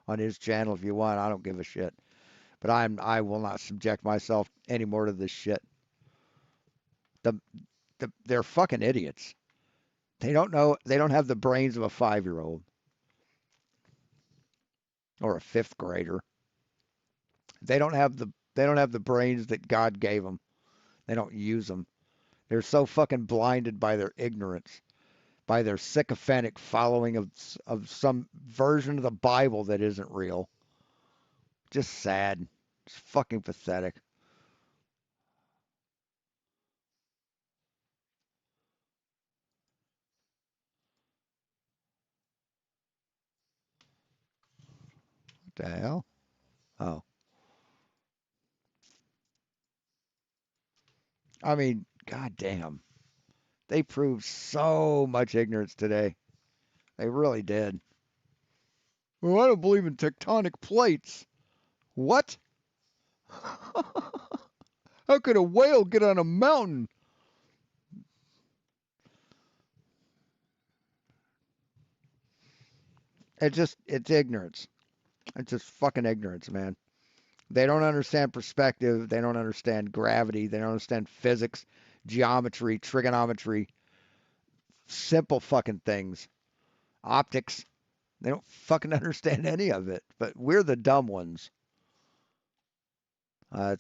Speaker 2: on his channel if you want. I don't give a shit. But I will not subject myself anymore to this shit. They're fucking idiots. They don't know. They don't have the brains of a 5-year-old or a 5th grader. They don't have the brains that God gave them. They don't use them. They're so fucking blinded by their ignorance, by their sycophantic following of some version of the Bible that isn't real. Just sad. It's fucking pathetic. The hell? Oh. I mean, goddamn. They proved so much ignorance today. They really did. Well, I don't believe in tectonic plates. What? How could a whale get on a mountain? It's ignorance. It's just fucking ignorance, man. They don't understand perspective. They don't understand gravity. They don't understand physics, geometry, trigonometry, simple fucking things, optics. They don't fucking understand any of it. But we're the dumb ones. It's